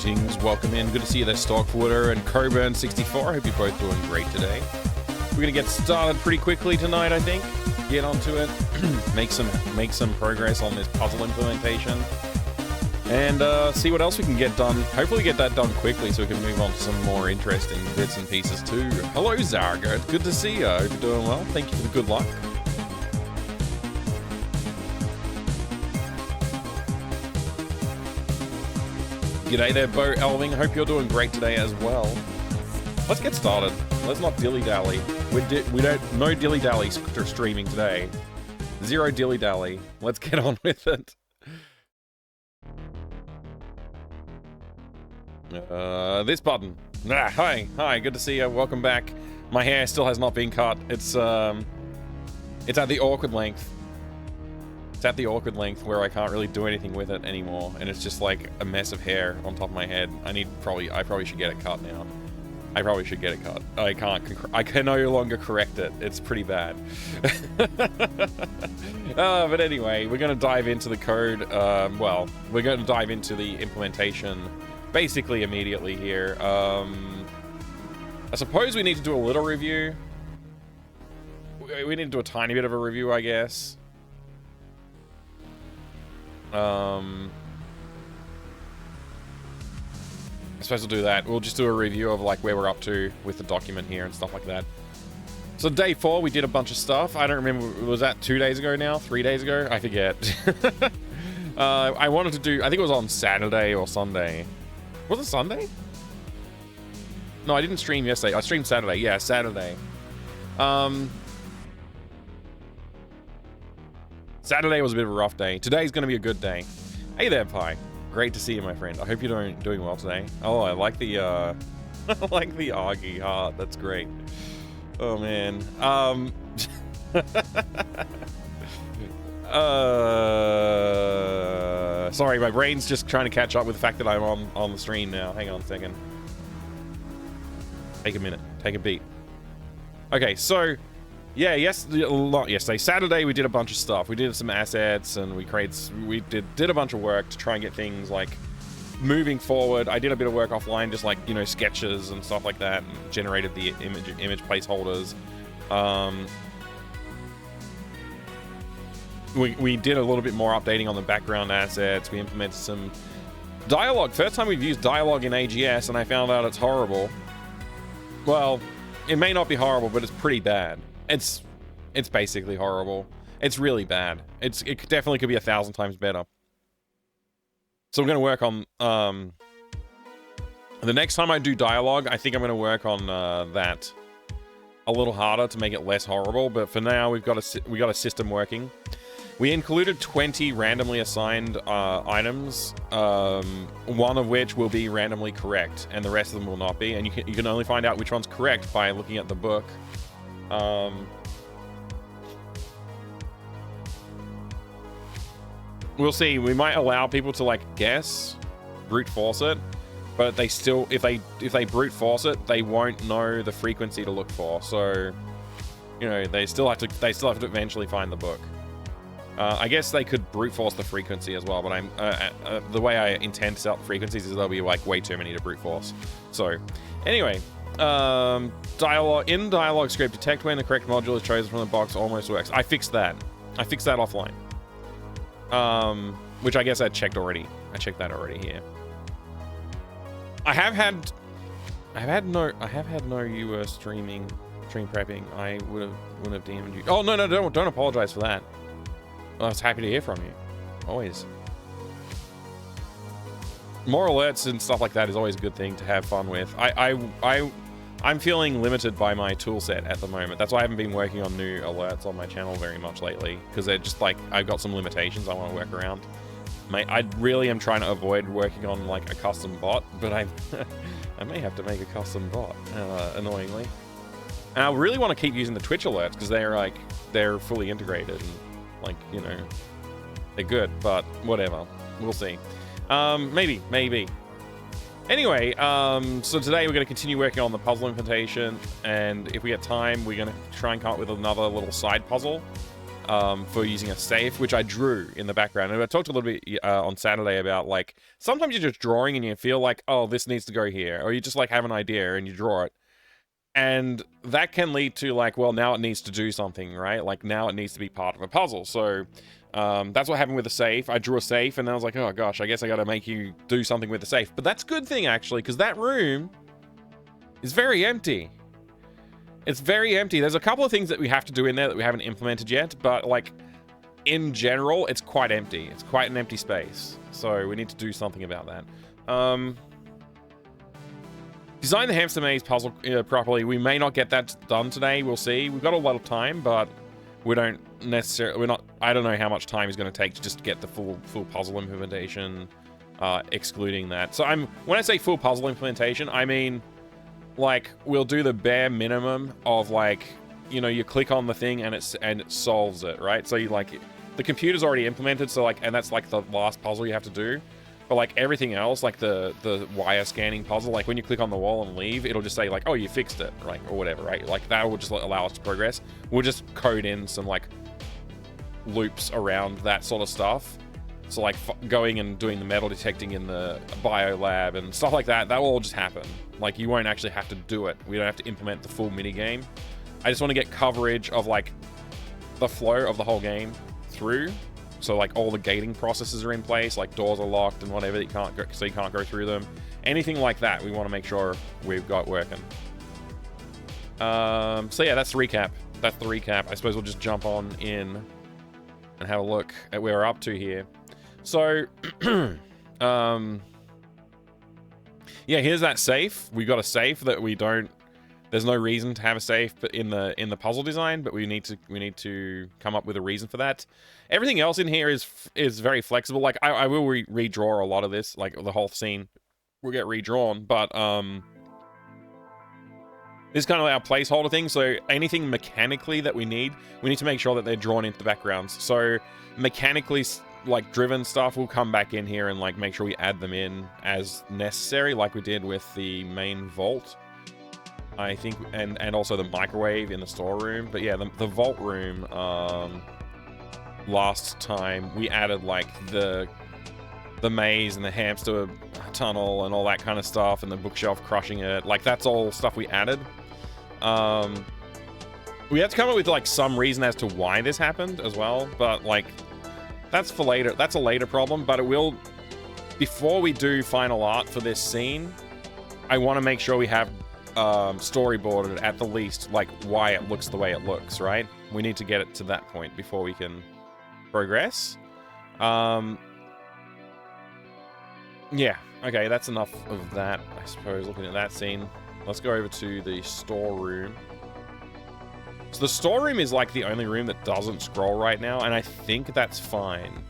Greetings, welcome in. Good to see you there, Stockwater and Coburn64. Hope you're both doing great today. We're gonna get started pretty quickly tonight, I think. Get onto it, make some progress on this puzzle implementation, and see what else we can get done. Hopefully get that done quickly so we can move on to some more interesting bits and pieces too. Hello, Zargard. Good to see you. Hope you're doing well. Thank you for the good luck. G'day there, Bo Elving. Hope you're doing great today as well. Let's get started. Let's not dilly-dally. We don't no dilly-dally streaming today. Zero dilly-dally. Let's get on with it. This button. Hi. Good to see you. Welcome back. My hair still has not been cut. It's at the awkward length. It's at the awkward length where I can't really do anything with it anymore, and it's just like a mess of hair on top of my head. I probably should get it cut now. I probably should get it cut. I can no longer correct it. It's pretty bad. But anyway, we're going to dive into the code. Well, we're going to dive into the implementation basically immediately here. I suppose we need to do a little review. We need to do a tiny bit of a review, I guess. I suppose we'll do that. We'll just do a review of like where we're up to with the document here and stuff like that. So day 4, we did a bunch of stuff. I don't remember, was that 2 days ago now? 3 days ago? I forget. I wanted to do, I think it was on Saturday or Sunday. Was it Sunday? No, I didn't stream yesterday. I streamed Saturday. Yeah, Saturday. Saturday was a bit of a rough day. Today's going to be a good day. Hey there, Pi. Great to see you, my friend. I hope you're doing well today. Oh, I like the I like the Augie heart. That's great. Oh man. Sorry, my brain's just trying to catch up with the fact that I'm on the stream now. Hang on a second. Take a minute. Take a beat. Okay, so yeah, not yesterday. Saturday we did a bunch of stuff. We did some assets and we did a bunch of work to try and get things like moving forward. I did a bit of work offline, just like, you know, sketches and stuff like that, and generated the image placeholders. We did a little bit more updating on the background assets. We implemented some dialogue. First time we've used dialogue in AGS, and I found out it's horrible. Well, it may not be horrible, but it's pretty bad. It's basically horrible. It's really bad. It definitely could be 1,000 times better. So I'm going to work on the next time I do dialogue. I think I'm going to work on that a little harder to make it less horrible. But for now, we got a system working. We included 20 randomly assigned items, one of which will be randomly correct, and the rest of them will not be. And you can only find out which one's correct by looking at the book. We'll see. We might allow people to like guess, brute force it, but they still, if they brute force it, they won't know the frequency to look for. So, you know, they still have to eventually find the book. I guess they could brute force the frequency as well, but the way I intend to set up frequencies is there'll be like way too many to brute force. So, anyway. Dialogue script, detect when the correct module is chosen from the box almost works. I fixed that offline. Which I guess I checked already. I checked that already here. I have had no you were stream prepping. I wouldn't have DM'd you. Oh no, don't apologize for that. I was happy to hear from you. Always. More alerts and stuff like that is always a good thing to have fun with. I'm feeling limited by my tool set at the moment. That's why I haven't been working on new alerts on my channel very much lately, because they're just like, I've got some limitations I want to work around. I really am trying to avoid working on like a custom bot, but I may have to make a custom bot, annoyingly. And I really want to keep using the Twitch alerts because they're fully integrated and like, you know, they're good, but whatever. We'll see. Maybe. Anyway, so today we're going to continue working on the puzzle implementation, and if we get time, we're going to try and come up with another little side puzzle. for using a safe, which I drew in the background. And I talked a little bit on Saturday about, like, sometimes you're just drawing and you feel like, oh, this needs to go here. Or you just, like, have an idea and you draw it. And that can lead to, like, well, now it needs to do something, right? Like, now it needs to be part of a puzzle. So that's what happened with the safe. I drew a safe, and then I was like, oh, gosh, I guess I got to make you do something with the safe. But that's a good thing, actually, because that room is very empty. It's very empty. There's a couple of things that we have to do in there that we haven't implemented yet, but, like, in general, it's quite empty. It's quite an empty space. So we need to do something about that. Design the hamster maze puzzle properly. We may not get that done today. We'll see. We've got a lot of time, but we don't necessarily... I don't know how much time is going to take to just get the full puzzle implementation, excluding that. So when I say full puzzle implementation, I mean, like, we'll do the bare minimum of, like, you know, you click on the thing and it solves it, right? So you, like, the computer's already implemented, so, like, and that's, like, the last puzzle you have to do. But, like, everything else, like the wire scanning puzzle, like, when you click on the wall and leave, it'll just say, like, oh, you fixed it, like, or whatever, right? Like, that will just allow us to progress. We'll just code in some, like, loops around that sort of stuff. So, like, going and doing the metal detecting in the bio lab and stuff like that, that will all just happen. Like, you won't actually have to do it. We don't have to implement the full minigame. I just want to get coverage of, like, the flow of the whole game through. So, like, all the gating processes are in place, like doors are locked and whatever, that you can't go, so you can't go through them. Anything like that, we want to make sure we've got working. So yeah, that's the recap. That's the recap. I suppose we'll just jump on in and have a look at where we're up to here. So, yeah, here's that safe. We got a safe that we don't. There's no reason to have a safe in the puzzle design, but we need to come up with a reason for that. Everything else in here is very flexible. Like, I will redraw a lot of this, like the whole scene will get redrawn, but this is kind of our placeholder thing. So anything mechanically that we need to make sure that they're drawn into the backgrounds. So mechanically, like, driven stuff will come back in here and, like, make sure we add them in as necessary, like we did with the main vault, I think, and also the microwave in the storeroom. But yeah, the vault room, last time we added, like, the maze and the hamster tunnel and all that kind of stuff, and the bookshelf crushing it. Like, that's all stuff we added. We have to come up with, like, some reason as to why this happened as well, but, like, that's for later. That's a later problem, but it will... Before we do final art for this scene, I want to make sure we have storyboarded, at the least, like, why it looks the way it looks, right? We need to get it to that point before we can progress. Yeah, okay, that's enough of that, I suppose, looking at that scene. Let's go over to the storeroom. So the storeroom is, like, the only room that doesn't scroll right now, and I think that's fine.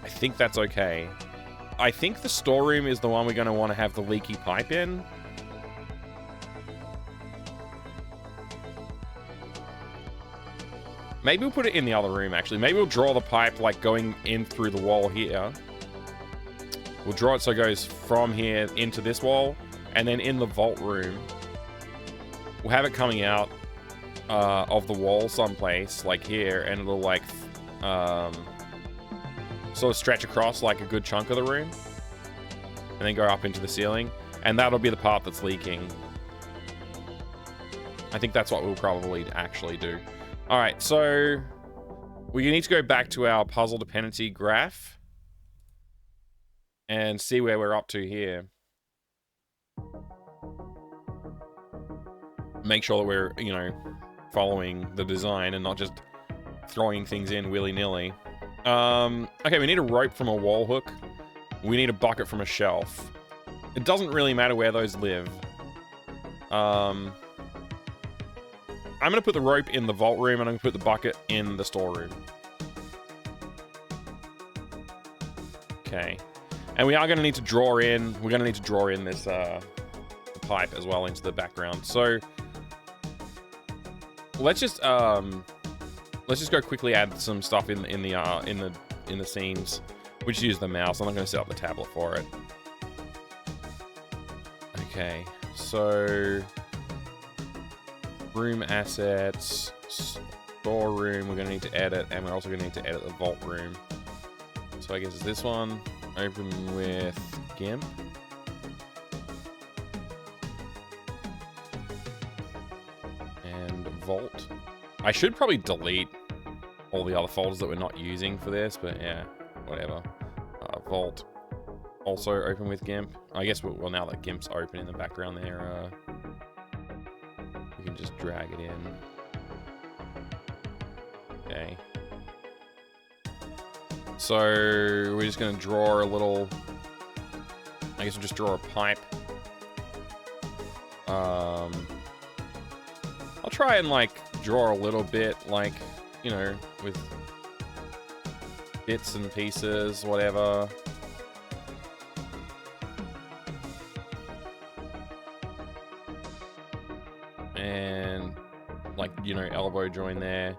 I think that's okay. I think the storeroom is the one we're going to want to have the leaky pipe in. Maybe we'll put it in the other room, actually. Maybe we'll draw the pipe, like, going in through the wall here. We'll draw it so it goes from here into this wall, and then in the vault room, we'll have it coming out of the wall someplace, like here, and it'll, like, sort of stretch across, like, a good chunk of the room, and then go up into the ceiling, and that'll be the part that's leaking. I think that's what we'll probably actually do. All right, so we need to go back to our puzzle dependency graph and see where we're up to here. Make sure that we're, you know, following the design and not just throwing things in willy-nilly. Okay, we need a rope from a wall hook. We need a bucket from a shelf. It doesn't really matter where those live. I'm going to put the rope in the vault room, and I'm going to put the bucket in the storeroom. Okay. And we are going to need to draw in... We're going to need to draw in this pipe as well into the background. So let's just go quickly add some stuff in the scenes. We just use the mouse. I'm not going to set up the tablet for it. Okay. So... room assets, storeroom we're going to need to edit, and we're also going to need to edit the vault room. So I guess it's this one. Open with GIMP. And vault. I should probably delete all the other folders that we're not using for this, but yeah, whatever. Vault. Also open with GIMP. I guess, well, now that GIMP's open in the background there, we can just drag it in. Okay. So we're just going to draw a little... I guess we'll just draw a pipe. I'll try and, like, draw a little bit, like, you know, with bits and pieces, whatever. And, like, you know, elbow join there.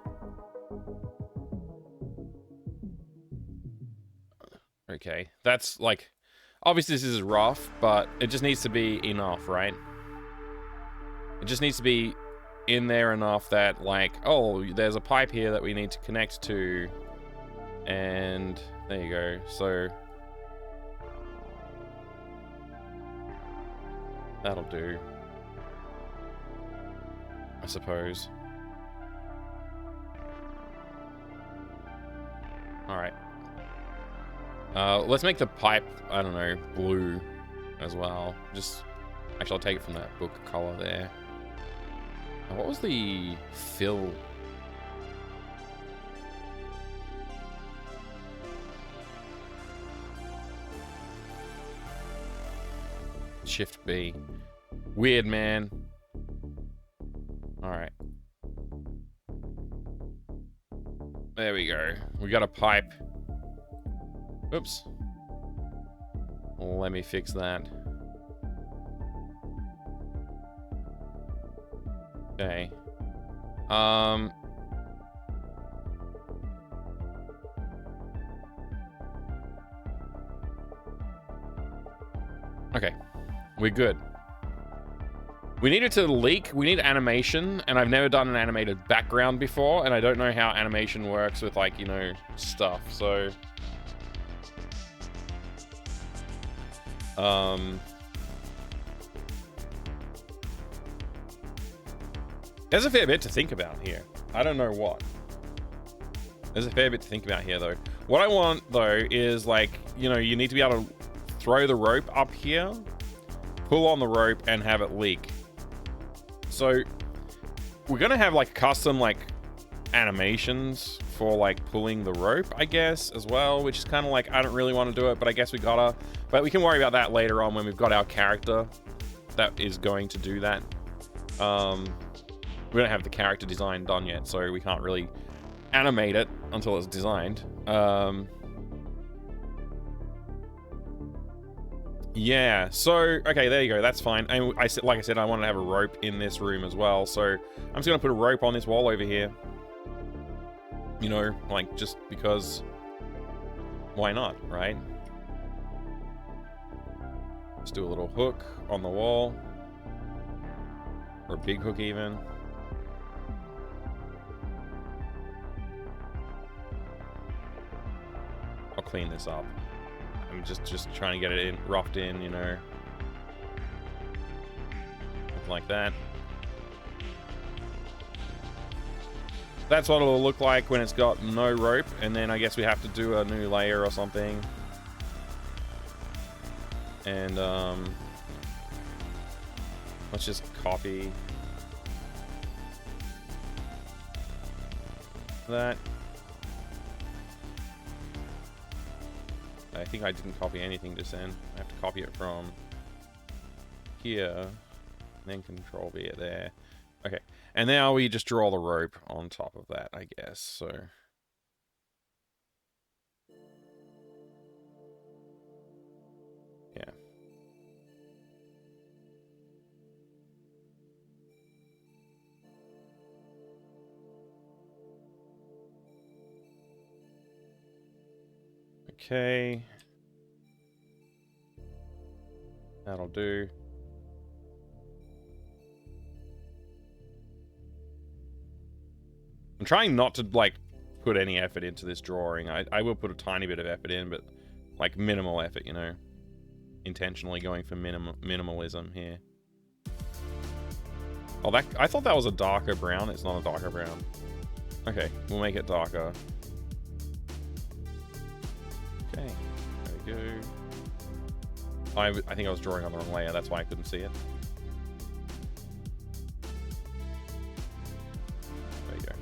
Okay, that's, like, obviously this is rough, but it just needs to be enough, right? It just needs to be in there enough that, like, oh, there's a pipe here that we need to connect to. And there you go. So that'll do, I suppose. All right. Let's make the pipe, I don't know, blue as well. Just, actually, I'll take it from that book color there. What was the fill? Shift B. Weird, man. All right. There we go. We got a pipe. Oops. Let me fix that. Okay. Okay. We're good. We need it to leak. We need animation, and I've never done an animated background before, and I don't know how animation works with, like, you know, stuff, so... There's a fair bit to think about here. I don't know what. There's a fair bit to think about here, though. What I want, though, is, like, you know, you need to be able to throw the rope up here, pull on the rope, and have it leak. So, we're gonna have, like, custom, like, animations for, like, pulling the rope, I guess, as well, which is kind of like, I don't really want to do it, but I guess we gotta. But we can worry about that later on when we've got our character that is going to do that. We don't have the character design done yet, so we can't really animate it until it's designed. Yeah, so, okay, there you go, that's fine. And like I said, I want to have a rope in this room as well, so I'm just going to put a rope on this wall over here. You know, like, just because, why not, right? Let's do a little hook on the wall. Or a big hook, even. I'll clean this up. I'm just trying to get it in, roughed in, you know. Something like that. That's what it'll look like when it's got no rope, and then I guess we have to do a new layer or something. And, let's just copy that. I think I didn't copy anything just then. I have to copy it from here, and then Control V it there. Okay, and now we just draw the rope on top of that, I guess, so. Yeah. Okay. That'll do. trying not to, like, put any effort into this drawing. I will put a tiny bit of effort in, but, like, minimal effort, you know? Intentionally going for minimalism here. Oh, I thought that was a darker brown. It's not a darker brown. Okay, we'll make it darker. Okay, there we go. I think I was drawing on the wrong layer. That's why I couldn't see it. There you go.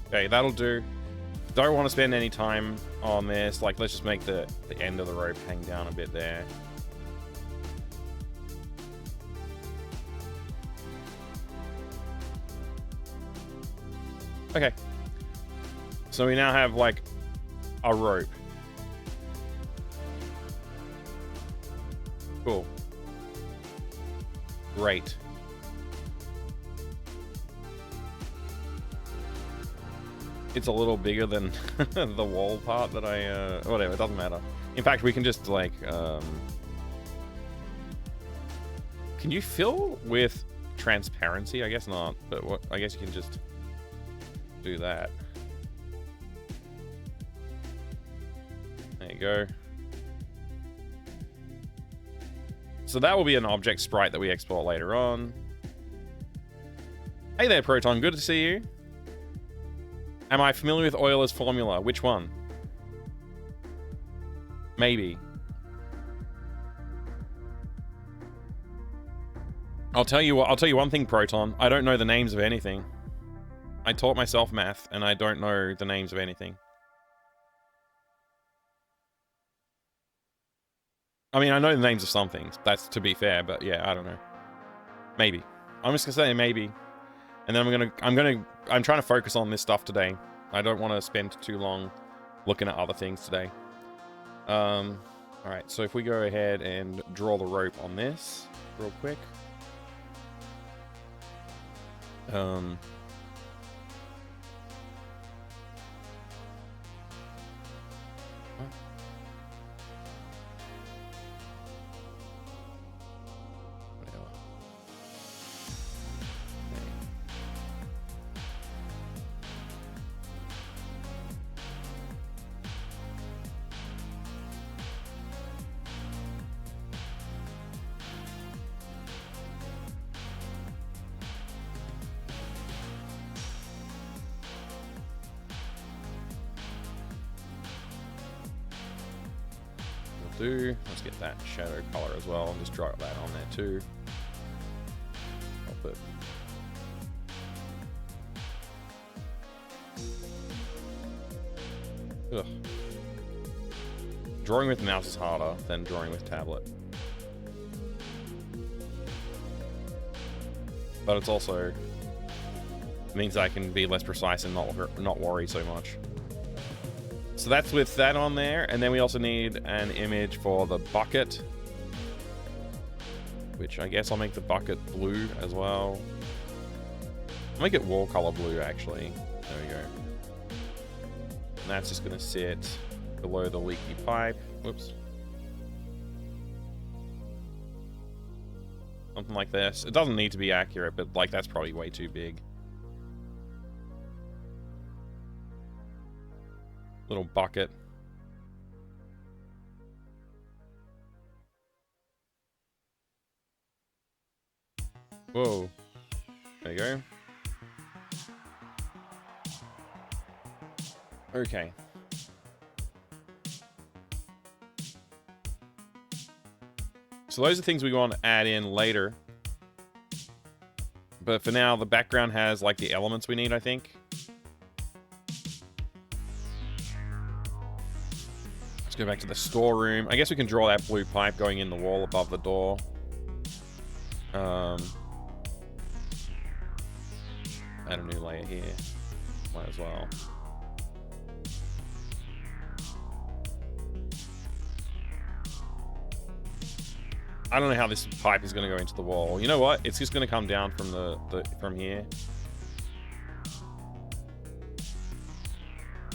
Okay, that'll do. Don't want to spend any time on this. Like, let's just make the end of the rope hang down a bit there. Okay. So we now have, like, a rope. Cool. Great. It's a little bigger than the wall part that whatever, it doesn't matter. In fact, we can just, like, can you fill with transparency? I guess not, but what? I guess you can just do that. There you go. So that will be an object sprite that we export later on. Hey there, Proton, good to see you. Am I familiar with Euler's formula? Which one? Maybe. I'll tell you one thing, Proton. I don't know the names of anything. I taught myself math, and I don't know the names of anything. I mean, I know the names of some things. That's to be fair, but yeah, I don't know. Maybe. I'm just gonna say maybe. And then I'm trying to focus on this stuff today. I don't want to spend too long looking at other things today. Alright, so if we go ahead and draw the rope on this real quick. Let's get that shadow color as well and just draw that on there too. I'll put drawing with mouse is harder than drawing with tablet, but it's also means I can be less precise and not worry so much. So that's with that on there, and then we also need an image for the bucket, which I guess I'll make the bucket blue as well. I'll make it wall color blue, actually. There we go. And that's just gonna sit below the leaky pipe. Whoops. Something like this. It doesn't need to be accurate, but like that's probably way too big. Little bucket. Whoa. There you go. Okay. So those are things we want to add in later. But for now, the background has like the elements we need, I think. Go back to the storeroom. I guess we can draw that blue pipe going in the wall above the door. Add a new layer here. Might as well. I don't know how this pipe is going to go into the wall. You know what? It's just going to come down from from here.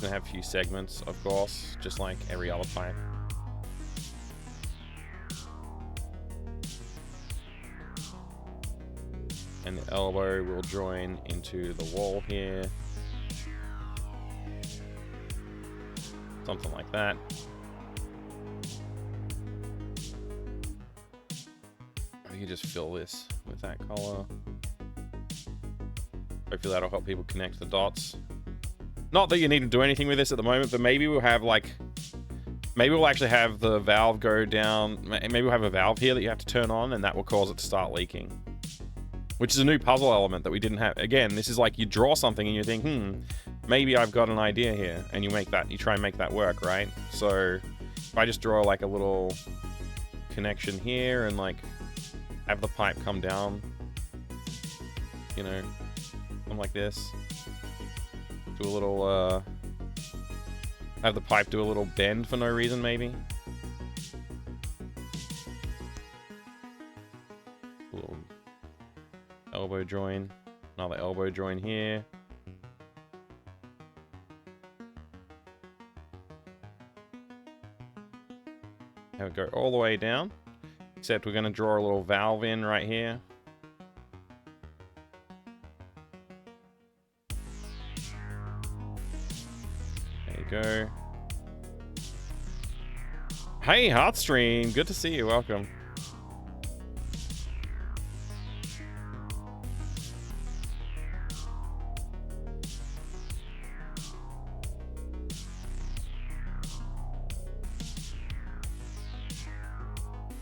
gonna have a few segments, of course, just like every other pipe. And the elbow will join into the wall here. Something like that. We can just fill this with that color. Hopefully that'll help people connect the dots. Not that you need to do anything with this at the moment, but maybe we'll have like... Maybe we'll actually have the valve go down. Maybe we'll have a valve here that you have to turn on, and that will cause it to start leaking. Which is a new puzzle element that we didn't have. Again, this is like you draw something and you think, maybe I've got an idea here. And you try and make that work, right? So if I just draw like a little connection here and like have the pipe come down, you know, something like this. Do a little, have the pipe do a little bend for no reason, maybe. A little elbow join. Another elbow join here. Have it go all the way down. Except we're going to draw a little valve in right here. There you go. Hey, Heartstream. Good to see you. Welcome.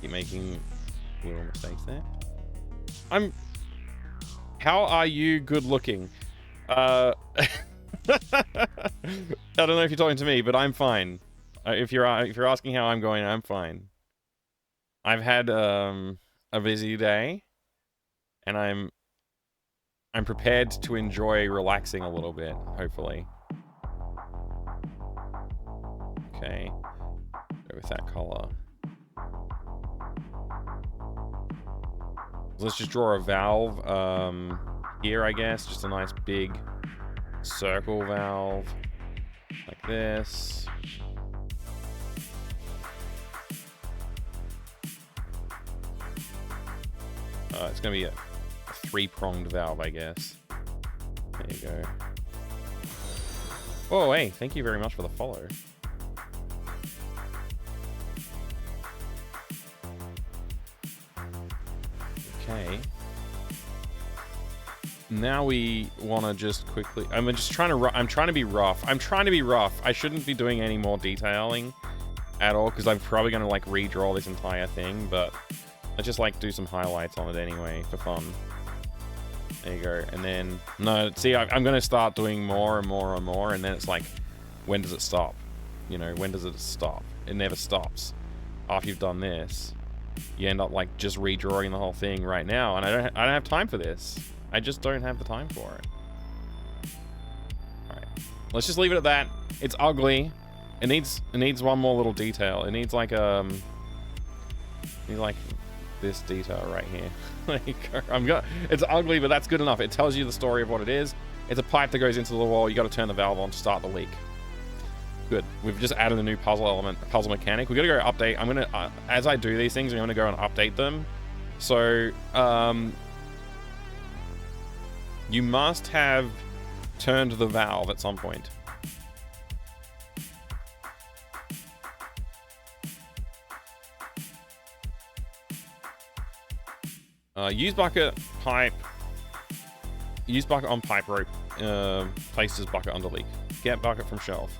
Keep making little mistakes there. How are you good looking? I don't know if you're talking to me, but I'm fine. If you're asking how I'm going, I'm fine. I've had a busy day, and I'm prepared to enjoy relaxing a little bit, hopefully. Okay, go with that color. Let's just draw a valve here, I guess. Just a nice big circle valve like this. It's going to be a three-pronged valve, I guess. There you go. Oh, hey, thank you very much for the follow. Okay. Now we want to just quickly... I'm trying to be rough. I shouldn't be doing any more detailing at all, because I'm probably going to, like, redraw this entire thing, but let's just, like, do some highlights on it anyway for fun. There you go. And then... No, see, I'm going to start doing more and more and more, and then it's like, when does it stop? You know, when does it stop? It never stops. After you've done this, you end up, like, just redrawing the whole thing right now, and I don't have time for this. I just don't have the time for it. Alright. Let's just leave it at that. It's ugly. It needs one more little detail. It needs like this detail right here. It's ugly, but that's good enough. It tells you the story of what it is. It's a pipe that goes into the wall. You got to turn the valve on to start the leak. Good. We've just added a new puzzle element, a puzzle mechanic. We got to go update. I'm gonna as I do these things, I'm gonna go and update them. So you must have turned the valve at some point. Use bucket on pipe rope. Placed as bucket under leak. Get bucket from shelf.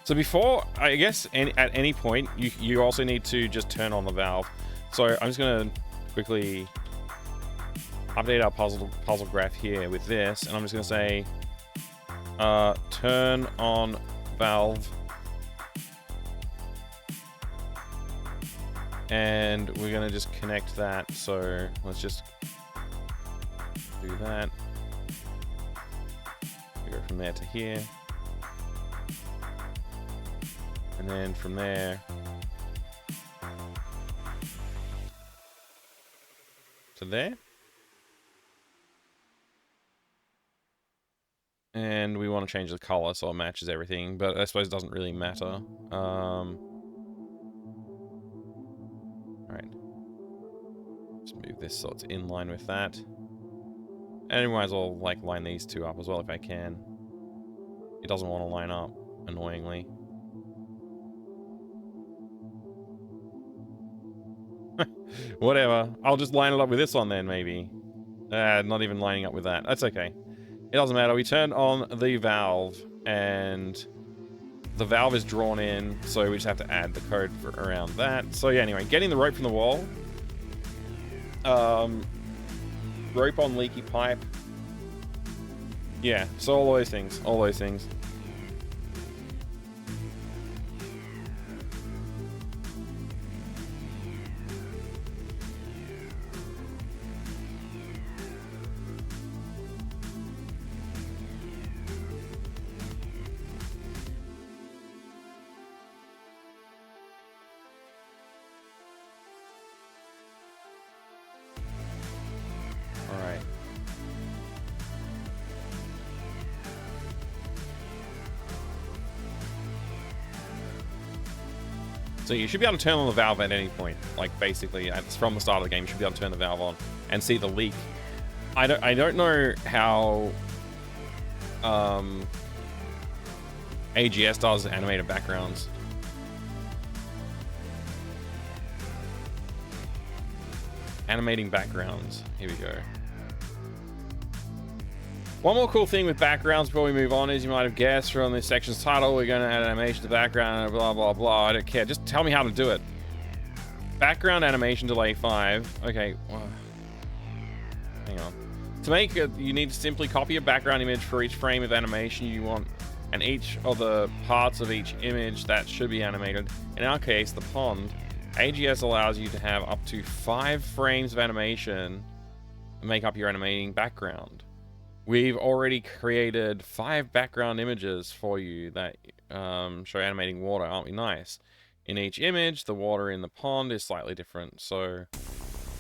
So before, I guess, at any point, you also need to just turn on the valve. So I'm just gonna quickly update our puzzle graph here with this, and I'm just gonna say turn on valve, and we're gonna just connect that. So let's just do that. We go from there to here, and then from there to there. And we want to change the color so it matches everything, but I suppose it doesn't really matter. Alright. Just move this so it's in line with that. And we might as well, like, line these two up as well if I can. It doesn't want to line up, annoyingly. Whatever. I'll just line it up with this one then, maybe. Not even lining up with that. That's okay. It doesn't matter. We turn on the valve, and the valve is drawn in, so we just have to add the code around that. So yeah, anyway, getting the rope from the wall. Rope on leaky pipe. Yeah, so all those things. All those things. So you should be able to turn on the valve at any point. Like, basically, from the start of the game, you should be able to turn the valve on and see the leak. I don't know how AGS does animated backgrounds. Animating backgrounds. Here we go. One more cool thing with backgrounds before we move on is you might have guessed from this section's title, we're going to add animation to background, blah, blah, blah. I don't care. Just tell me how to do it. Background animation delay 5. Okay. Hang on. To make it, you need to simply copy a background image for each frame of animation you want, and each of the parts of each image that should be animated. In our case, the pond. AGS allows you to have up to 5 frames of animation to make up your animating background. We've already created 5 background images for you that show animating water. Aren't we nice? In each image, the water in the pond is slightly different. So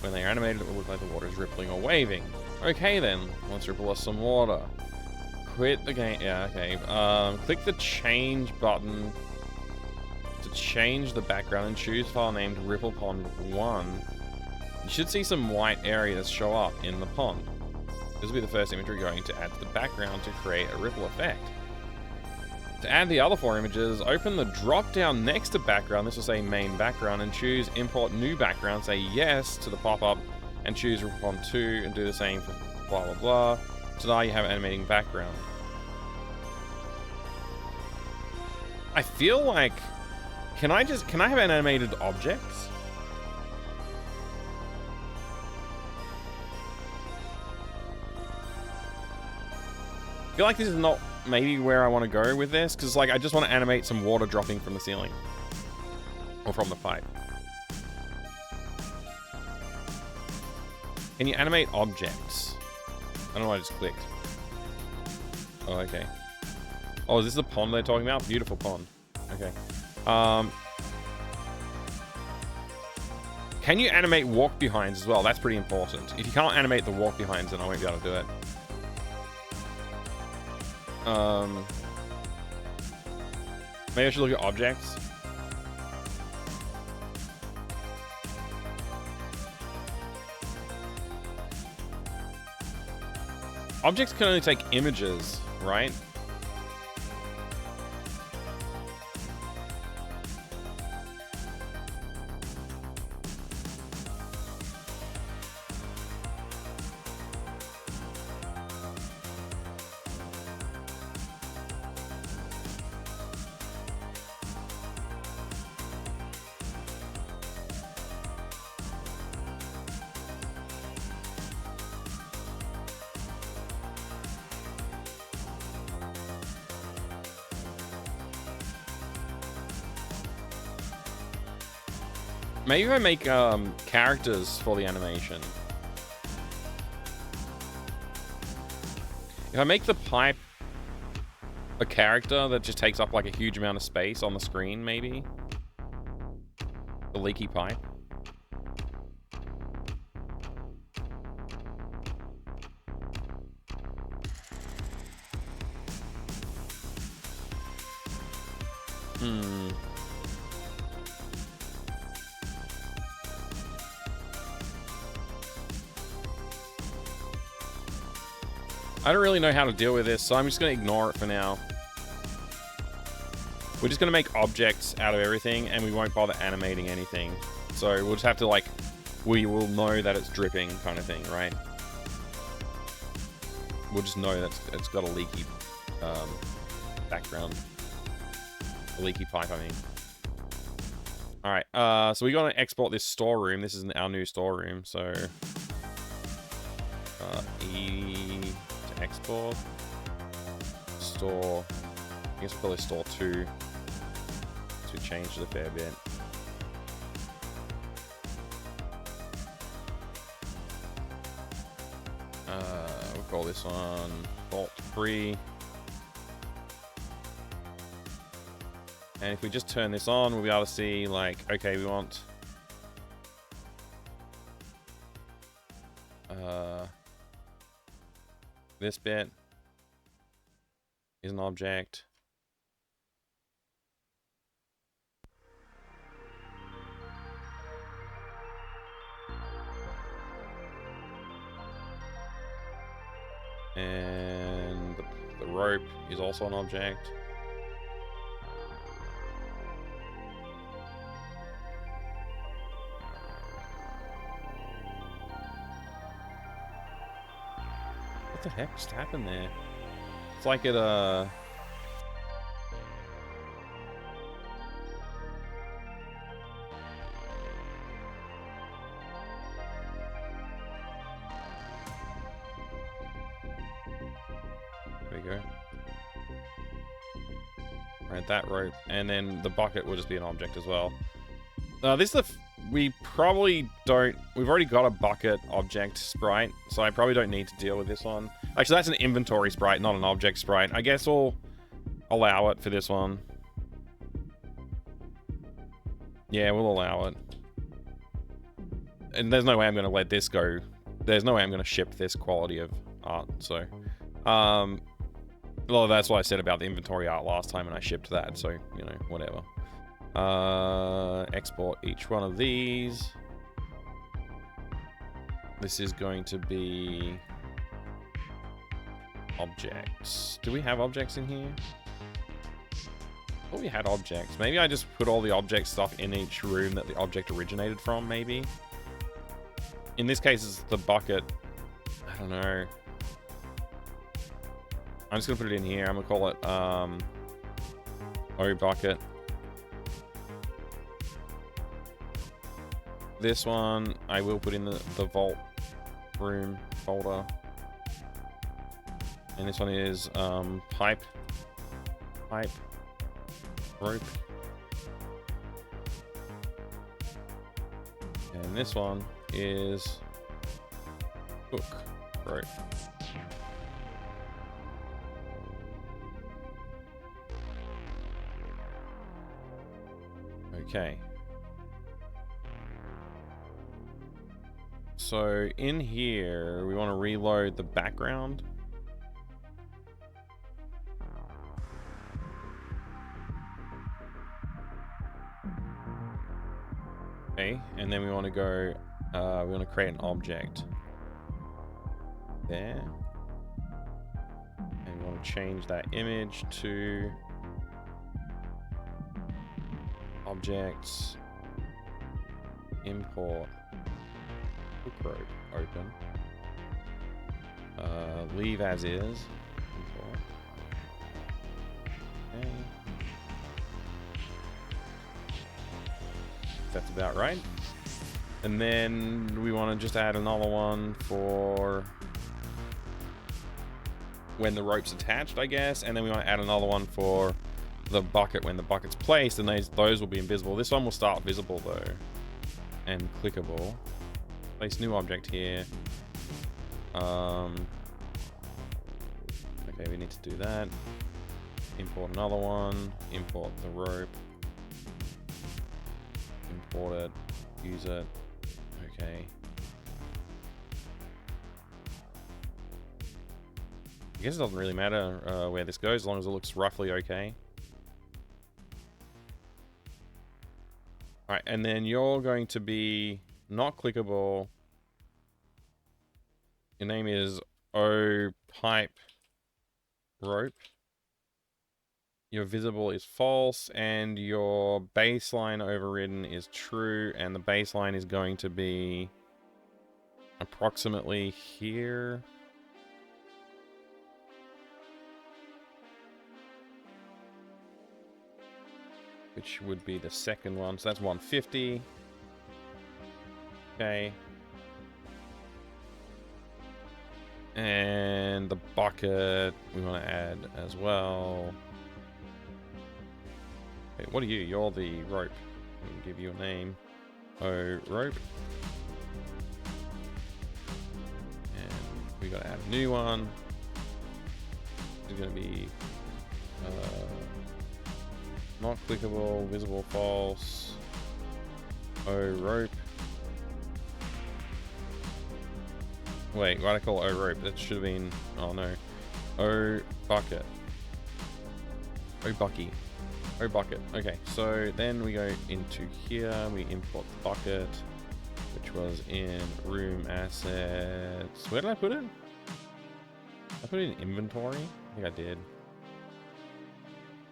when they are animated, it will look like the water is rippling or waving. Okay then, let's ripple us some water. Quit the game. Yeah, okay. Click the change button to change the background and choose file named Ripple Pond 1. You should see some white areas show up in the pond. This will be the first image we're going to add to the background to create a ripple effect. To add the other 4 images, open the drop down next to background. This will say main background, and choose import new background. Say yes to the pop-up and choose Ripple Pond 2 and do the same for blah blah blah. So now you have animating background. I feel like, can I have animated objects? I feel like this is not maybe where I want to go with this, because like I just want to animate some water dropping from the ceiling or from the pipe. Can you animate objects? I don't know, I just clicked. Oh, okay. Oh, is this the pond they're talking about? Beautiful pond. Okay. Can you animate walk behinds as well? That's pretty important. If you can't animate the walk behinds, then I won't be able to do it. Maybe I should look at objects. Objects can only take images, right? Maybe if I make characters for the animation. If I make the pipe a character that just takes up like a huge amount of space on the screen, maybe? The leaky pipe. I don't really know how to deal with this, so I'm just going to ignore it for now. We're just going to make objects out of everything, and we won't bother animating anything. So we'll just have to, like, we will know that it's dripping kind of thing, right? We'll just know that it's got a leaky background. A leaky pipe, I mean. Alright, so we got to export this storeroom. This is our new storeroom, so... E to export. Store. I guess we'll call this store 2. To change it a fair bit. We'll call this one Vault 3. And if we just turn this on, we'll be able to see, like, okay, we want... this bit is an object. And the rope is also an object. What the heck just happened there? It's like it, There we go. Right, that rope. And then the bucket will just be an object as well. This is we probably don't... We've already got a bucket object sprite, so I probably don't need to deal with this one. Actually, that's an inventory sprite, not an object sprite. I guess we'll allow it for this one. Yeah, we'll allow it. And there's no way I'm going to let this go. There's no way I'm going to ship this quality of art, so... well, that's what I said about the inventory art last time, and I shipped that, so, you know, whatever. Export each one of these. This is going to be objects. Do we have objects in here? I thought we had objects. Maybe I just put all the object stuff in each room that the object originated from, maybe? In this case, it's the bucket. I don't know. I'm just gonna put it in here. I'm gonna call it O bucket. This one I will put in the vault room folder. And this one is pipe, rope. And this one is hook, rope. Okay. So in here, we want to reload the background. Okay, and then we want to go, we want to create an object there. And we want to change that image to objects, import, hook rope, open, leave as is, import. Okay. That's about right. And then we want to just add another one for when the rope's attached, I guess, and then we want to add another one for the bucket when the bucket's placed, and those will be invisible. This one will start visible though, and clickable. Place new object here. Okay, we need to do that. Import another one. Import the rope. Import it. Use it. Okay. I guess it doesn't really matter where this goes, as long as it looks roughly okay. All right, and then you're going to be not clickable. Your name is O Pipe Rope. Your visible is false, and your baseline overridden is true, and the baseline is going to be approximately here. Which would be the second one. So that's 150. Okay. And the bucket we want to add as well. Okay, what are you? You're the rope. I'll give you a name. Oh, rope. And we got to add a new one. It's going to be not clickable, visible, false. Oh, rope. Wait, why did I call O rope? That should have been. Oh no. O bucket. O bucky. O bucket. Okay, so then we go into here. We import the bucket, which was in room assets. Where did I put it? I put it in inventory. I think I did.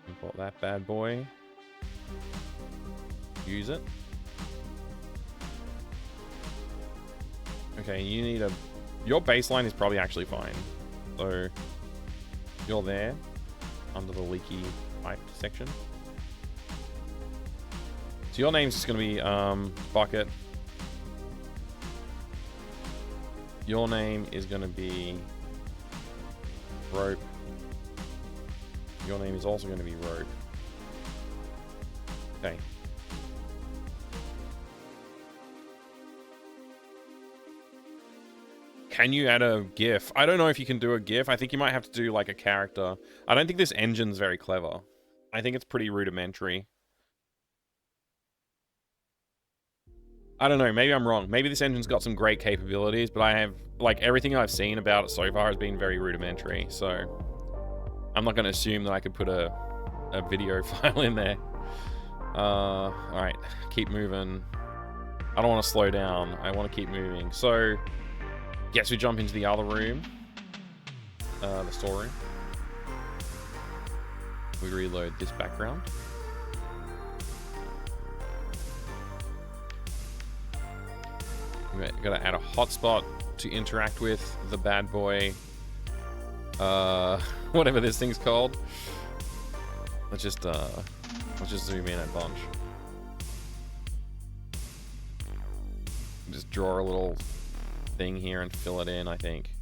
Import that bad boy. Use it. Okay, you need a... Your baseline is probably actually fine. So, you're there, under the leaky pipe section. So your name's just going to be Bucket. Your name is going to be Rope. Your name is also going to be Rope. Okay. Can you add a GIF? I don't know if you can do a GIF. I think you might have to do like a character. I don't think this engine's very clever. I think it's pretty rudimentary. I don't know, maybe I'm wrong. Maybe this engine's got some great capabilities, but I have, like, everything I've seen about it so far has been very rudimentary, so I'm not going to assume that I could put a video file in there. Alright, keep moving. I don't want to slow down. I want to keep moving. So, guess we jump into the other room. The storeroom. We reload this background. We're going to add a hotspot to interact with the bad boy. Whatever this thing's called. Let's just zoom in a bunch. Just draw a little thing here and fill it in, I think.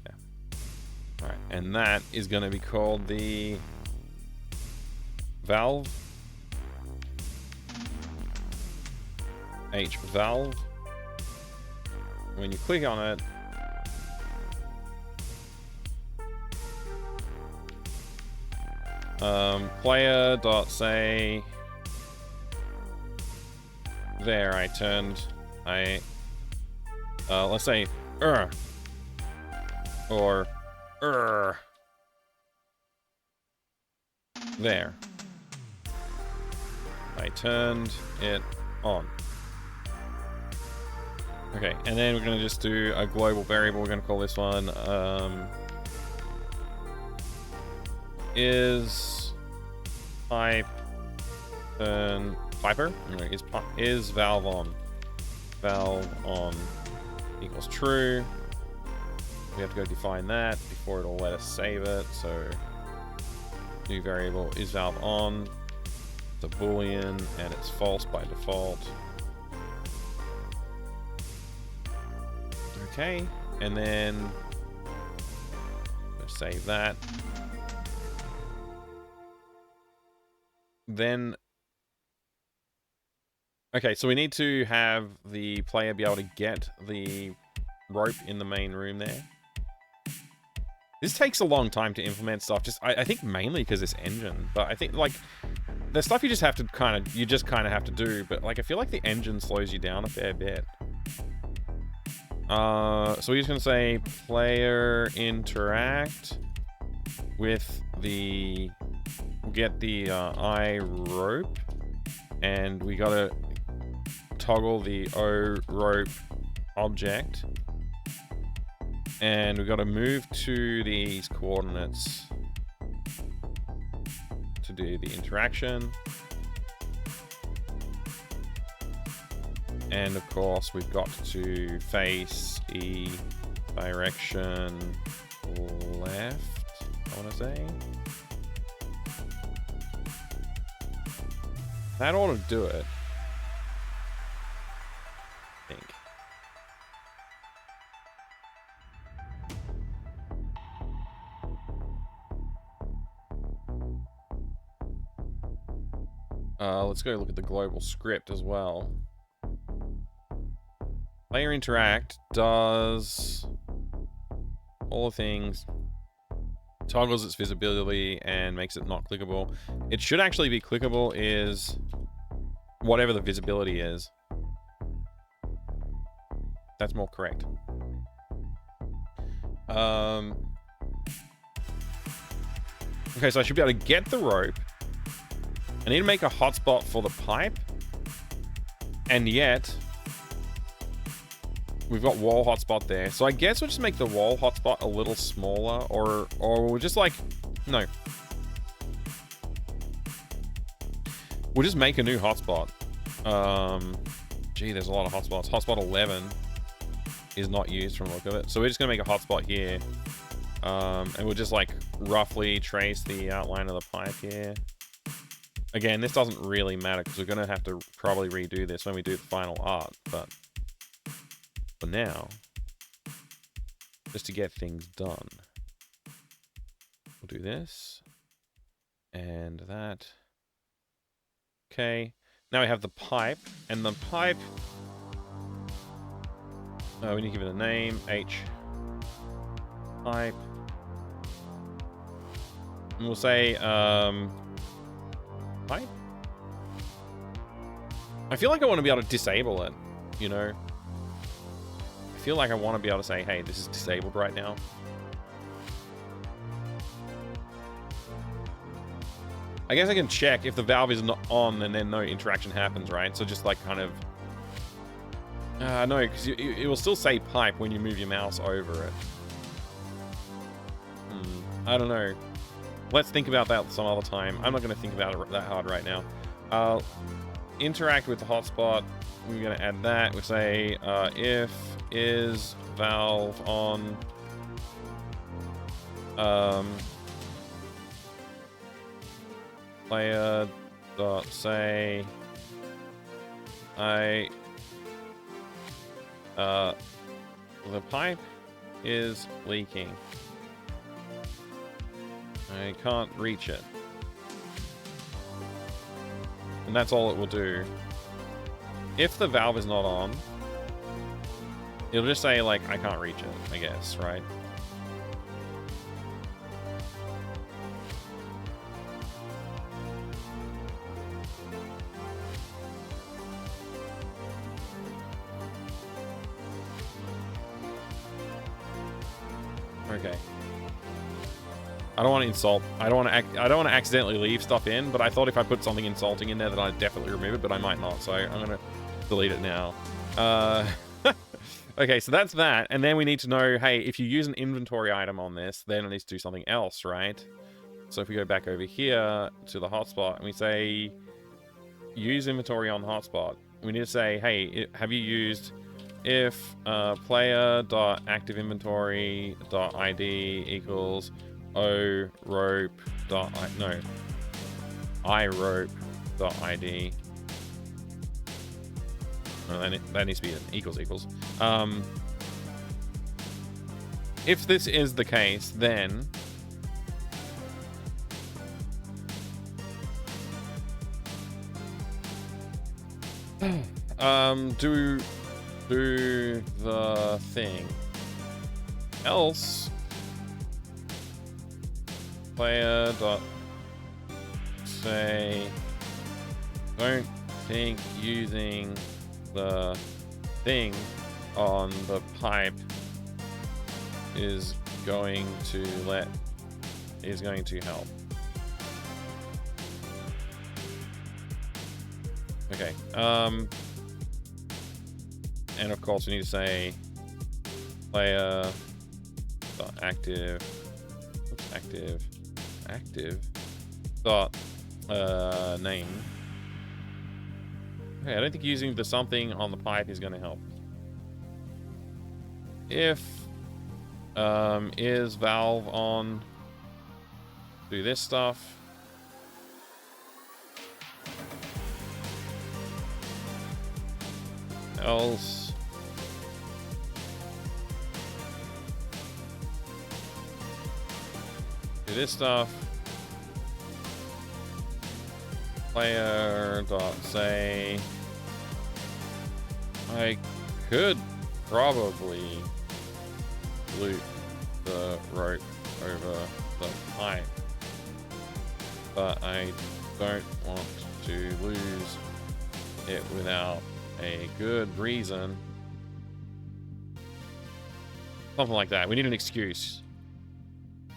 Yeah. Alright, and that is going to be called the valve. H valve. When you click on it, player.say there, I turned, let's say, or, there. I turned it on. Okay, and then we're going to just do a global variable. We're going to call this one, is pipe piper? No, is valve on. Valve on equals true. We have to go define that before it'll let us save it. So new variable is valve on. It's a boolean and it's false by default. Okay, and then let's save that. Then, okay, so we need to have the player be able to get the rope in the main room there. This takes a long time to implement stuff. I think mainly because this engine, but I think like the stuff you just have to kind of have to do. But like I feel like the engine slows you down a fair bit. So we're just gonna say player interact with the get the I rope, and we gotta toggle the O rope object, and we gotta move to these coordinates to do the interaction. And of course, we've got to face E direction left, I want to say. That ought to do it, I think. Let's go look at the global script as well. Player interact does all the things, toggles its visibility and makes it not clickable. It should actually be clickable is whatever the visibility is. That's more correct. Okay, so I should be able to get the rope. I need to make a hotspot for the pipe. And yet we've got wall hotspot there. So I guess we'll just make the wall hotspot a little smaller, or we'll just like, no. We'll just make a new hotspot. Gee, there's a lot of hotspots. Hotspot 11 is not used from the look of it. So we're just gonna make a hotspot here. And we'll just like roughly trace the outline of the pipe here. Again, this doesn't really matter because we're gonna have to probably redo this when we do the final art, but for now, just to get things done, we'll do this and that. Okay, now we have the pipe, and the pipe, we need to give it a name, H pipe, and we'll say pipe. I feel like I want to be able to disable it, you know. I feel like I want to be able to say, hey, this is disabled right now. I guess I can check if the valve is not on and then no interaction happens, right? So just like kind of... no, because it will still say pipe when you move your mouse over it. I don't know. Let's think about that some other time. I'm not going to think about it that hard right now. Interact with the hotspot. We're going to add that. We say if is valve on player dot say the pipe is leaking. I can't reach it. And that's all it will do. If the valve is not on, it'll just say, like, I can't reach it, I guess, right? Okay. I don't want to insult. I don't want to accidentally leave stuff in, but I thought if I put something insulting in there that I'd definitely remove it, but I might not, so I'm gonna delete it now. Okay, so that's that, and then we need to know, hey, if you use an inventory item on this, then it needs to do something else, right? So if we go back over here to the hotspot and we say use inventory on hotspot, we need to say, hey, have you used if player.activeinventory.id equals o rope dot I rope dot ID. That needs to be an equals. If this is the case, then do the thing. Else player dot say don't think using the thing on the pipe is going to help. Okay. And of course we need to say player dot active. Oops, active dot name. Okay, I don't think using the something on the pipe is going to help. If is valve on, do this stuff. Else do this stuff. Player dot say I could probably loop the rope over the pipe, but I don't want to lose it without a good reason. Something like that. We need an excuse,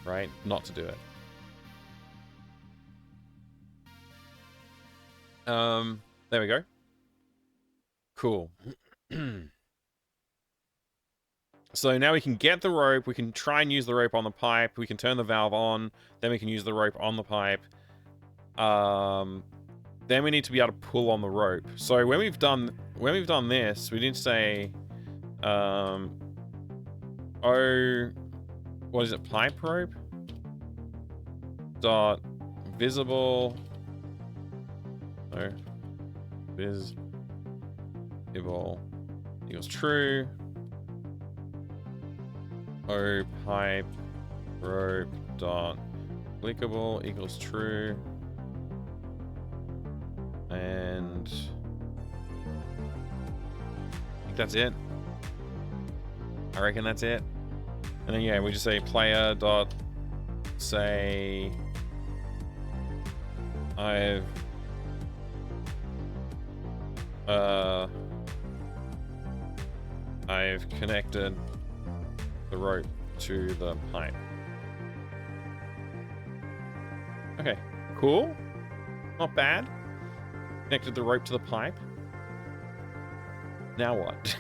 right? Not to do it. There we go. Cool. So now we can get the rope. We can try and use the rope on the pipe. We can turn the valve on. Then we can use the rope on the pipe. Then we need to be able to pull on the rope. So when we've done this, we need to say, oh, what is it? Pipe rope dot visible. No, visible equals true. O pipe rope dot clickable equals true. And I think that's it. I reckon that's it. And then yeah, we just say player dot say I've connected the rope to the pipe. Okay, cool. Not bad. Connected the rope to the pipe. Now what?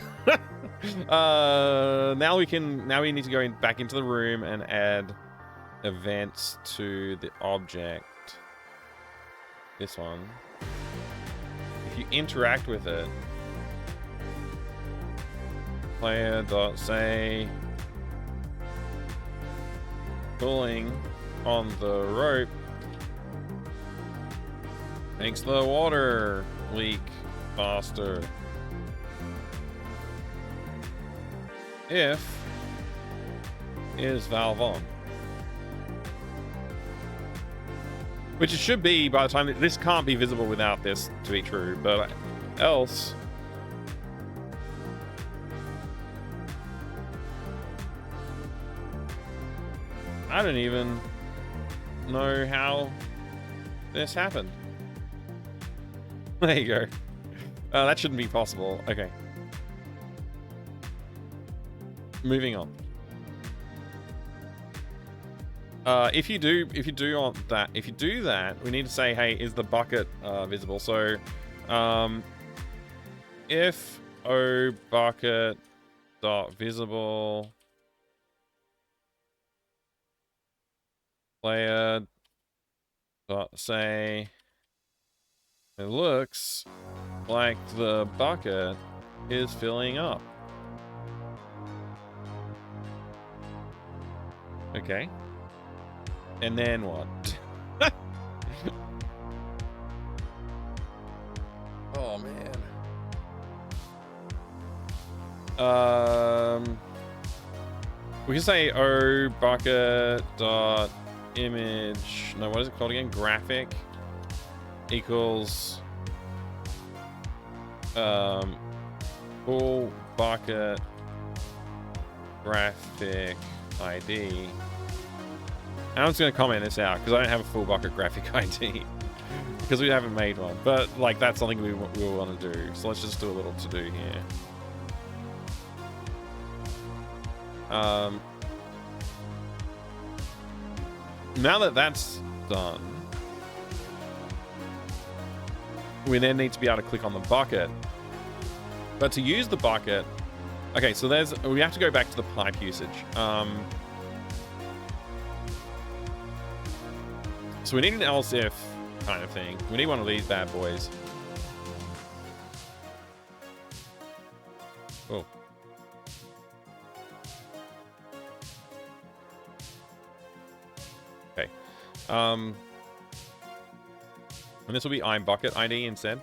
Now we need to go back into the room and add events to the object. This one. If you interact with it, player dot say pulling on the rope makes the water leak faster. If is valve on. Which it should be by the time this can't be visible without this to be true, but else I don't even know how this happened. There you go. That shouldn't be possible. Okay. Moving on. If you do that, we need to say, hey, is the bucket visible? So, if o bucket dot visible player dot say it looks like the bucket is filling up. Okay. And then what? Oh man. We can say o bucket dot image. No, what is it called again? Graphic equals full bucket graphic ID. I'm just going to comment this out because I don't have a full bucket graphic ID because we haven't made one. But like that's something we will want to do. So let's just do a little to do here. Now that that's done, we then need to be able to click on the bucket. But to use the bucket, okay, so we have to go back to the pipe usage. So we need an else if kind of thing. We need one of these bad boys. Oh. Okay. And this will be iBucket ID instead.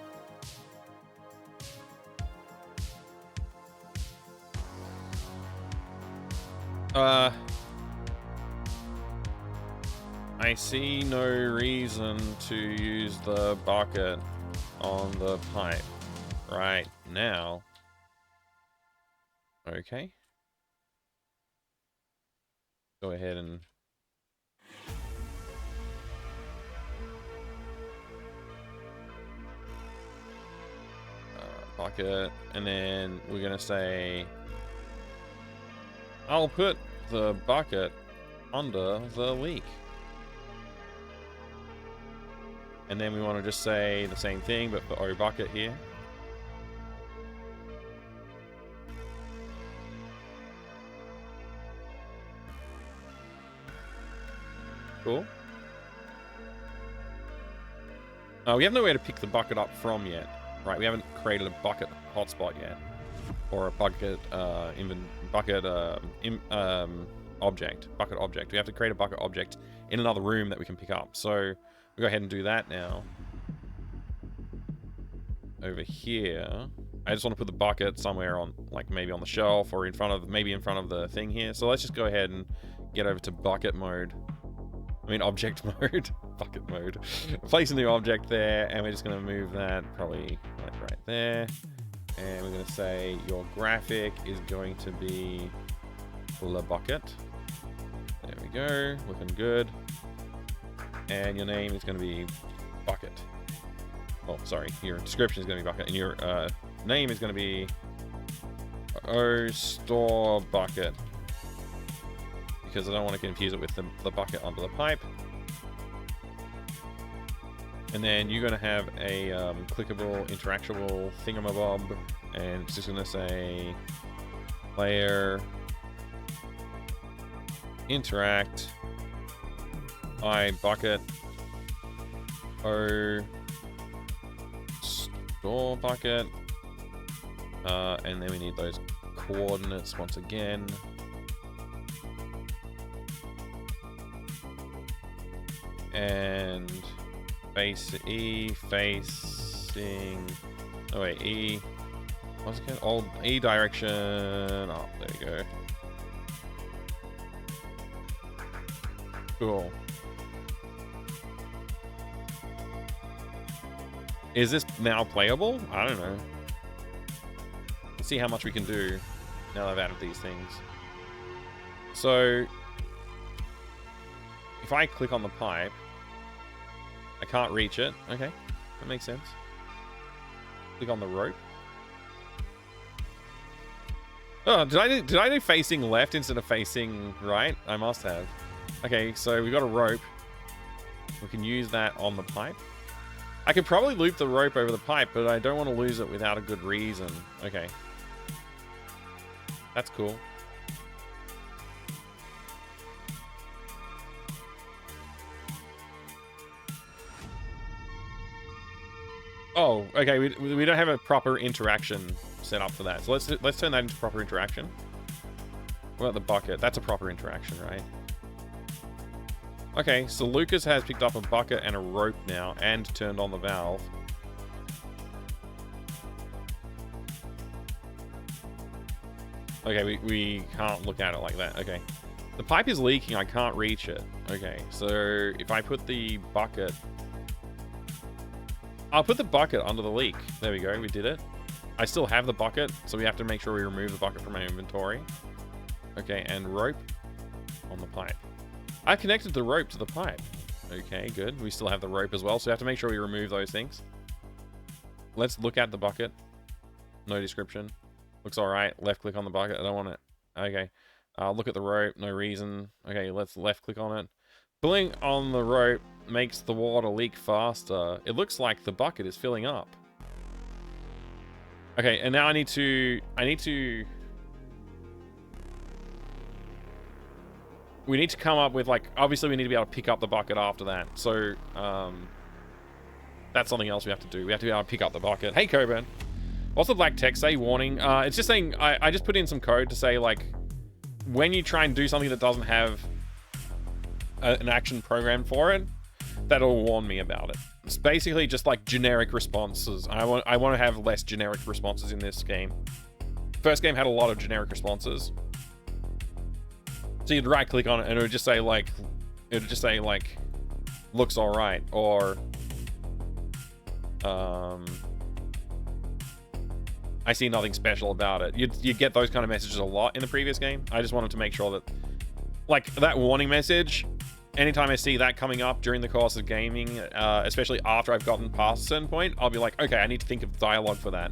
I see no reason to use the bucket on the pipe right now. Okay. Go ahead and bucket, and then we're gonna say I'll put the bucket under the leak. And then we want to just say the same thing, but for oBucket here. Cool. We have nowhere to pick the bucket up from yet, right? We haven't created a bucket hotspot yet, or a bucket object. Bucket object. We have to create a bucket object in another room that we can pick up. So we go ahead and do that now. Over here, I just want to put the bucket somewhere on, like maybe on the shelf or in front of, maybe in front of the thing here. So let's just go ahead and get over to bucket mode. I mean object mode. Bucket mode. Place a new object there, and we're just going to move that probably like right there. And we're going to say your graphic is going to be the bucket. There we go. Looking good. And your name is going to be bucket. Oh, sorry. Your description is going to be bucket, and your name is going to be store bucket, because I don't want to confuse it with the bucket under the pipe. And then you're going to have a clickable, interactable thingamabob, and it's just going to say player interact iBucket store bucket, and then we need those coordinates once again. And face E facing, oh wait, E, what's it called? Old E direction. Oh, there you go. Cool. Is this now playable? I don't know. Let's see how much we can do now that I've added these things. So if I click on the pipe, I can't reach it. Okay, that makes sense. Click on the rope. Oh, did I do facing left instead of facing right? I must have. Okay, so we got a rope. We can use that on the pipe. I could probably loop the rope over the pipe, but I don't want to lose it without a good reason. Okay. That's cool. Oh, okay. We don't have a proper interaction set up for that. So let's turn that into proper interaction. What about the bucket? That's a proper interaction, right? Okay, so Lucas has picked up a bucket and a rope now and turned on the valve. Okay, we can't look at it like that. Okay. The pipe is leaking. I can't reach it. Okay, so if I put the bucket... I'll put the bucket under the leak. There we go. We did it. I still have the bucket, so we have to make sure we remove the bucket from our inventory. Okay, and rope on the pipe. I connected the rope to the pipe. Okay, good. We still have the rope as well, so we have to make sure we remove those things. Let's look at the bucket. No description. Looks all right. Left click on the bucket. I don't want it. Okay. Look at the rope. No reason. Okay, let's left click on it. Pulling on the rope makes the water leak faster. It looks like the bucket is filling up. Okay, and now I need to... We need to come up with, like, obviously we need to be able to pick up the bucket after that. So, that's something else we have to do. We have to be able to pick up the bucket. Hey, Coburn. What's the black text say? Warning. It's just saying, I just put in some code to say, like, when you try and do something that doesn't have an action program for it, that'll warn me about it. It's basically just like generic responses. I want to have less generic responses in this game. First game had a lot of generic responses. So you'd right click on it and it would just say like, looks alright, or I see nothing special about it. You'd get those kind of messages a lot in the previous game. I just wanted to make sure that, like, that warning message, anytime I see that coming up during the course of gaming, especially after I've gotten past a certain point, I'll be like, okay, I need to think of dialogue for that.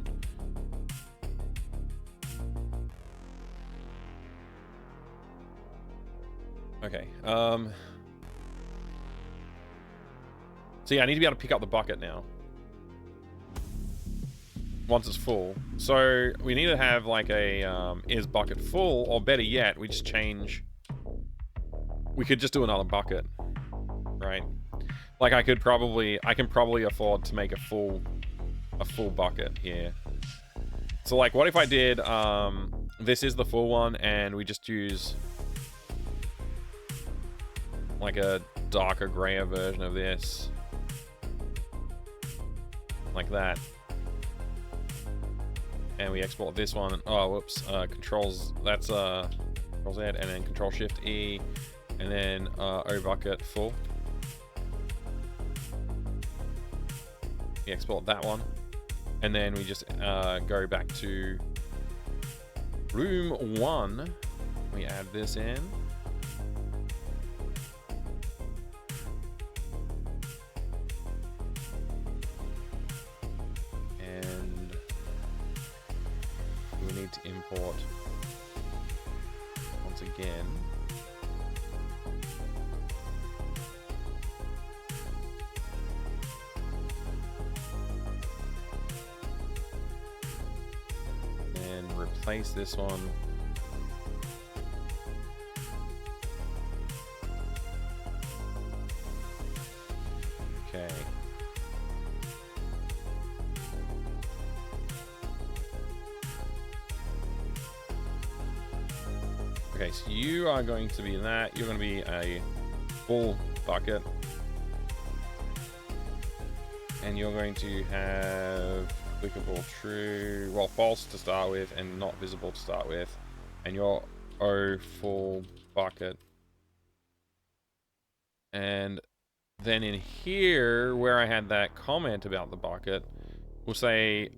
Okay, so yeah, I need to be able to pick up the bucket now. Once it's full. So we need to have like a, is bucket full, or better yet, we just change... We could just do another bucket, right? Like I can probably afford to make a full bucket here. So like, what if I did, this is the full one, and we just use like a darker, grayer version of this, like that, and we export this one. Oh, whoops! Controls. That's Control Z, and then Control Shift E, and then O bucket full. We export that one, and then we just go back to room 1. We add this in. And we need to import once again. And replace this one. Okay. Okay, so you are going to be that. You're going to be a full bucket. And you're going to have clickable true, well, false to start with, and not visible to start with. And your O full bucket. And then in here, where I had that comment about the bucket, we'll say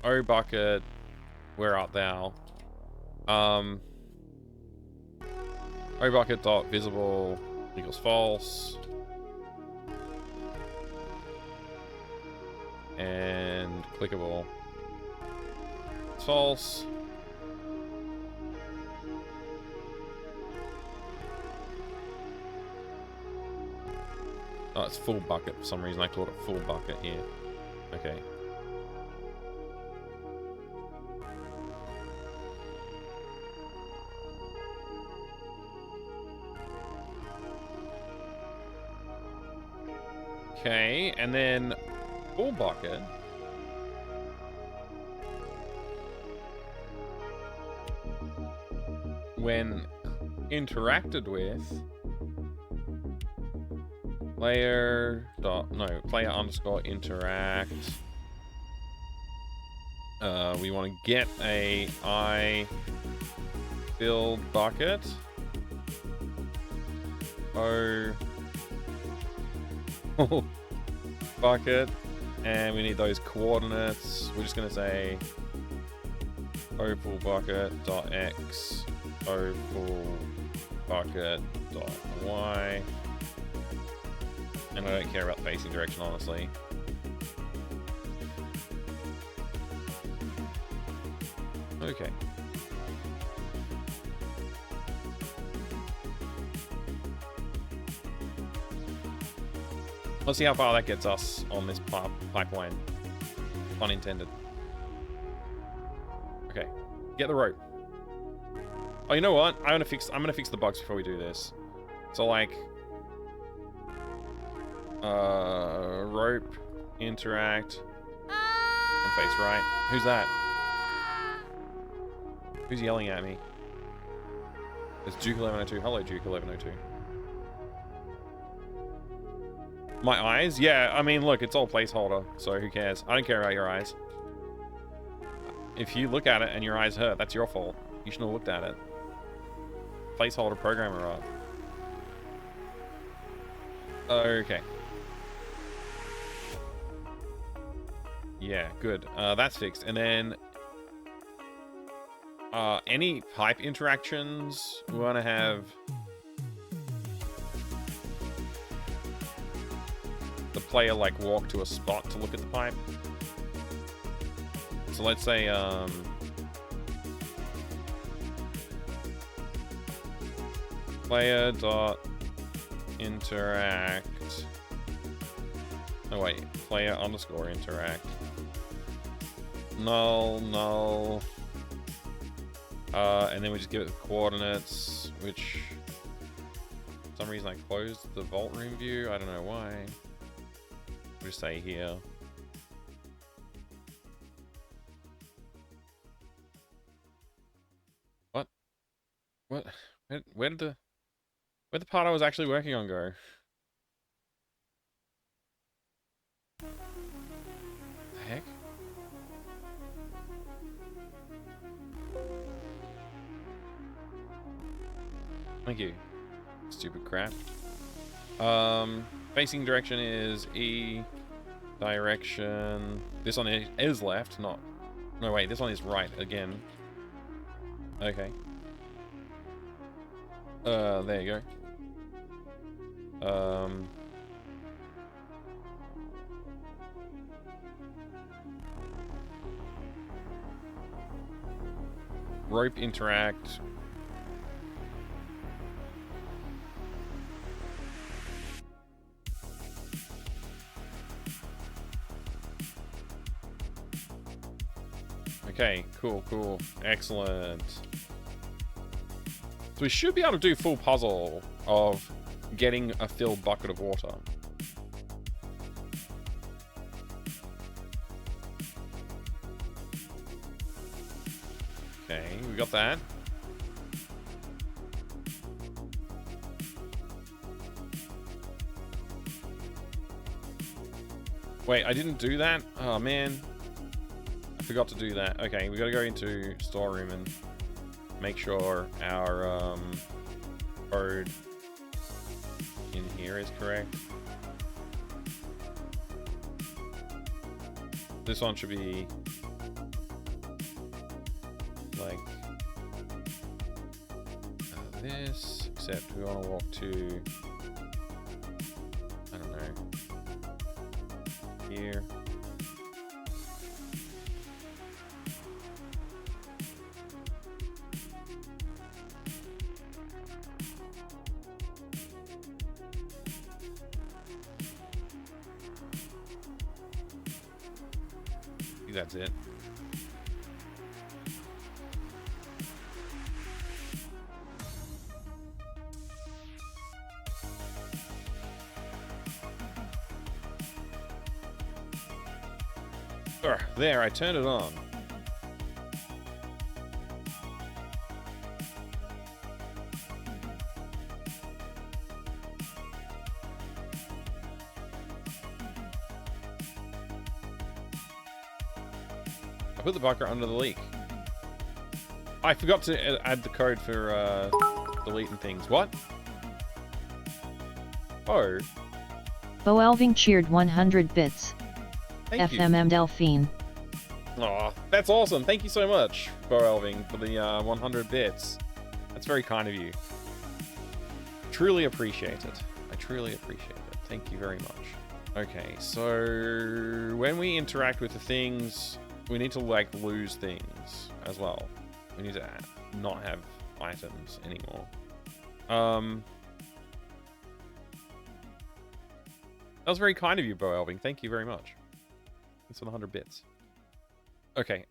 O bucket, where art thou? O bucket dot visible equals false. And clickable. It's false. Oh, it's full bucket for some reason. I called it full bucket here. Okay. Okay, and then full bucket. When interacted with, player underscore interact. We want to get a I build bucket. O bucket, and we need those coordinates. We're just going to say O full bucket dot X, O full bucket dot Y. And I don't care about the facing direction, honestly. Okay. Let's see how far that gets us on this pipeline. Pun intended. Okay, get the rope. Oh, you know what? I'm gonna fix the bugs before we do this. So like, rope, interact, on face right. Who's that? Who's yelling at me? It's Duke1102. Hello, Duke1102. My eyes? Yeah, I mean, look, it's all placeholder, so who cares? I don't care about your eyes. If you look at it and your eyes hurt, that's your fault. You shouldn't have looked at it. Placeholder programmer up. Okay. Yeah, good. That's fixed. And then any pipe interactions, we want to have the player like walk to a spot to look at the pipe. So let's say player dot interact. Oh wait, player underscore interact. Null. And then we just give it the coordinates, which for some reason I closed the vault room view. I don't know why. We'll just say here. What? Where'd the part I was actually working on go? The heck? Thank you. Stupid crap. Facing direction is E. Direction. This one is left, not. No, wait, this one is right again. Okay. There you go. Rope interact. Okay, cool. Excellent. So we should be able to do full puzzle of getting a filled bucket of water. Okay, we got that. Wait, I didn't do that? Oh, man. I forgot to do that. Okay, we gotta go into storeroom and make sure our code in here is correct. This one should be like this, except we want to walk to, I don't know, here. That's it. There, I turned it on. I put the bucket under the leak. I forgot to add the code for deleting things. What? Oh. Boelving cheered 100 bits. Thank you. FMM Delphine. Aw, that's awesome. Thank you so much, Boelving, for the 100 bits. That's very kind of you. Truly appreciate it. I truly appreciate it. Thank you very much. Okay, so when we interact with the things, we need to like lose things as well. We need to not have items anymore. That was very kind of you, Bo Elving. Thank you very much. Thanks for the 100 bits. Okay,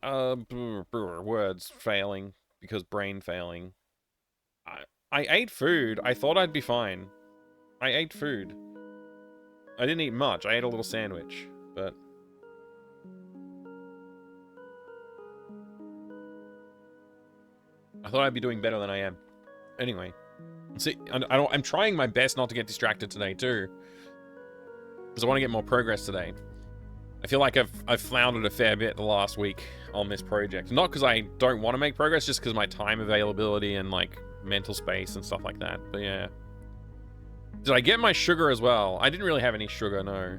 words failing because brain failing. I ate food. I thought I'd be fine. I ate food. I didn't eat much. I ate a little sandwich, but... I thought I'd be doing better than I am. Anyway. See, I'm trying my best not to get distracted today, too. Because I want to get more progress today. I feel like I've floundered a fair bit the last week on this project. Not because I don't want to make progress, just because my time availability and, like, mental space and stuff like that. But, yeah. Did I get my sugar as well? I didn't really have any sugar, no.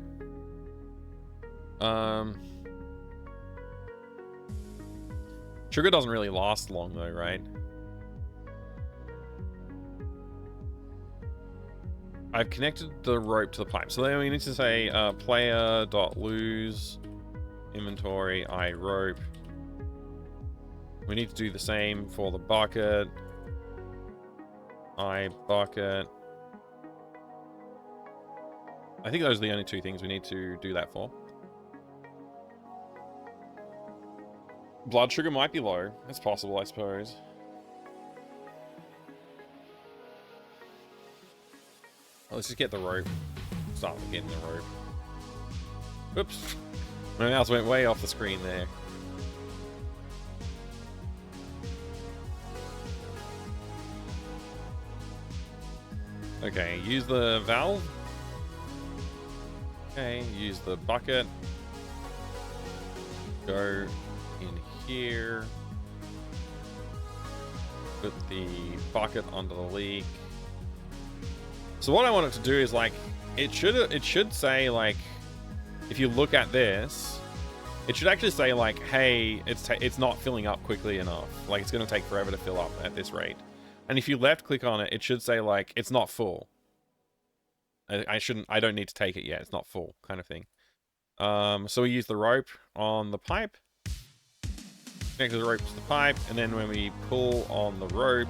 Sugar doesn't really last long, though, right? I've connected the rope to the pipe. So then we need to say player.lose inventory I rope. We need to do the same for the bucket. I bucket. I think those are the only two things we need to do that for. Blood sugar might be low. It's possible, I suppose. Let's just get the rope. Start with getting the rope. Oops. My mouse went way off the screen there. Okay, use the valve. Okay, use the bucket. Go in here. Put the bucket under the leak. So what I want it to do is, like, it should say, like, if you look at this, it should actually say, like, hey, it's not filling up quickly enough. Like, it's going to take forever to fill up at this rate. And if you left click on it, it should say, like, it's not full. I don't need to take it yet. It's not full, kind of thing. So we use the rope on the pipe. Connect the rope to the pipe, and then when we pull on the rope,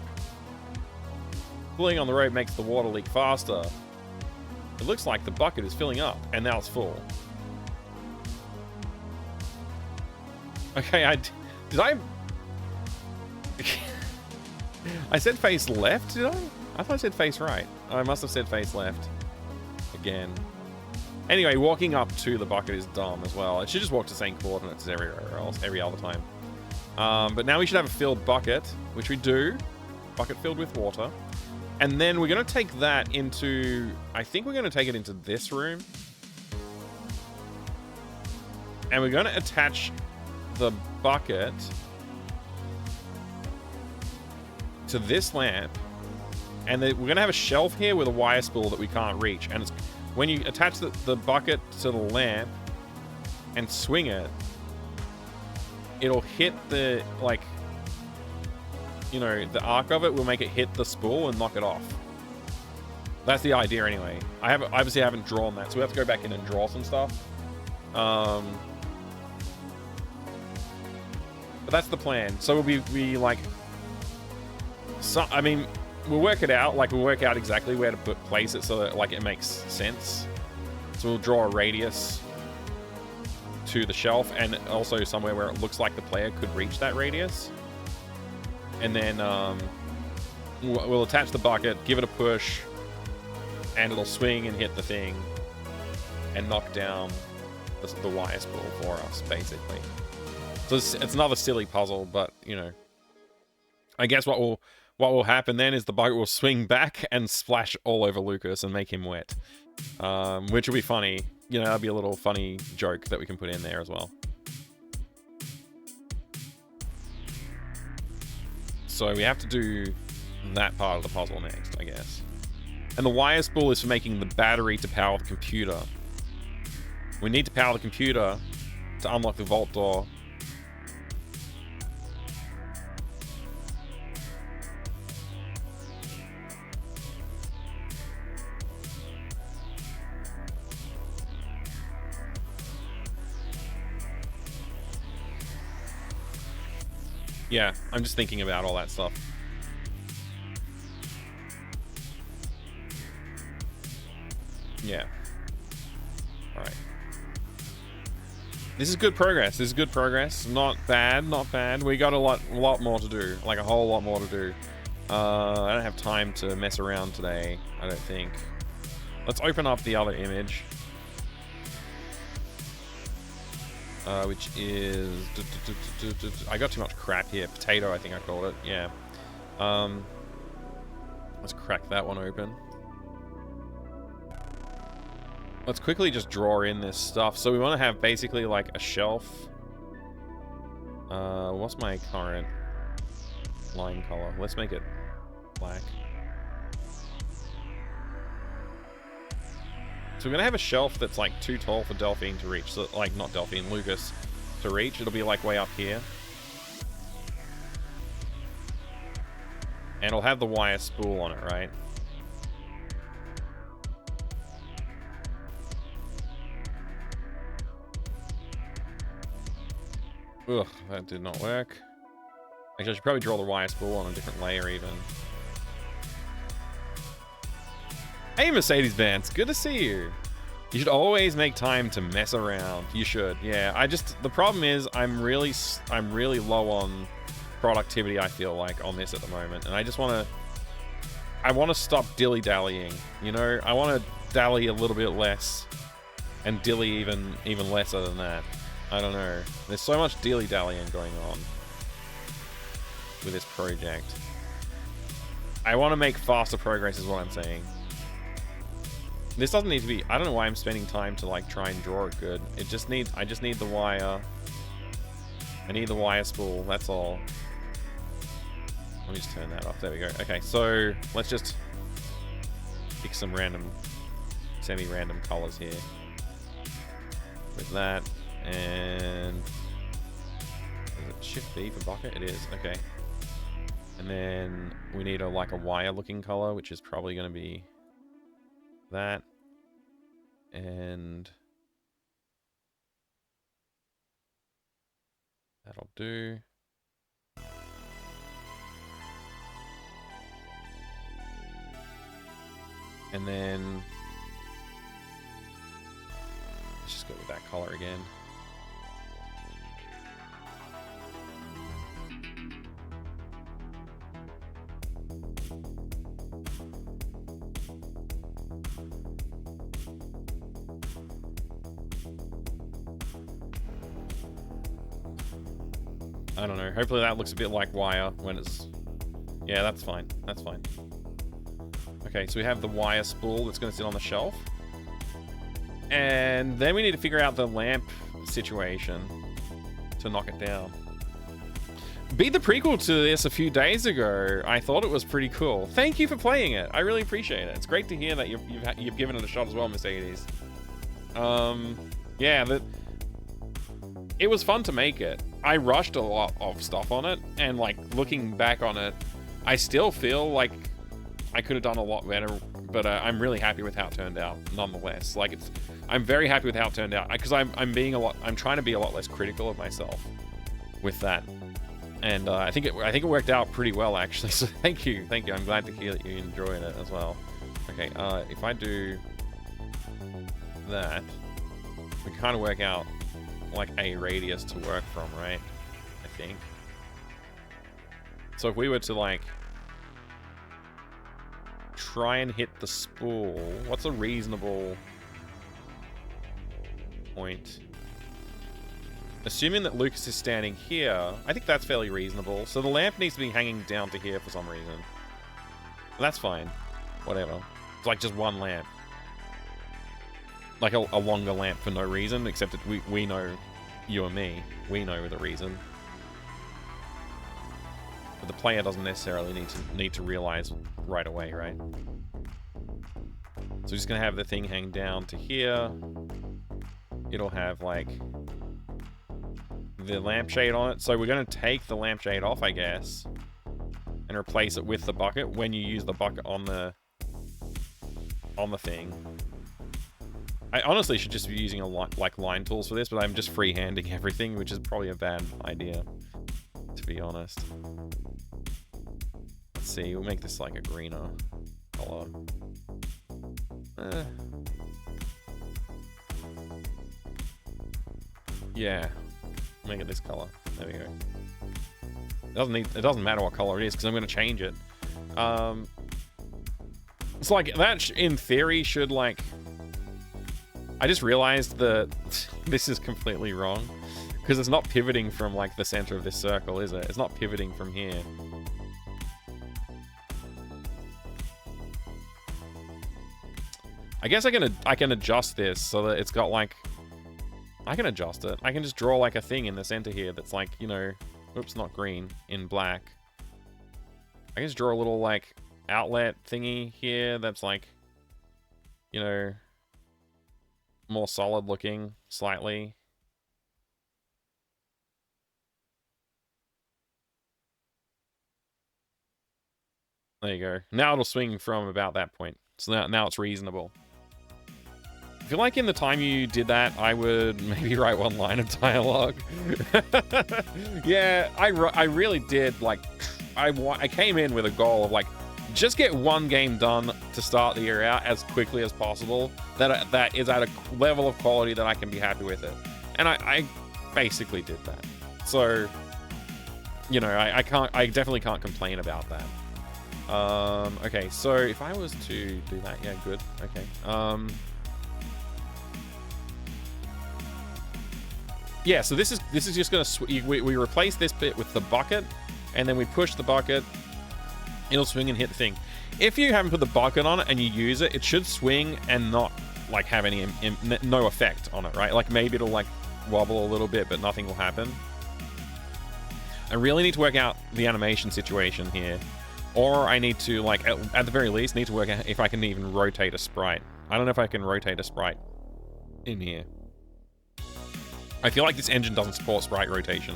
pulling on the rope makes the water leak faster. It looks like the bucket is filling up, and now it's full. Okay, did I said face left, did I? I thought I said face right. I must have said face left. Again. Anyway, walking up to the bucket is dumb as well. It should just walk to the same coordinates as everywhere else, every other time. But now we should have a filled bucket, which we do. Bucket filled with water. And then we're going to take that into... I think we're going to take it into this room. And we're going to attach the bucket to this lamp. And then we're going to have a shelf here with a wire spool that we can't reach. And it's, when you attach the bucket to the lamp and swing it, it'll hit the, like... You know, the arc of it will make it hit the spool and knock it off. That's the idea anyway. I obviously haven't drawn that, so we have to go back in and draw some stuff. But that's the plan. So we'll be like... So, I mean, we'll work it out. Like, we'll work out exactly where to place it so that, like, it makes sense. So we'll draw a radius to the shelf and also somewhere where it looks like the player could reach that radius. And then we'll attach the bucket, give it a push, and it'll swing and hit the thing and knock down the wire spool for us, basically. So it's another silly puzzle, but, you know. I guess what will happen then is the bucket will swing back and splash all over Lucas and make him wet. Which will be funny. You know, that'll be a little funny joke that we can put in there as well. So we have to do that part of the puzzle next, I guess. And the wire spool is for making the battery to power the computer. We need to power the computer to unlock the vault door. Yeah, I'm just thinking about all that stuff. Yeah. This is good progress. This is good progress. Not bad, not bad. We got a lot more to do. Like a whole lot more to do. I don't have time to mess around today, I don't think. Let's open up the other image. Which is... I got too much crap here. Potato, I think I called it. Yeah. Let's crack that one open. Let's quickly just draw in this stuff. So we want to have basically like a shelf. What's my current line color? Let's make it black. So we're going to have a shelf that's like too tall for Delphine to reach. So like not Delphine, Lucas to reach. It'll be like way up here. And it'll have the wire spool on it, right? Ugh, that did not work. Actually, I should probably draw the wire spool on a different layer even. Hey, Mercedes-Benz, good to see you. You should always make time to mess around. You should, yeah. The problem is I'm really low on productivity, I feel like, on this at the moment. And I just want to stop dilly-dallying, you know? I want to dally a little bit less and dilly even lesser than that. I don't know. There's so much dilly-dallying going on with this project. I want to make faster progress is what I'm saying. This doesn't need to be... I don't know why I'm spending time to like try and draw it good. I just need the wire. I need the wire spool, that's all. Let me just turn that off. There we go. Okay, so let's just pick some random, semi-random colors here. With that. And is it Shift B for bucket? It is, okay. And then we need a wire looking color, which is probably going to be that. And that'll do. And then let's just go with that color again. I don't know. Hopefully that looks a bit like wire when it's... Yeah, that's fine. That's fine. Okay, so we have the wire spool that's going to sit on the shelf. And then we need to figure out the lamp situation to knock it down. Beat the prequel to this a few days ago. I thought it was pretty cool. Thank you for playing it. I really appreciate it. It's great to hear that you've given it a shot as well, Mercedes. Yeah, it was fun to make it. I rushed a lot of stuff on it, and like looking back on it, I still feel like I could have done a lot better, but I'm really happy with how it turned out nonetheless. Like I'm very happy with how it turned out because I'm trying to be a lot less critical of myself with that. And I think it worked out pretty well actually. So thank you. I'm glad to hear that you enjoyed it as well. Okay, if I do that, we kind of work out like a radius to work from, right? I think. So if we were to like try and hit the spool, what's a reasonable point? Assuming that Lucas is standing here, I think that's fairly reasonable. So the lamp needs to be hanging down to here for some reason. That's fine. Whatever. It's like just one lamp. Like a longer lamp for no reason, except that we know, you and me, we know the reason. But the player doesn't necessarily need to realize right away, right? So we're just gonna have the thing hang down to here. It'll have like the lampshade on it. So we're gonna take the lampshade off, I guess, and replace it with the bucket when you use the bucket on the thing. I honestly should just be using like line tools for this, but I'm just freehanding everything, which is probably a bad idea, to be honest. Let's see, we'll make this like a greener color. Yeah. Make it this color. There we go. It doesn't matter what color it is because I'm going to change it. It's like that in theory should like. I just realized that this is completely wrong because it's not pivoting from like the center of this circle, is it? It's not pivoting from here. I guess I can adjust this so that it's got like. I can adjust it. I can just draw like a thing in the center here that's like, you know, oops, not green, in black. I can just draw a little like outlet thingy here that's like, you know, more solid looking slightly. There you go. Now it'll swing from about that point. So now it's reasonable. I feel like in the time you did that, I would maybe write one line of dialogue. Yeah, I really did, like, I came in with a goal of, like, just get one game done to start the year out as quickly as possible that is at a level of quality that I can be happy with it. And I basically did that. So, you know, I definitely can't complain about that. Okay, so if I was to do that, yeah, good. Okay. Yeah, so this is just gonna we replace this bit with the bucket, and then we push the bucket. It'll swing and hit the thing. If you haven't put the bucket on it and you use it, it should swing and not like have any no effect on it, right? Like maybe it'll like wobble a little bit, but nothing will happen. I really need to work out the animation situation here, or I need to like at the very least need to work out if I can even rotate a sprite. I don't know if I can rotate a sprite in here. I feel like this engine doesn't support sprite rotation.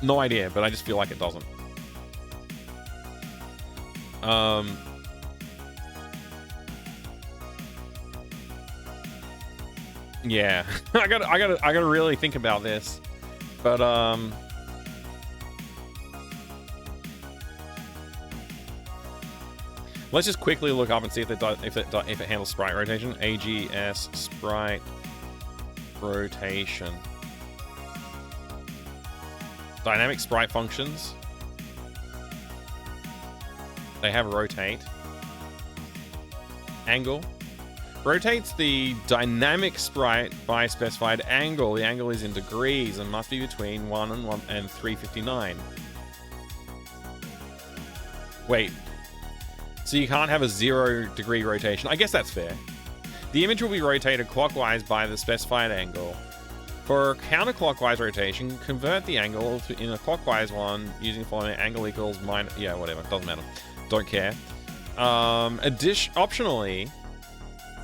No idea, but I just feel like it doesn't. Yeah, I gotta really think about this, but let's just quickly look up and see if it handles sprite rotation. AGS sprite rotation. Dynamic sprite functions. They have rotate. Angle. Rotates the dynamic sprite by a specified angle. The angle is in degrees and must be between 1 and 359. Wait. So you can't have a 0-degree rotation. I guess that's fair. The image will be rotated clockwise by the specified angle. For counterclockwise rotation, convert the angle in a clockwise one using the following angle equals minus... Yeah, whatever. Doesn't matter. Don't care. Optionally,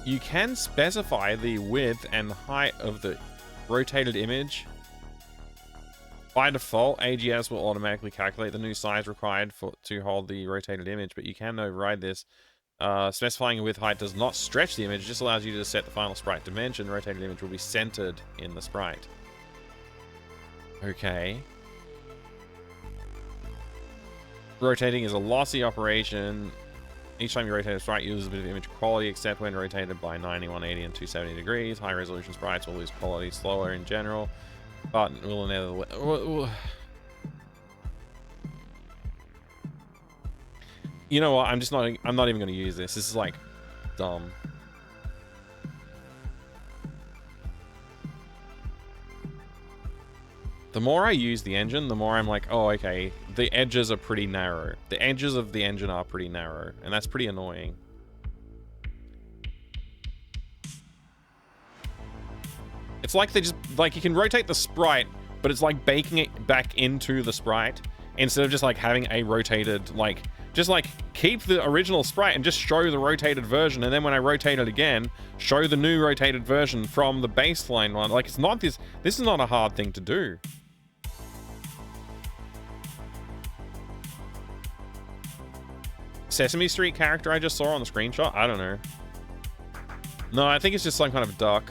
you can specify the width and height of the rotated image. By default, AGS will automatically calculate the new size required to hold the rotated image, but you can override this. Specifying a width height does not stretch the image, it just allows you to set the final sprite dimension. The rotated image will be centered in the sprite. Okay. Rotating is a lossy operation. Each time you rotate a sprite, you lose a bit of image quality, except when rotated by 90, 180, and 270 degrees. High resolution sprites will lose quality slower in general, but will never... You know what? I'm not even going to use this. This is like dumb. The more I use the engine, the more I'm like, oh, okay, the edges are pretty narrow. The edges of the engine are pretty narrow, and that's pretty annoying. It's like they just, like, you can rotate the sprite, but it's like baking it back into the sprite instead of just like having a rotated, like, just like keep the original sprite and just show the rotated version, and then when I rotate it again, show the new rotated version from the baseline one. Like, it's not this is not a hard thing to do. Sesame Street character I just saw on the screenshot? I don't know. No, I think it's just some kind of duck.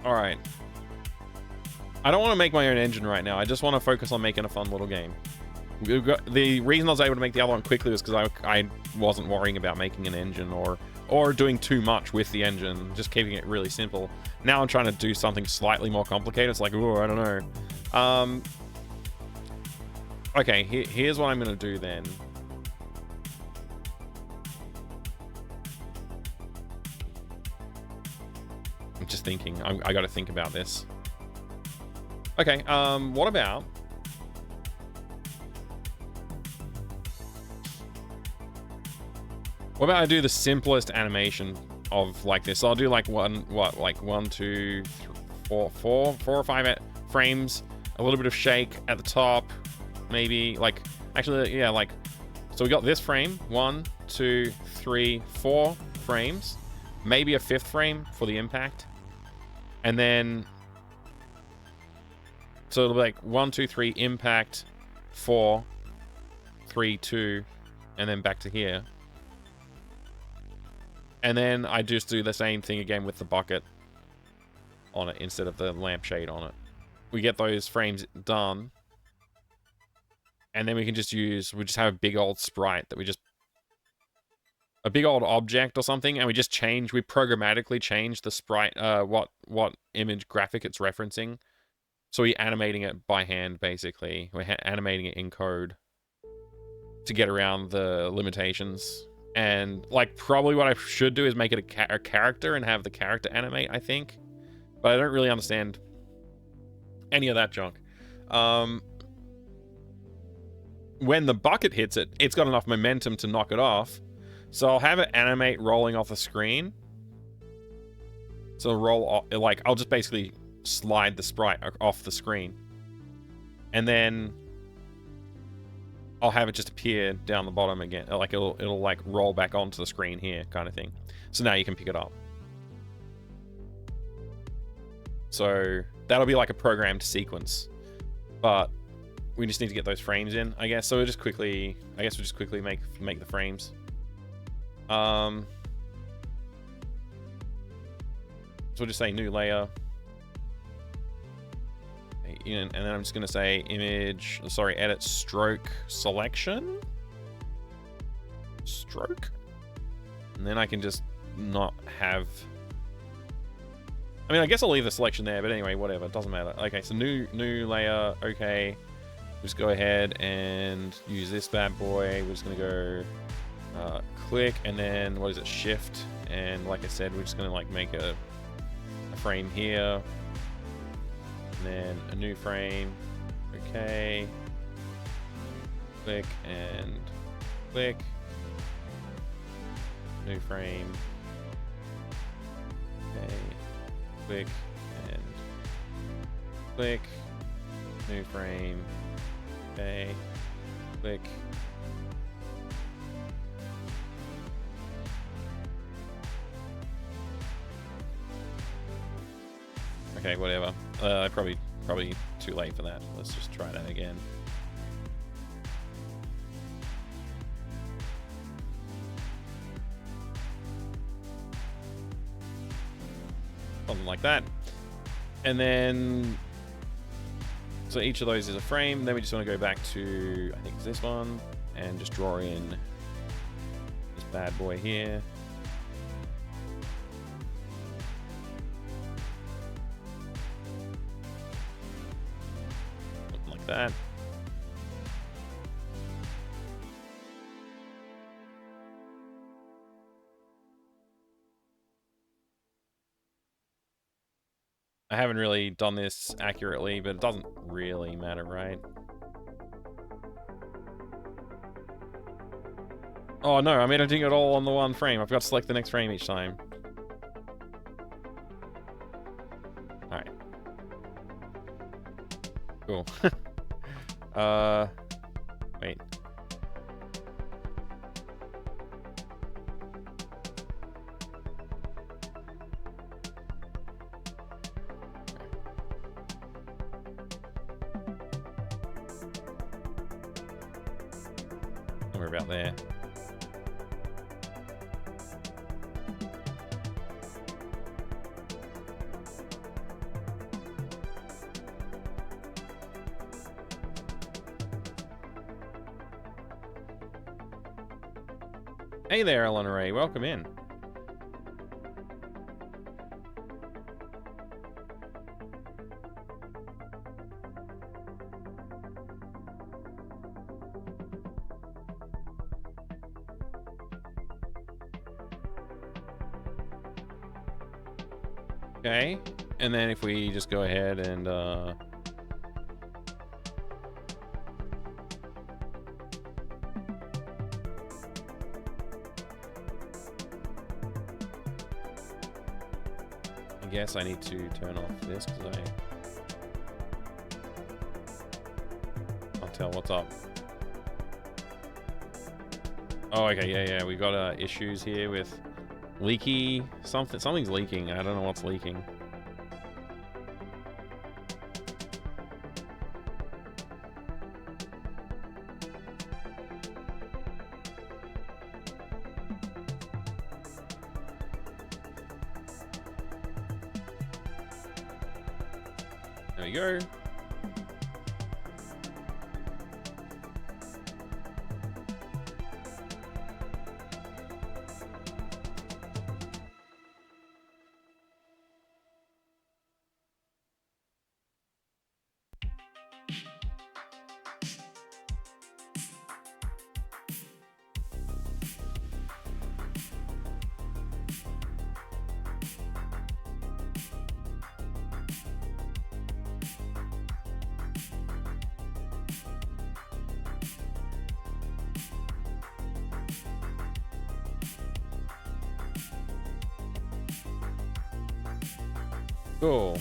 Alright. I don't want to make my own engine right now. I just want to focus on making a fun little game. The reason I was able to make the other one quickly was because I wasn't worrying about making an engine or doing too much with the engine, just keeping it really simple. Now I'm trying to do something slightly more complicated. It's like, oh, I don't know. Okay, here's what I'm going to do then. I'm just thinking. I got to think about this. Okay, what about... What about I do the simplest animation of like this? So I'll do like one, two, three, four or five frames, a little bit of shake at the top, maybe like, actually, yeah, like, so we got this frame, 1, 2, 3, 4 frames, maybe a 5th frame for the impact. And then, so it'll be like 1, 2, 3, impact, 4, 3, 2, and then back to here. And then I just do the same thing again with the bucket on it instead of the lampshade on it. We get those frames done. And then we can just we just have a big old sprite that we just... A big old object or something, and we programmatically change the sprite, what image graphic it's referencing. So we're animating it by hand, basically. We're animating it in code to get around the limitations. And, like, probably what I should do is make it a character and have the character animate, I think. But I don't really understand any of that junk. When the bucket hits it, it's got enough momentum to knock it off. So I'll have it animate rolling off the screen. So like, I'll just basically slide the sprite off the screen. And then I'll have it just appear down the bottom again. Like it'll like roll back onto the screen here, kind of thing. So now you can pick it up. So that'll be like a programmed sequence, but we just need to get those frames in, I guess. So we'll just quickly, make the frames. So we'll just say new layer. And then I'm just going to say edit stroke selection. Stroke. And then I can just not have... I mean, I guess I'll leave the selection there, but anyway, whatever. It doesn't matter. Okay, so new layer. Okay. Just go ahead and use this bad boy. We're just going to go click, and then, what is it? Shift. And like I said, we're just going to like make a frame here. And then a new frame. Okay. Click and click. New frame. Okay. Click and click. New frame. Okay. Click. Okay, whatever. Probably too late for that. Let's just try that again. Something like that. And then, so each of those is a frame. Then we just want to go back to, I think it's this one, and just draw in this bad boy here. That. I haven't really done this accurately, but it doesn't really matter, right? Oh no, I'm editing it all on the one frame. I've got to select the next frame each time. Alright. Cool. Wait. Somewhere about there. Hey there, Eleanor Ray. Welcome in. Okay, and then if we just go ahead and I guess I need to turn off this because I can't tell what's up. Oh, okay, yeah, we got issues here with leaky something. Something's leaking. I don't know what's leaking. There we go. Cool.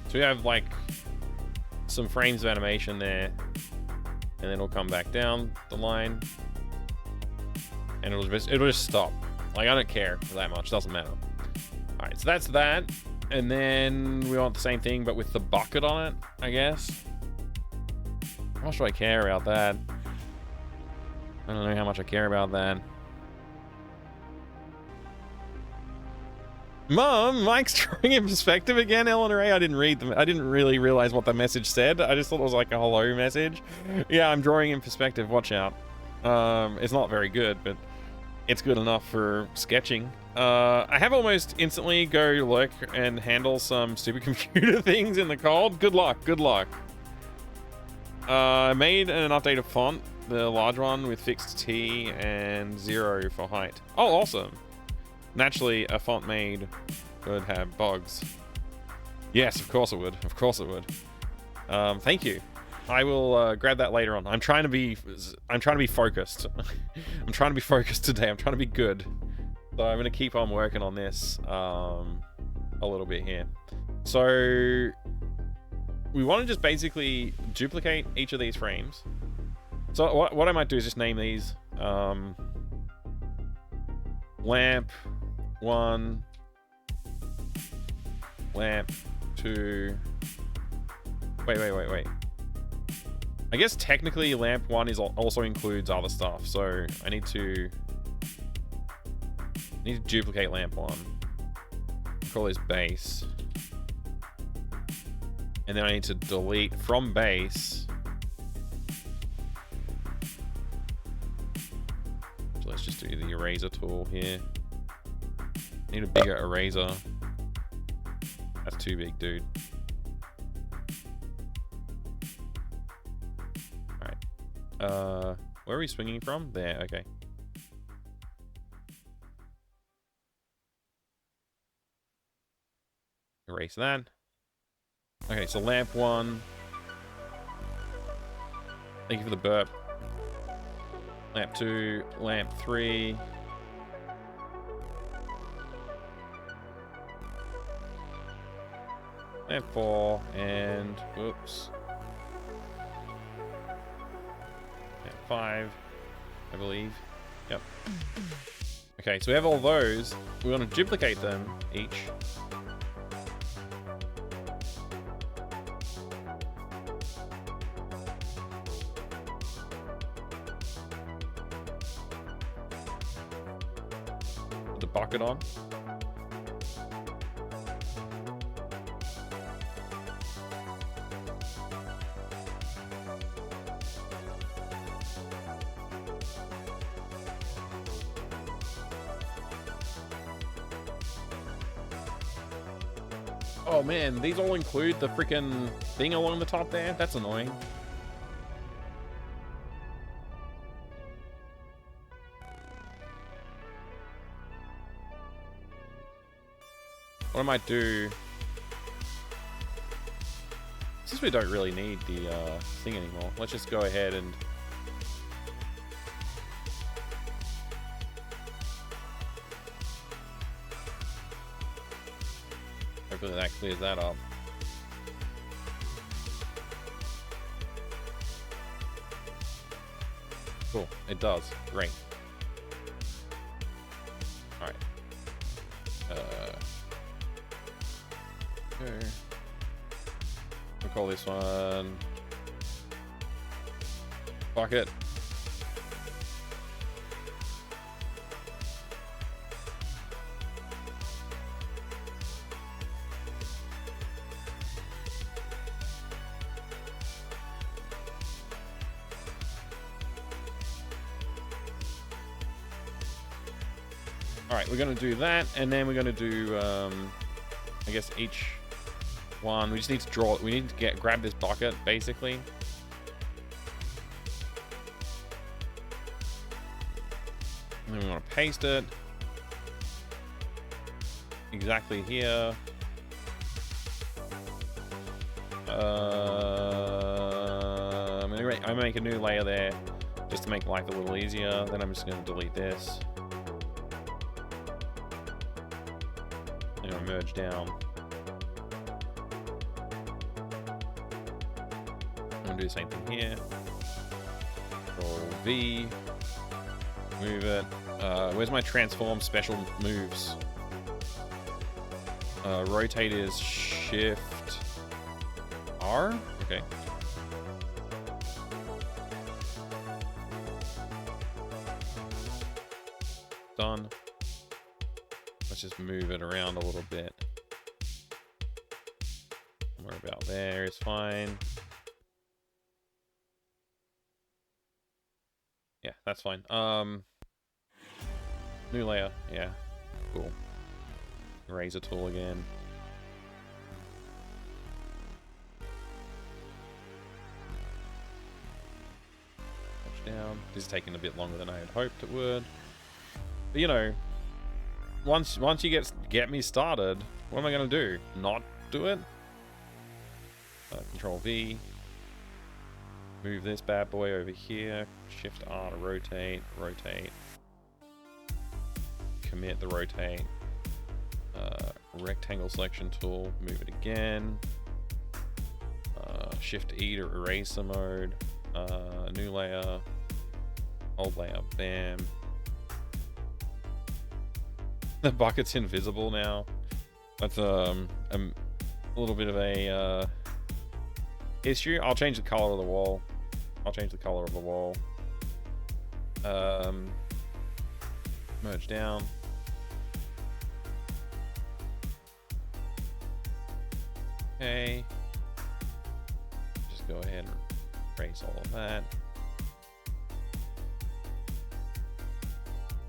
So we have like some frames of animation there, and then it'll come back down the line, and it'll just stop. Like, I don't care that much. Doesn't matter. All right, so that's that, and then we want the same thing but with the bucket on it, I guess. How much do I care about that? I don't know how much I care about that. Mom, Mike's drawing in perspective again, Eleanor A. I didn't read them. I didn't really realize what the message said. I just thought it was like a hello message. Yeah, I'm drawing in perspective. Watch out. It's not very good, but it's good enough for sketching. I have almost instantly go look and handle some supercomputer things in the cold. Good luck. Good luck. I made an updated font, the large one with fixed T and 0 for height. Oh, awesome. Naturally, a font made would have bugs. Yes, of course it would. Of course it would. Thank you. I will grab that later on. I'm trying to be focused. I'm trying to be focused today. I'm trying to be good. So I'm going to keep on working on this a little bit here. So we want to just basically duplicate each of these frames. So what I might do is just name these lamp 1, lamp 2. Wait. I guess technically lamp 1 is also includes other stuff, so I need to duplicate lamp 1. Call this base. And then I need to delete from base. So let's just do the eraser tool here. Need a bigger eraser. That's too big, dude. Alright. Where are we swinging from? There, okay. Erase that. Okay, so lamp 1. Thank you for the burp. Lamp 2, lamp 3. Lamp 4, and whoops. Lamp 5, I believe. Yep. Okay, so we have all those. We want to duplicate them each. Put the bucket on. Oh man, these all include the freaking thing along the top there? That's annoying. What I might do... Since we don't really need the thing anymore, let's just go ahead and... Hopefully that clears that up. Cool, it does. Great. Alright. Okay. We'll call this one bucket. Alright, we're going to do that, and then we're going to do, I guess each one, we just need to draw, we need to grab this bucket, basically. And then we want to paste it. Exactly here. I'm gonna make a new layer there, just to make life a little easier. Then I'm just going to delete this. Merge down. I'm gonna do the same thing here. Control V. Move it. Where's my transform special moves? Rotate is Shift R? Okay. Done. Let's just move it around a little bit. Somewhere about there is fine. Yeah, that's fine. New layer. Yeah, cool. Eraser tool again. Push down. This is taking a bit longer than I had hoped it would. But you know, once you get me started, what am I gonna do? Not do it? Control V. Move this bad boy over here. Shift R to rotate. Rotate. Commit the rotate. Rectangle selection tool. Move it again. Shift E to eraser mode. New layer. Old layer. Bam. The bucket's invisible now. That's a little bit of a issue. I'll change the color of the wall. Merge down. Okay. Just go ahead and erase all of that.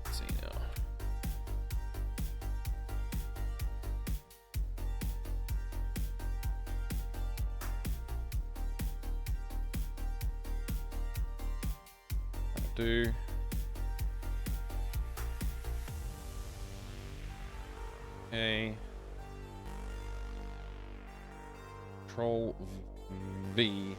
Let's see now. Do. Okay. Control V.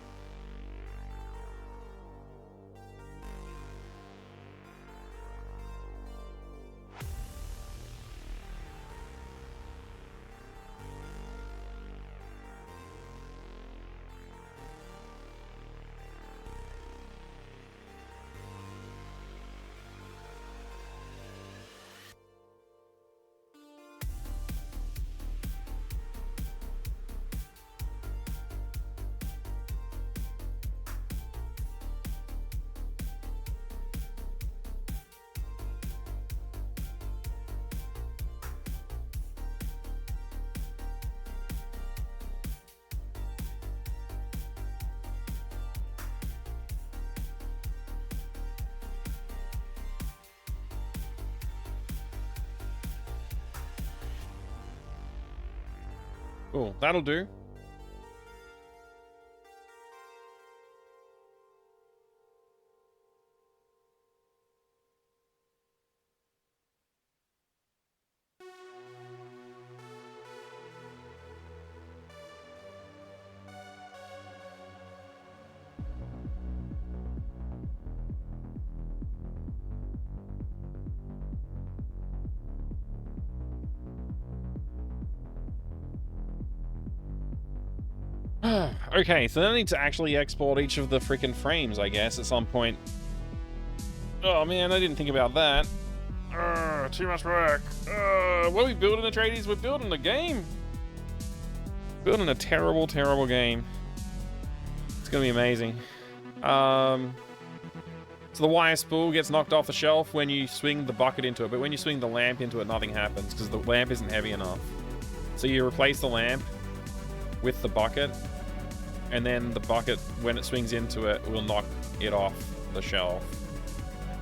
Cool, that'll do. Okay, so then I need to actually export each of the freaking frames, I guess, at some point. Oh man, I didn't think about that. Too much work. What are we building, Atreides? We're building a game. Building a terrible, terrible game. It's gonna be amazing. So the wire spool gets knocked off the shelf when you swing the bucket into it, but when you swing the lamp into it, nothing happens because the lamp isn't heavy enough. So you replace the lamp with the bucket, and then the bucket, when it swings into it, will knock it off the shelf,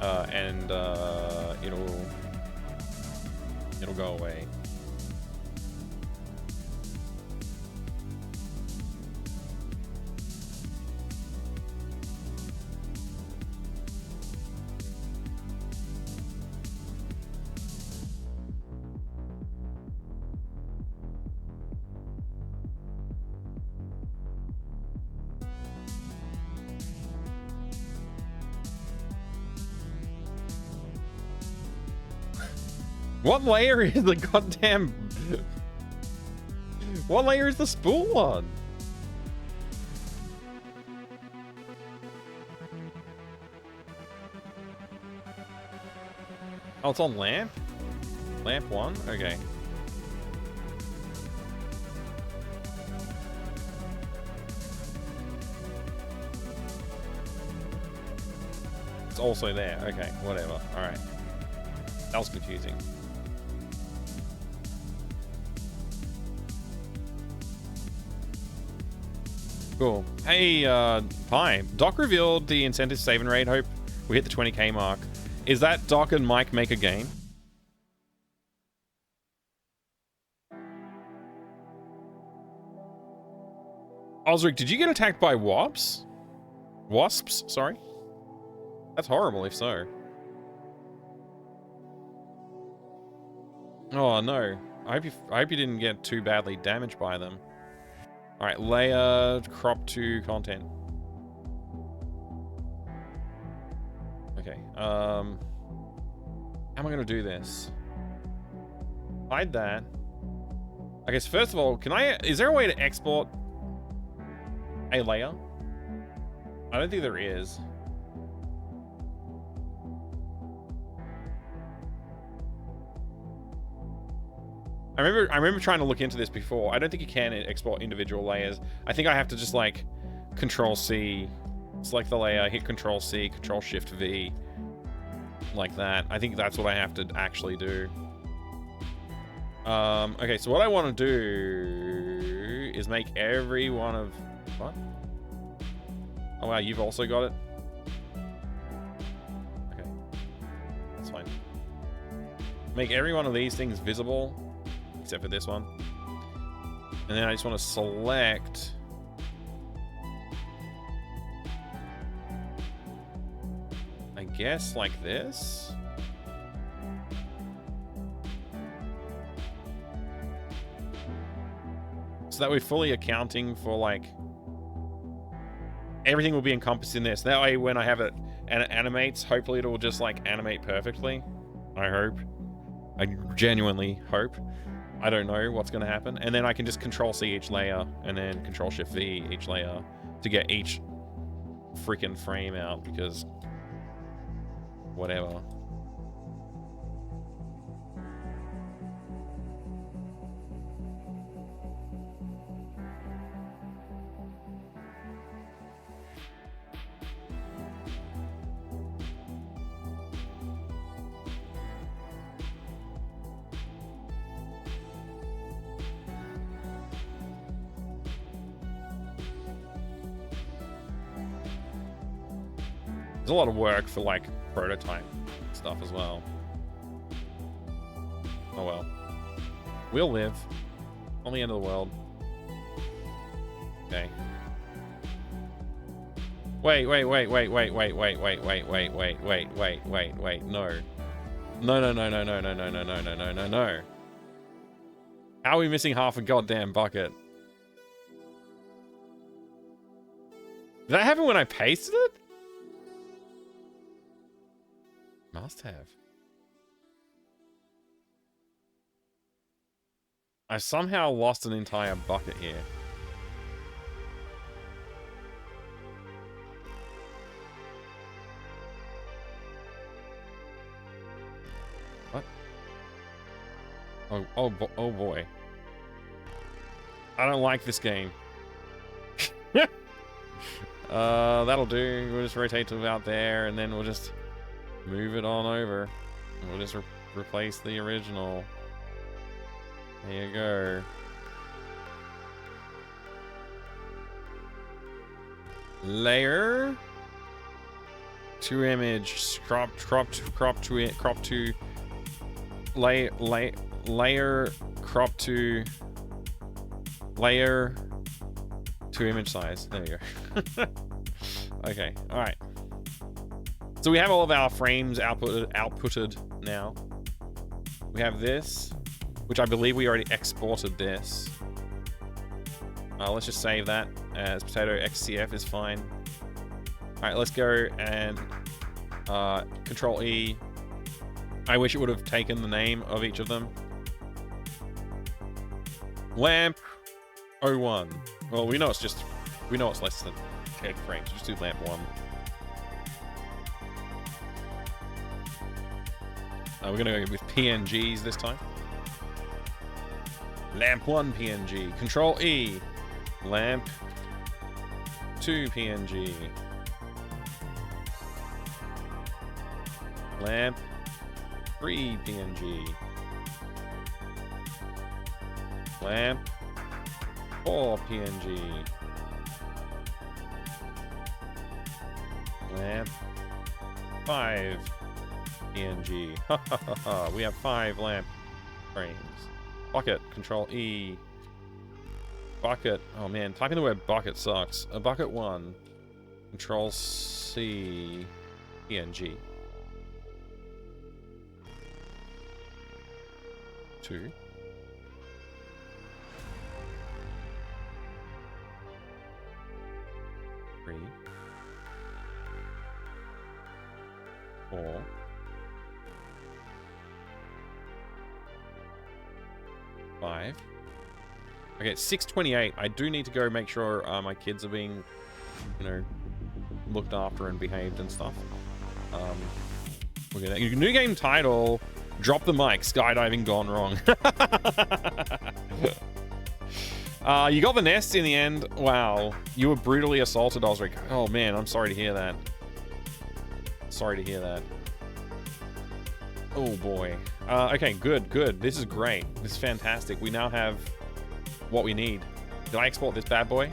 and it'll go away. What layer is the goddamn... What layer is the spool on? Oh, it's on lamp? Lamp 1? Okay. It's also there. Okay, whatever. Alright. That was confusing. Cool. Hey, hi. Doc revealed the incentive saving rate. Hope we hit the 20k mark. Is that Doc and Mike make a game? Osric, did you get attacked by wasps? Wasps, sorry. That's horrible if so. Oh no. I hope you didn't get too badly damaged by them. Alright, layer, crop to content. Okay, how am I gonna do this? Hide that. I guess first of all, is there a way to export a layer? I don't think there is. I remember trying to look into this before. I don't think you can export individual layers. I think I have to just like Control C, select the layer, hit Control C, Control Shift V, like that. I think that's what I have to actually do. Okay, so what I want to do is make every one of... What? Oh wow, you've also got it? Okay, that's fine. Make every one of these things visible, except for this one. And then I just want to select... I guess like this? So that we're fully accounting for like... Everything will be encompassed in this. That way when I have it and it animates, hopefully it will just like animate perfectly. I hope. I genuinely hope. I don't know what's going to happen. And then I can just Control C each layer and then Control Shift V each layer to get each freaking frame out because whatever. There's a lot of work for like prototype stuff as well. Oh well. We'll live. On the end of the world. Okay. Wait, no. No. How are we missing half a goddamn bucket? Did that happen when I pasted it? Must have. I somehow lost an entire bucket here. What? Oh boy. I don't like this game. That'll do. We'll just rotate to about there, and then we'll just move it on over. And we'll just replace the original. There you go. Layer to image, crop to layer, crop to layer to image size. There you go. Okay, all right. So we have all of our frames outputted now. We have this, which I believe we already exported this. Let's just save that as potato XCF is fine. All right, let's go and Control E. I wish it would have taken the name of each of them. Lamp 01. Well, we know it's less than 10 frames. Just do lamp 1. We're gonna go with PNGs this time. Lamp 1 PNG. Control E. Lamp 2 PNG. Lamp 3 PNG. Lamp 4 PNG. Lamp 5 PNG. Ha ha ha ha. We have 5 lamp frames. Bucket. Control E. Bucket. Oh man, typing the word bucket sucks. A bucket 1. Control C. PNG. 2. 3. 4. 5. Okay, it's 6:28. I do need to go make sure my kids are being, looked after and behaved and stuff. Look at that. New game title. Drop the mic. Skydiving gone wrong. You got the nest in the end. Wow. You were brutally assaulted, Osric. Oh man, I'm sorry to hear that. Sorry to hear that. Oh boy. Okay, good. This is great. This is fantastic. We now have what we need. Did I export this bad boy?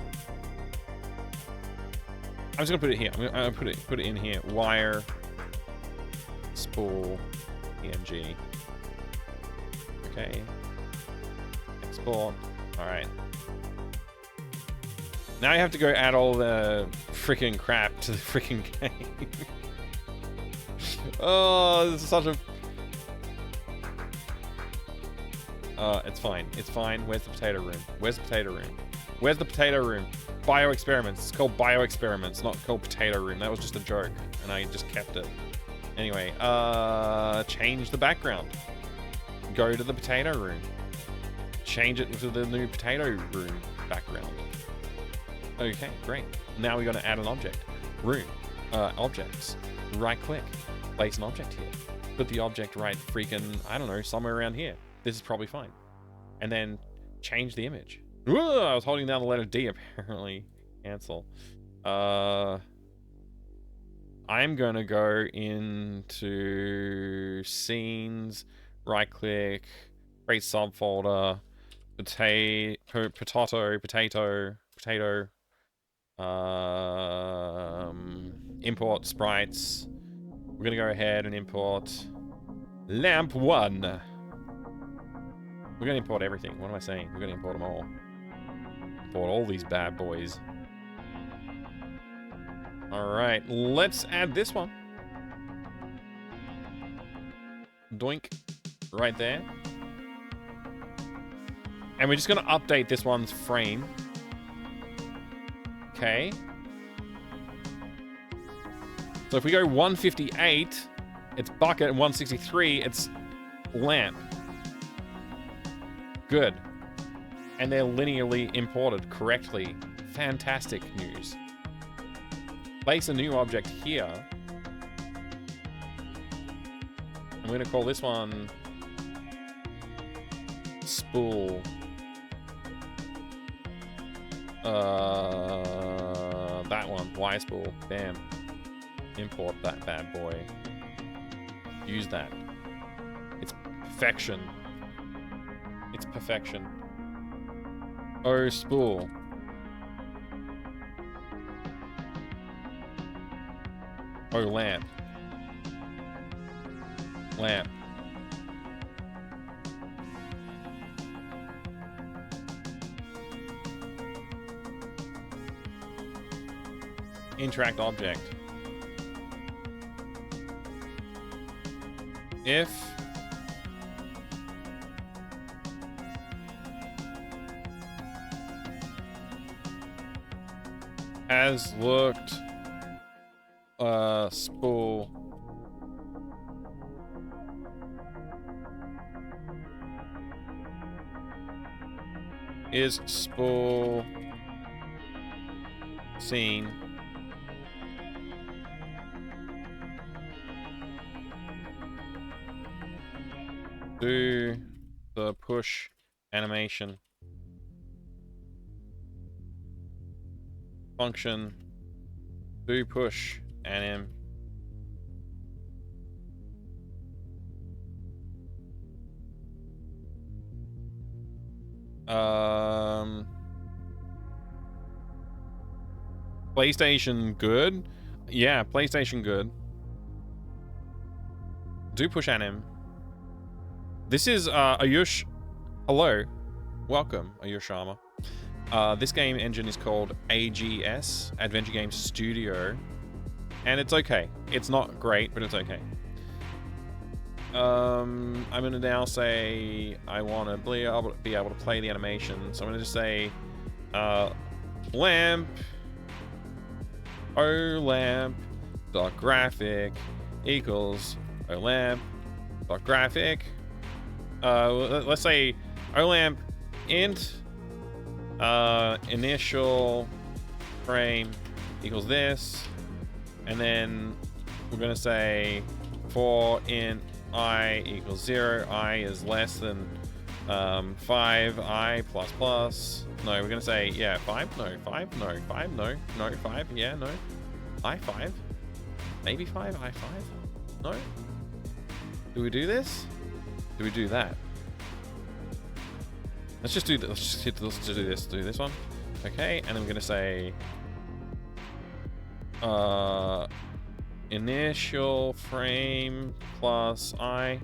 I'm just gonna put it here. I'm gonna put it in here. Wire, spool, PNG. Okay. Export. All right. Now you have to go add all the freaking crap to the freaking game. Oh, this is such a... it's fine. It's fine. Where's the potato room? Where's the potato room? Where's the potato room? Bio experiments. It's called bio experiments, not called potato room. That was just a joke, and I just kept it. Anyway, change the background. Go to the potato room. Change it to the new potato room background. Okay, great. Now we're going to add an object. Room. Objects. Right click. Place an object here. Put the object right freaking, I don't know, somewhere around here. This is probably fine. And then change the image. Whoa, I was holding down the letter D apparently. Cancel. I'm going to go into scenes, right click, create subfolder, potato, import sprites. We're gonna go ahead and import lamp 1. We're gonna import everything. What am I saying? We're gonna import them all. import all these bad boys. All right, let's add this one. Doink, right there. And we're just gonna update this one's frame. Okay. So if we go 158, it's bucket, and 163, it's lamp. Good. And they're linearly imported correctly. Fantastic news. Place a new object here. I'm going to call this one spool. That one, Y spool. Bam. Import that bad boy. Use that. It's perfection. It's perfection. O spool. O lamp. Lamp. Interact object. If as looked spool is spool seen do the push animation function do push anim PlayStation good. Yeah, PlayStation good. Do push anim. This is Ayush. Hello. Welcome, Ayush Sharma. This game engine is called AGS, Adventure Games Studio. And it's okay. It's not great, but it's okay. I'm gonna now say I want to be able to play the animation. So I'm gonna just say lamp olamp dot graphic equals olamp dot graphic. Let's say olamp int initial frame equals this, and then we're gonna say for int I equals 0, I is less than 5, I plus plus. No, we're gonna say, yeah, 5, no, 5, no, 5, no, no, 5, yeah, no, I 5, maybe 5, I 5, no. Do we do this? Do we do that? Let's just do this. Let's just do this. Do this one. Okay, and then we're gonna say initial frame plus I.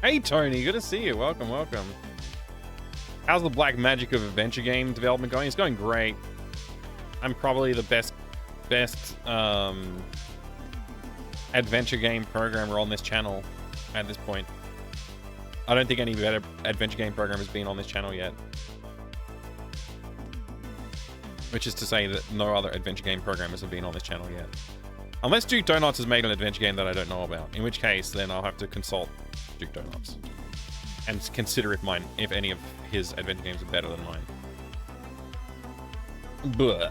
Hey Tony, good to see you. Welcome, welcome. How's the black magic of adventure game development going? It's going great. I'm probably the best adventure game programmer on this channel at this point. I don't think any better adventure game programmer has been on this channel yet. Which is to say that no other adventure game programmers have been on this channel yet. Unless Duke Donuts has made an adventure game that I don't know about. In which case, then I'll have to consult Duke Donuts. And consider if any of his adventure games are better than mine. Blah.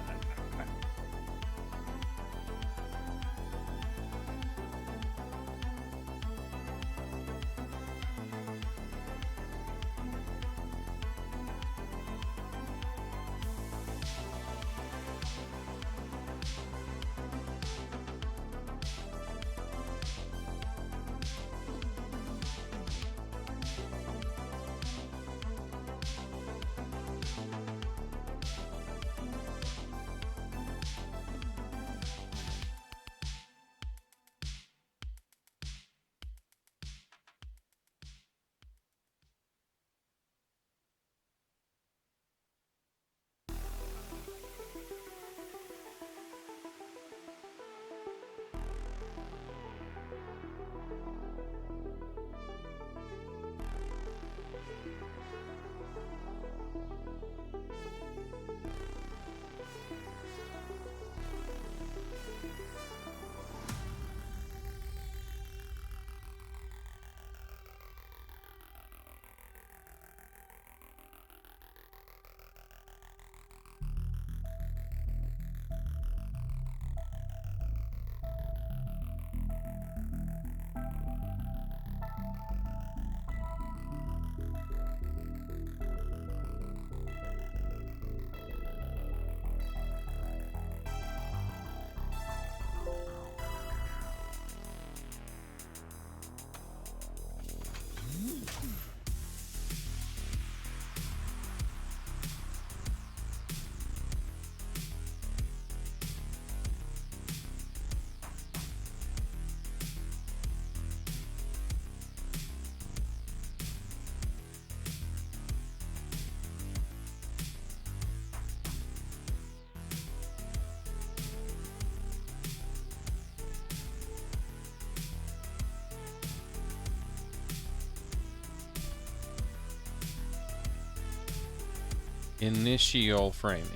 Initial frame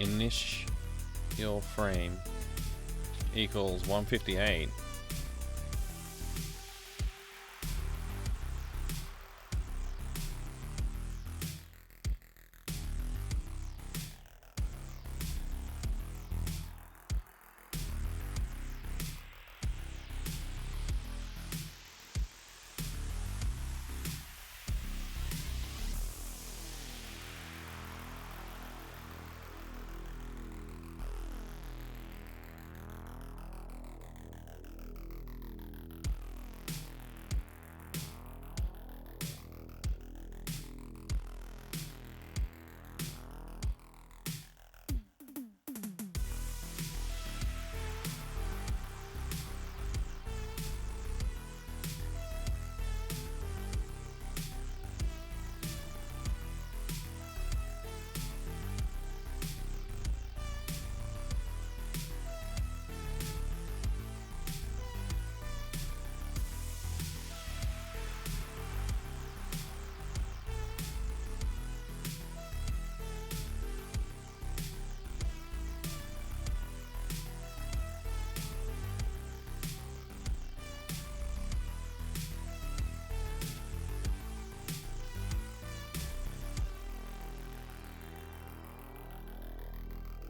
equals 158.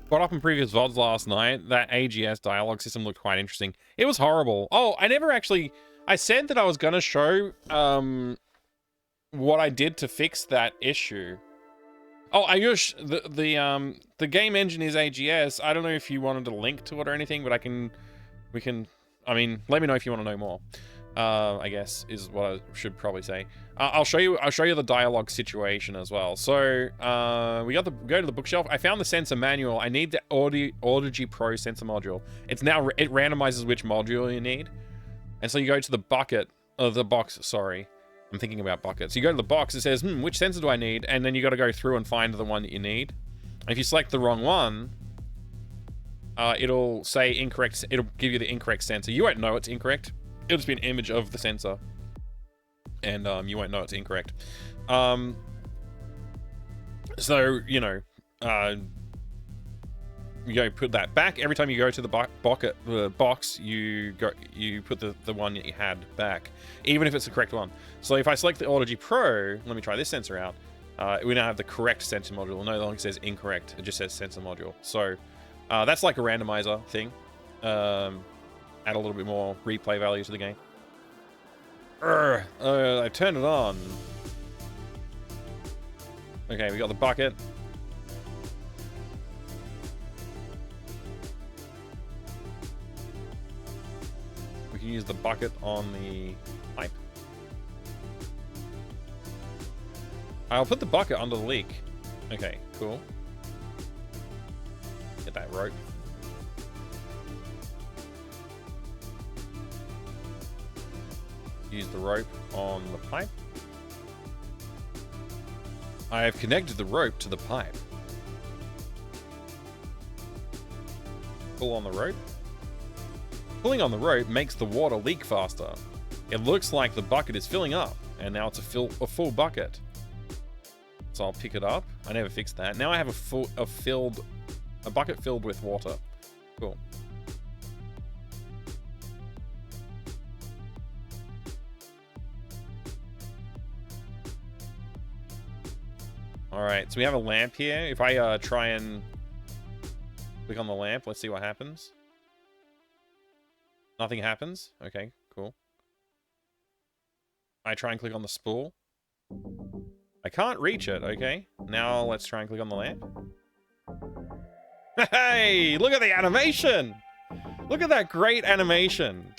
Brought up in previous VODs last night, that AGS dialogue system looked quite interesting. It was horrible. Oh, I said that I was gonna show what I did to fix that issue. Oh, Ayush, the game engine is AGS. I don't know if you wanted a link to it or anything, but I mean, let me know if you want to know more. I guess is what I should probably say. I'll show you the dialogue situation as well. So we go to the bookshelf. I found the sensor manual. I need the Audigy Pro sensor module. It randomizes which module you need, and so you go to the box. Sorry, I'm thinking about buckets. You go to the box, it says, which sensor do I need? And then you got to go through and find the one that you need. And if you select the wrong one, it'll say incorrect. It'll give you the incorrect sensor. You won't know it's incorrect. It'll just be an image of the sensor. And you won't know it's incorrect. So, you know, you go put that back. Every time you go to the box, you put the one that you had back, even if it's the correct one. So if I select the Auto-G Pro, let me try this sensor out. We now have the correct sensor module. No longer says incorrect. It just says sensor module. So that's like a randomizer thing. Add a little bit more replay value to the game. I turned it on. Okay, we got the bucket. We can use the bucket on the pipe. I'll put the bucket under the leak. Okay, cool. Get that rope. Use the rope on the pipe. I have connected the rope to the pipe. Pull on the rope. Pulling on the rope makes the water leak faster. It looks like the bucket is filling up, and now it's a full bucket. So I'll pick it up. I never fixed that. Now I have a bucket filled with water. Cool. Alright, so we have a lamp here. If I try and click on the lamp, let's see what happens. Nothing happens. Okay, cool. I try and click on the spool. I can't reach it, okay. Now let's try and click on the lamp. Hey, look at the animation! Look at that great animation.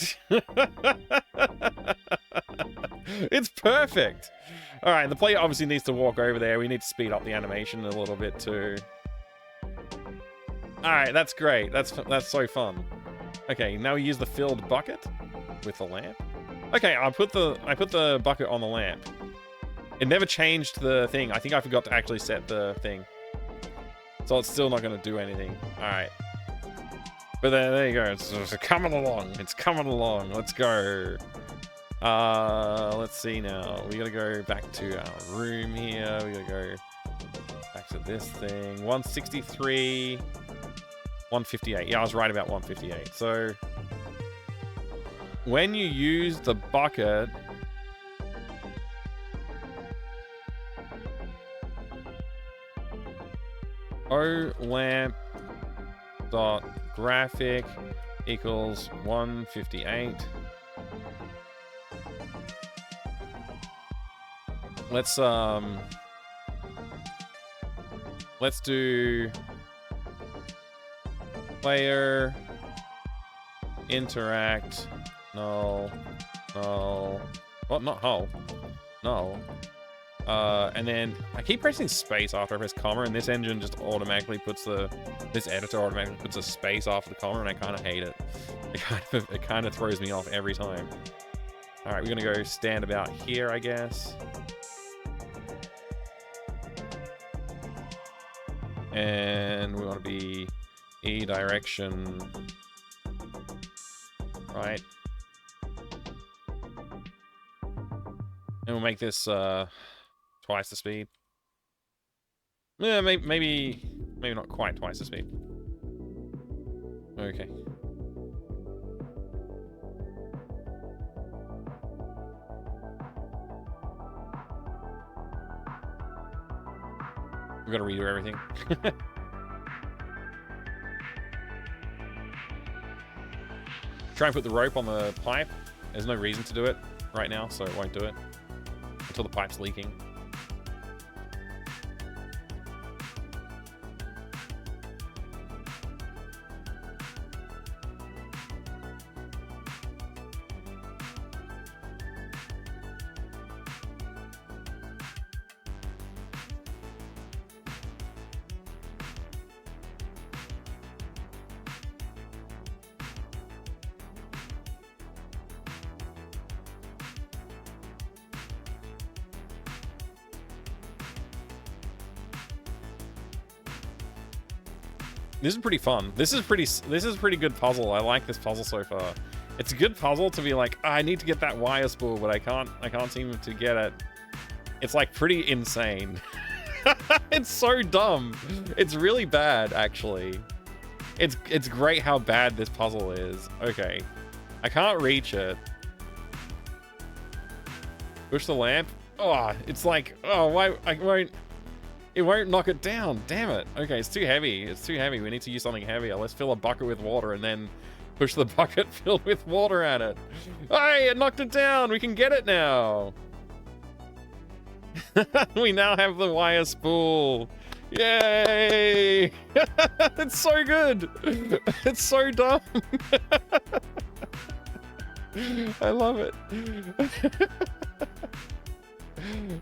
It's perfect. All right, the player obviously needs to walk over there. We need to speed up the animation a little bit too. All right, that's great. That's so fun. Okay, now we use the filled bucket with the lamp. Okay, I put the bucket on the lamp. It never changed the thing. I think I forgot to actually set the thing. So it's still not going to do anything. All right. But there you go. It's coming along. It's coming along. Let's go. Let's see now. We gotta go back to our room here. We gotta go back to this thing. 163, 158. Yeah, I was right about 158. So when you use the bucket, olamp dot graphic equals 158. Let's do player interact null. What? Not hull. Null. And then I keep pressing space after I press comma, and this engine just automatically puts this editor automatically puts a space after the comma, and I kind of hate it. It kind of throws me off every time. All right, we're gonna go stand about here, I guess. And we want to be E direction, right? And we'll make this twice the speed. Yeah, maybe not quite twice the speed. Okay. We've got to redo everything. Try and put the rope on the pipe. There's no reason to do it right now, so it won't do it until the pipe's leaking. This is pretty fun. This is pretty good puzzle. I like this puzzle so far. It's a good puzzle to be like, I need to get that wire spool, but I can't seem to get it. It's like pretty insane. It's so dumb. It's really bad, actually. It's great how bad this puzzle is. Okay. I can't reach it. Push the lamp. Oh, it's like, oh, why? It won't knock it down. Damn it. Okay, it's too heavy. It's too heavy. We need to use something heavier. Let's fill a bucket with water and then push the bucket filled with water at it. Hey, it knocked it down. We can get it now. We now have the wire spool. Yay! It's so good. It's so dumb. I love it.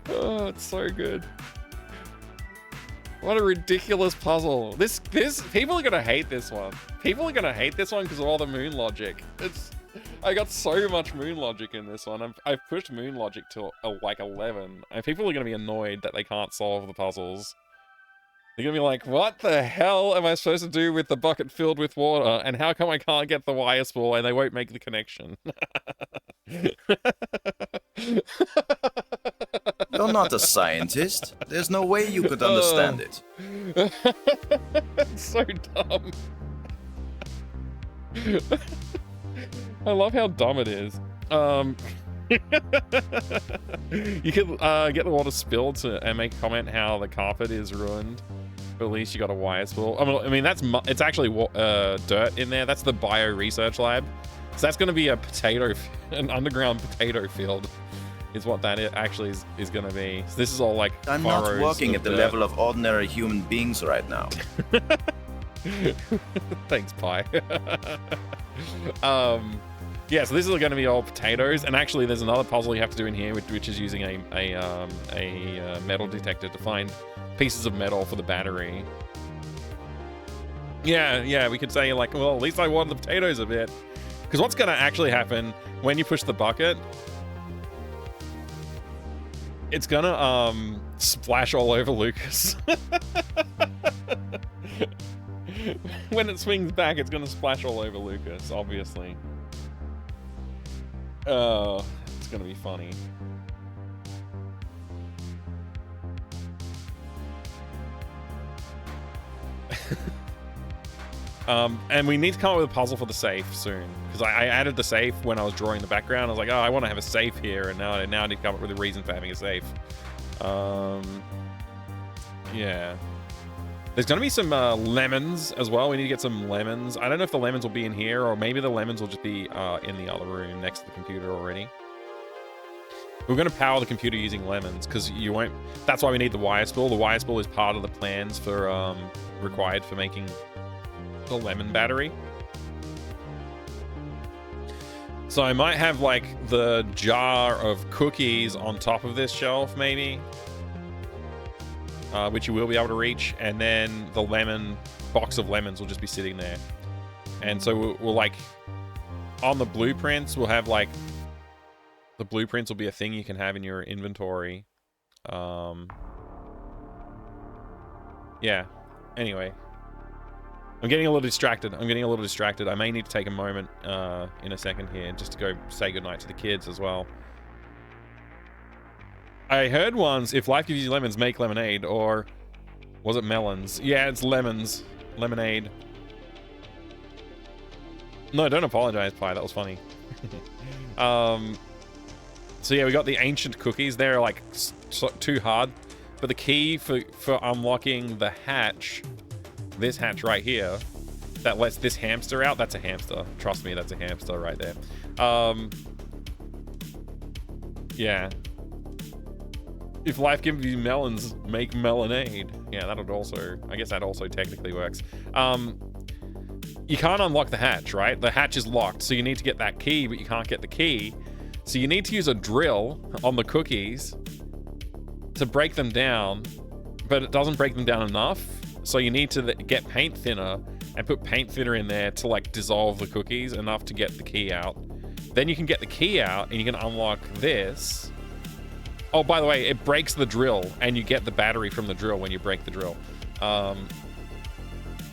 Oh, it's so good. What a ridiculous puzzle. This people are gonna hate this one. People are gonna hate this one because of all the moon logic. I got so much moon logic in this one. I've pushed moon logic to like 11. And people are gonna be annoyed that they can't solve the puzzles. They're gonna be like, what the hell am I supposed to do with the bucket filled with water? And how come I can't get the wire spool and they won't make the connection? You're not a scientist. There's no way you could understand it. It's so dumb. I love how dumb it is. You can get the water spilled and make a comment how the carpet is ruined. But at least you got a wire spool. I mean it's actually dirt in there. That's the bio research lab. So that's going to be an underground potato field. Is what that actually is going to be. So this is all like I'm not working at the level of ordinary human beings right now. Thanks, Pi. Yeah, so this is going to be all potatoes, and actually there's another puzzle you have to do in here, which is using a metal detector to find pieces of metal for the battery. Yeah, we could say like, well, at least I watered the potatoes a bit. Because what's going to actually happen when you push the bucket, it's going to splash all over Lucas. When it swings back, it's going to splash all over Lucas, obviously. Oh, it's going to be funny. And we need to come up with a puzzle for the safe soon, because I added the safe when I was drawing the background. I was like, oh, I want to have a safe here, and now I need to come up with a reason for having a safe. Yeah. There's going to be some lemons as well. We need to get some lemons. I don't know if the lemons will be in here, or maybe the lemons will just be in the other room next to the computer already. We're going to power the computer using lemons, because you won't... That's why we need the wire spool. The wire spool is part of the plans for required for making the lemon battery. So I might have like the jar of cookies on top of this shelf, maybe. Which you will be able to reach, and then the box of lemons will just be sitting there. And so we'll like, on the blueprints, we'll have like, the blueprints will be a thing you can have in your inventory. Yeah, anyway. I'm getting a little distracted. I may need to take a moment in a second here just to go say goodnight to the kids as well. I heard once, if life gives you lemons, make lemonade, or was it melons? Yeah, it's lemons. Lemonade. No, don't apologize, Pi. That was funny. So yeah, we got the ancient cookies. They're like too hard. But the key for unlocking the hatch, this hatch right here, that lets this hamster out, that's a hamster. Trust me, that's a hamster right there. Yeah. If life gives you melons, make melonade. Yeah, that would also... I guess that also technically works. You can't unlock the hatch, right? The hatch is locked, so you need to get that key, but you can't get the key. So you need to use a drill on the cookies to break them down, but it doesn't break them down enough. So you need to get paint thinner and put paint thinner in there to like dissolve the cookies enough to get the key out. Then you can get the key out and you can unlock this. Oh, by the way, it breaks the drill, and you get the battery from the drill when you break the drill.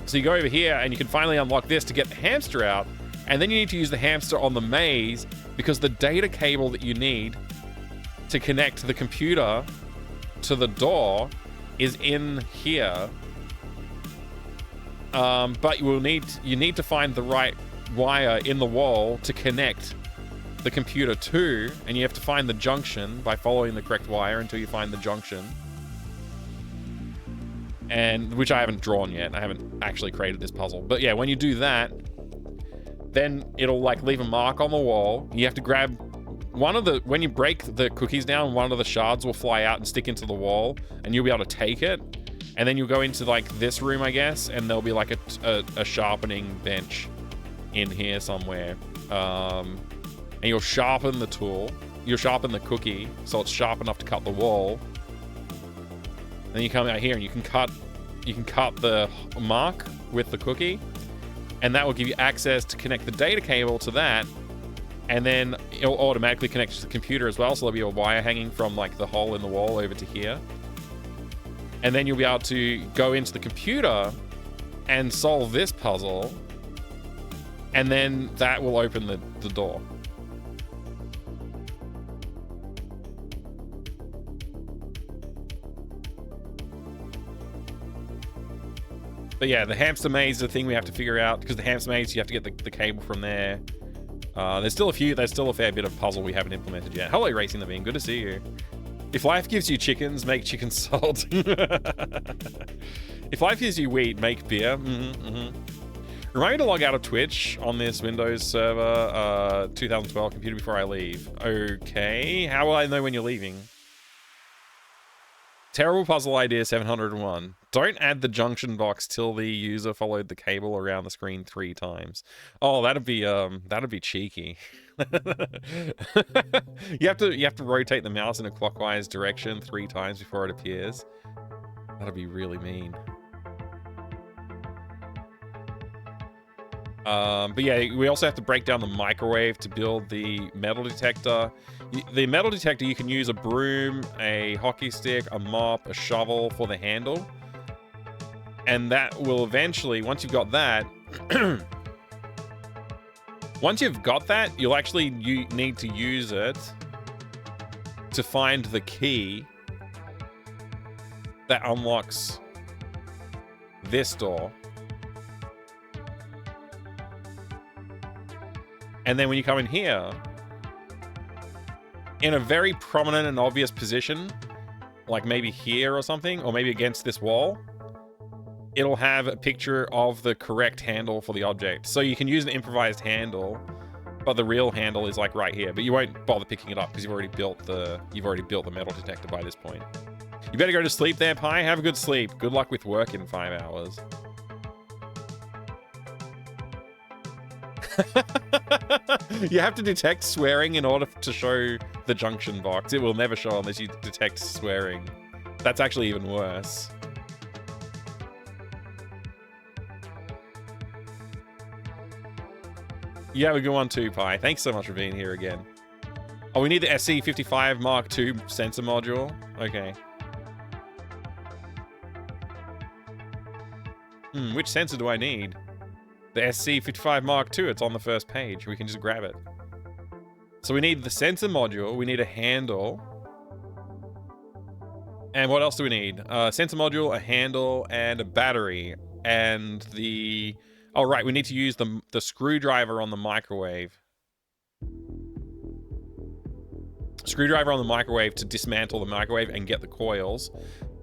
So So you go over here and you can finally unlock this to get the hamster out. And then you need to use the hamster on the maze because the data cable that you need to connect the computer to the door is in here. But you need to find the right wire in the wall to connect the computer to, and you have to find the junction by following the correct wire until you find the junction. And which I haven't drawn yet. I haven't actually created this puzzle. But yeah, when you do that, then it'll like leave a mark on the wall. You have to grab one of the, when you break the cookies down, one of the shards will fly out and stick into the wall, and you'll be able to take it. And then you'll go into like this room, I guess, and there'll be like a sharpening bench in here somewhere. And you'll sharpen the tool. You'll sharpen the cookie so it's sharp enough to cut the wall. Then you come out here and you can cut the mark with the cookie, and that will give you access to connect the data cable to that, and then it'll automatically connect to the computer as well. So there'll be a wire hanging from like the hole in the wall over to here. And then you'll be able to go into the computer and solve this puzzle. And then that will open the door. But yeah, the hamster maze is the thing we have to figure out, because the hamster maze, you have to get the cable from there. There's still a fair bit of puzzle we haven't implemented yet. Hello, Racing the Bean. Good to see you. If life gives you chickens, make chicken salt. If life gives you wheat, make beer. Remind me to log out of Twitch on this Windows server 2012 computer before I leave. Okay. How will I know when you're leaving? Terrible puzzle idea 701. Don't add the junction box till the user followed the cable around the screen 3 times. Oh, that'd be cheeky. you have to rotate the mouse in a clockwise direction 3 times before it appears. That'd be really mean. But yeah, we also have to break down the microwave to build the metal detector. The metal detector, you can use a broom, a hockey stick, a mop, a shovel for the handle. And that will eventually, once you've got that, you'll actually need to use it to find the key that unlocks this door. And then when you come in here, in a very prominent and obvious position, like maybe here or something, or maybe against this wall, it'll have a picture of the correct handle for the object. So you can use an improvised handle, but the real handle is like right here. But you won't bother picking it up because you've already built the metal detector by this point. You better go to sleep there, Pi. Have a good sleep. Good luck with work in 5 hours. You have to detect swearing in order to show the junction box. It will never show unless you detect swearing. That's actually even worse. You have a good one too, Pi. Thanks so much for being here again. Oh, we need the SC55 Mark II sensor module. Okay. Which sensor do I need? The SC55 Mark II, it's on the first page. We can just grab it. So we need the sensor module, we need a handle. And what else do we need? Sensor module, a handle, and a battery. And the... Oh, right, we need to use the screwdriver on the microwave. Screwdriver on the microwave to dismantle the microwave and get the coils.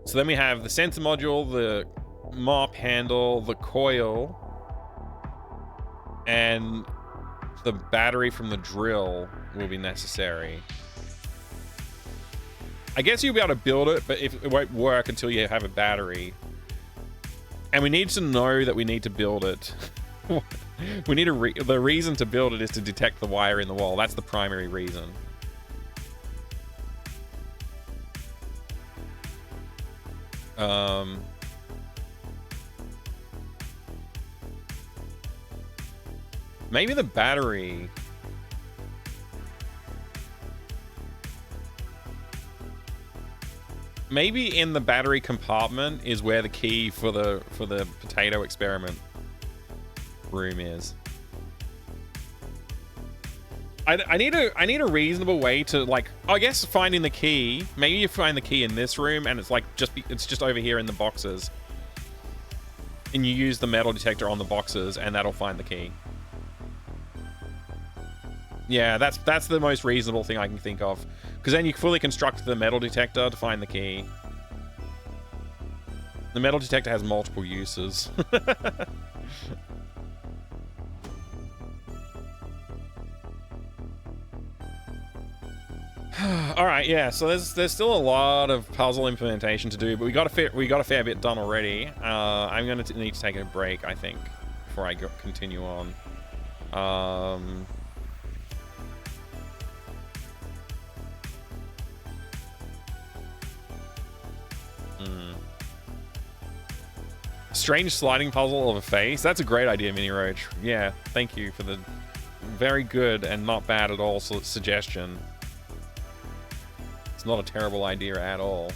So then we have the sensor module, the mop handle, the coil, and the battery from the drill will be necessary. I guess you'll be able to build it, but it won't work until you have a battery. And we need to know that we need to build it. We need the reason to build it is to detect the wire in the wall. That's the primary reason. Maybe the battery. Maybe in the battery compartment is where the key for the potato experiment room is. I need a reasonable way to, like, I guess finding the key. Maybe you find the key in this room and it's like it's just over here in the boxes. And you use the metal detector on the boxes and that'll find the key. Yeah, that's the most reasonable thing I can think of. Because then you fully construct the metal detector to find the key. The metal detector has multiple uses. All right, yeah. So there's still a lot of puzzle implementation to do, but we got a fair bit done already. I'm gonna need to take a break, I think, before I continue on. Strange sliding puzzle of a face. That's a great idea, Mini Roach. Yeah, thank you for the very good and not bad at all suggestion. It's not a terrible idea at all.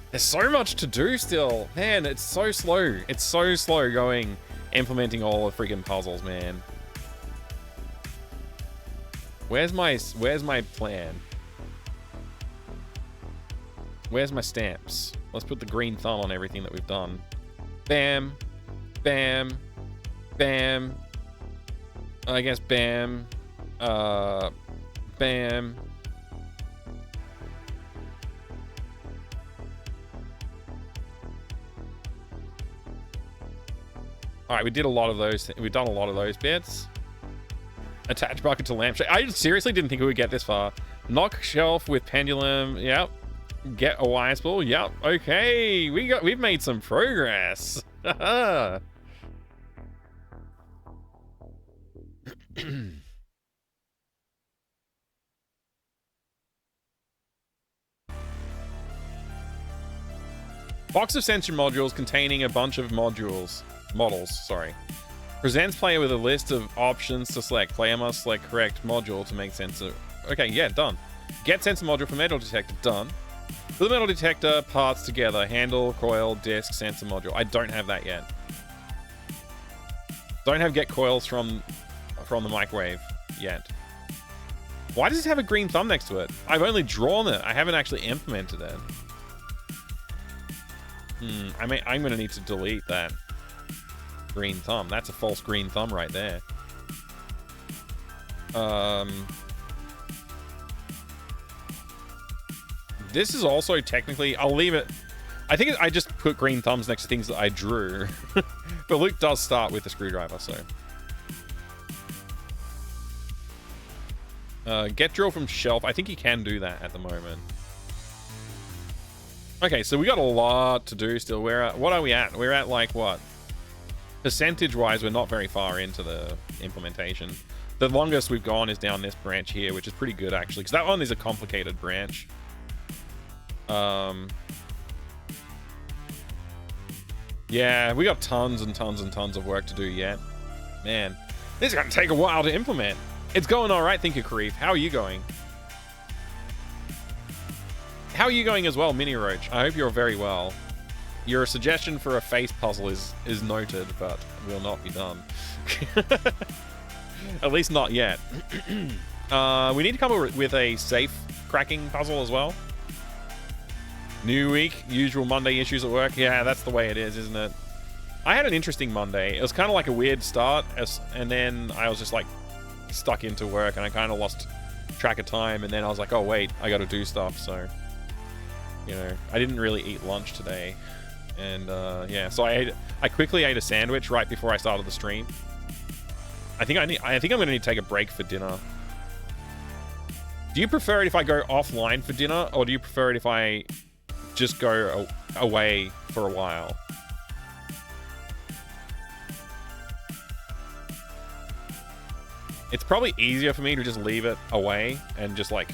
There's so much to do still. Man, it's so slow. It's so slow going, implementing all the freaking puzzles, man. Where's my plan? Where's my stamps? Let's put the green thumb on everything that we've done. Bam. Bam. Bam. I guess bam. Bam. Alright, we did a lot of those. We've done a lot of those bits. Attach bucket to lampshade. I seriously didn't think we would get this far. Knock shelf with pendulum. Yep. Get a wire spool. Yep. Okay. We've made some progress. Box of sensor modules containing a bunch of models, sorry. Presents player with a list of options to select. Player must select correct module to make sensor. Okay, yeah, done. Get sensor module for metal detector, done. Put the metal detector parts together. Handle, coil, disc, sensor module. I don't have that yet. Don't have get coils from the microwave yet. Why does it have a green thumb next to it? I've only drawn it. I haven't actually implemented it. I'm gonna need to delete that green thumb. That's a false green thumb right there. This is also technically, I'll leave it. I think I just put green thumbs next to things that I drew. But Luke does start with the screwdriver, so. Get drill from shelf. I think you can do that at the moment. Okay, so we got a lot to do still. What are we at? We're at like what? Percentage-wise, we're not very far into the implementation. The longest we've gone is down this branch here, which is pretty good actually, because that one is a complicated branch. Yeah, we got tons and tons and tons of work to do yet. Man, this is gonna take a while to implement. It's going all right, thank you, Kareef. How are you going? How are you going as well, Mini Roach? I hope you're very well. Your suggestion for a face puzzle is noted, but will not be done. At least not yet. We need to come up with a safe cracking puzzle as well. New week, usual Monday issues at work. Yeah, that's the way it is, isn't it? I had an interesting Monday. It was kind of like a weird start, and then I was just like stuck into work, and I kind of lost track of time, and then I was like, oh wait, I got to do stuff, so... You know, I didn't really eat lunch today, and yeah, so I quickly ate a sandwich right before I started the stream. I think I'm gonna need to take a break for dinner. Do you prefer it if I go offline for dinner, or do you prefer it if I just go away for a while? It's probably easier for me to just leave it away and just like...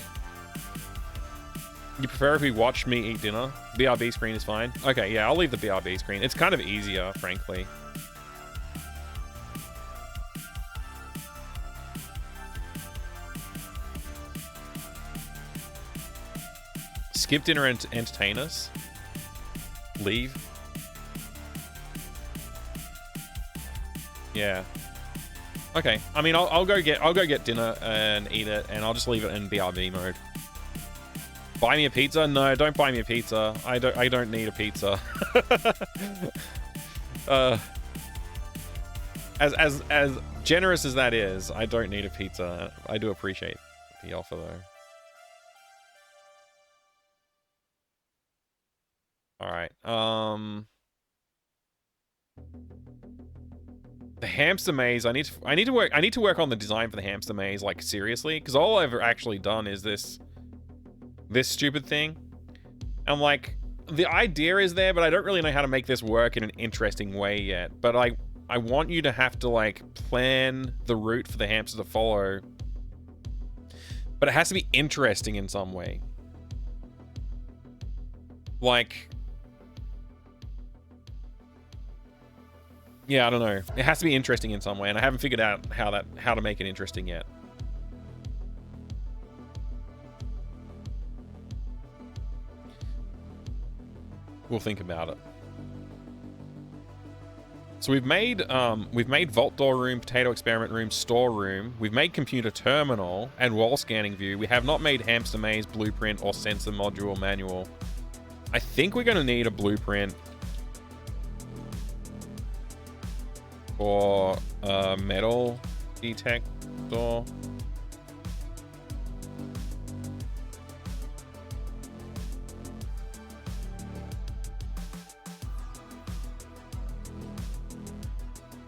You prefer if we watch me eat dinner? BRB screen is fine. Okay, yeah, I'll leave the BRB screen. It's kind of easier, frankly. skip dinner and entertain us? Leave? Yeah. Okay. I mean, I'll go get dinner and eat it, and I'll just leave it in BRB mode. Buy me a pizza? No, don't buy me a pizza. I don't need a pizza. As generous as that is, I don't need a pizza. I do appreciate the offer though. All right. The hamster maze. I need to work on the design for the hamster maze, like seriously, because all I've ever actually done is this stupid thing. I'm like, the idea is there, but I don't really know how to make this work in an interesting way yet. But I want you to have to like plan the route for the hamster to follow, but it has to be interesting in some way. Like, yeah, I don't know. It has to be interesting in some way, and I haven't figured out how to make it interesting yet. We'll think about it. So we've made vault door room, potato experiment room, store room. We've made computer terminal and wall scanning view. We have not made hamster maze, blueprint, or sensor module manual. I think we're going to need a blueprint for a metal detector.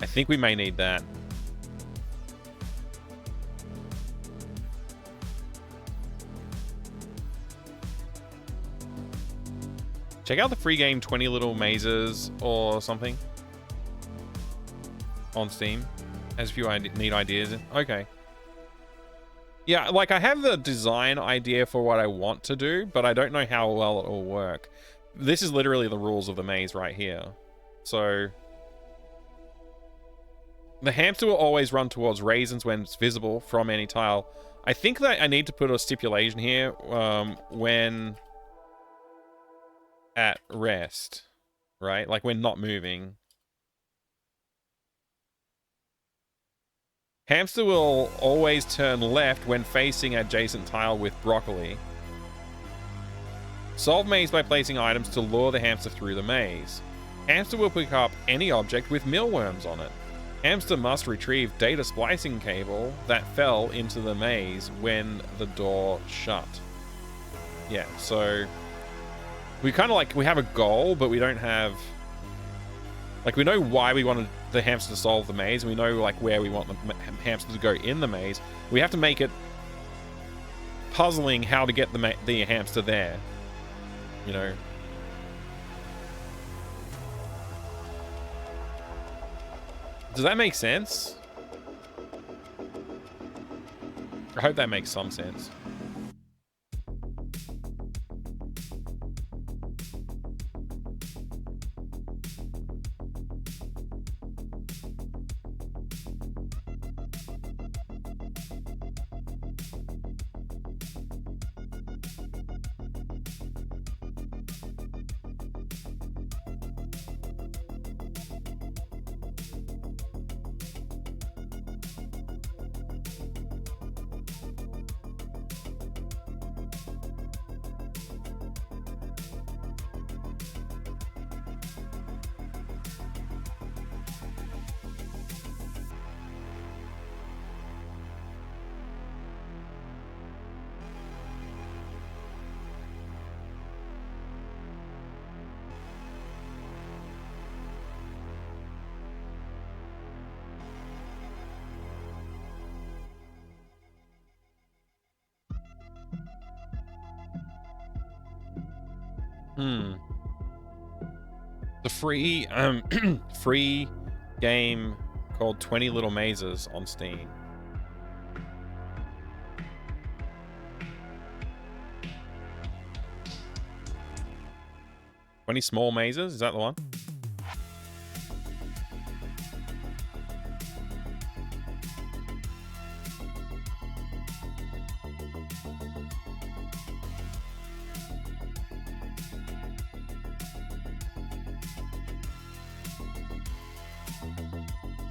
I think we may need that. Check out the free game 20 Little Mazes or something on Steam. As if you need ideas. Okay. Yeah, like I have the design idea for what I want to do, but I don't know how well it will work. This is literally the rules of the maze right here. So the hamster will always run towards raisins when it's visible from any tile. I think that I need to put a stipulation here when at rest, right? Like when not moving. Hamster will always turn left when facing adjacent tile with broccoli. Solve maze by placing items to lure the hamster through the maze. Hamster will pick up any object with mealworms on it. Hamster must retrieve data splicing cable that fell into the maze when the door shut. Yeah, so we kind of like, we have a goal, but we don't have, like, we know why we wanted the hamster to solve the maze, and we know like where we want the hamster to go in the maze. We have to make it puzzling how to get the hamster there, you know. Does that make sense? I hope that makes some sense. The free game called 20 Little Mazes on Steam. "20 Small Mazes," is that the one?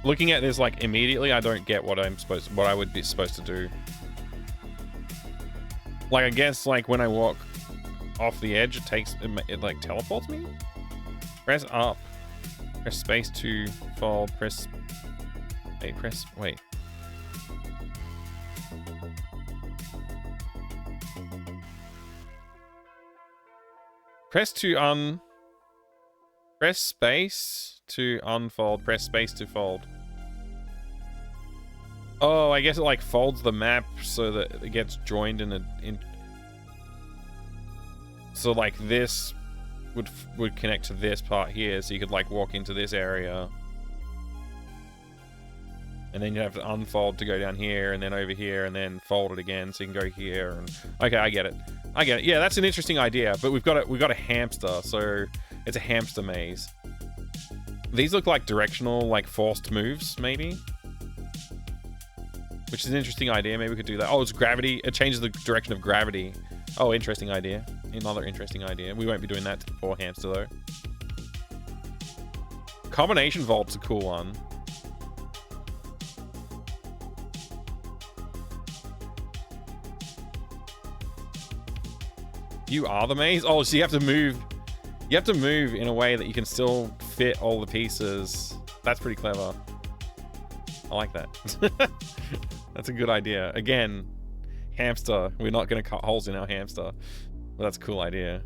Looking at this like immediately, I don't get what I would be supposed to do. Like I guess like when I walk off the edge, it like teleports me. Press up, press space to fold. Wait. Press space to unfold. Press space to fold. Oh, I guess it like folds the map so that it gets joined so like this would connect to this part here, so you could like walk into this area. And then you have to unfold to go down here, and then over here, and then fold it again so you can go here. And okay, I get it. Yeah, that's an interesting idea, but we've got a hamster, so it's a hamster maze. These look like directional, like forced moves, maybe. Which is an interesting idea. Maybe we could do that. Oh, it's gravity. It changes the direction of gravity. Oh, interesting idea. Another interesting idea. We won't be doing that to the poor hamster, though. Combination vault's a cool one. You are the maze? Oh, so you have to move. You have to move in a way that you can still fit all the pieces. That's pretty clever. I like that. That's a good idea. Again, hamster. We're not going to cut holes in our hamster. But that's a cool idea.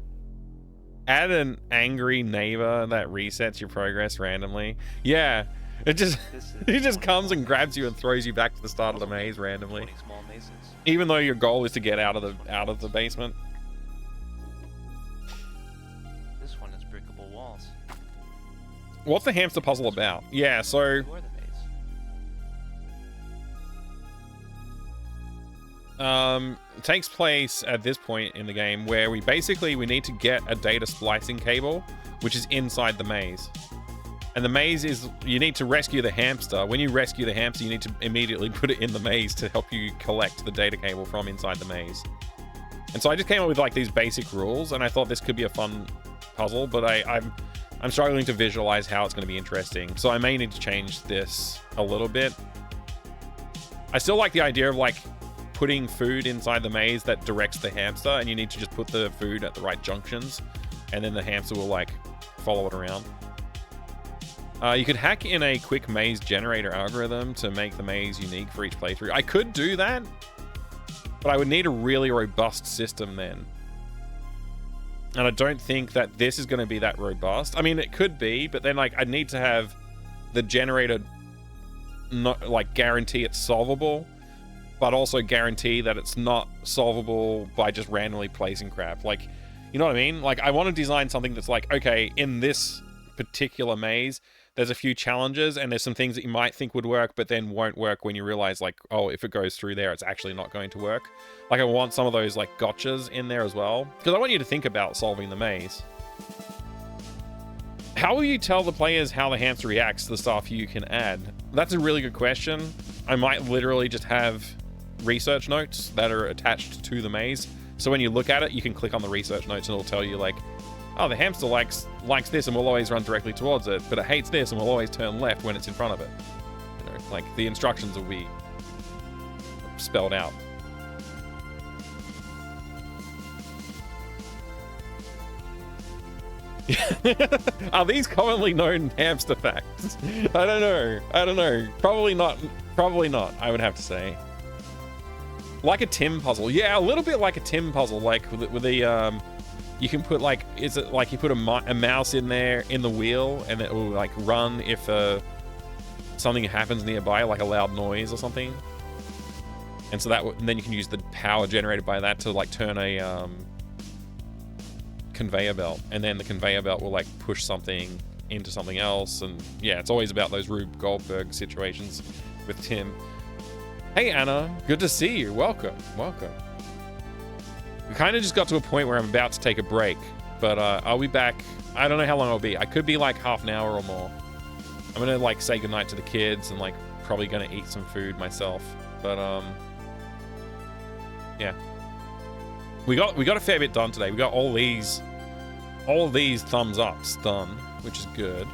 Add an angry neighbor that resets your progress randomly. Yeah. It just comes and grabs you and throws you back to the start of the maze randomly. Even though your goal is to get out of the basement. This one is breakable walls. What's the hamster puzzle about? Yeah, so it takes place at this point in the game where we need to get a data splicing cable, which is inside the maze. And the maze is, you need to rescue the hamster. When you rescue the hamster, you need to immediately put it in the maze to help you collect the data cable from inside the maze. And so I just came up with like these basic rules, and I thought this could be a fun puzzle, but I'm struggling to visualize how it's going to be interesting. So I may need to change this a little bit. I still like the idea of like putting food inside the maze that directs the hamster, and you need to just put the food at the right junctions, and then the hamster will like follow it around. You could hack in a quick maze generator algorithm to make the maze unique for each playthrough. I could do that, but I would need a really robust system then. And I don't think that this is going to be that robust. I mean, it could be, but then like I'd need to have the generator not like guarantee it's solvable, but also guarantee that it's not solvable by just randomly placing crap. Like, you know what I mean? Like, I want to design something that's like, okay, in this particular maze, there's a few challenges and there's some things that you might think would work, but then won't work when you realize like, oh, if it goes through there, it's actually not going to work. Like, I want some of those like gotchas in there as well, because I want you to think about solving the maze. How will you tell the players how the hamster reacts to the stuff you can add? That's a really good question. I might literally just have research notes that are attached to the maze. So when you look at it, you can click on the research notes and it'll tell you like, oh, the hamster likes this and will always run directly towards it, but it hates this and will always turn left when it's in front of it. You know, like the instructions will be spelled out. Are these commonly known hamster facts? I don't know. Probably not, I would have to say. Like a Tim puzzle. Yeah, a little bit like a Tim puzzle, like with the, you can put like, is it like you put a mouse in there in the wheel and it will like run if something happens nearby, like a loud noise or something. And so and then you can use the power generated by that to like turn a conveyor belt, and then the conveyor belt will like push something into something else. And yeah, it's always about those Rube Goldberg situations with Tim. Hey Anna, good to see you. Welcome. We kind of just got to a point where I'm about to take a break, but I'll be back. I don't know how long I'll be. I could be like half an hour or more. I'm gonna like say goodnight to the kids and like probably gonna eat some food myself. But yeah. We got a fair bit done today. We got all these thumbs ups done, which is good.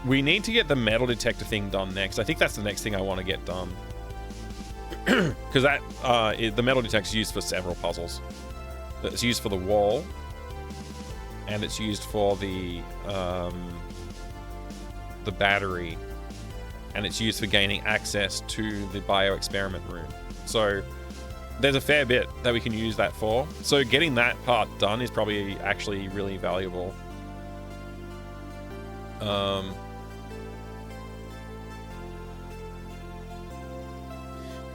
We need to get the metal detector thing done next. I think that's the next thing I want to get done. Because that the metal detector is used for several puzzles. It's used for the wall, and it's used for the battery, and it's used for gaining access to the bio-experiment room. So there's a fair bit that we can use that for. So getting that part done is probably actually really valuable.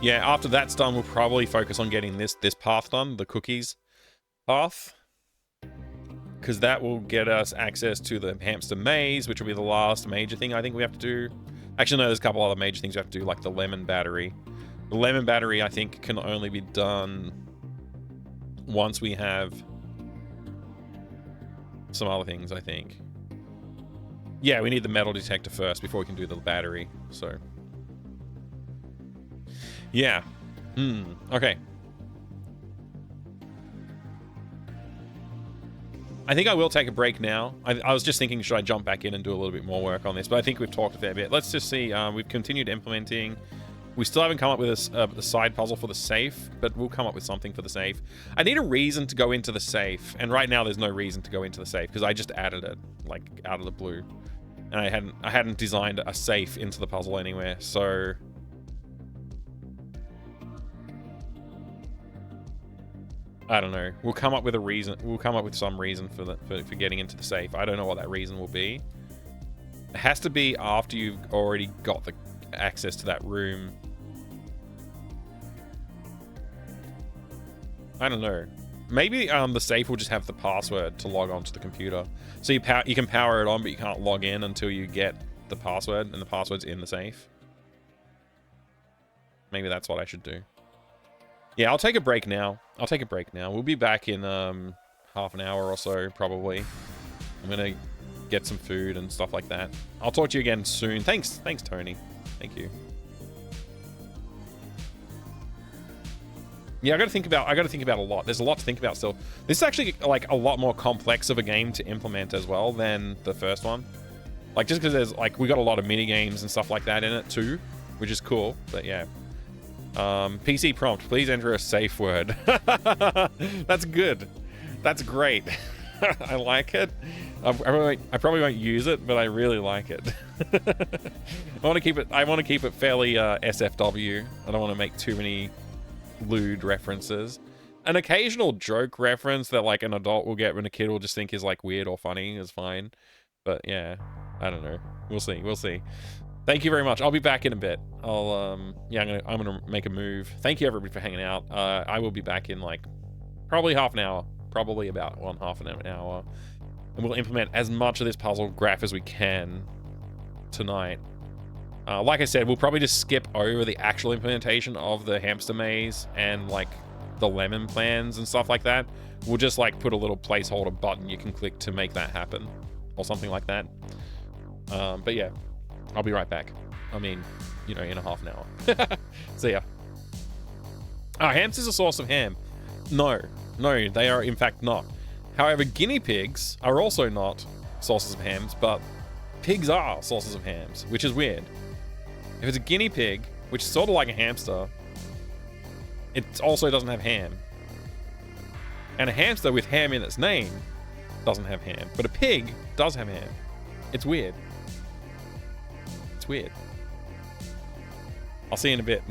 Yeah, after that's done, we'll probably focus on getting this path done, the cookies path. Because that will get us access to the hamster maze, which will be the last major thing I think we have to do. Actually, no, there's a couple other major things we have to do, like the lemon battery. The lemon battery, I think, can only be done once we have some other things, I think. Yeah, we need the metal detector first before we can do the battery, so... Yeah. Okay. I think I will take a break now. I was just thinking, should I jump back in and do a little bit more work on this? But I think we've talked a fair bit. Let's just see. We've continued implementing. We still haven't come up with a side puzzle for the safe, but we'll come up with something for the safe. I need a reason to go into the safe, and right now there's no reason to go into the safe because I just added it, like, out of the blue. And I hadn't designed a safe into the puzzle anywhere, so... I don't know. We'll come up with a reason. We'll come up with some reason for getting into the safe. I don't know what that reason will be. It has to be after you've already got the access to that room. I don't know. Maybe the safe will just have the password to log on to the computer. So you can power it on, but you can't log in until you get the password, and the password's in the safe. Maybe that's what I should do. Yeah, I'll take a break now. We'll be back in half an hour or so, probably. I'm gonna get some food and stuff like that. I'll talk to you again soon. Thanks, Tony. Thank you. Yeah, I gotta think about a lot. There's a lot to think about still. This is actually like a lot more complex of a game to implement as well than the first one. Like, just because there's like, we got a lot of mini games and stuff like that in it too, which is cool. But yeah. PC prompt, please enter a safe word. That's good. That's great. I like it. I probably won't use it, but I really like it. I want to keep it fairly SFW. I don't want to make too many lewd references. An occasional joke reference that like an adult will get when a kid will just think is like weird or funny is fine. But yeah, I don't know. We'll see. Thank you very much. I'll be back in a bit. I'm gonna make a move. Thank you everybody for hanging out. I will be back in like probably half an hour, probably about half an hour, and we'll implement as much of this puzzle graph as we can tonight. Like I said, we'll probably just skip over the actual implementation of the hamster maze and like the lemon plans and stuff like that. We'll just like put a little placeholder button you can click to make that happen or something like that. But yeah. I'll be right back. I mean, in a half an hour. See ya. Oh, hamsters are a source of ham. No, they are in fact not. However, guinea pigs are also not sources of hams, but pigs are sources of hams, which is weird. If it's a guinea pig, which is sort of like a hamster, it also doesn't have ham. And a hamster with ham in its name doesn't have ham, but a pig does have ham. It's weird. It's weird. I'll see you in a bit.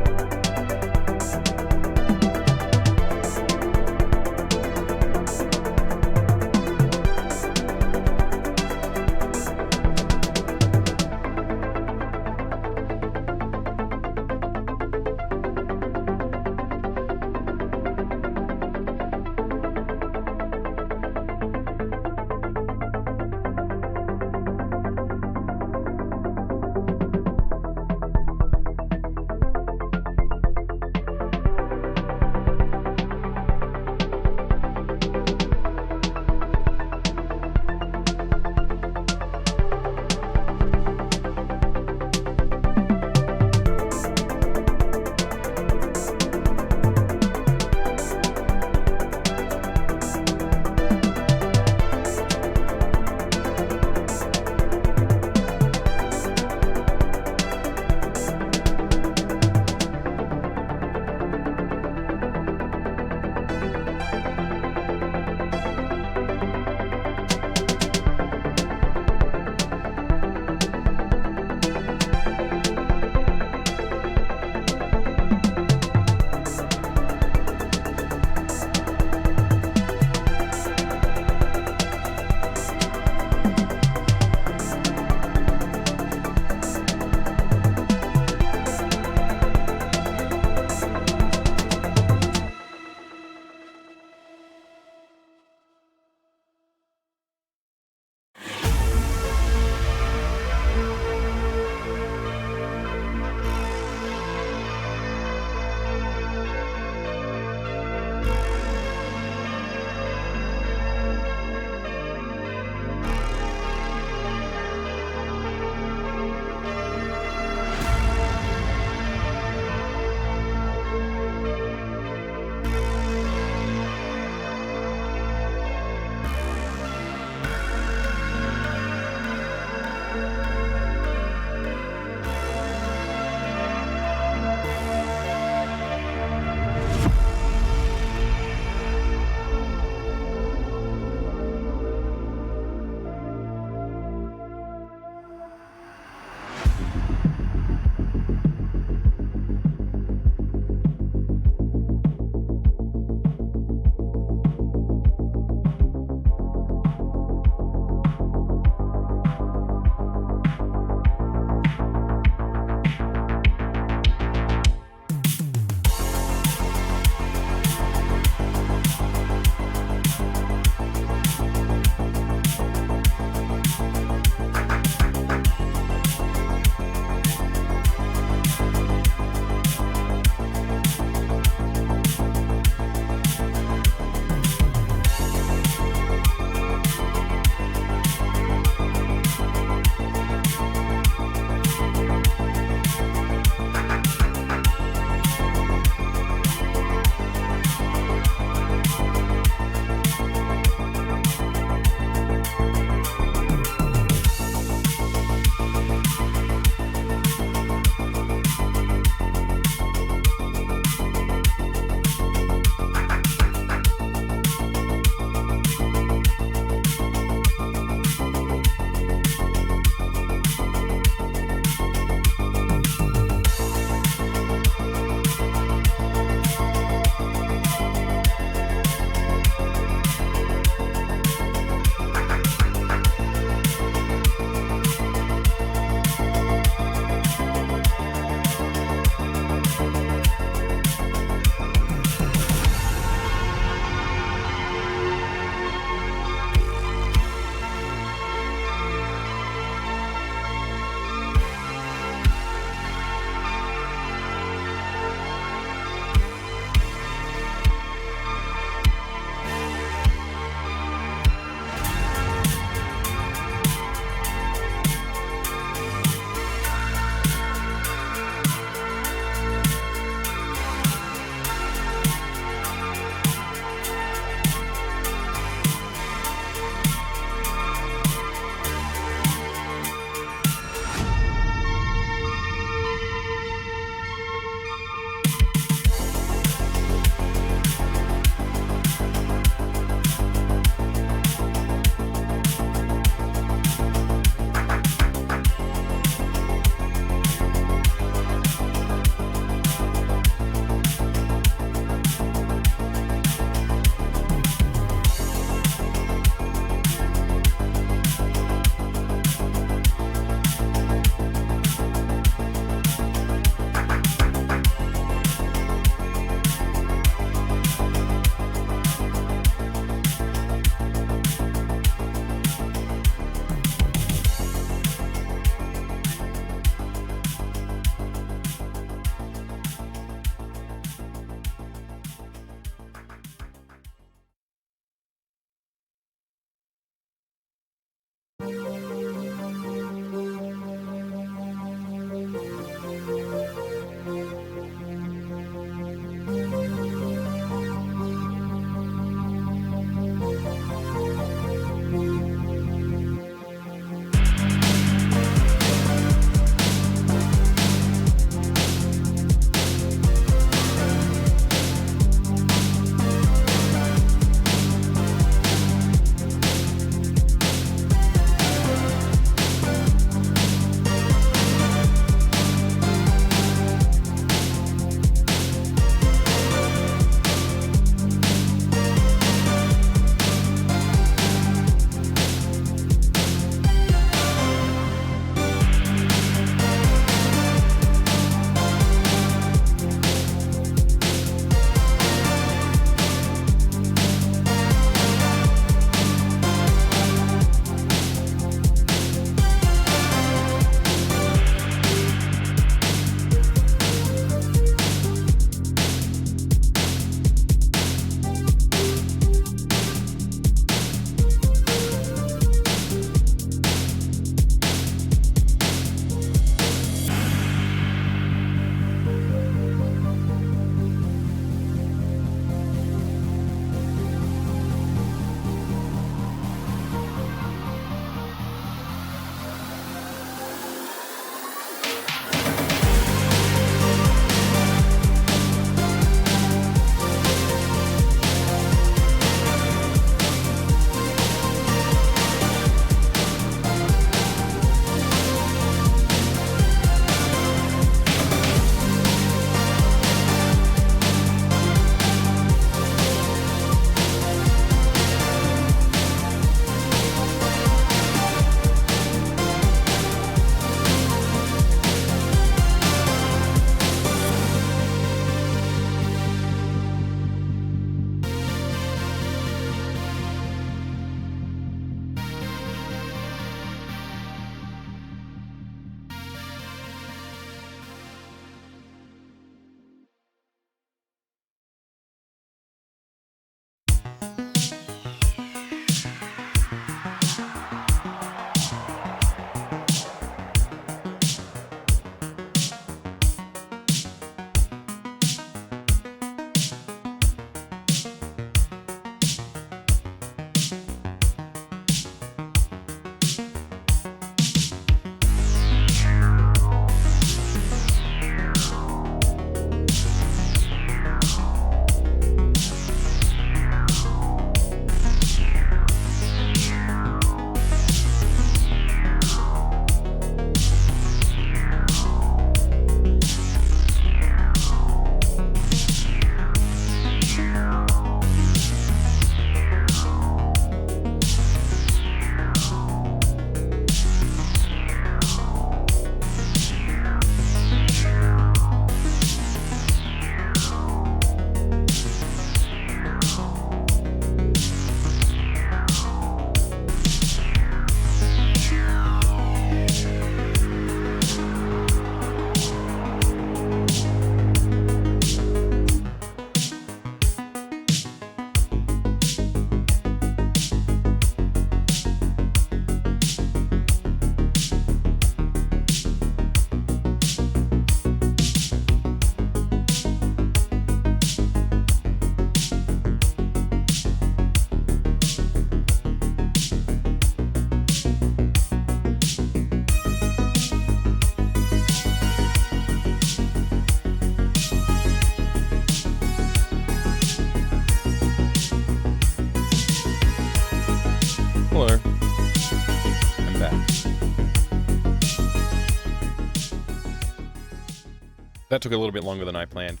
That took a little bit longer than I planned.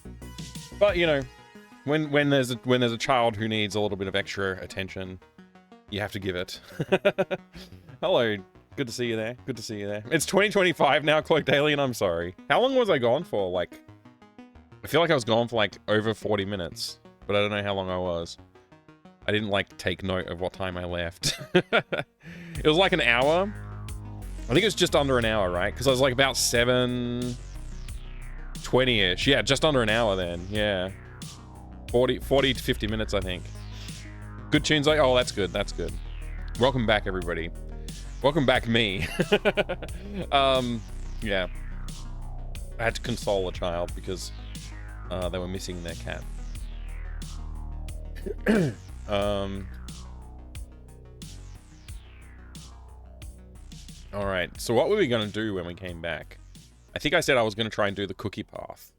But, you know, when there's a child who needs a little bit of extra attention, you have to give it. Hello. Good to see you there. Good to see you there. It's 2025 now, Cloaked Alien. I'm sorry. How long was I gone for? Like, I feel like I was gone for like over 40 minutes, but I don't know how long I was. I didn't like take note of what time I left. It was like an hour. I think it was just under an hour, right? Because I was like about 7:20-ish. Yeah, just under an hour then. Yeah. 40 to 50 minutes, I think. Good tunes. Like, oh, that's good. That's good. Welcome back, everybody. Welcome back, me. Yeah. I had to console a child because they were missing their cat. All right. So what were we going to do when we came back? I think I said I was going to try and do the cookie path.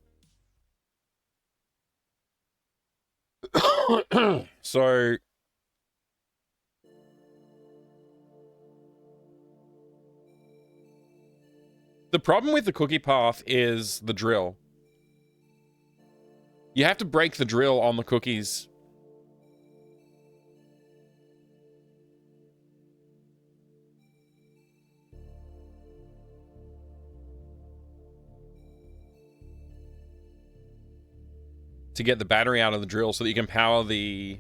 So the problem with the cookie path is the drill. You have to break the drill on the cookies. To get the battery out of the drill so that you can power the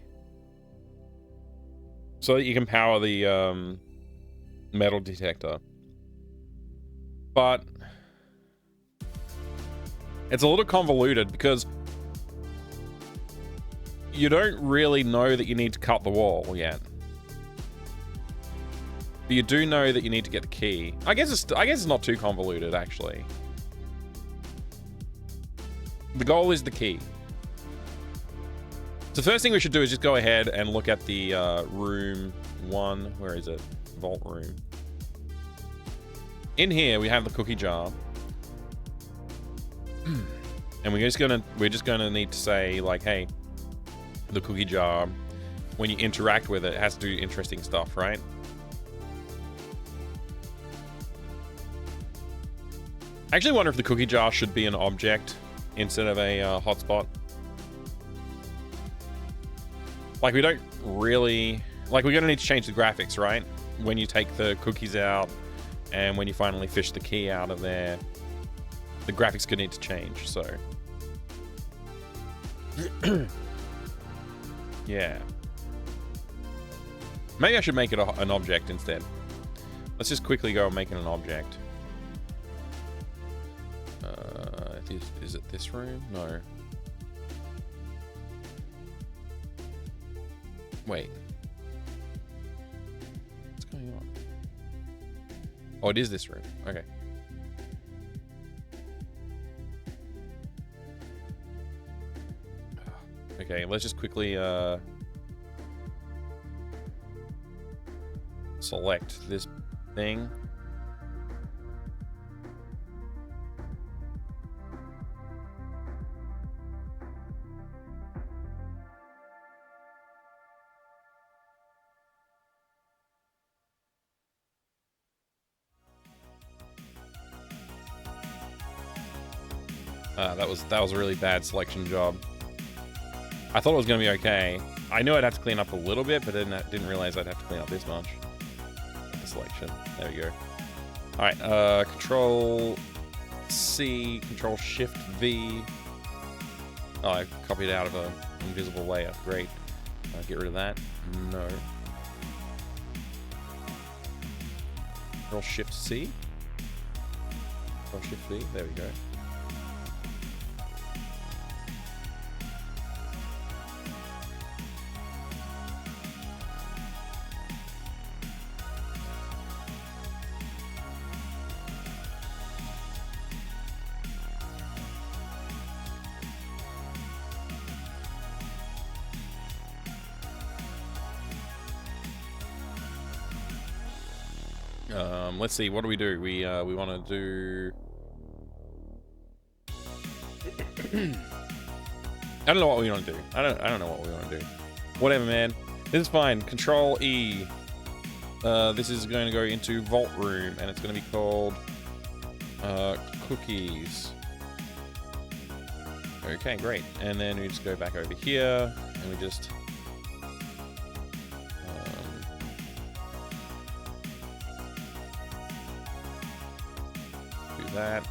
metal detector. But it's a little convoluted because you don't really know that you need to cut the wall yet. But you do know that you need to get the key. I guess it's not too convoluted actually. The goal is the key. So the first thing we should do is just go ahead and look at the room 1. Where is it? Vault room. In here we have the cookie jar. And we're just gonna need to say like, hey, the cookie jar, when you interact with it, it has to do interesting stuff, right? I actually wonder if the cookie jar should be an object instead of a hotspot. Like, we don't really... Like, we're gonna need to change the graphics, right? When you take the cookies out, and when you finally fish the key out of there, the graphics gonna need to change, so... Yeah. Maybe I should make it an object instead. Let's just quickly go and make it an object. Is it this room? No. Wait. What's going on? Oh, it is this room. Okay. Okay, let's just quickly select this thing. That was a really bad selection job. I thought it was going to be okay. I knew I'd have to clean up a little bit, but then I didn't realize I'd have to clean up this much. The selection. There we go. Alright, Control C, Control Shift V. Oh, I copied it out of an invisible layer. Great. Get rid of that. No. Control Shift C. Control Shift V. There we go. Let's see, what do? We want to do... I don't know what we want to do. I don't know what we want to do. Whatever, man. This is fine. Control E. This is going to go into Vault Room, and it's going to be called Cookies. Okay, great. And then we just go back over here and we just do that.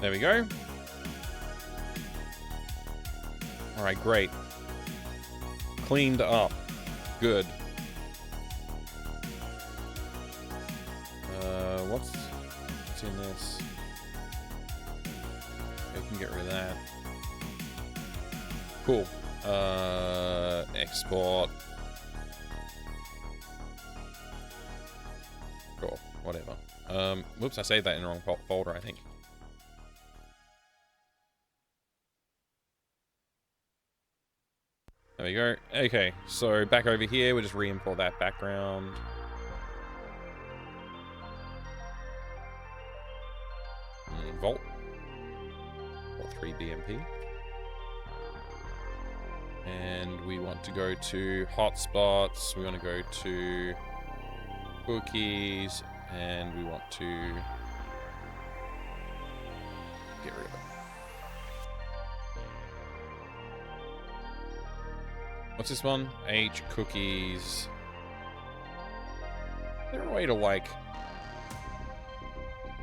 There we go. All right, great. Cleaned up. Good. What's in this? I can get rid of that. Cool. Export. Sure, whatever. Whoops, I saved that in the wrong folder, I think. There we go. Okay, so back over here, we'll just re-import that background. Vault 3 BMP. And we want to go to hotspots. We want to go to cookies, and we want to get rid of it. What's this one? H cookies. Is there a way to like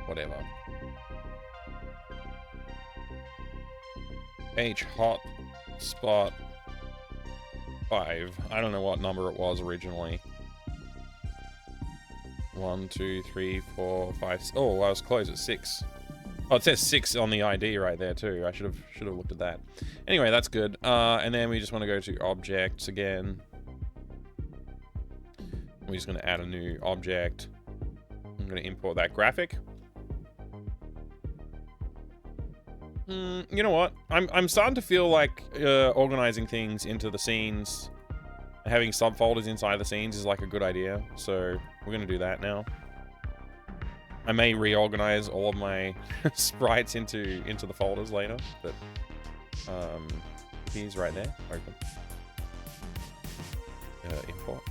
whatever? H hot spot 5. I don't know what number it was originally. 1, 2, 3, 4, 5. Oh, I was close at 6. Oh, it says 6 on the ID right there too. I should have looked at that. Anyway, that's good. And then we just want to go to objects again. We're just going to add a new object. I'm going to import that graphic. You know what? I'm starting to feel like organizing things into the scenes, having subfolders inside the scenes is like a good idea. So we're going to do that now. I may reorganize all of my sprites into the folders later, but he's right there. Open. Import.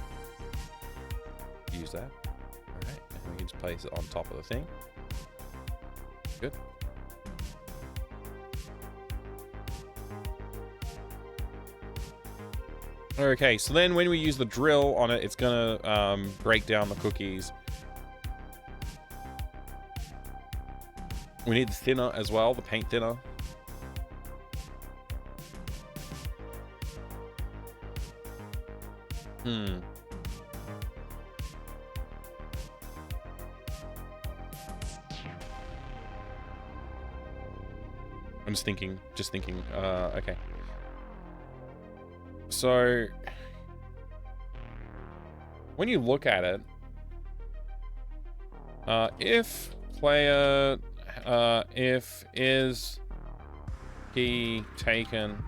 Use that. All right, and we can just place it on top of the thing. Good. Okay, so then when we use the drill on it, it's gonna break down the cookies. We need the thinner as well, the paint thinner. I'm just thinking, okay. So, when you look at it, if player, if is key taken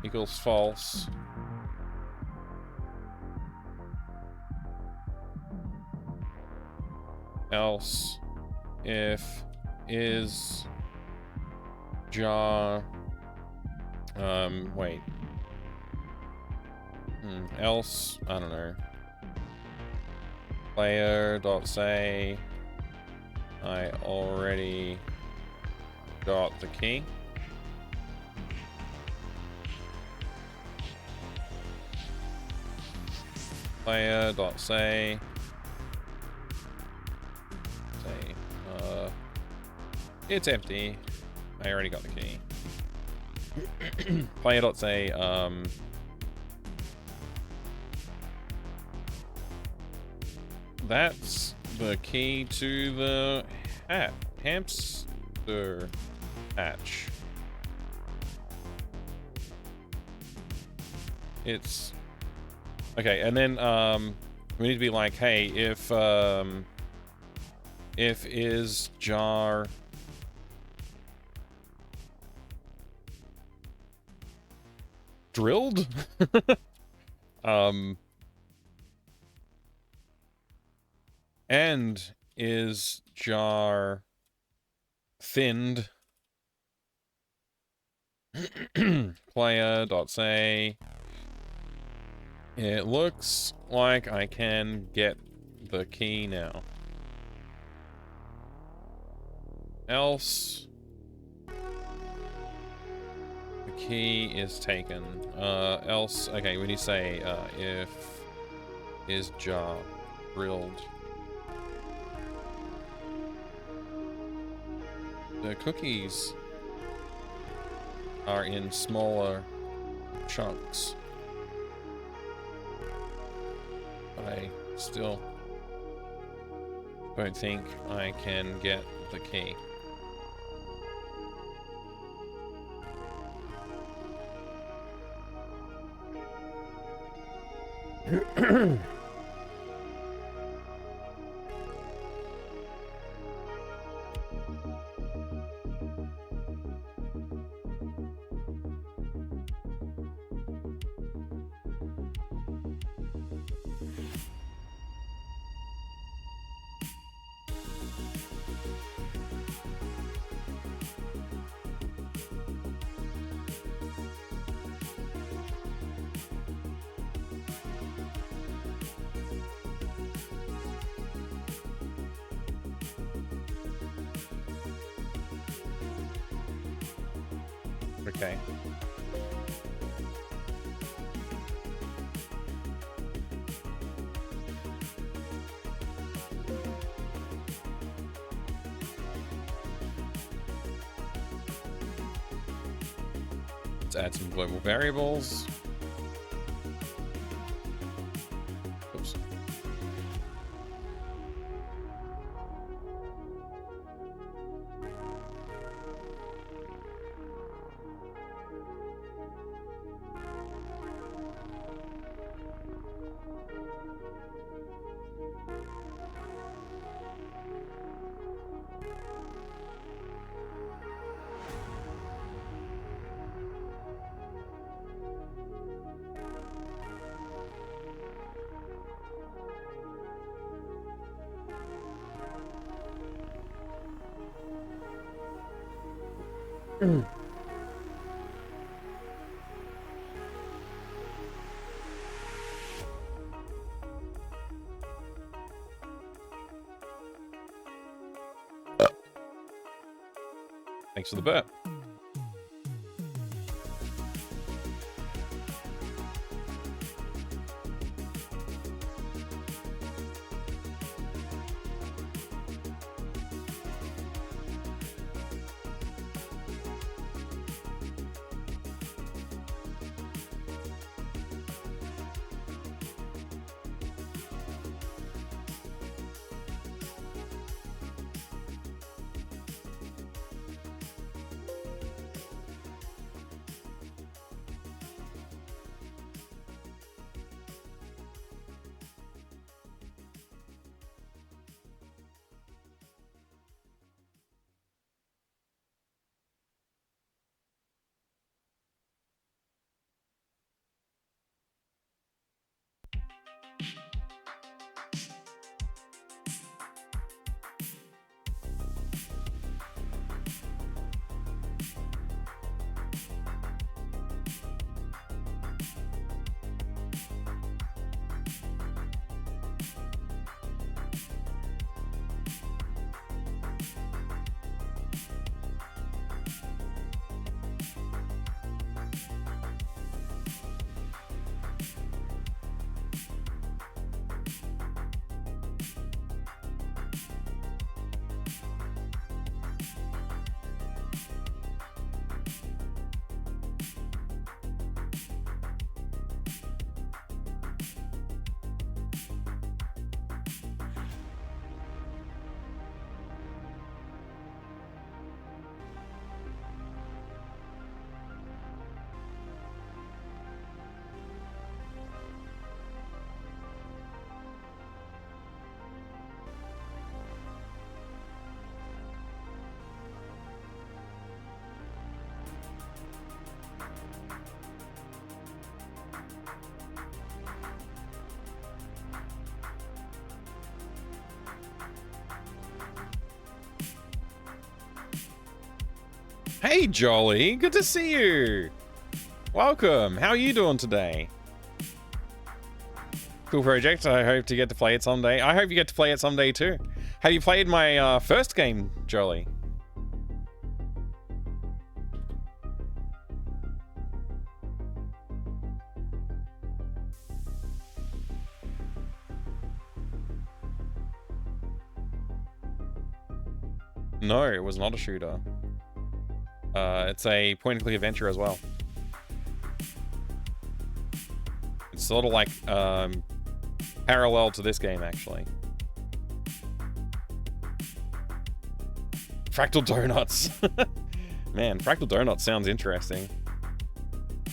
equals false, else if is jar, wait. Else, I don't know. Player.say I already got the key. Player.say it's empty. I already got the key. Player.say that's the key to the hamster hatch. It's okay, and then we need to be like, hey, if is jar drilled? And is jar thinned? Player.say. It looks like I can get the key now. Else, the key is taken. Else, okay, when you say if is jar grilled, the cookies are in smaller chunks. I still don't think I can get the key. Okay. Let's add some global variables. Oops. Thanks for the burp. Hey, Jolly. Good to see you. Welcome. How are you doing today? Cool project. I hope to get to play it someday. I hope you get to play it someday too. Have you played my first game, Jolly? No, it was not a shooter. It's a point-and-click adventure as well. It's sort of like parallel to this game, actually. Fractal Donuts. Man, Fractal Donuts sounds interesting.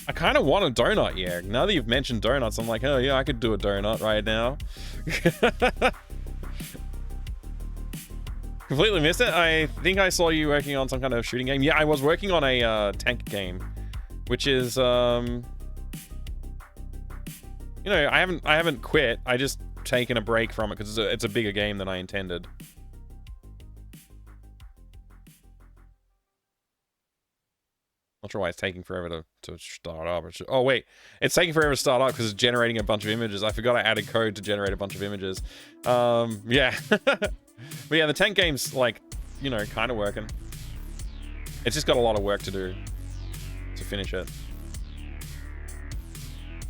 I kind of want a donut, yeah. Now that you've mentioned donuts, I'm like, oh yeah, I could do a donut right now. Completely missed it. I think I saw you working on some kind of shooting game. Yeah, I was working on a tank game, which is, you know, I haven't quit. I just taken a break from it because it's a bigger game than I intended. Not sure why it's taking forever to start up. Oh wait, it's taking forever to start up because it's generating a bunch of images. I forgot I added code to generate a bunch of images. Yeah. But yeah, the tank game's like, you know, kind of working. It's just got a lot of work to do to finish it.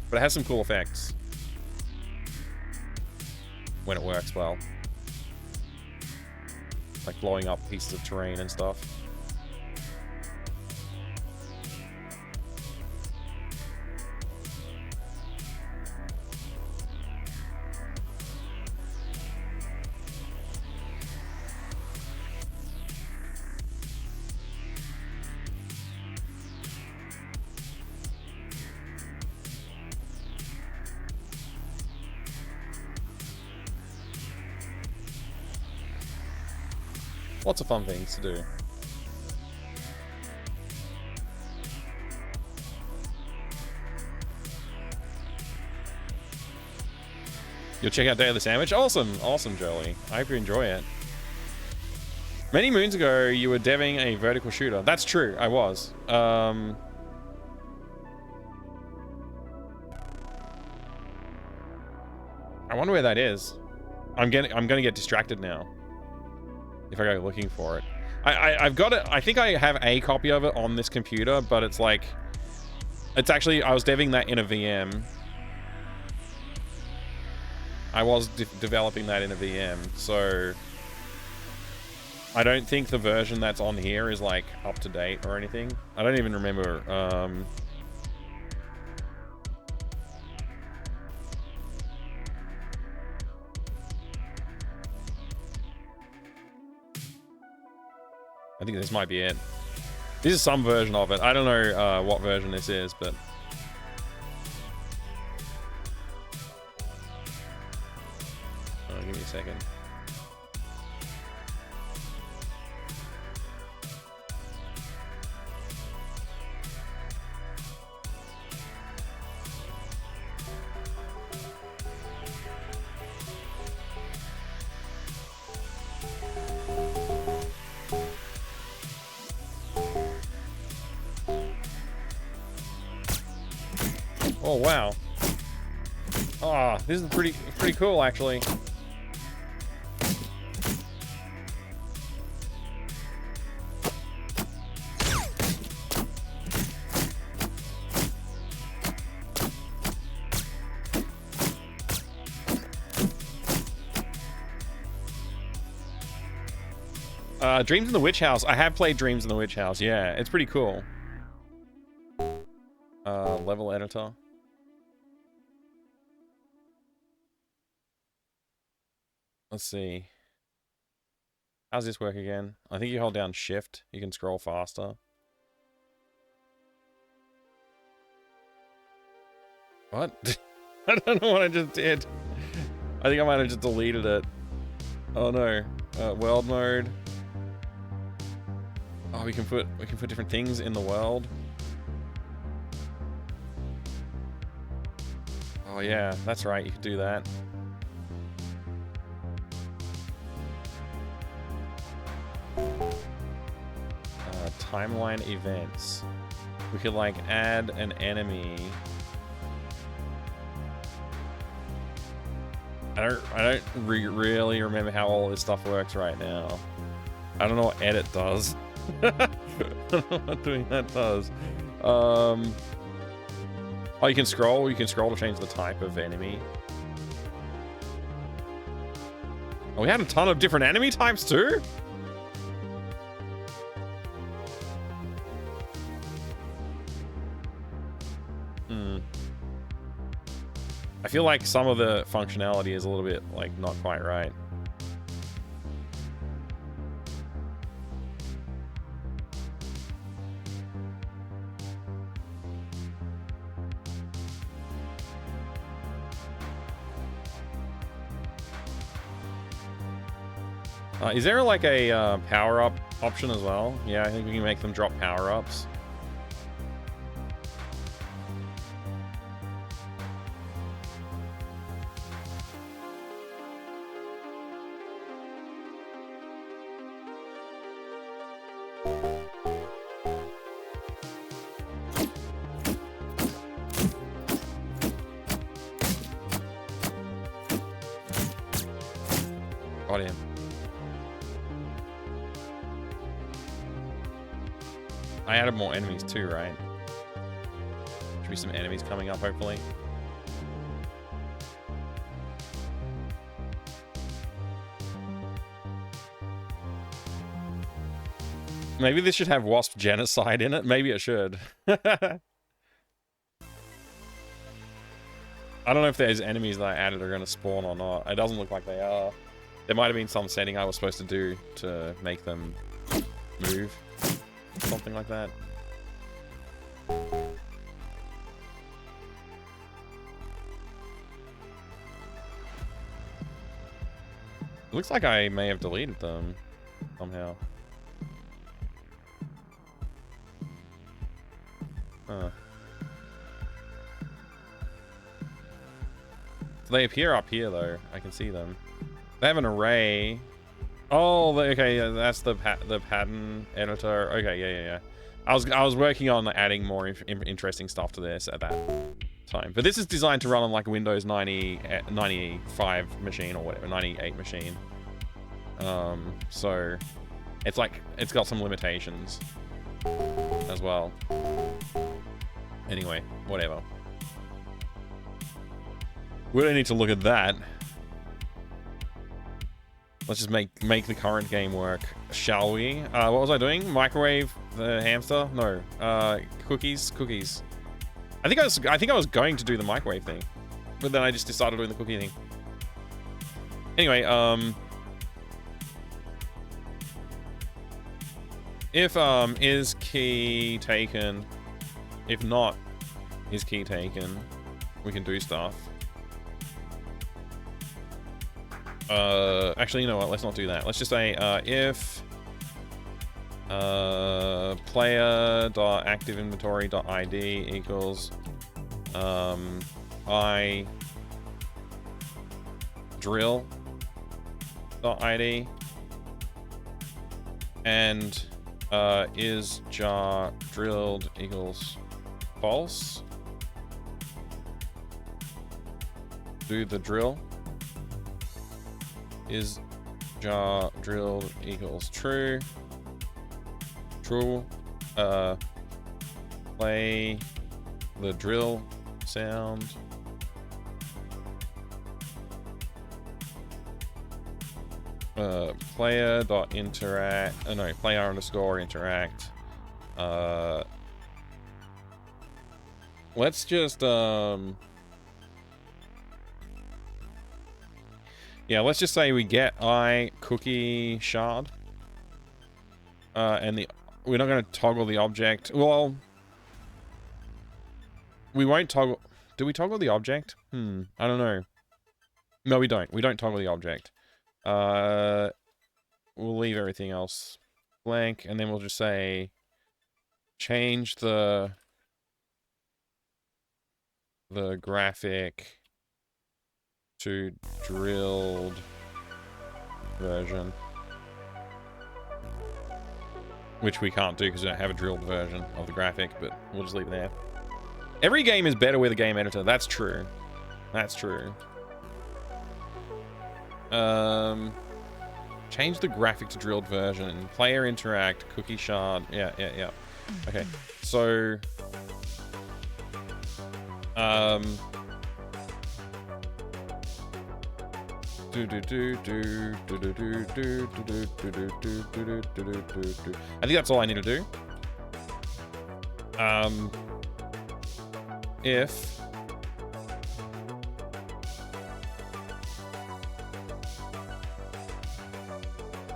But it has some cool effects when it works well. Like blowing up pieces of terrain and stuff. Lots of fun things to do. You'll check out Day of the Sandwich? Awesome, awesome, Joey. I hope you enjoy it. Many moons ago, you were deving a vertical shooter. That's true, I was. I wonder where that is. I'm gonna get distracted now. If I go looking for it. I've got it. I think I have a copy of it on this computer, but it's like, it's actually, I was deving that in a VM. I was developing that in a VM, so I don't think the version that's on here is like up to date or anything. I don't even remember. I think this might be it. This is some version of it. I don't know what version this is, but... Oh, give me a second. Oh wow! Ah, this is pretty cool actually. Dreams in the Witch House. I have played Dreams in the Witch House. Yeah, it's pretty cool. Level editor. Let's see. How's this work again? I think you hold down shift. You can scroll faster. What? I don't know what I just did. I think I might have just deleted it. Oh no. World mode. Oh, we can put different things in the world. Oh yeah, that's right. You can do that. timeline events. We could like add an enemy. I don't really remember how all this stuff works right now. I don't know what edit does. I don't know what doing that does. Oh, you can scroll. You can scroll to change the type of enemy. Oh, we had a ton of different enemy types too? I feel like some of the functionality is a little bit, like, not quite right. Is there like a power-up option as well? Yeah, I think we can make them drop power-ups. Got him. I added more enemies too, right? Should be some enemies coming up, hopefully. Maybe this should have Wasp Genocide in it. Maybe it should. I don't know if there's enemies that I added are going to spawn or not. It doesn't look like they are. There might have been some setting I was supposed to do to make them move. Something like that. It looks like I may have deleted them somehow. Huh. So they appear up here though. I can see them. They have an array. Oh, okay, yeah, that's the pattern editor. Okay, yeah. I was working on adding more interesting stuff to this at that time. But this is designed to run on like a Windows 95 machine or whatever, 98 machine. So it's like it's got some limitations as well. Anyway, whatever. We don't need to look at that. Let's just make the current game work, shall we? What was I doing? Microwave the hamster? No. Cookies. I think I was going to do the microwave thing, but then I just decided doing the cookie thing. Anyway, if is key taken, if not is key taken, we can do stuff. Actually, you know what? Let's not do that. Let's just say if player.activeinventory.id equals I drill.id and is jar drilled equals false. Do the drill. Is jar drilled equals true. True. Play the drill sound. Player.interact. No, player_interact. Let's just yeah, let's just say we get I cookie shard. And we're not going to toggle the object. Well, we won't toggle. Do we toggle the object? I don't know. No, we don't. We don't toggle the object. We'll leave everything else blank, and then we'll just say change the graphic to drilled version. which we can't do because we don't have a drilled version of the graphic, but we'll just leave it there. Every game is better with a game editor. That's true. That's true. Change the graphic to drilled version. Player interact. Cookie shard. Yeah. Okay. So, I think that's all I need to do. If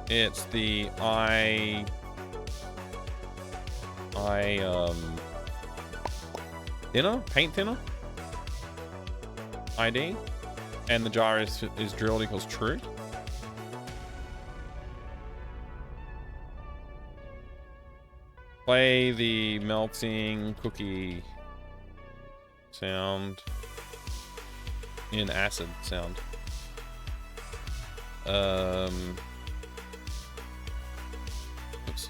it's the paint thinner ID, and the jar is drilled equals true. Play the melting cookie sound in acid sound. Oops.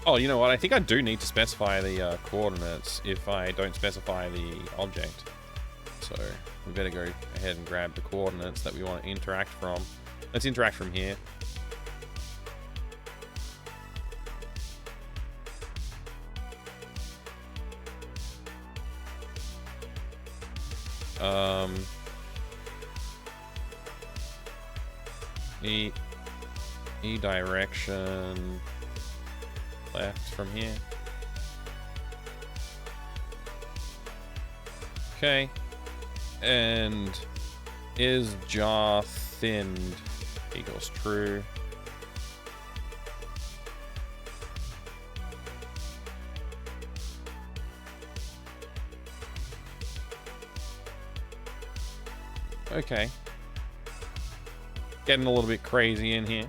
Oh, you know what? I think I do need to specify the coordinates if I don't specify the object. So we better go ahead and grab the coordinates that we want to interact from. Let's interact from here. E direction left from here. Okay. And is jar thinned equals true. Okay. Getting a little bit crazy in here.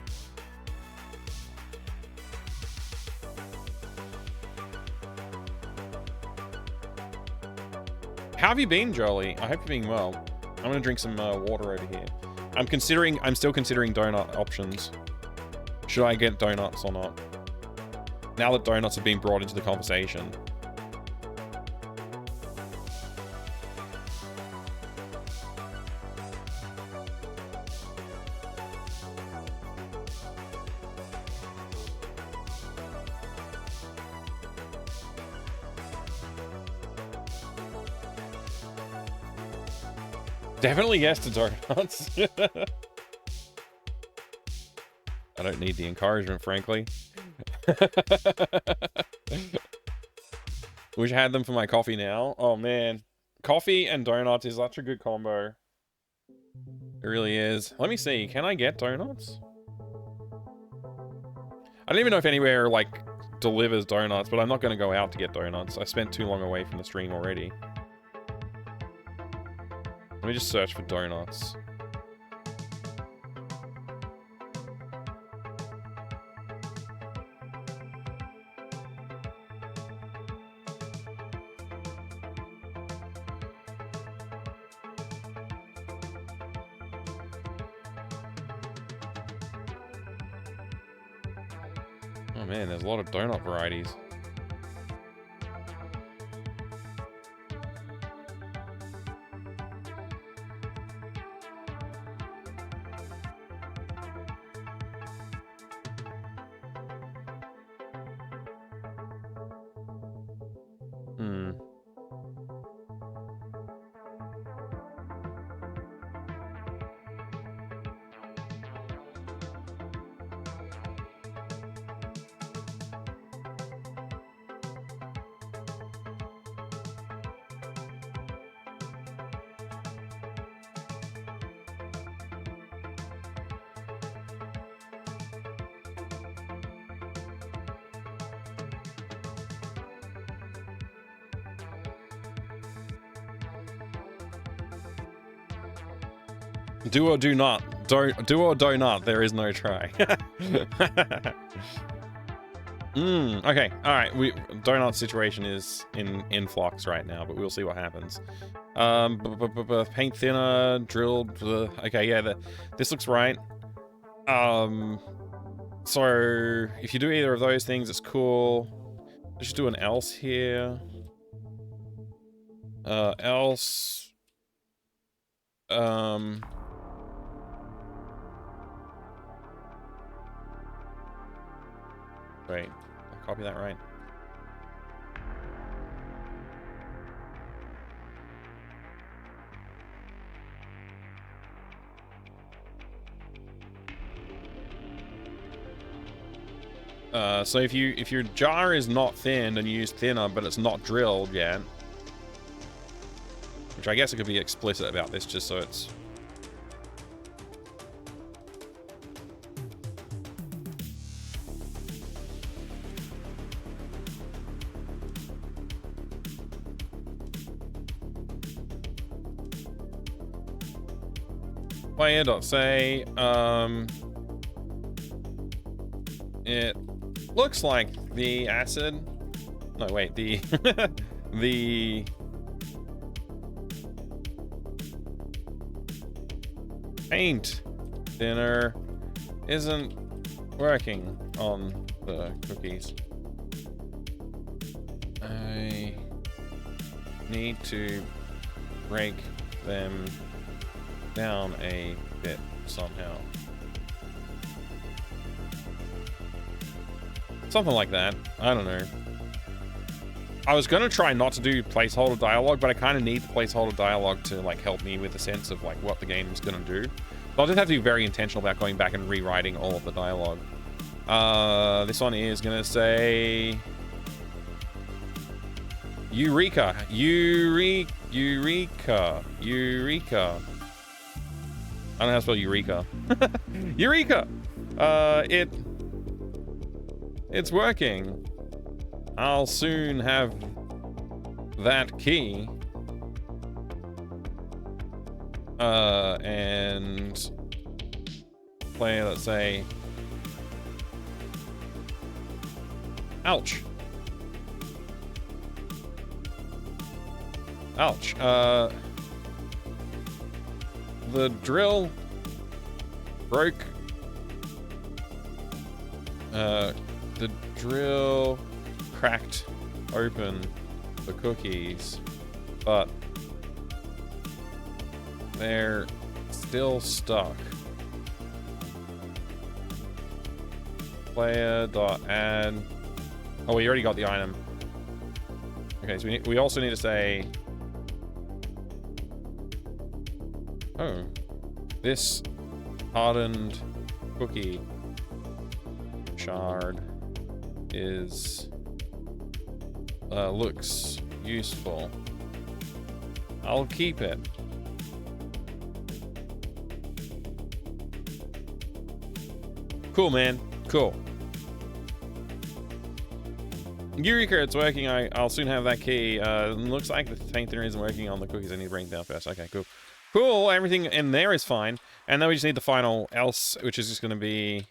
How have you been, Jolie? I hope you're being well. I'm gonna drink some water over here. I'm still considering donut options. Should I get donuts or not? Now that donuts have been brought into the conversation. Definitely yes to donuts. I don't need the encouragement, frankly. Wish I had them for my coffee now. Oh man, coffee and donuts is such a good combo. It really is. Let me see, can I get donuts? I don't even know if anywhere like delivers donuts, but I'm not going to go out to get donuts. I spent too long away from the stream already. Let me just search for donuts. Oh man, there's a lot of donut varieties. Do or do not. Do or do not. There is no try. Okay. All right. Donut situation is in flux right now, but we'll see what happens. Paint thinner, drilled. Okay, yeah. This looks right. So if you do either of those things, it's cool. Let's just do an else here. Else. Wait, I copy that right. So if your jar is not thinned and you use thinner, but it's not drilled yet, which I guess it could be explicit about this just so it's. Player.say, it looks like the acid. No, wait, the the paint thinner isn't working on the cookies. I need to break them down a bit somehow. Something like that. I don't know. I was gonna try not to do placeholder dialogue, but I kind of need the placeholder dialogue to like help me with a sense of like what the game's gonna do. So I'll just have to be very intentional about going back and rewriting all of the dialogue. This one is gonna say Eureka. Eureka. I don't know how to spell Eureka. Eureka! It's working. I'll soon have that key. And player, let's say, ouch. Ouch. The drill broke. The drill cracked open the cookies, but they're still stuck. Player.add. Oh, we already got the item. Okay, so we also need to say, oh, this hardened cookie shard is looks useful. I'll keep it. Cool, man. Cool. Eureka, it's working. I'll soon have that key. Looks like the paint thinner isn't working on the cookies. I need to bring it down first. Okay, cool. Cool, everything in there is fine. And then we just need the final else, which is just going to be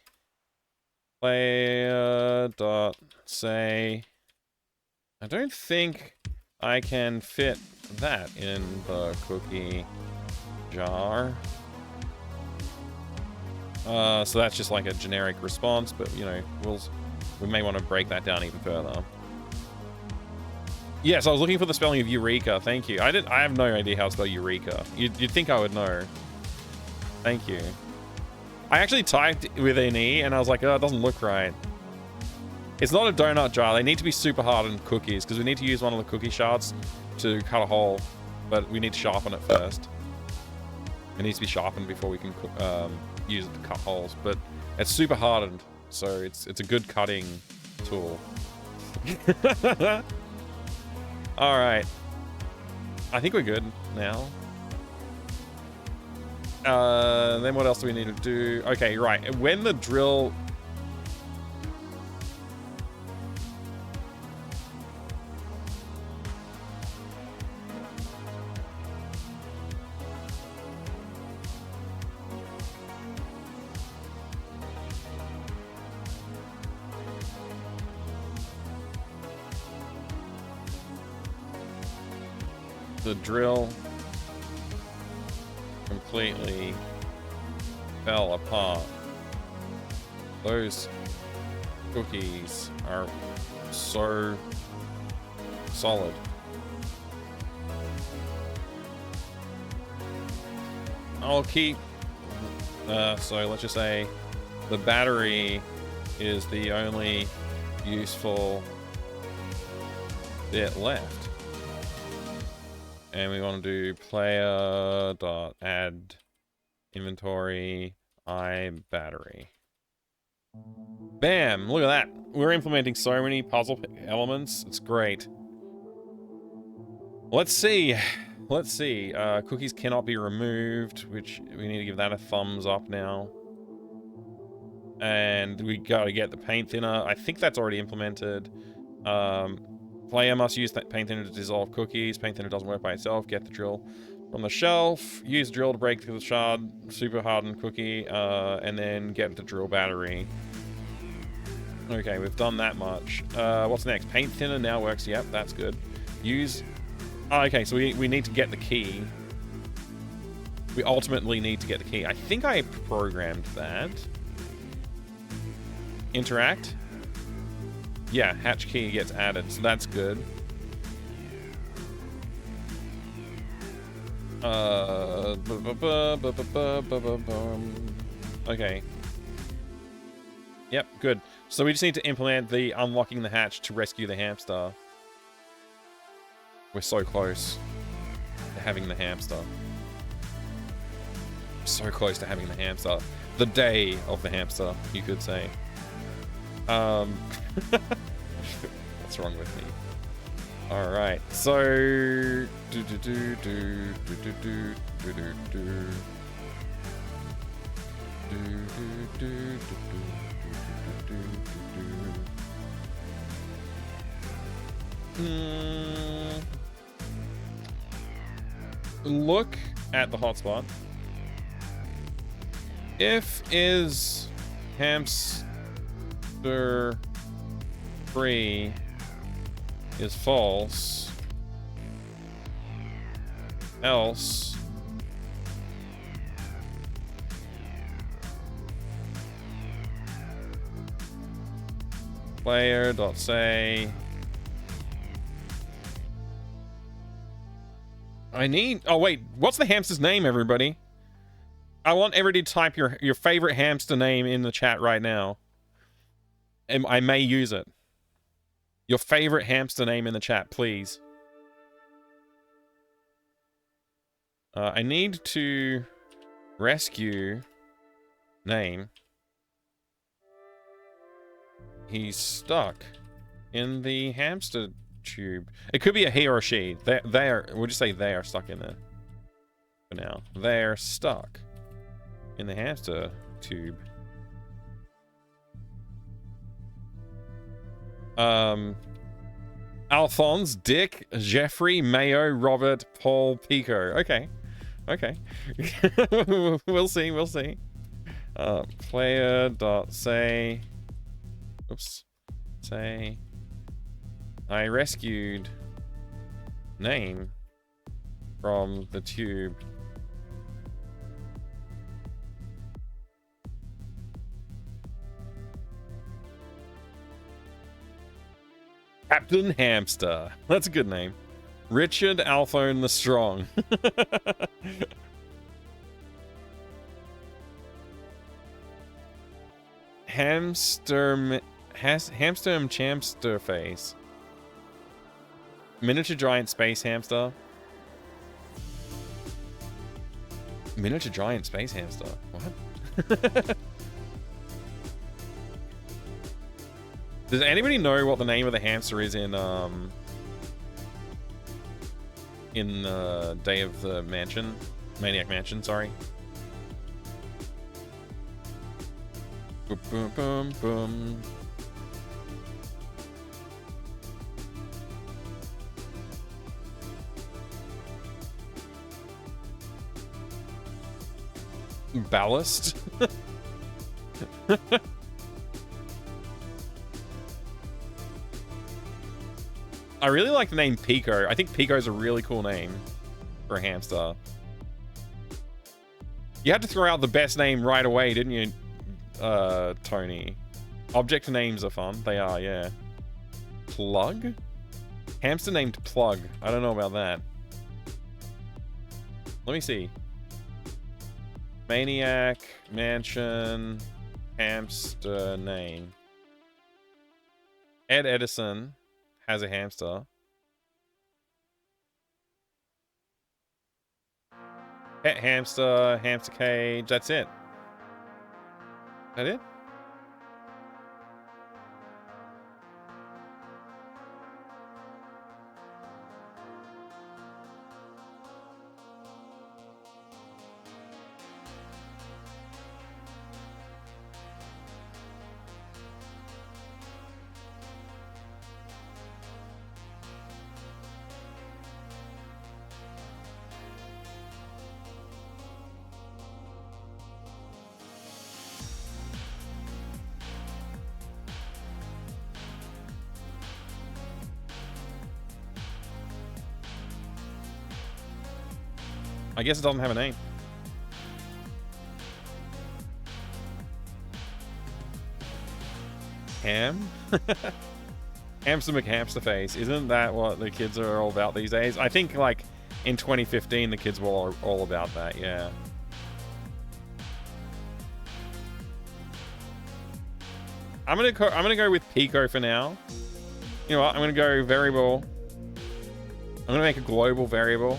player.say. I don't think I can fit that in the cookie jar. So that's just like a generic response, but you know, we may want to break that down even further. Yes, I was looking for the spelling of Eureka. Thank you. I have no idea how to spell Eureka. You'd think I would know. Thank you. I actually typed with an E and I was like, oh, it doesn't look right. It's not a donut jar. They need to be super hardened cookies because we need to use one of the cookie shards to cut a hole, but we need to sharpen it first. It needs to be sharpened before we can use it to cut holes, but it's super hardened, so it's a good cutting tool. All right, I think we're good now. Then what else do we need to do? Okay, right. When the drill... The drill completely fell apart. Those cookies are so solid. I'll keep, so let's just say the battery is the only useful bit left. And we want to do player.add inventory iBattery. Bam! Look at that. We're implementing so many puzzle elements. It's great. Let's see. Let's see. Cookies cannot be removed, which we need to give that a thumbs up now. And we gotta get the paint thinner. I think that's already implemented. Player must use that paint thinner to dissolve cookies. Paint thinner doesn't work by itself. Get the drill from the shelf. Use drill to break through the shard. Super hardened cookie. And then get the drill battery. Okay, we've done that much. What's next? Paint thinner now works. Yep, that's good. Use... Oh, okay, so we need to get the key. We ultimately need to get the key. I think I programmed that. Interact. Yeah, hatch key gets added, so that's good. Okay. Yep, good. So we just need to implement the unlocking the hatch to rescue the hamster. We're so close to having the hamster. So close to having the hamster. The day of the hamster, you could say. What's wrong with me? Alright, so... Look at the hotspot. If is hamster free is false, else player.say I need... Oh, wait. What's the hamster's name, everybody? I want everybody to type your favorite hamster name in the chat right now. And I may use it. Your favorite hamster name in the chat, please. I need to rescue name. He's stuck in the hamster tube. It could be a he or a she. We'll just say they are stuck in there for now. They're stuck in the hamster tube. Alphonse, Dick, Jeffrey, Mayo, Robert, Paul, Pico. Okay. Okay. We'll see. We'll see. Player.say. Oops. Say. I rescued name from the tube. Captain Hamster. That's a good name. Richard Alphone the Strong. Hamster Chamster Face. Miniature giant space hamster. Miniature giant space hamster. What? Does anybody know what the name of the hamster is in Day of the Mansion? Maniac Mansion, sorry. Boom, boom, boom, boom. Ballast? I really like the name Pico. I think Pico's a really cool name. for a hamster. You had to throw out the best name right away, didn't you, Tony? Object names are fun. They are, yeah. Plug? Hamster named Plug. I don't know about that. Let me see. Maniac, mansion, hamster name. Ed Edison has a hamster. Pet hamster, hamster cage, that's it. Is that it? I guess it doesn't have a name. Ham? Hamster McHamster face. Isn't that what the kids are all about these days? I think like in 2015 the kids were all about that, yeah. I'm gonna go with Pico for now. You know what? I'm gonna go variable. I'm gonna make a global variable.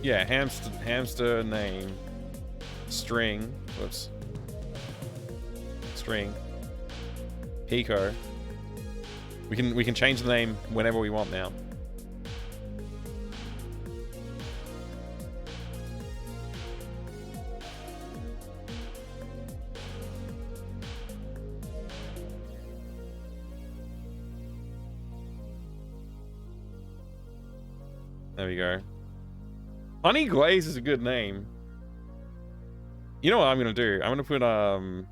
Yeah, hamster name string. Whoops. String. Pico. We can change the name whenever we want now. There we go. Honey Glaze is a good name. You know what I'm gonna do? I'm gonna put a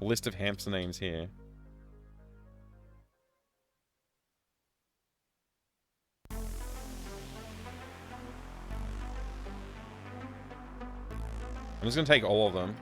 list of hamster names here. I'm just gonna take all of them.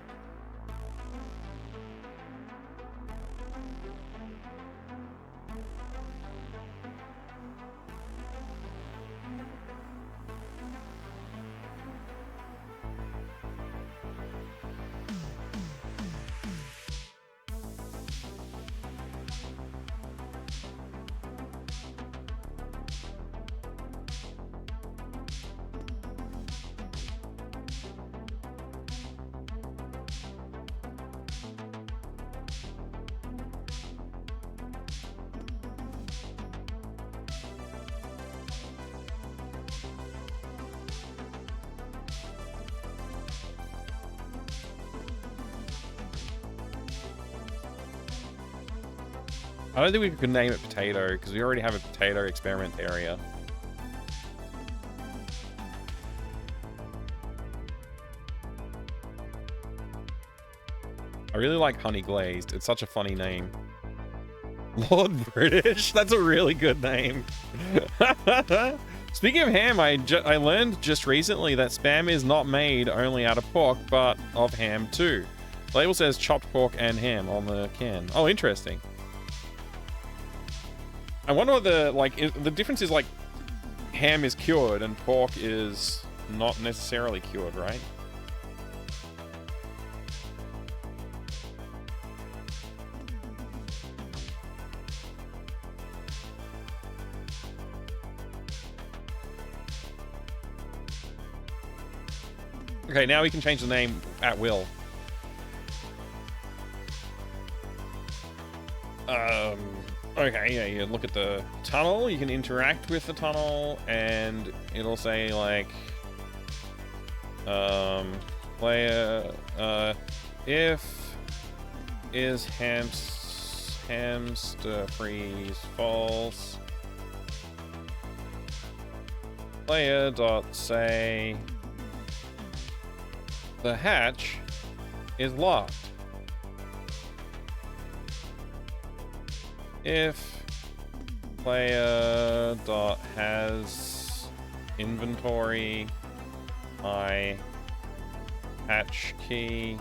I don't think we could name it Potato, because we already have a potato experiment area. I really like Honey Glazed. It's such a funny name. Lord British? That's a really good name. Speaking of ham, I learned just recently that Spam is not made only out of pork, but of ham too. The label says chopped pork and ham on the can. Oh, interesting. I wonder what the difference is. Like, ham is cured and pork is not necessarily cured, right? Okay, now we can change the name at will. Okay, yeah, you look at the tunnel, you can interact with the tunnel, and it'll say, like, player, if is hamster freeze false, player dot say the hatch is locked. if player dot has inventory I hatch key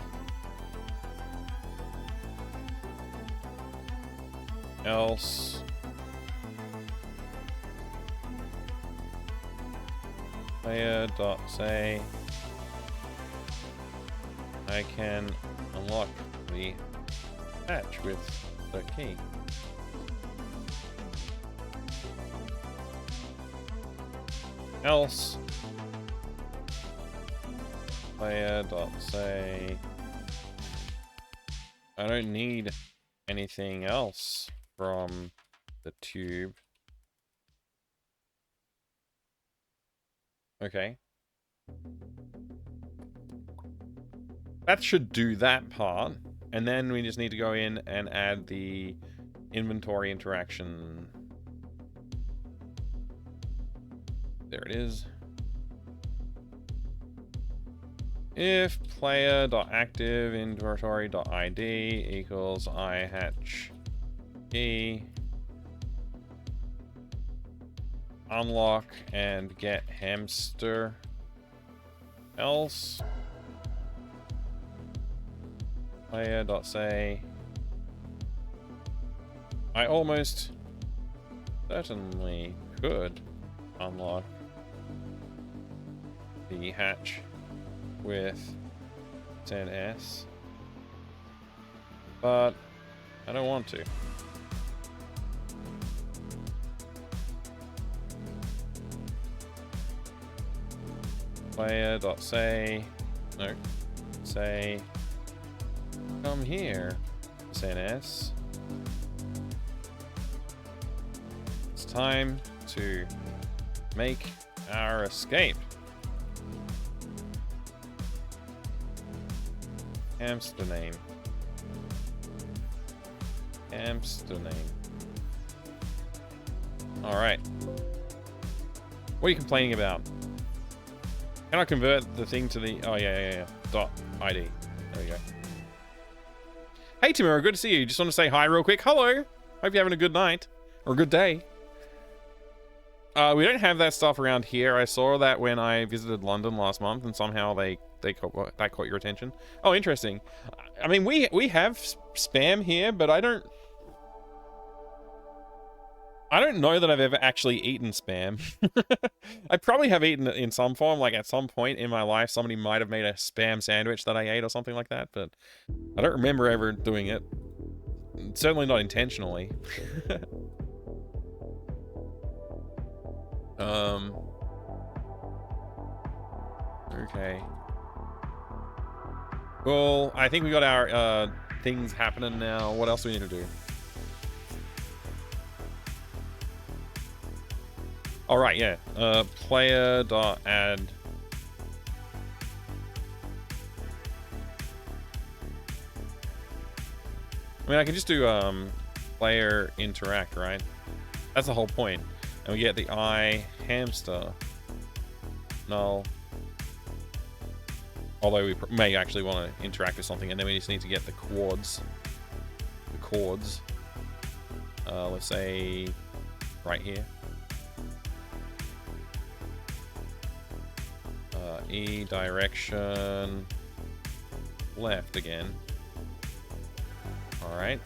else player dot say I can unlock the hatch with the key. Else player dot say I don't need anything else from the tube. Okay. That should do that part. And then we just need to go in and add the inventory interaction. There it is. If player.active inventory.id equals ihatch key unlock and get hamster else player.say I almost certainly could unlock the hatch with ZS, but I don't want to. Player.say no say come here ZS. It's time to make our escape. Hamster name. Hamster name. Alright. What are you complaining about? Can I convert the thing to the... Oh, yeah. Dot ID. There we go. Hey, Tamara. Good to see you. Just want to say hi real quick. Hello. Hope you're having a good night. Or a good day. We don't have that stuff around here. I saw that when I visited London last month, and somehow that caught your attention. Oh, interesting. I mean, we have spam here, but I don't know that I've ever actually eaten spam. I probably have eaten it in some form, like at some point in my life, somebody might have made a spam sandwich that I ate or something like that, but I don't remember ever doing it. Certainly not intentionally. Okay. Well, I think we got our things happening now. What else do we need to do? All right, yeah. Player.add. I mean, I can just do player interact, right? That's the whole point. And we get the hamster null. Although we may actually want to interact with something, and then we just need to get the chords. The chords. Let's say right here. E direction left again. All right.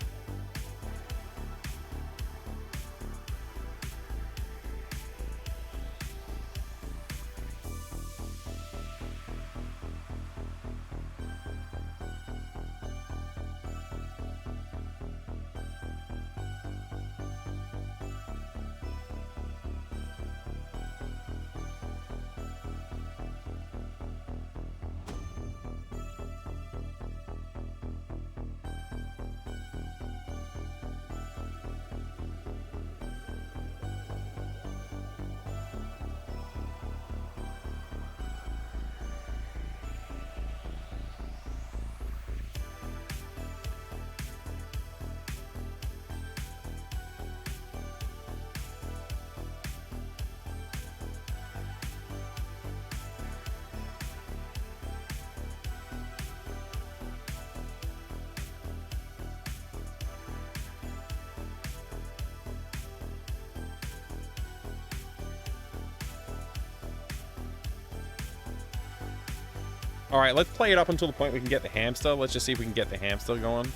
All right, let's play it up until the point we can get the hamster. Let's just see if we can get the hamster going.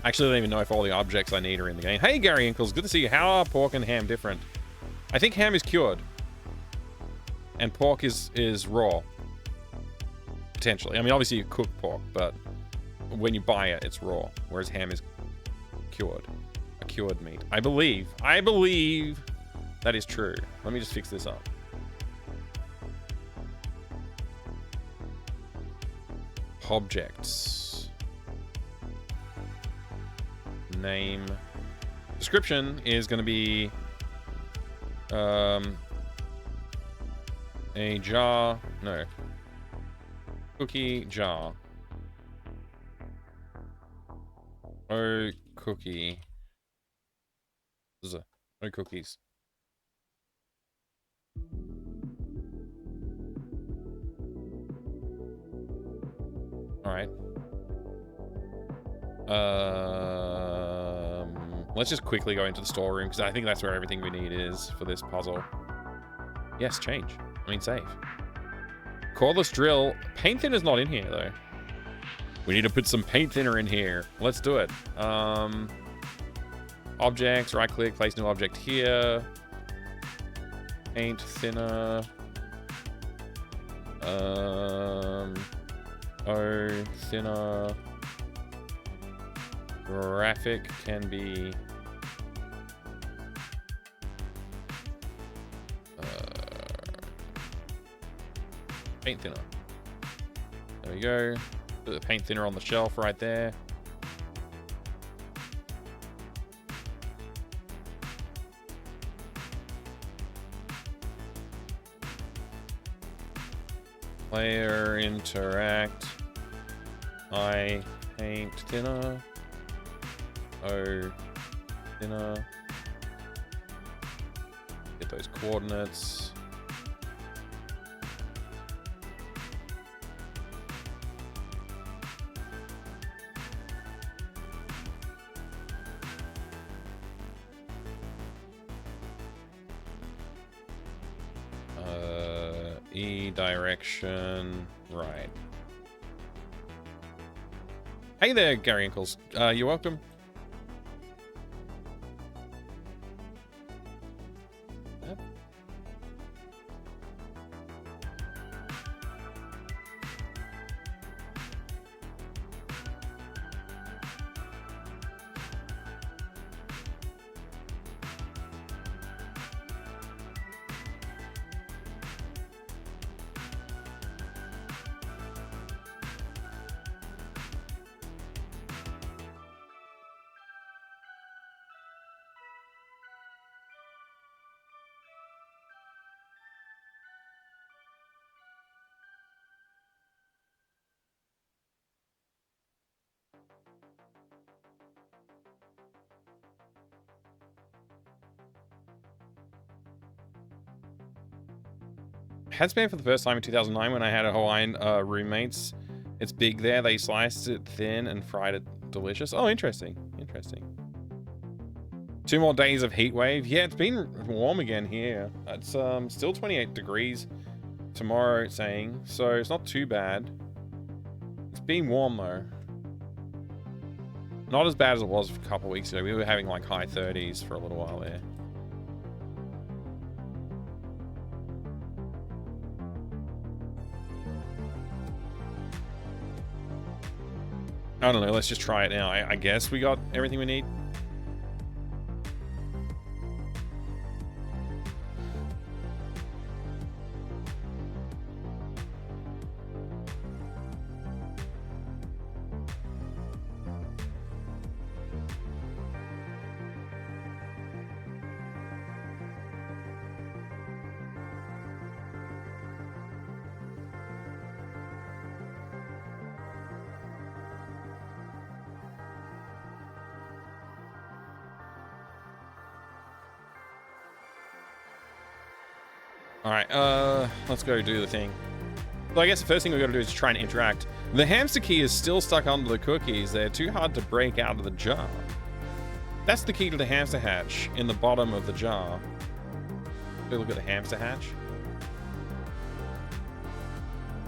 Actually, I don't even know if all the objects I need are in the game. Hey, Gary Inkles, good to see you. How are pork and ham different? I think ham is cured. And pork is raw. Potentially. I mean, obviously you cook pork, but when you buy it, it's raw. Whereas ham is cured. A cured meat. I believe that is true. Let me just fix this up. Objects. Name. Description is going to be a jar. No. Cookie jar. Oh, cookie. No cookies. All right. Let's just quickly go into the storeroom because I think that's where everything we need is for this puzzle. Yes, change. I mean, save. Cordless drill. Paint thinner's not in here though. We need to put some paint thinner in here. Let's do it. Objects. Right click. Place new object here. Paint thinner. Oh, thinner. Graphic can be paint thinner. There we go. Put the paint thinner on the shelf right there. Player interact. I paint thinner. Oh, thinner. Get those coordinates. E direction right. Hey there, Gary Inkles. You're welcome. Had spam for the first time in 2009 when I had a Hawaiian roommates. It's big there. They sliced it thin and fried it delicious. Oh, interesting. Interesting. 2 more days of heat wave. Yeah, it's been warm again here. It's still 28 degrees tomorrow, it's saying. So it's not too bad. It's been warm though. Not as bad as it was a couple weeks ago. We were having like high 30s for a little while there. I don't know, let's just try it now. I guess we got everything we need. All right, let's go do the thing. So I guess the first thing we got to do is try and interact. The hamster key is still stuck under the cookies. They're too hard to break out of the jar. That's the key to the hamster hatch in the bottom of the jar. Look at the hamster hatch.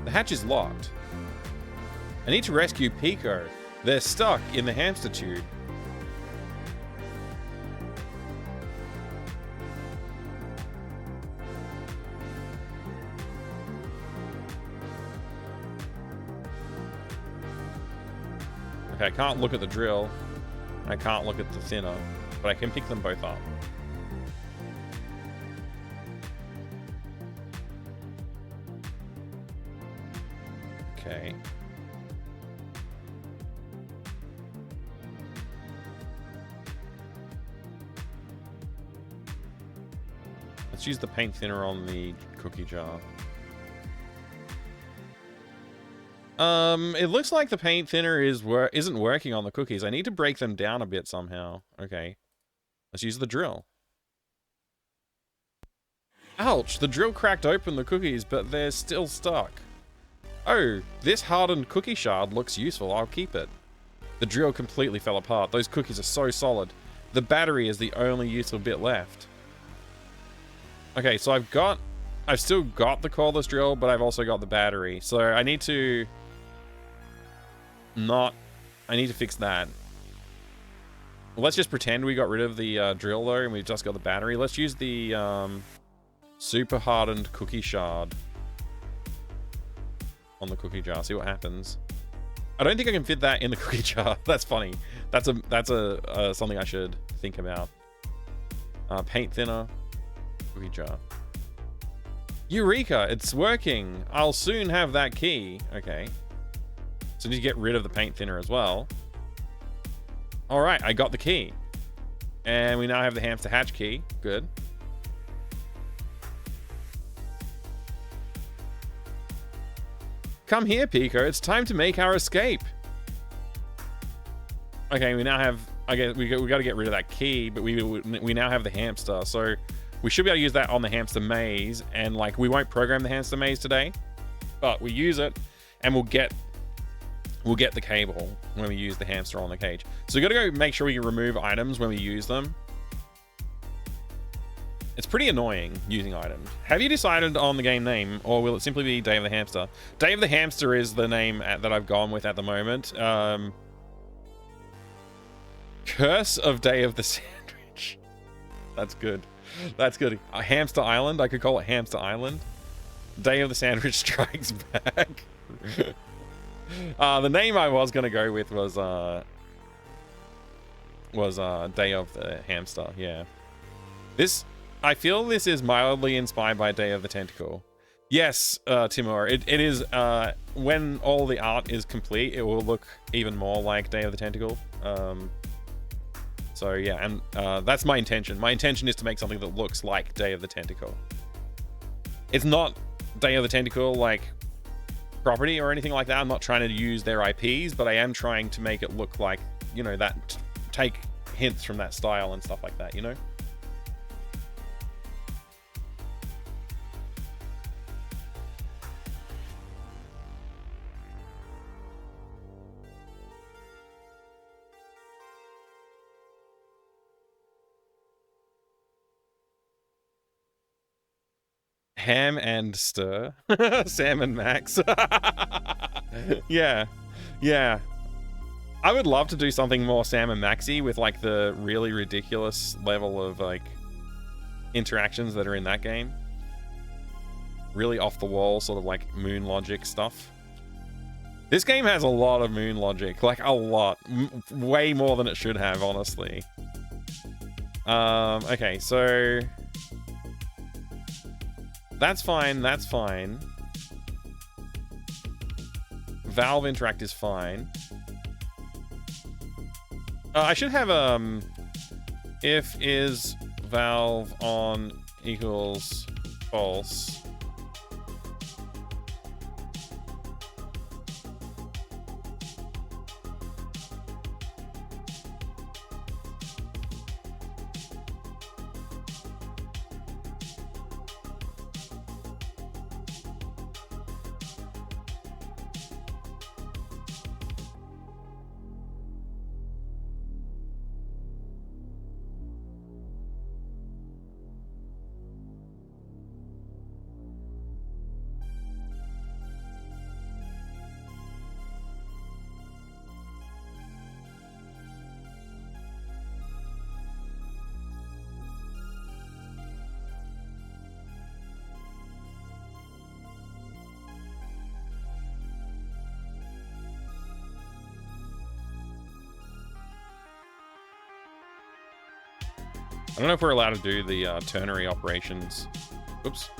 The hatch is locked. I need to rescue Pico. They're stuck in the hamster tube. Okay, I can't look at the drill. I can't look at the thinner, but I can pick them both up. Okay. Let's use the paint thinner on the cookie jar. It looks like the paint thinner isn't working on the cookies. I need to break them down a bit somehow. Okay. Let's use the drill. Ouch! The drill cracked open the cookies, but they're still stuck. Oh, this hardened cookie shard looks useful. I'll keep it. The drill completely fell apart. Those cookies are so solid. The battery is the only useful bit left. Okay, so I've still got the cordless drill, but I've also got the battery. So I need to fix that. Let's just pretend we got rid of the drill though, and we've just got the battery. Let's use the super hardened cookie shard on the cookie jar. See what happens. I don't think I can fit that in the cookie jar. That's funny. That's something I should think about. Paint thinner, cookie jar. Eureka! It's working. I'll soon have that key. Okay. So I need to get rid of the paint thinner as well. All right, I got the key, and we now have the hamster hatch key. Good. Come here, Pico. It's time to make our escape. Okay, we now have. I guess we got to get rid of that key, but we now have the hamster, so we should be able to use that on the hamster maze. And like, we won't program the hamster maze today, but we use it, and we'll get the cable when we use the hamster on the cage. So we got to go make sure we can remove items when we use them. It's pretty annoying using items. Have you decided on the game name, or will it simply be Day of the Hamster? Day of the Hamster is the name that I've gone with at the moment. Curse of Day of the Sandwich. That's good. That's good. Hamster Island. I could call it Hamster Island. Day of the Sandwich Strikes Back. The name I was gonna go with was Day of the Hamster. Yeah. I feel this is mildly inspired by Day of the Tentacle. Yes, Timur. It is. When all the art is complete, it will look even more like Day of the Tentacle. So yeah, and that's my intention. My intention is to make something that looks like Day of the Tentacle. It's not Day of the Tentacle like property or anything like that. I'm not trying to use their IPs, but I am trying to make it look like, you know, that, take hints from that style and stuff like that, you know? Ham and Stir. Sam and Max. Yeah. Yeah. I would love to do something more Sam and Maxy with like the really ridiculous level of like interactions that are in that game. Really off the wall, sort of like moon logic stuff. This game has a lot of moon logic, like a lot. Way more than it should have, honestly. Okay, so that's fine, that's fine. Valve Interact is fine. I should have, if is valve on equals false. I don't know if we're allowed to do the ternary operations. Oops.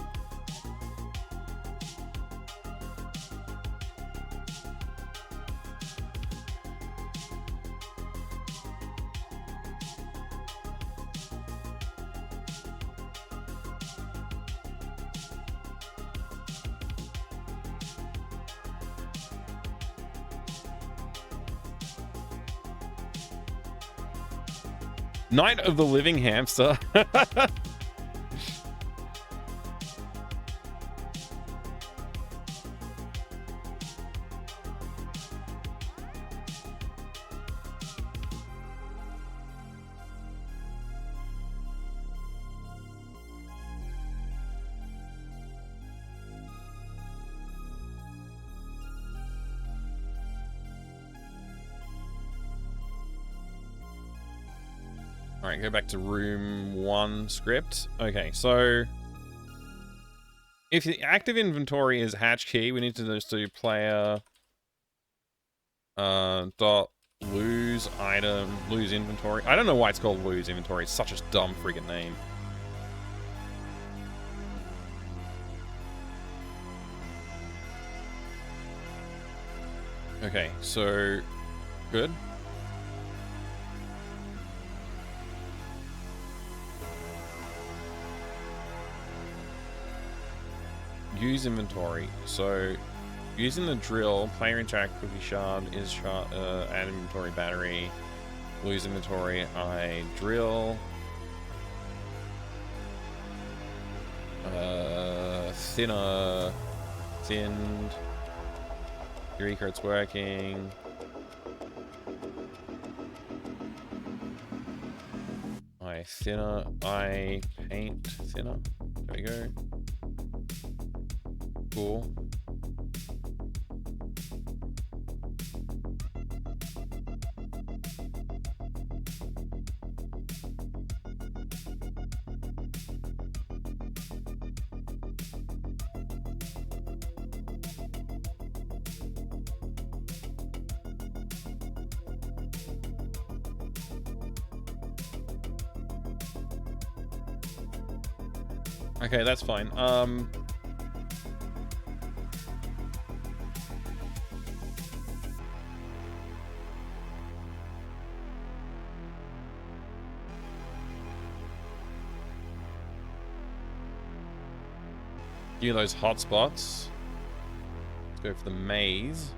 Night of the Living Hamster. Alright, go back to room 1 script. Okay, so if the active inventory is hatch key, we need to just do player dot lose item, lose inventory. I don't know why it's called lose inventory. It's such a dumb freaking name. Okay, so good. Use inventory. So using the drill, player interact with the shard is shard, add inventory battery. Lose inventory, I drill. Thinner. Thinned. Eureka, it's working. I thinner. I paint thinner. There we go. Cool. Okay, that's fine. Do those hotspots. Let's go for the maze.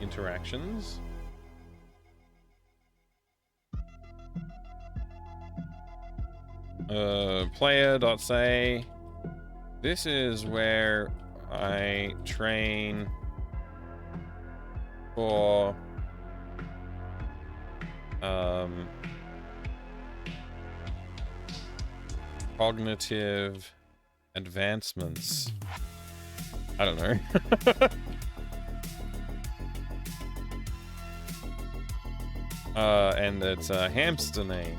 Interactions. Player.say. This is where I train for cognitive advancements. I don't know. And it's a hamster name.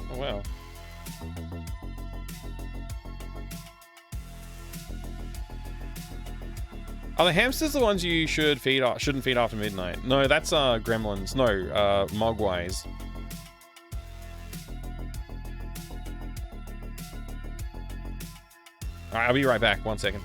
Oh wow. Are the hamsters the ones you shouldn't feed after midnight? No, that's gremlins. No, mogwais. Alright, I'll be right back. 1 second.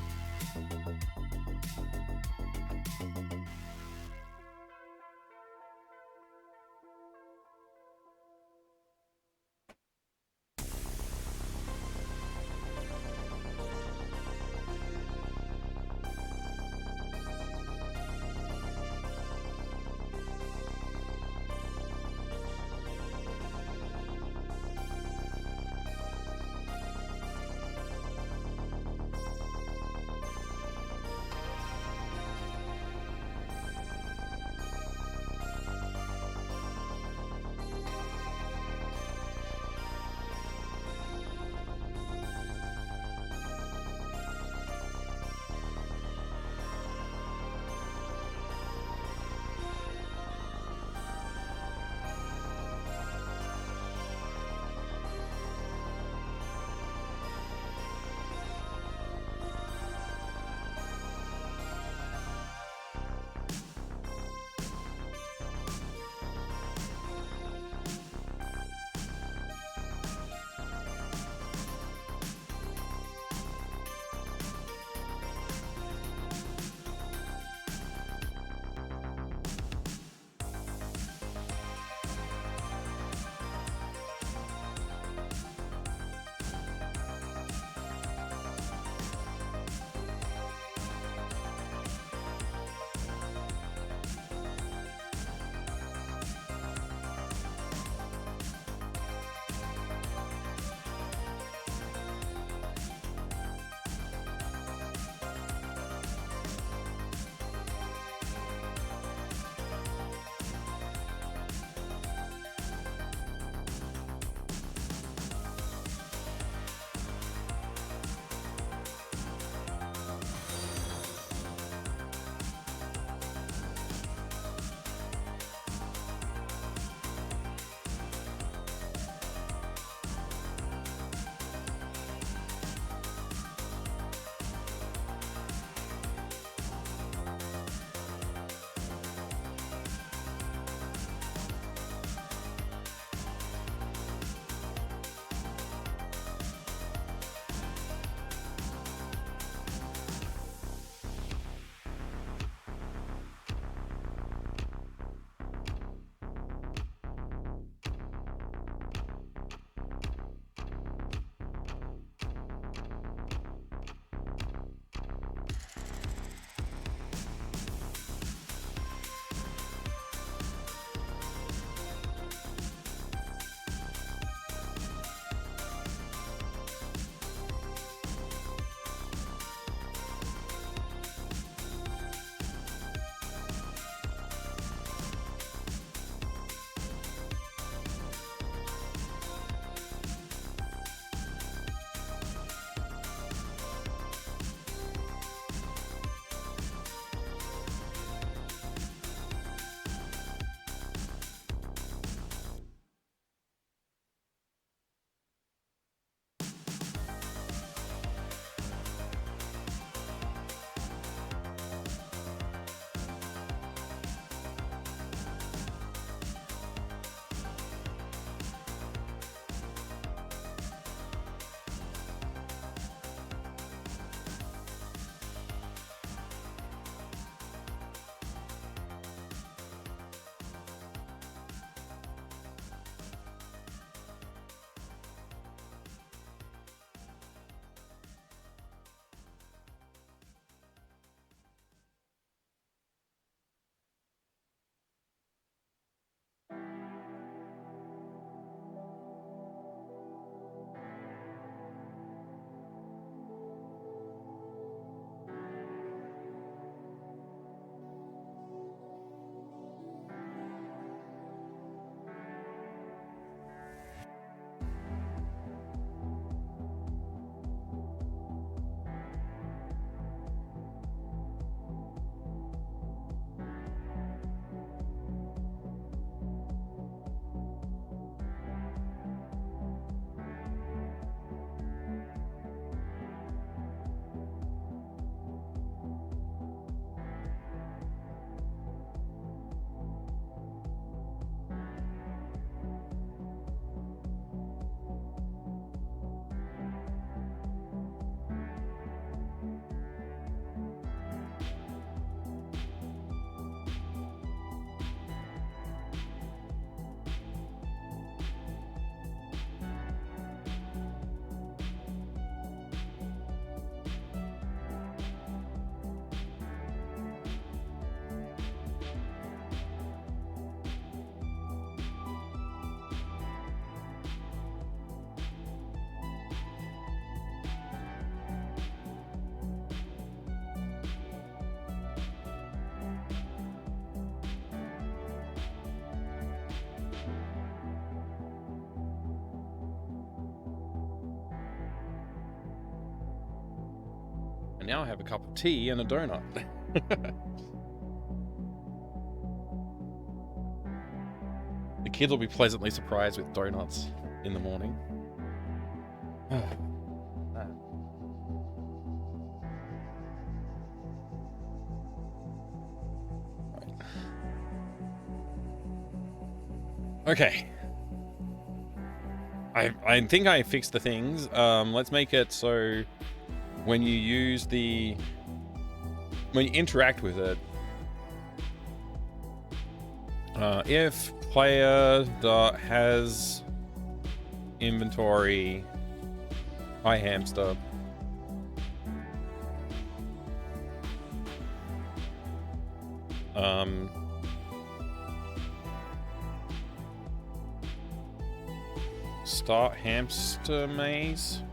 And now I have a cup of tea and a donut. The kids will be pleasantly surprised with donuts in the morning. Okay. I think I fixed the things. Let's make it so when you interact with it, if player has inventory, hi hamster, start hamster maze.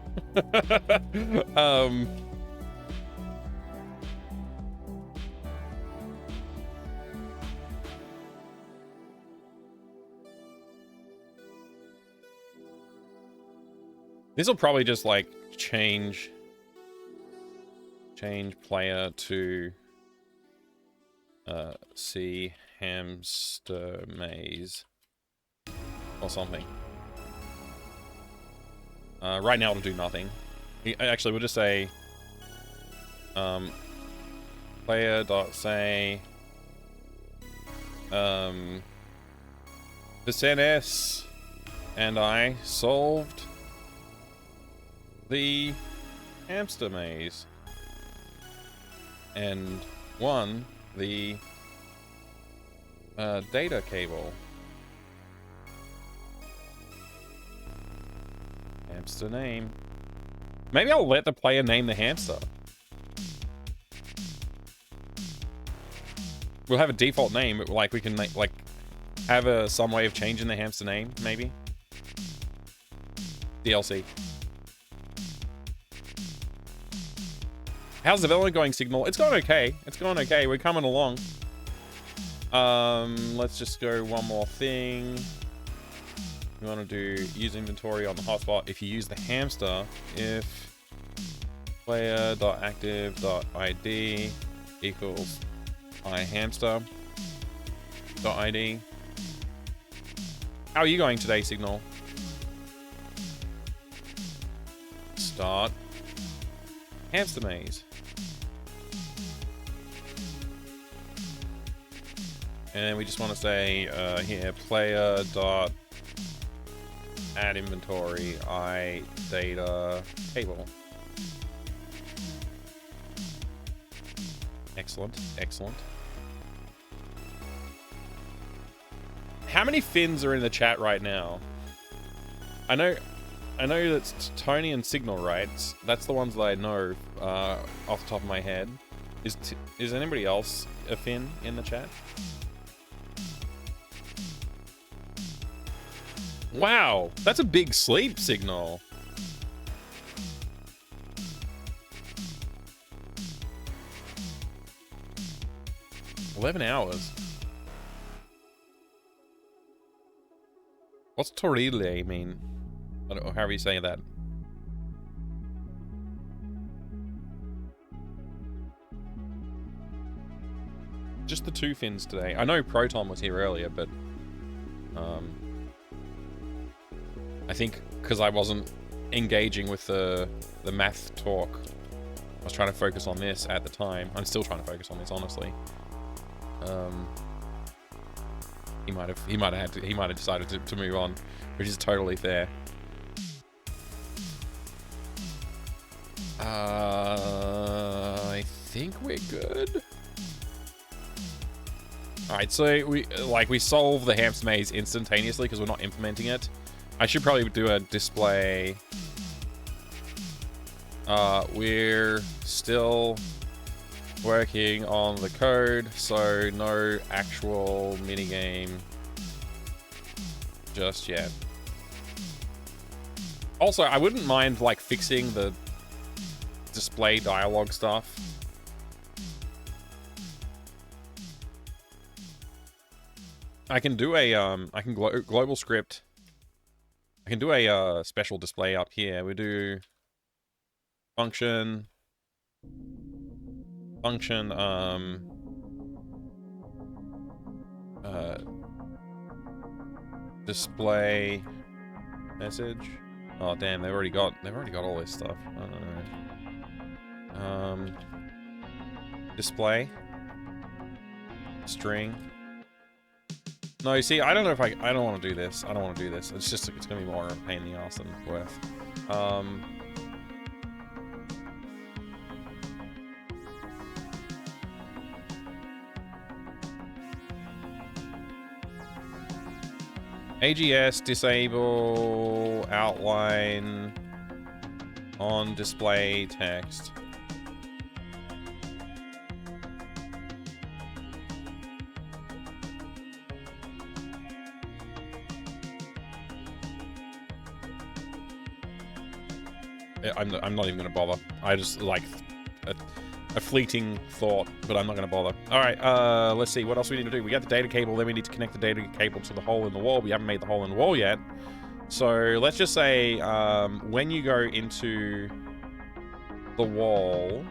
This will probably just like change player to see hamster maze or something. Right now it'll do nothing. Actually, we'll just say player.say %s and I solved the hamster maze and won the data cable. Hamster name. Maybe I'll let the player name the hamster. We'll have a default name, but like we can like have some way of changing the hamster name, maybe. DLC. How's development going, Signal? It's going okay. It's going okay. We're coming along. Let's just go one more thing. We want to do use inventory on the hotspot. If you use the hamster, if player.active.id equals ihamster.id. How are you going today, Signal? Start hamster maze. And we just want to say here player dot add inventory I data cable. Excellent, excellent. How many Finns are in the chat right now? I know that's Tony and Signal, right? That's the ones that I know off the top of my head. Is anybody else a Finn in the chat? Wow, that's a big sleep, Signal. $11 hours. What's Torile mean? I don't know, how are you saying that? Just the two Finns today. I know Proton was here earlier, but I think because I wasn't engaging with the math talk, I was trying to focus on this at the time. I'm still trying to focus on this, honestly. He might have decided to move on, which is totally fair. I think we're good. All right, so we solve the hamster maze instantaneously because we're not implementing it. I should probably do a display. We're still working on the code, so no actual minigame just yet. Also, I wouldn't mind like fixing the display dialogue stuff. I can do a I can global script. I can do a special display up here. We do function Function, display message. Oh damn, they've already got all this stuff. I don't know. Display. String. No, you see, I don't know if I don't want to do this. I don't want to do this. It's gonna be more of a pain in the ass than worth. AGS disable outline on display text. I'm not even gonna bother. I just like a fleeting thought, but I'm not gonna bother. All right, let's see what else we need to do. We got the data cable, then we need to connect the data cable to the hole in the wall. We haven't made the hole in the wall yet, so let's just say when you go into the wall,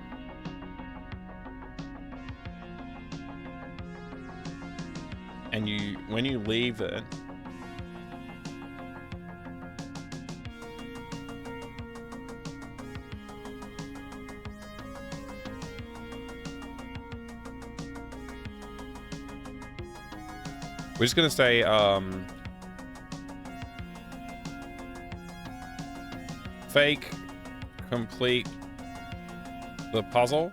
and when you leave it. We're just gonna say, fake complete the puzzle.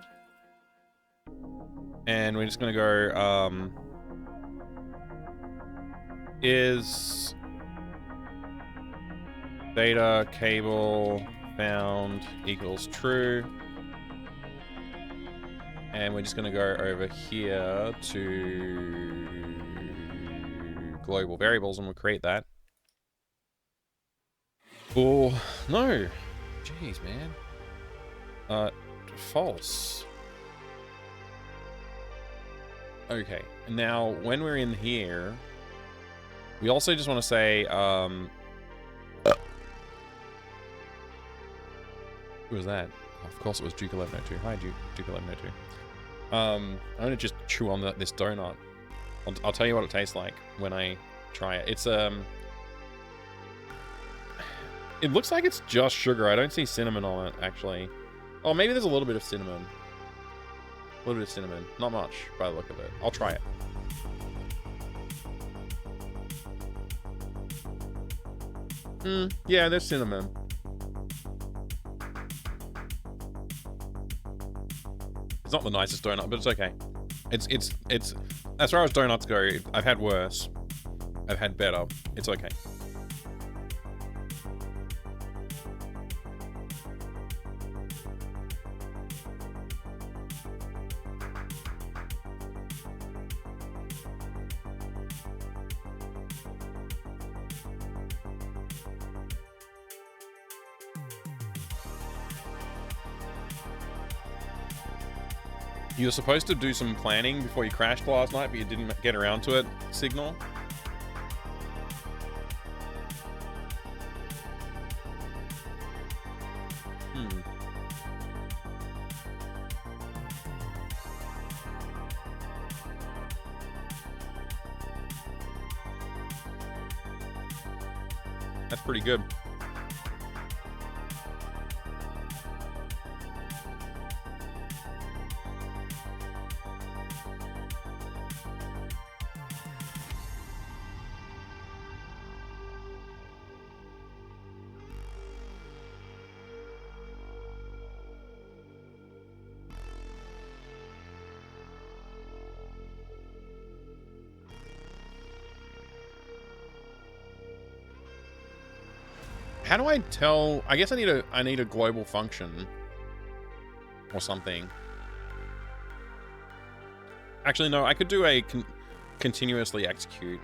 And we're just gonna go, is data cable found equals true. And we're just gonna go over here to global variables and we'll create that. Oh, no. Jeez, man. False. Okay, and now when we're in here, we also just want to say, who was that? Oh, of course it was Duke 1102. Hi, Duke 1102. I'm gonna just chew on this donut. I'll tell you what it tastes like when I try it. It's it looks like it's just sugar. I don't see cinnamon on it actually. Oh, maybe there's a little bit of cinnamon. A little bit of cinnamon, not much by the look of it. I'll try it. Yeah, there's cinnamon. It's not the nicest donut, but it's okay. It's as far as donuts go, I've had worse. I've had better. It's okay. You were supposed to do some planning before you crashed last night, but you didn't get around to it, Signal. That's pretty good. How do I tell? I guess I need a global function or something. Actually, no, I could do a continuously execute.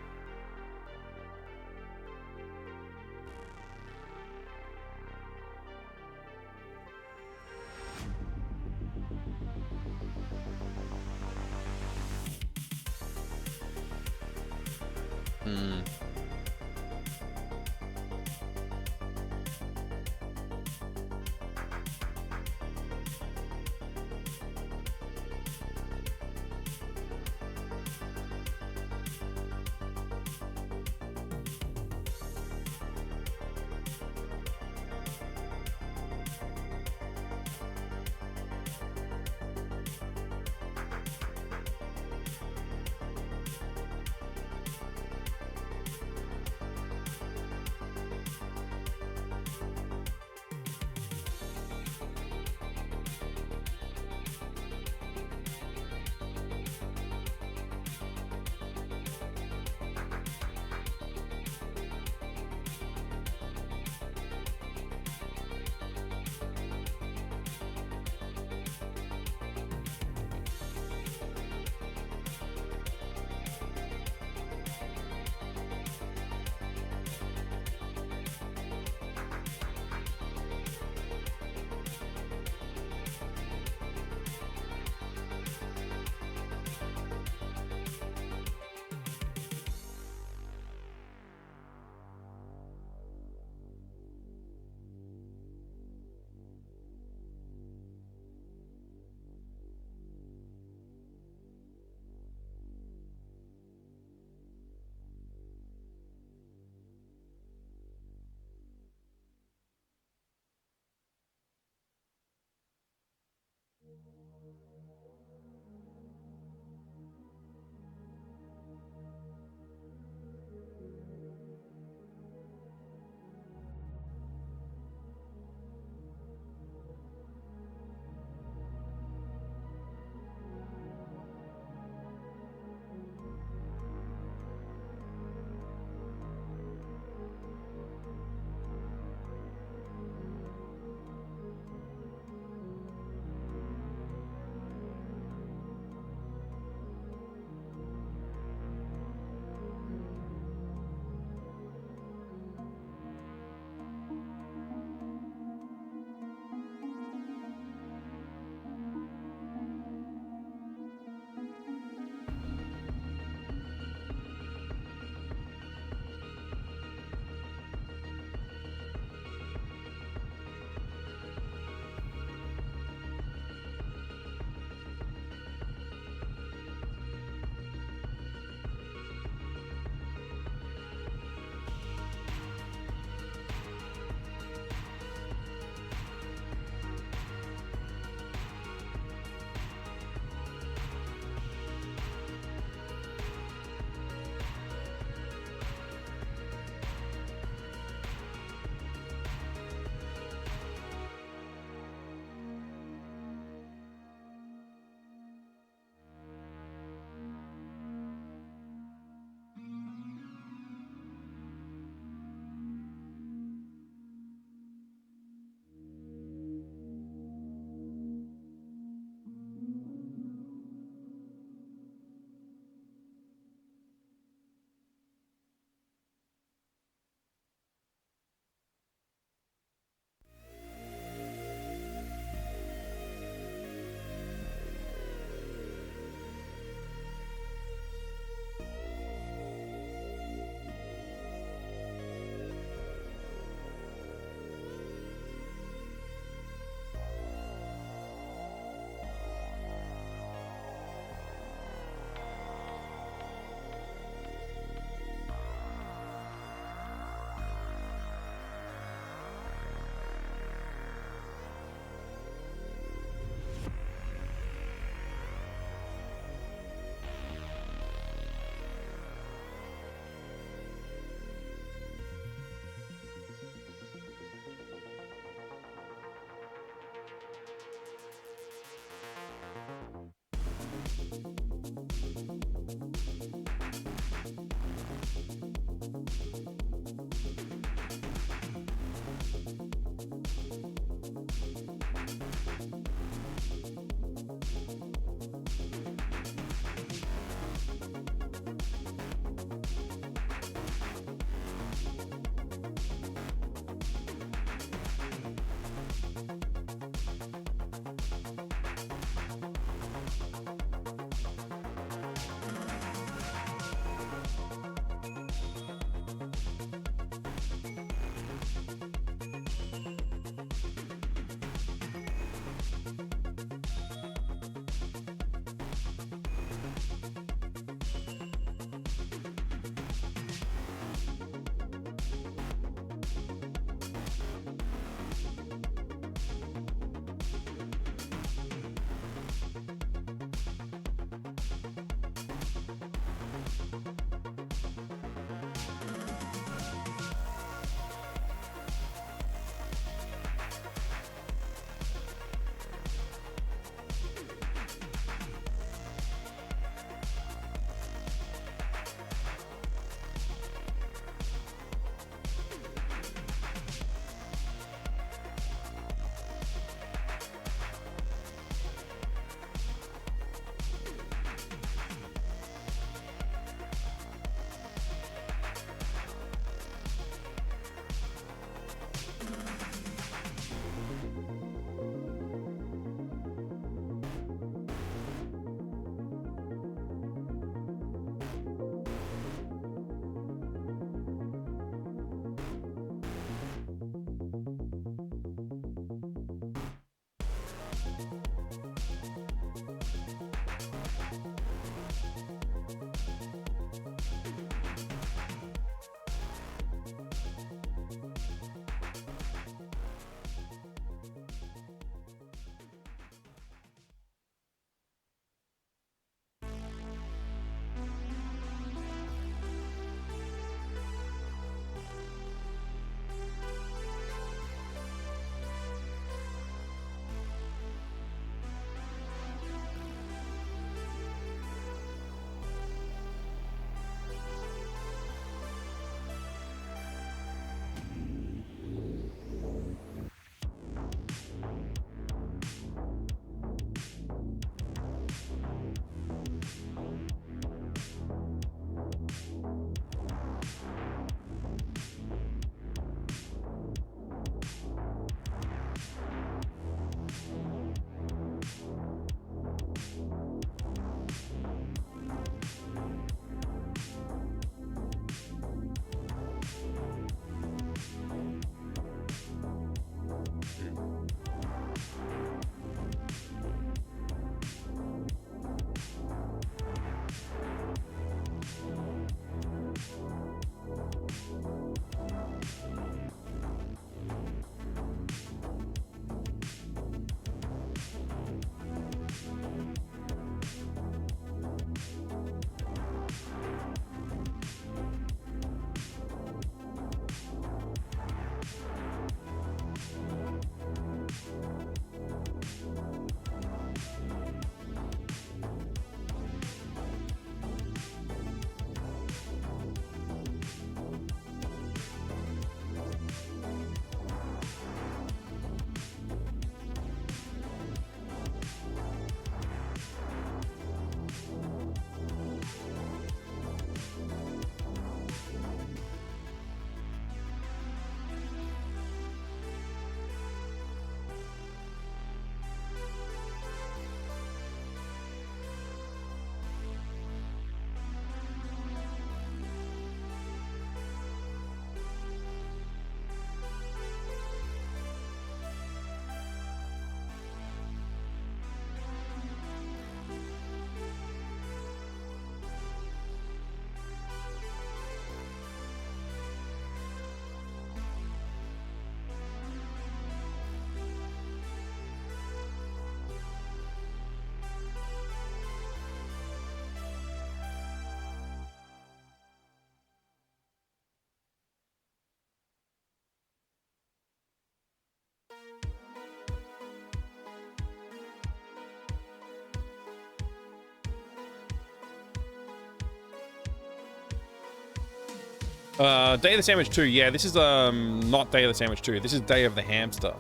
Day of the Sandwich 2. Yeah, this is not Day of the Sandwich 2. This is Day of the Hamster.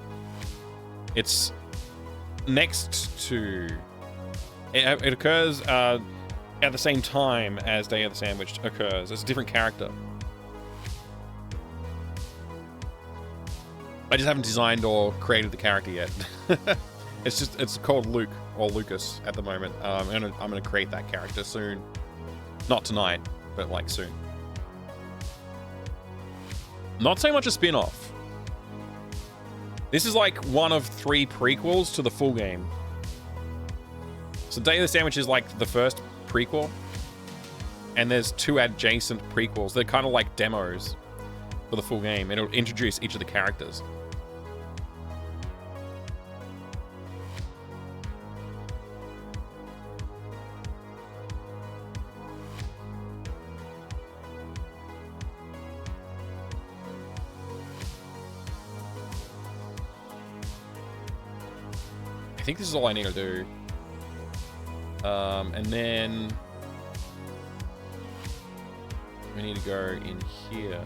It's next to... It occurs at the same time as Day of the Sandwich occurs. It's a different character. I just haven't designed or created the character yet. It's called Luke or Lucas at the moment. I'm gonna create that character soon. Not tonight, but like soon. Not so much a spin-off. This is like one of 3 prequels to the full game. So Day of the Sandwich is like the first prequel, and there's 2 adjacent prequels. They're kind of like demos for the full game, and it'll introduce each of the characters. I think this is all I need to do. And then we need to go in here.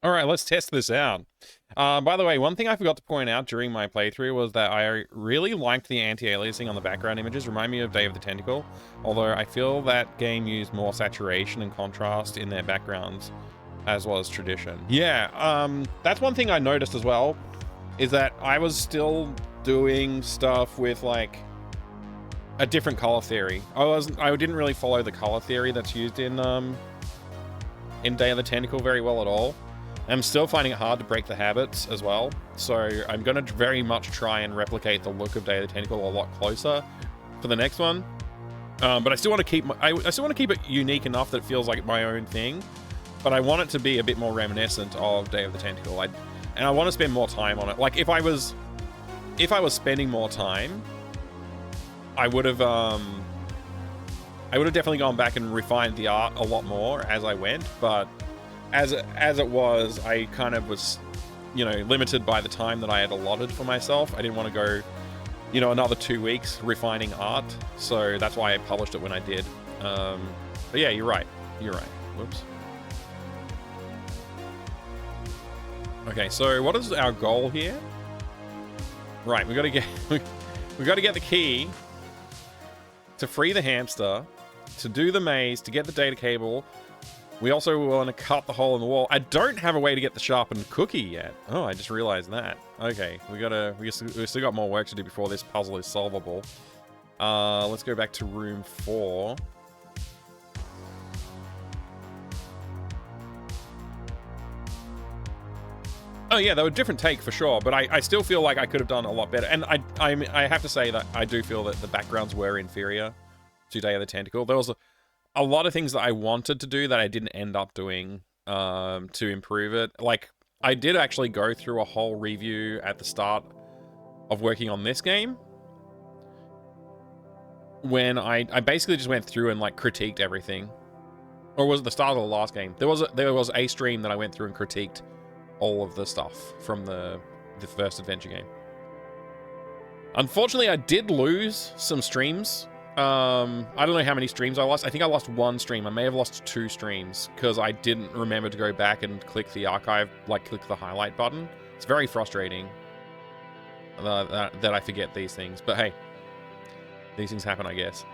All right, let's test this out. By the way, one thing I forgot to point out during my playthrough was that I really liked the anti-aliasing on the background images. Remind me of Day of the Tentacle, although I feel that game used more saturation and contrast in their backgrounds, as well as tradition. Yeah, that's one thing I noticed as well, is that I was still doing stuff with like a different color theory. I didn't really follow the color theory that's used in Day of the Tentacle very well at all. I'm still finding it hard to break the habits as well, so I'm going to very much try and replicate the look of Day of the Tentacle a lot closer for the next one. But I still want to keep I still want to keep it unique enough that it feels like my own thing, but I want it to be a bit more reminiscent of Day of the Tentacle. And I want to spend more time on it. Like if I was spending more time, I would have definitely gone back and refined the art a lot more as I went, but as it was, I kind of was, you know, limited by the time that I had allotted for myself. I didn't want to go, you know, another 2 weeks refining art, so that's why I published it when I did. But yeah, you're right. Whoops. Okay, so what is our goal here? Right, we got to get the key to free the hamster, to do the maze, to get the data cable. We also want to cut the hole in the wall. I don't have a way to get the sharpened cookie yet. Oh, I just realized that. Okay, we still got more work to do before this puzzle is solvable. Let's go back to room 4. Oh yeah, they were a different take for sure, but I still feel like I could have done a lot better. And I have to say that I do feel that the backgrounds were inferior to Day of the Tentacle. There was a lot of things that I wanted to do that I didn't end up doing to improve it. Like, I did actually go through a whole review at the start of working on this game, when I basically just went through and like critiqued everything. Or was it the start of the last game? There was a stream that I went through and critiqued all of the stuff from the first adventure game. Unfortunately, I did lose some streams. I don't know how many streams I lost. I think I lost 1 stream. I may have lost 2 streams because I didn't remember to go back and click the archive, like click the highlight button. It's very frustrating that I forget these things. But hey, these things happen, I guess.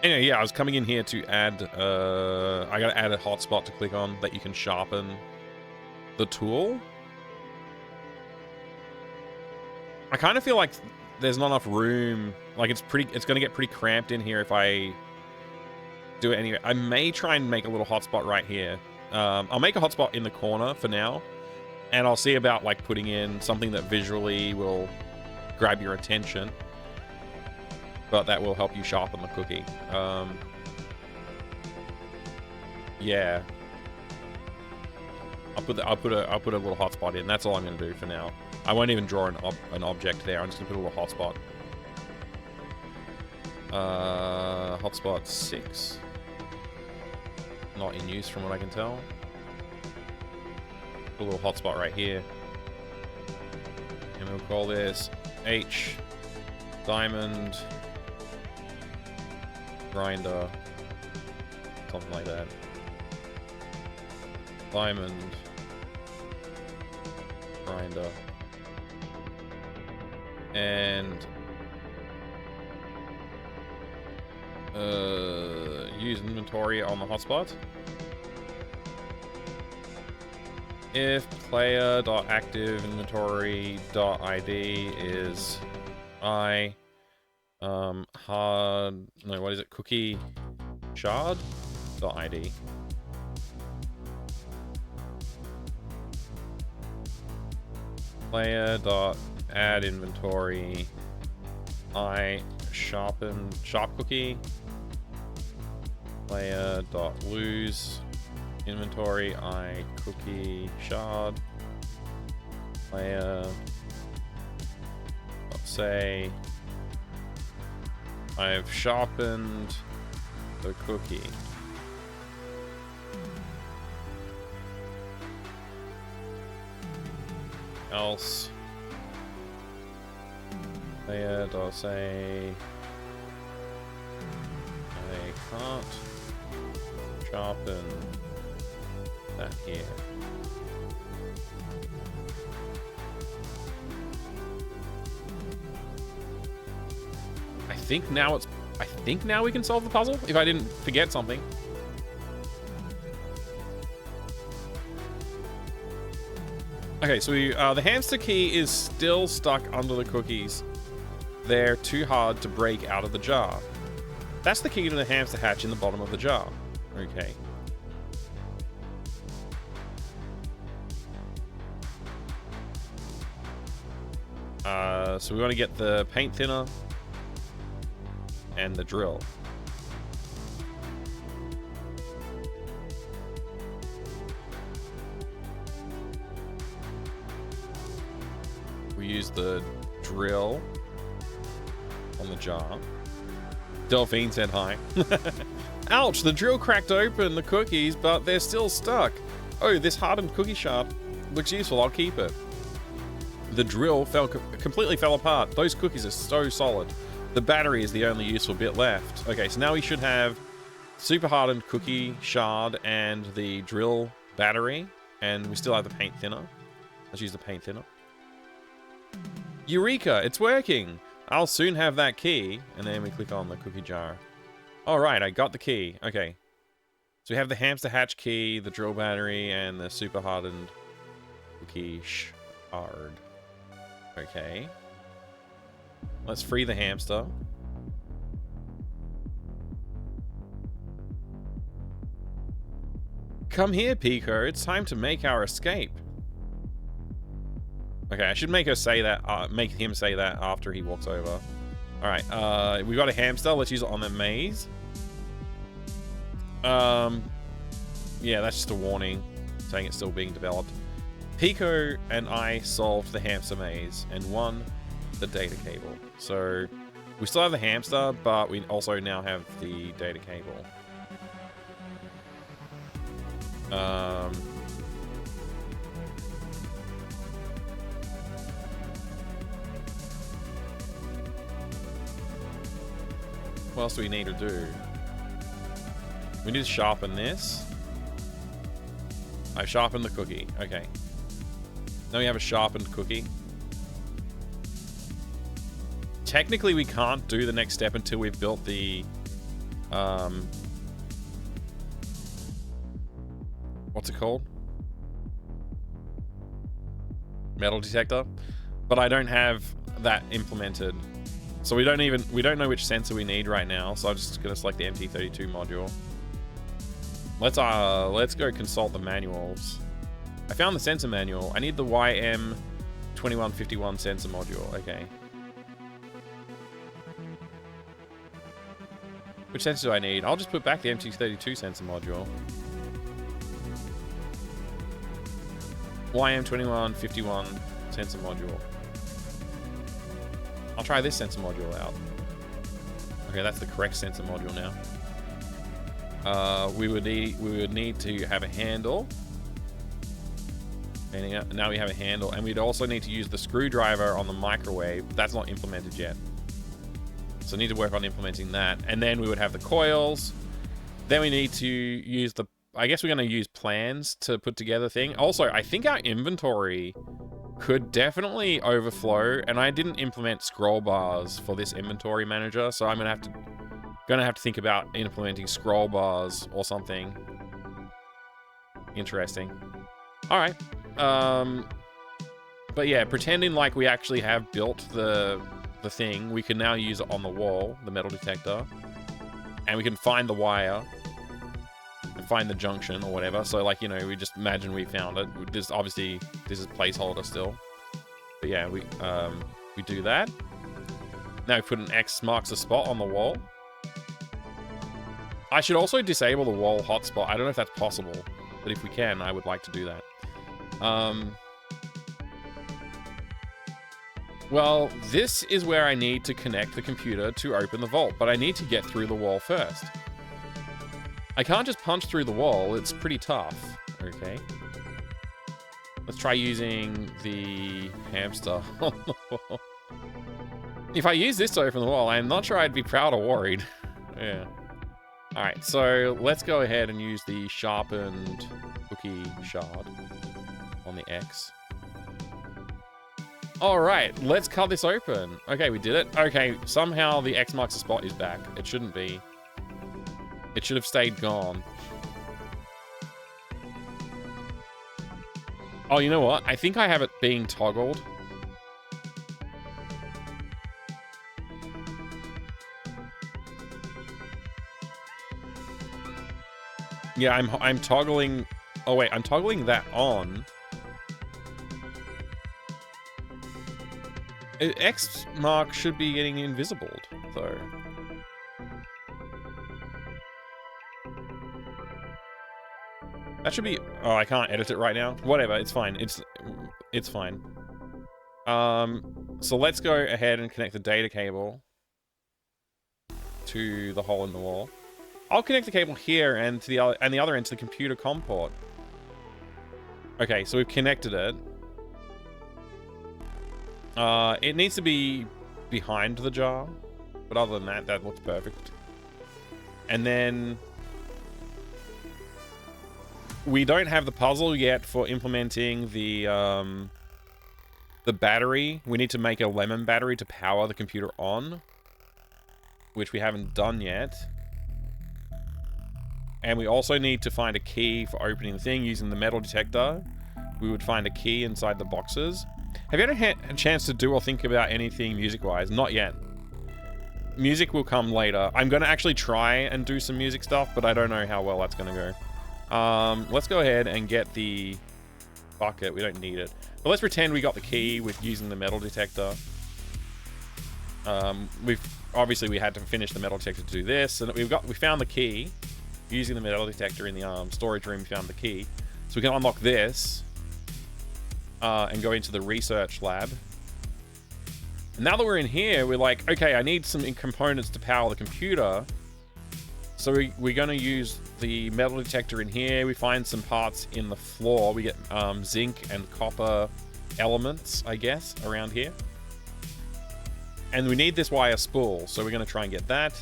Anyway, yeah, I was coming in here to add, I gotta add a hotspot to click on that you can sharpen the tool. I kind of feel like there's not enough room. Like it's gonna get pretty cramped in here if I do it anyway. I may try and make a little hotspot right here. I'll make a hotspot in the corner for now, and I'll see about like putting in something that visually will grab your attention, but that will help you sharpen the cookie. Yeah, I'll put a little hotspot in. That's all I'm gonna do for now. I won't even draw an object there. I'm just gonna put a little hotspot. Hotspot 6. Not in use from what I can tell. Put a little hotspot right here, and we'll call this H diamond grinder, something like that. Diamond grinder. And use inventory on the hotspot. If player.activeinventory.id is cookie shard.id. Player.add inventory sharp cookie. Player.lose inventory cookie shard. Player.say I've sharpened the cookie. Else player.say I can't sharpen that here. I think now we can solve the puzzle, if I didn't forget something. Okay, so the hamster key is still stuck under the cookies. They're too hard to break out of the jar. That's the key to the hamster hatch in the bottom of the jar. Okay. So we want to get the paint thinner and the drill. We use the drill on the jar. Delphine said hi. Ouch, the drill cracked open the cookies, but they're still stuck. Oh, this hardened cookie shard looks useful. I'll keep it. The drill completely fell apart. Those cookies are so solid. The battery is the only useful bit left. Okay, so now we should have super hardened cookie shard and the drill battery, and we still have the paint thinner. Let's use the paint thinner. Eureka, it's working. I'll soon have that key. And then we click on the cookie jar. All right, I got the key. Okay. So we have the hamster hatch key, the drill battery, and the super hardened cookie shard. Okay. Let's free the hamster. Come here, Pico. It's time to make our escape. Okay, I should make her say that. Make him say that after he walks over. All right. We got a hamster. Let's use it on the maze. Yeah, that's just a warning saying it's still being developed. Pico and I solved the hamster maze and won the data cable. So we still have the hamster, but we also now have the data cable. What else do we need to do? We need to sharpen this. I've sharpened the cookie. Okay. Now we have a sharpened cookie. Technically, we can't do the next step until we've built the... what's it called? Metal detector. But I don't have that implemented. So we don't know which sensor we need right now. So I'm just gonna select the MT32 module. Let's go consult the manuals. I found the sensor manual. I need the YM2151 sensor module. Okay. Which sensor do I need? I'll just put back the MT32 sensor module. YM2151 sensor module. I'll try this sensor module out. Okay, that's the correct sensor module now. We would need to have a handle. And now we have a handle, and we'd also need to use the screwdriver on the microwave. That's not implemented yet. So I need to work on implementing that. And then we would have the coils. Then we need to use the... I guess we're going to use plans to put together thing. Also, I think our inventory could definitely overflow, and I didn't implement scroll bars for this inventory manager, so I'm gonna have to think about implementing scroll bars or something. Interesting. All right. But yeah, pretending like we actually have built the thing, we can now use it on the wall, the metal detector, and we can find the wire and find the junction or whatever. So like, you know, we just imagine we found it. This obviously, this is placeholder still, but yeah, we do that. Now we put an X marks a spot on the wall. I should also disable the wall hotspot. I don't know if that's possible, but if we can, I would like to do that. Well, this is where I need to connect the computer to open the vault, but I need to get through the wall first. I can't just punch through the wall, it's pretty tough. Okay. Let's try using the hamster on the wall. If I use this to open the wall, I'm not sure I'd be proud or worried. Yeah. Alright, so let's go ahead and use the sharpened cookie shard on the X. All right, let's cut this open. Okay, we did it. Okay, somehow the X marks the spot is back. It shouldn't be. It should have stayed gone. Oh, you know what? I think I have it being toggled. Yeah, I'm toggling. Oh wait, I'm toggling that on. X mark should be getting invisible though. That should be. Oh, I can't edit it right now. Whatever, it's fine. It's fine. So let's go ahead and connect the data cable to the hole in the wall. I'll connect the cable here and to the other end to the computer COM port. Okay, so we've connected it. It needs to be behind the jar, but other than that, that looks perfect. And then we don't have the puzzle yet for implementing the battery. We need to make a lemon battery to power the computer on, which we haven't done yet. And we also need to find a key for opening the thing using the metal detector. We would find a key inside the boxes. Have you ever had a chance to do or think about anything music-wise? Not yet. Music will come later. I'm going to actually try and do some music stuff, but I don't know how well that's going to go. Let's go ahead and get the bucket. We don't need it. But let's pretend we got the key with using the metal detector. Obviously we had to finish the metal detector to do this, and we found the key. Using the metal detector in the storage room, we found the key. So we can unlock this and go into the research lab. And now that we're in here, we're like, okay, I need some components to power the computer. So we're going to use the metal detector in here. We find some parts in the floor. We get zinc and copper elements, I guess, around here. And we need this wire spool, so we're going to try and get that.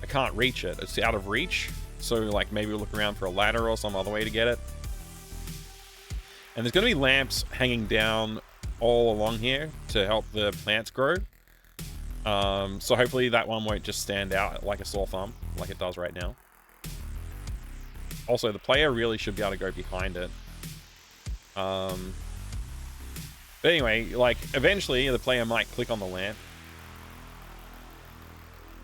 I can't reach it. It's out of reach. So, like, maybe we'll look around for a ladder or some other way to get it. And there's going to be lamps hanging down all along here to help the plants grow. So hopefully that one won't just stand out like a sore thumb, like it does right now. Also, the player really should be able to go behind it. But anyway, like, eventually the player might click on the lamp.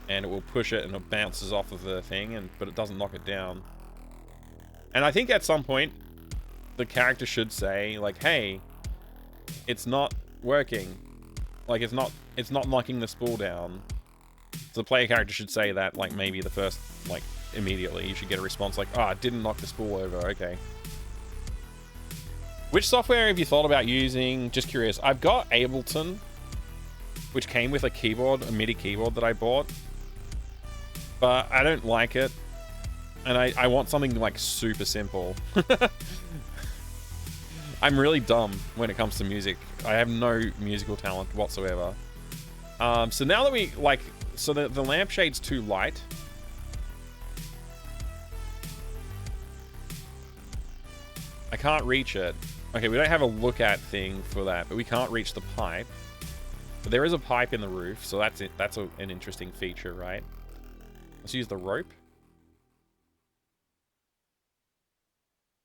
And it will push it and it bounces off of the thing, but it doesn't knock it down. And I think at some point, the character should say, like, hey, it's not working. Like, it's not knocking the spool down. So the player character should say that, like, maybe the first, like, immediately. You should get a response like, it didn't knock the spool over, okay. Which software have you thought about using? Just curious. I've got Ableton, which came with a keyboard, a MIDI keyboard that I bought. But I don't like it. And I want something, like, super simple. I'm really dumb when it comes to music. I have no musical talent whatsoever. So now that we, like... So the lampshade's too light. I can't reach it. Okay, we don't have a look at thing for that, but we can't reach the pipe. But there is a pipe in the roof, so that's it. That's an interesting feature, right? Let's use the rope.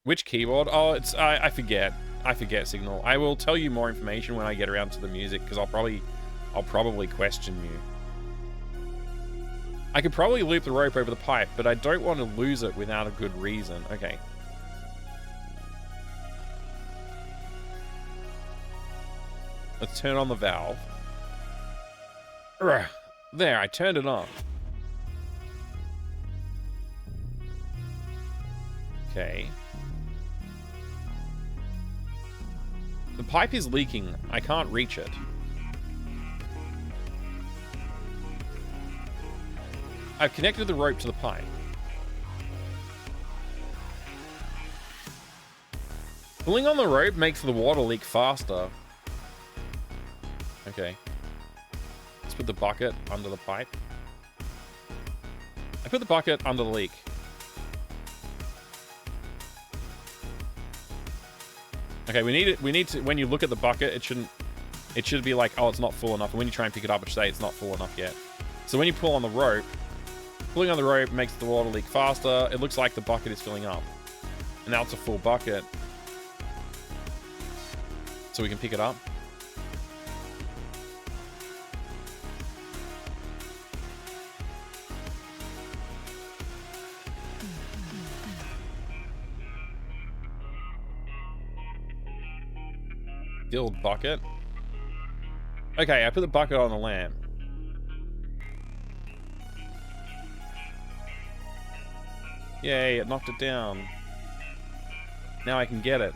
Which keyboard? Oh, it's I forget. I forget, Signal. I will tell you more information when I get around to the music, because I'll probably question you. I could probably loop the rope over the pipe, but I don't want to lose it without a good reason. Okay. Let's turn on the valve. There, I turned it on. Okay. The pipe is leaking. I can't reach it. I've connected the rope to the pipe. Pulling on the rope makes the water leak faster. Okay. Let's put the bucket under the pipe. I put the bucket under the leak. Okay, we need to, when you look at the bucket, it should be like, oh, it's not full enough. And when you try and pick it up, it should say it's not full enough yet. So when you pull on the rope, pulling on the rope makes the water leak faster. It looks like the bucket is filling up. And now it's a full bucket. So we can pick it up. Filled bucket. Okay, I put the bucket on the lamp. Yay, it knocked it down. Now I can get it.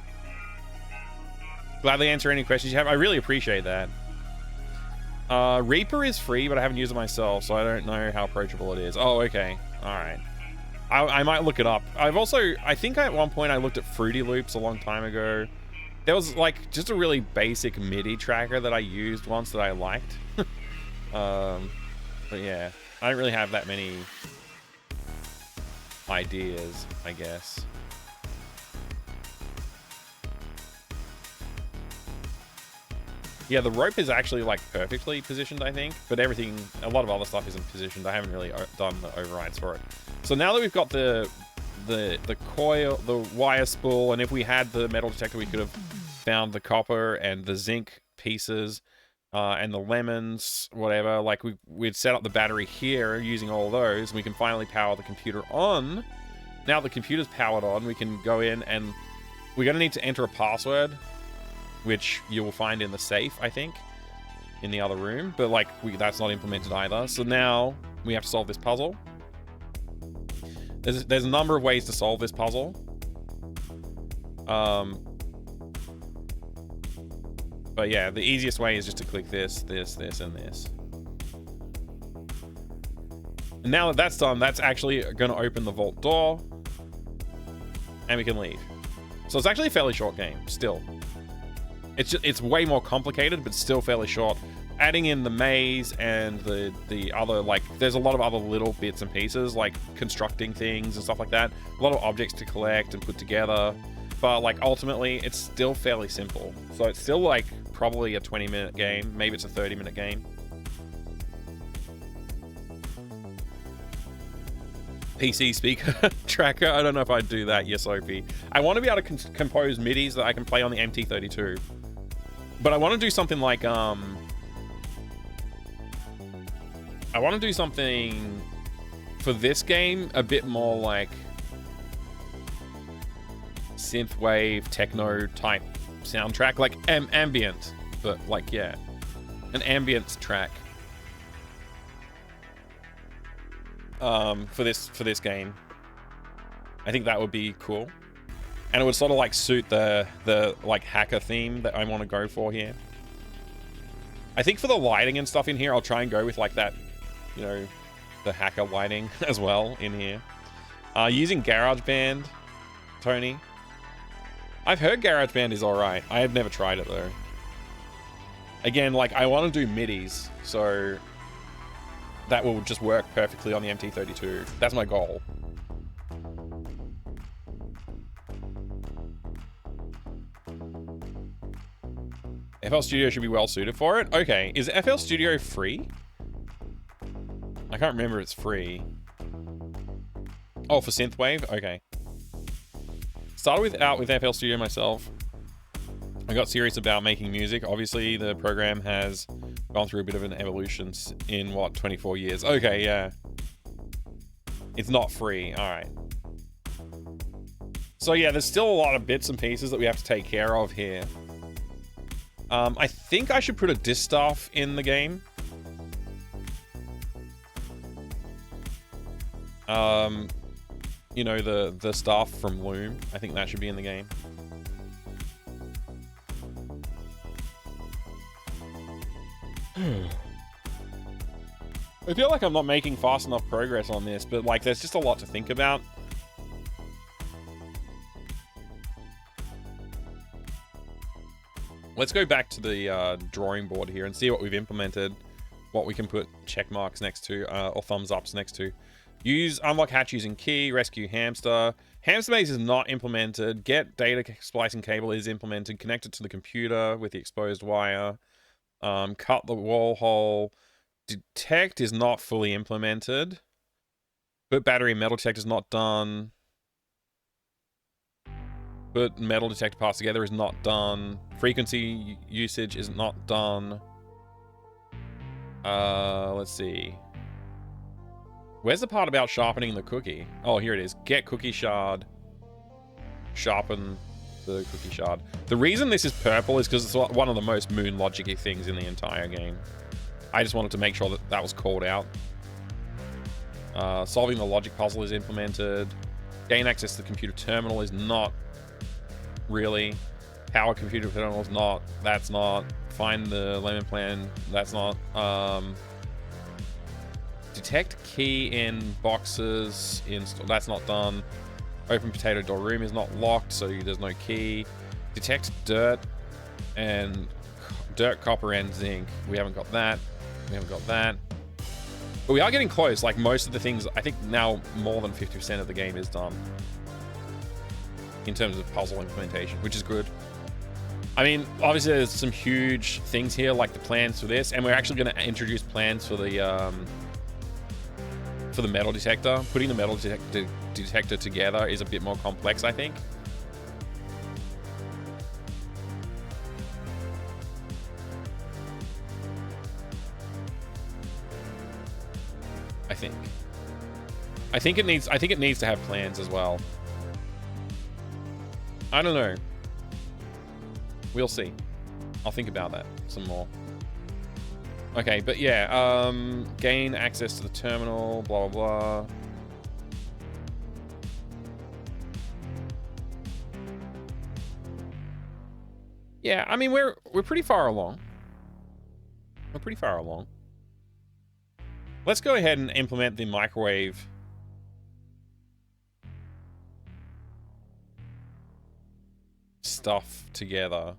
Gladly answer any questions you have. I really appreciate that. Reaper is free, but I haven't used it myself, so I don't know how approachable it is. Oh, okay. Alright. I might look it up. I think at one point I looked at Fruity Loops a long time ago. There was like just a really basic MIDI tracker that I used once that I liked. But yeah, I don't really have that many ideas, I guess. Yeah, the rope is actually like perfectly positioned, I think, but everything, a lot of other stuff isn't positioned. I haven't really done the overrides for it. So now that we've got the coil, the wire spool, and if we had the metal detector, we could have found the copper and the zinc pieces and the lemons, whatever. Like we'd set up the battery here using all those, and we can finally power the computer on. Now the computer's powered on, we can go in and we're going to need to enter a password, which you will find in the safe, I think, in the other room. But like that's not implemented either. So now we have to solve this puzzle. There's a number of ways to solve this puzzle. But yeah, the easiest way is just to click this, this, this, and this. And now that that's done, that's actually going to open the vault door. And we can leave. So it's actually a fairly short game, still. It's way more complicated, but still fairly short. Adding in the maze and the other, like, there's a lot of other little bits and pieces, like constructing things and stuff like that. A lot of objects to collect and put together. But, like, ultimately, it's still fairly simple. So it's still, like, probably a 20-minute game. Maybe it's a 30-minute game. PC speaker tracker. I don't know if I'd do that. Yes, Opie. I want to be able to compose MIDIs that I can play on the MT32. But I want to do something like, I want to do something for this game a bit more like synthwave, techno type soundtrack, like ambient, but like, yeah, an ambient track for this game. I think that would be cool, and it would sort of like suit the like hacker theme that I want to go for here. I think for the lighting and stuff in here, I'll try and go with like that, you know, the hacker lighting as well in here. Using GarageBand, Tony. I've heard GarageBand is alright. I have never tried it though. Again, like, I want to do MIDIs, so that will just work perfectly on the MT32. That's my goal. FL Studio should be well suited for it. Okay, is FL Studio free? I can't remember if it's free. Oh, for Synthwave? Okay. Started out with FL Studio myself. I got serious about making music. Obviously, the program has gone through a bit of an evolution in, what, 24 years? Okay, yeah. It's not free. All right. So, yeah, there's still a lot of bits and pieces that we have to take care of here. I think I should put a distaff in the game. You know, the staff from Loom. I think that should be in the game. I feel like I'm not making fast enough progress on this, but like there's just a lot to think about. Let's go back to the drawing board here and see what we've implemented, what we can put check marks next to, or thumbs ups next to. Use unlock hatch using key. Rescue hamster. Hamster maze is not implemented. Get data splicing cable is implemented. Connect it to the computer with the exposed wire. Cut the wall hole. Detect is not fully implemented. Put battery and metal detector is not done. Put metal detector parts together is not done. Frequency usage is not done. Let's see. Where's the part about sharpening the cookie? Oh, here it is. Get cookie shard. Sharpen the cookie shard. The reason this is purple is because it's one of the most moon logic-y things in the entire game. I just wanted to make sure that that was called out. Solving the logic puzzle is implemented. Gain access to the computer terminal is not really. Power computer terminal is not. That's not. Find the lemon plan. That's not. Detect key in boxes. That's not done. Open potato door room is not locked, so there's no key. Detect dirt and dirt, copper, and zinc. We haven't got that. We haven't got that. But we are getting close. Like most of the things, I think now more than 50% of the game is done in terms of puzzle implementation, which is good. I mean, obviously there's some huge things here, like the plans for this, and we're actually going to introduce plans for the metal detector. Putting the metal detector together is a bit more complex, I think. I think it needs to have plans as well. I don't know. We'll see. I'll think about that some more. Okay, but yeah, gain access to the terminal, blah, blah, blah. Yeah, I mean, we're pretty far along. We're pretty far along. Let's go ahead and implement the microwave stuff together.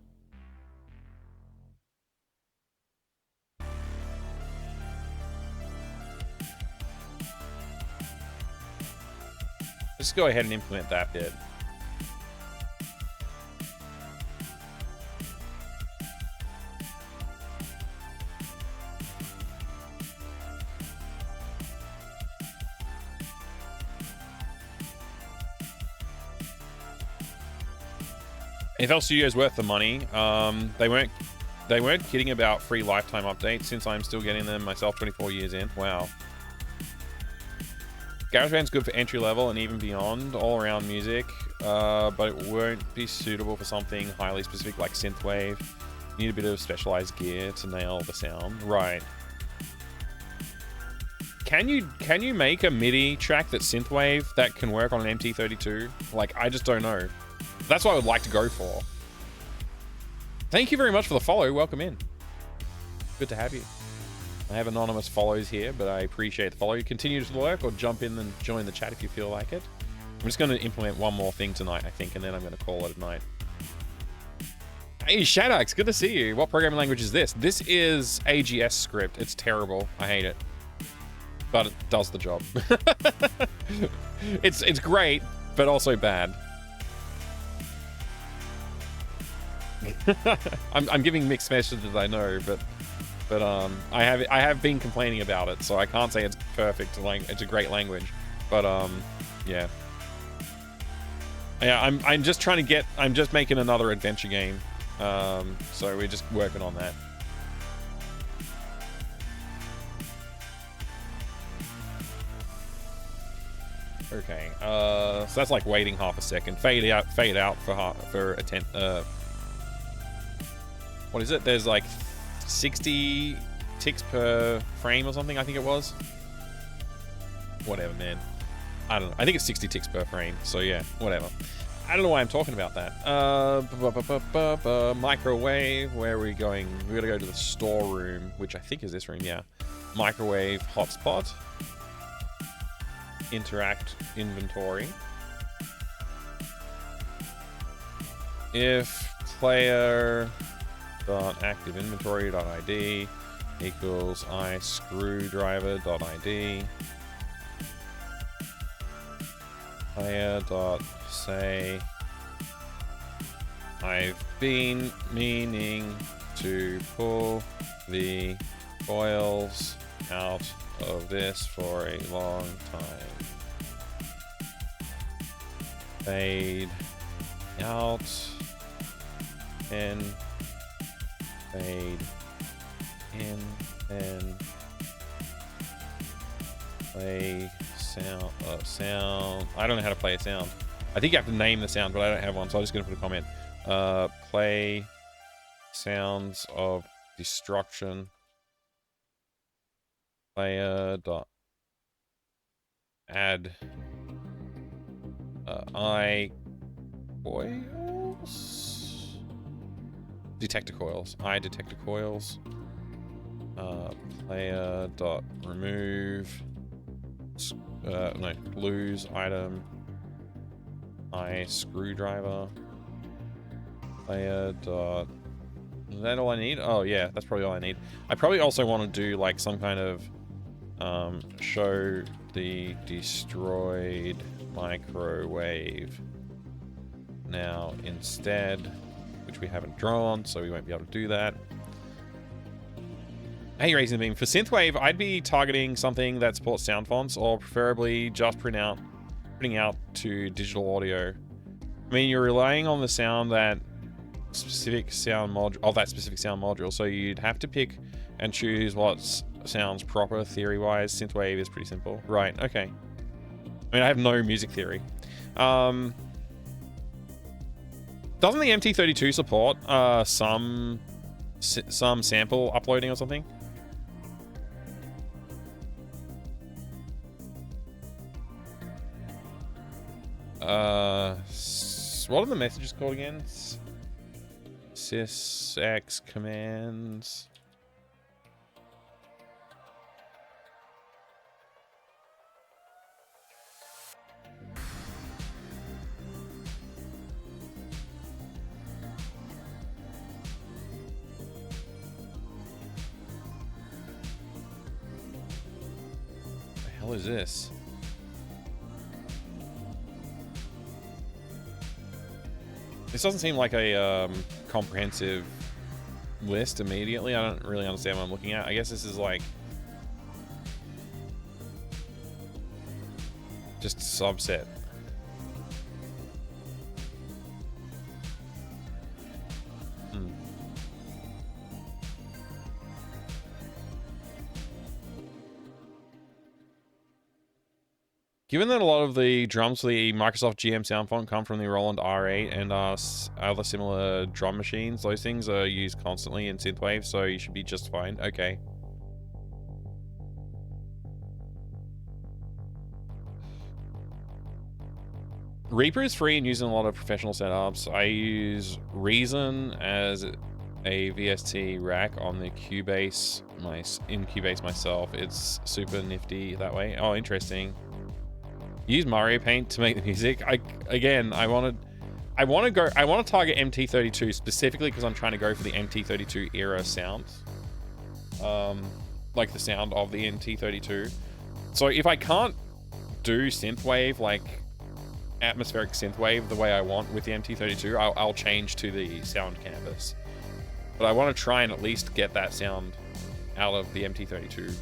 Let's go ahead and implement that bit. FL Studio is worth the money. They weren't kidding about free lifetime updates since I'm still getting them myself 24 years in. Wow. GarageBand's good for entry level and even beyond, all around music, but it won't be suitable for something highly specific like synthwave. You need a bit of specialized gear to nail the sound. Right. Can you make a MIDI track that's synthwave that can work on an MT32? Like, I just don't know. That's what I would like to go for. Thank you very much for the follow. Welcome in. Good to have you. I have anonymous follows here, but I appreciate the follow. You continue to lurk or jump in and join the chat if you feel like it. I'm just going to implement one more thing tonight, I think, and then I'm going to call it a night. Hey, Shadax, good to see you. What programming language is this? This is AGS script. It's terrible. I hate it. But it does the job. It's great, but also bad. I'm giving mixed messages, I know, but I have been complaining about it, so I can't say it's perfect. It's a great language, but yeah. I'm just trying to get. I'm just making another adventure game, so we're just working on that. Okay, so that's like waiting half a second. Fade out for a 10. What is it? There's like 60 ticks per frame or something, I think it was. Whatever, man. I don't know. I think it's 60 ticks per frame. So yeah, whatever. I don't know why I'm talking about that. Microwave. Where are we going? We're gonna go to the storeroom, which I think is this room. Yeah. Microwave hotspot. Interact inventory. If player active inventory.id equals I screwdriver.id. Player dot say I've been meaning to pull the coils out of this for a long time. Fade out and fade in and play sound. I don't know how to play a sound. I think you have to name the sound, but I don't have one, so I'm just gonna put a comment. Play sounds of destruction. Player dot add I coils, detector coils. I detector coils. Player dot remove. No, lose item. I screwdriver. Player dot. Is that all I need? Oh yeah, that's probably all I need. I probably also want to do like some kind of show the destroyed microwave now instead, which we haven't drawn, so we won't be able to do that. Hey, Raising the Beam. For synthwave, I'd be targeting something that supports sound fonts, or preferably just putting out to digital audio. I mean, you're relying on the sound that specific sound module, so you'd have to pick and choose what sounds proper theory-wise. Synthwave is pretty simple. Right, okay. I mean, I have no music theory. Doesn't the MT32 support some sample uploading or something? What are the messages called again? Sysx commands. What the hell is this? This doesn't seem like a comprehensive list immediately. I don't really understand what I'm looking at. I guess this is like just subset. Given that a lot of the drums for the Microsoft GM sound font come from the Roland R8 and other similar drum machines, those things are used constantly in synthwave, so you should be just fine. Okay. Reaper is free and used in a lot of professional setups. I use Reason as a VST rack on the Cubase, in Cubase myself. It's super nifty that way. Oh, interesting. Use Mario Paint to make the music. I want to target MT32 specifically because I'm trying to go for the MT32 era sounds. Like the sound of the MT32. So if I can't do synthwave, like atmospheric synthwave the way I want with the MT32, I'll change to the sound canvas. But I want to try and at least get that sound out of the MT32.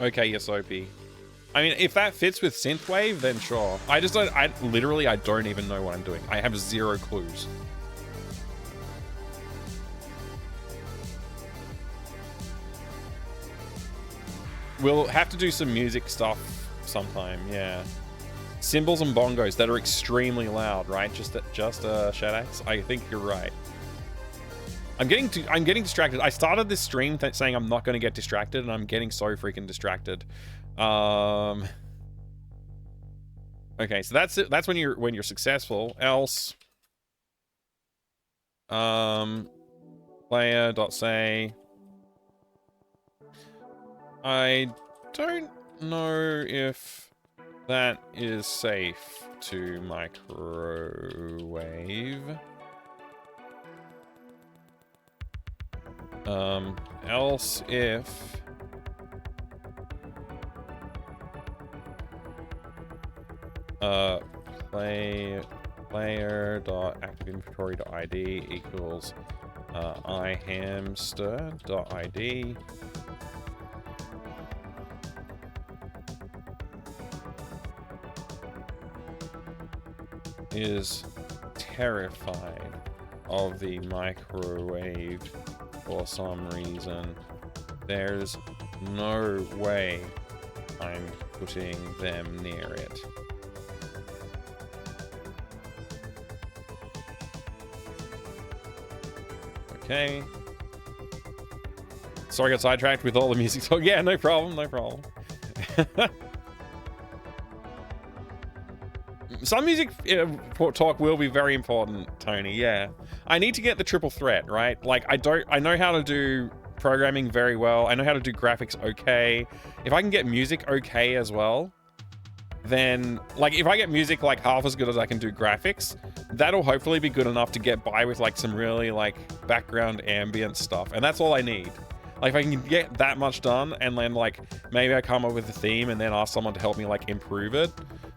Okay, yes, OP. I mean, if that fits with synthwave, then sure. I don't even know what I'm doing. I have zero clues. We'll have to do some music stuff sometime, yeah. cymbals and bongos that are extremely loud, right? Just Shadax. I think you're right. I'm getting distracted. I started this stream saying I'm not going to get distracted, and I'm getting so freaking distracted. Okay, so that's it. That's when you're successful. Else, player.say. I don't know if that is safe to microwave. Else if player.activeinventory.id equals ihamster.id is terrified of the microwave for some reason. There's no way I'm putting them near it. Okay. Sorry, I got sidetracked with all the music talk. Yeah, no problem, no problem. Some music talk will be very important, Tony. Yeah, I need to get the triple threat right. Like I know how to do programming very well. I know how to do graphics okay. If I can get music okay as well, then like if I get music like half as good as I can do graphics, that'll hopefully be good enough to get by with like some really like background ambient stuff, and that's all I need. Like if I can get that much done, and then like maybe I come up with a theme and then ask someone to help me like improve it,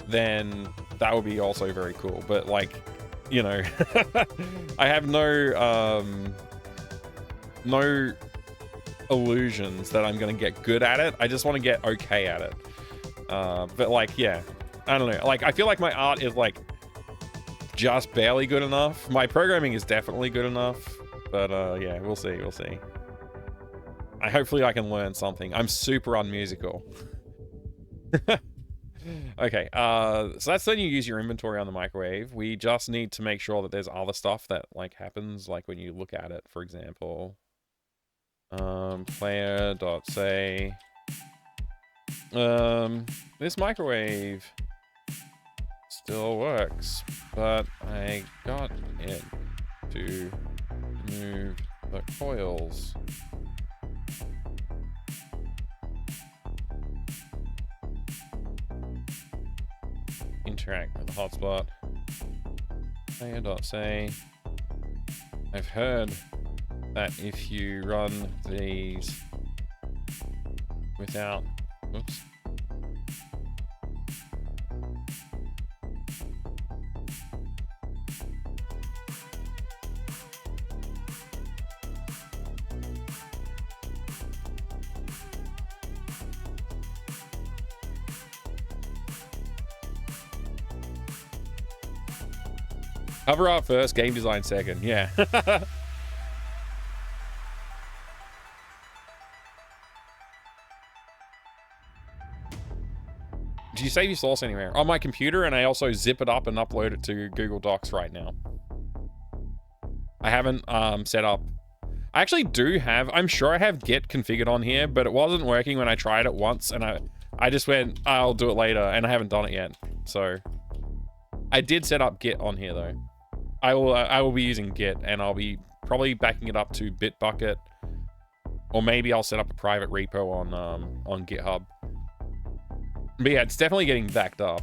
then that would be also very cool. But like, you know, I have no illusions that I'm gonna get good at it. I just want to get okay at it. But like, yeah, I don't know. Like, I feel like my art is like just barely good enough. My programming is definitely good enough, but yeah, we'll see. We'll see. Hopefully I can learn something. I'm super unmusical. Okay, so that's when you use your inventory on the microwave. We just need to make sure that there's other stuff that like happens, like when you look at it, for example. Player.say. This microwave still works, but I got it to move the coils. Interact with the hotspot. Player.say. I've heard that if you run these without... Whoops. Cover art first, game design second. Yeah. Do you save your source anywhere? On my computer, and I also zip it up and upload it to Google Docs right now. I haven't set up... I actually do have... I'm sure I have Git configured on here, but it wasn't working when I tried it once, and I just went, I'll do it later, and I haven't done it yet. So, I did set up Git on here, though. I will be using Git, and I'll be probably backing it up to Bitbucket, or maybe I'll set up a private repo on GitHub. But yeah, it's definitely getting backed up.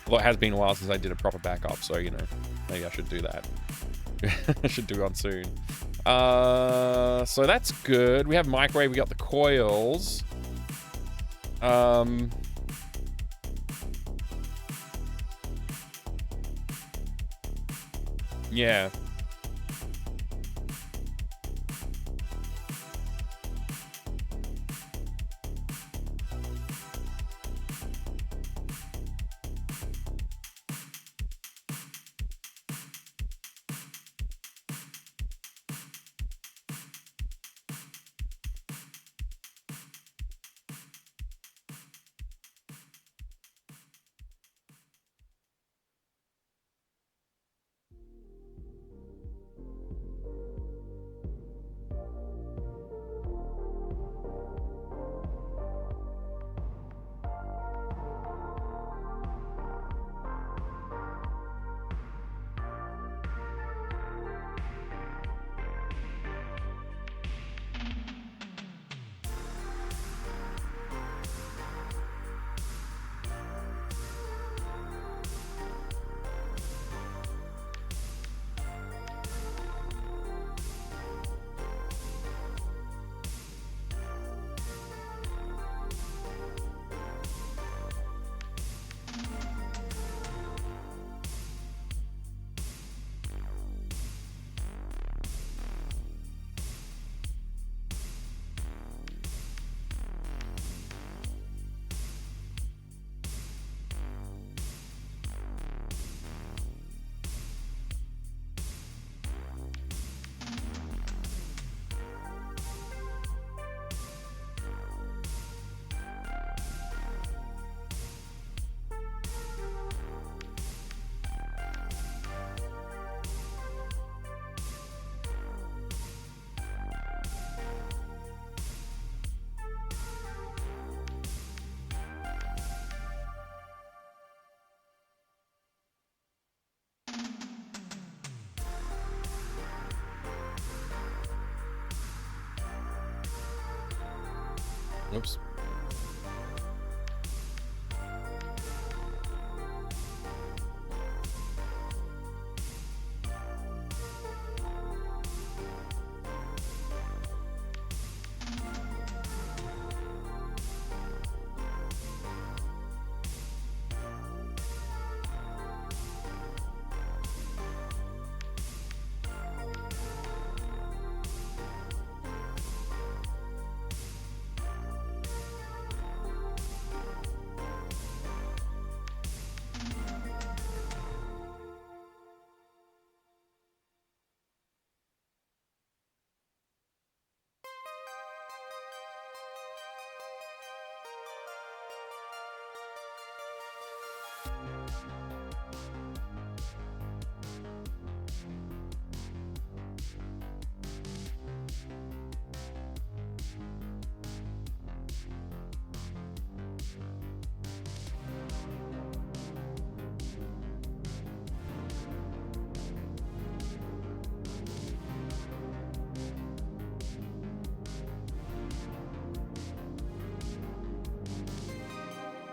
Although it has been a while since I did a proper backup, so you know, maybe I should do that. I should do one soon. So that's good. We have microwave. We got the coils. Yeah. Whoops.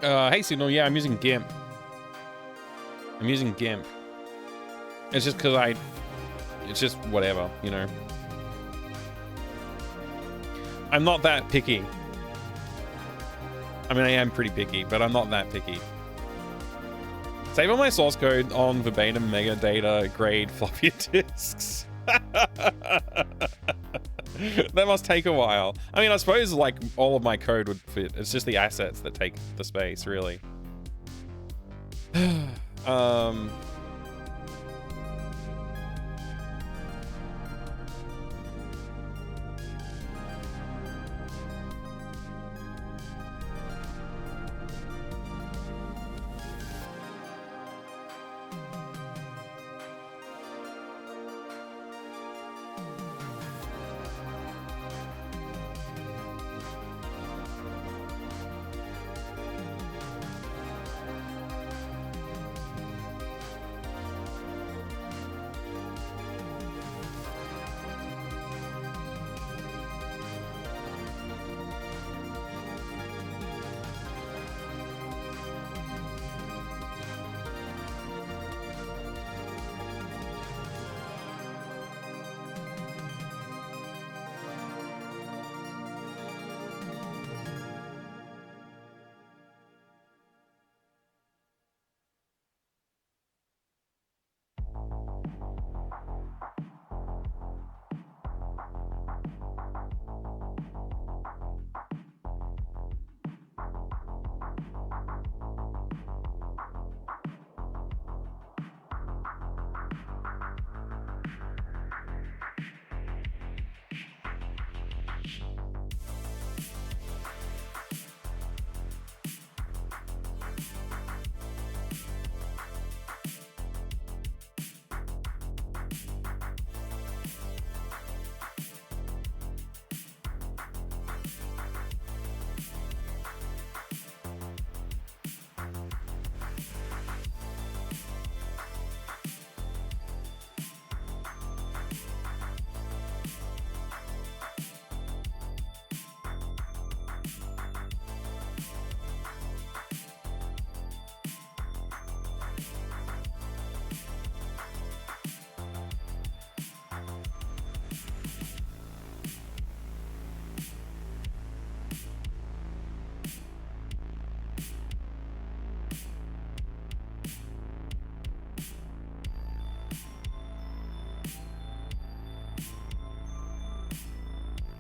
Hey Signal, yeah, I'm using GIMP. I'm using GIMP. It's just because it's just whatever, you know. I'm not that picky. I mean, I am pretty picky, but I'm not that picky. Save all my source code on verbatim metadata grade floppy disks. That must take a while. I mean, I suppose like all of my code would fit. It's just the assets that take the space, really.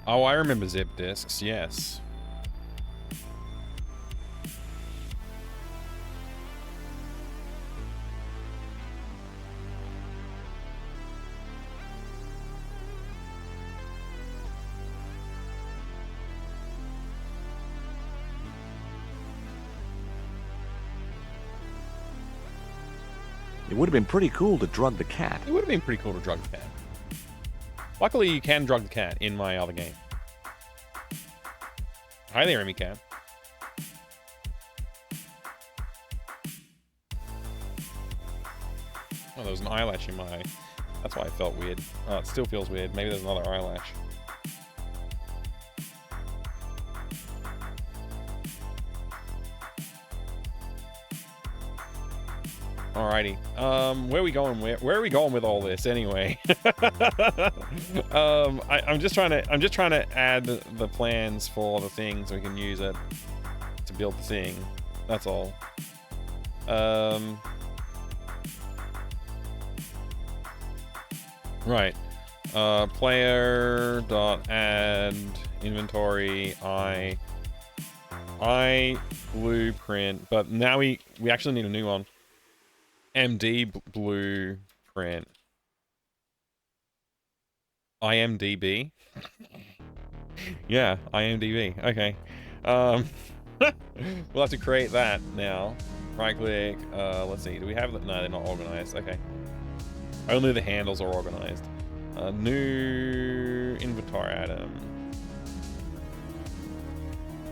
Oh, I remember zip disks, yes. It would have been pretty cool to drug the cat. It would have been pretty cool to drug the cat. Luckily, you can drug the cat in my other game. Hi there, Remy Cat. Oh, there was an eyelash in my eye. That's why I felt weird. Oh, it still feels weird. Maybe there's another eyelash. Alrighty. Where are we going? Where are we going with all this anyway? I'm just trying to add the plans for the things so we can use it to build the thing. That's all. Right. Player dot add inventory I blueprint, but now we actually need a new one. MD blueprint. IMDb. Yeah, IMDb. Okay. We'll have to create that now. Right click. Let's see. Do we have that? No, they're not organized. Okay. Only the handles are organized. New inventory item.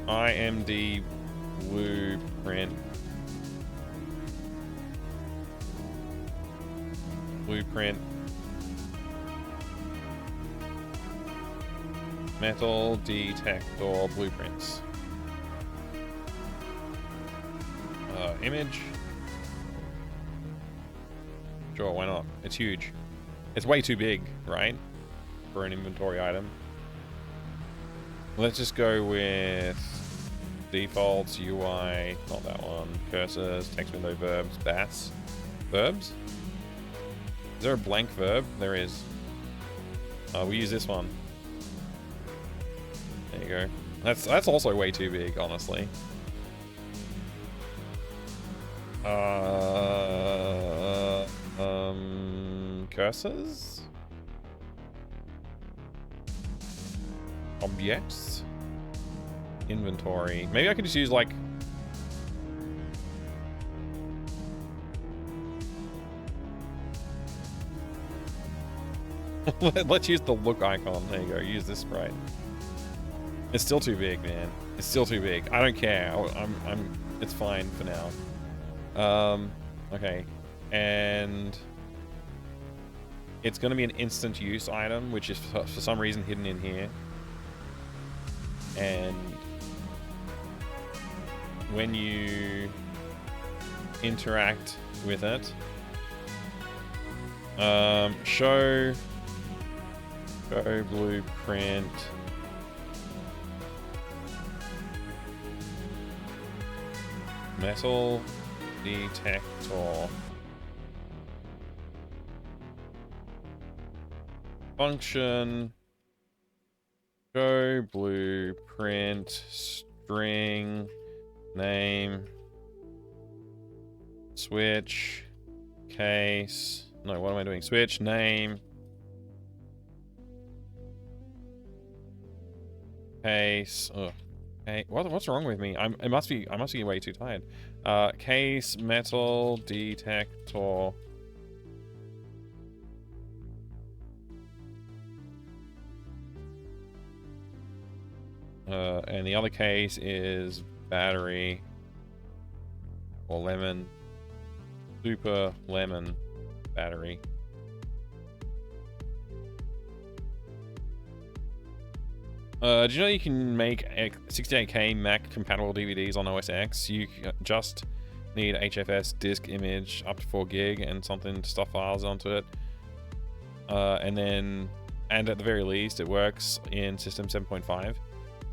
IMD blueprint. Blueprint. Metal detector blueprints. Image. Sure, why not? It's huge. It's way too big, right? For an inventory item. Let's just go with defaults, UI, not that one. Cursors, text window, verbs, BAS. Verbs? Is there a blank verb? There is. We use this one. There you go. That's also way too big, honestly. Cursors? Objects? Inventory. Maybe I could just use like... Let's use the look icon. There you go. Use this sprite. It's still too big, man. It's still too big. I don't care. It's fine for now. Okay. And it's going to be an instant use item, which is for some reason hidden in here. And when you interact with it, show blueprint metal detector function show blueprint string name switch case. No, what am I doing? Switch name case. Ugh. Okay, what's wrong with me? I must be way too tired. Case metal detector. And the other case is battery or lemon. Super lemon battery. Do you know you can make 68K Mac compatible DVDs on OS X? You just need HFS disk image up to 4 gig and something to stuff files onto it. And at the very least, it works in System 7.5.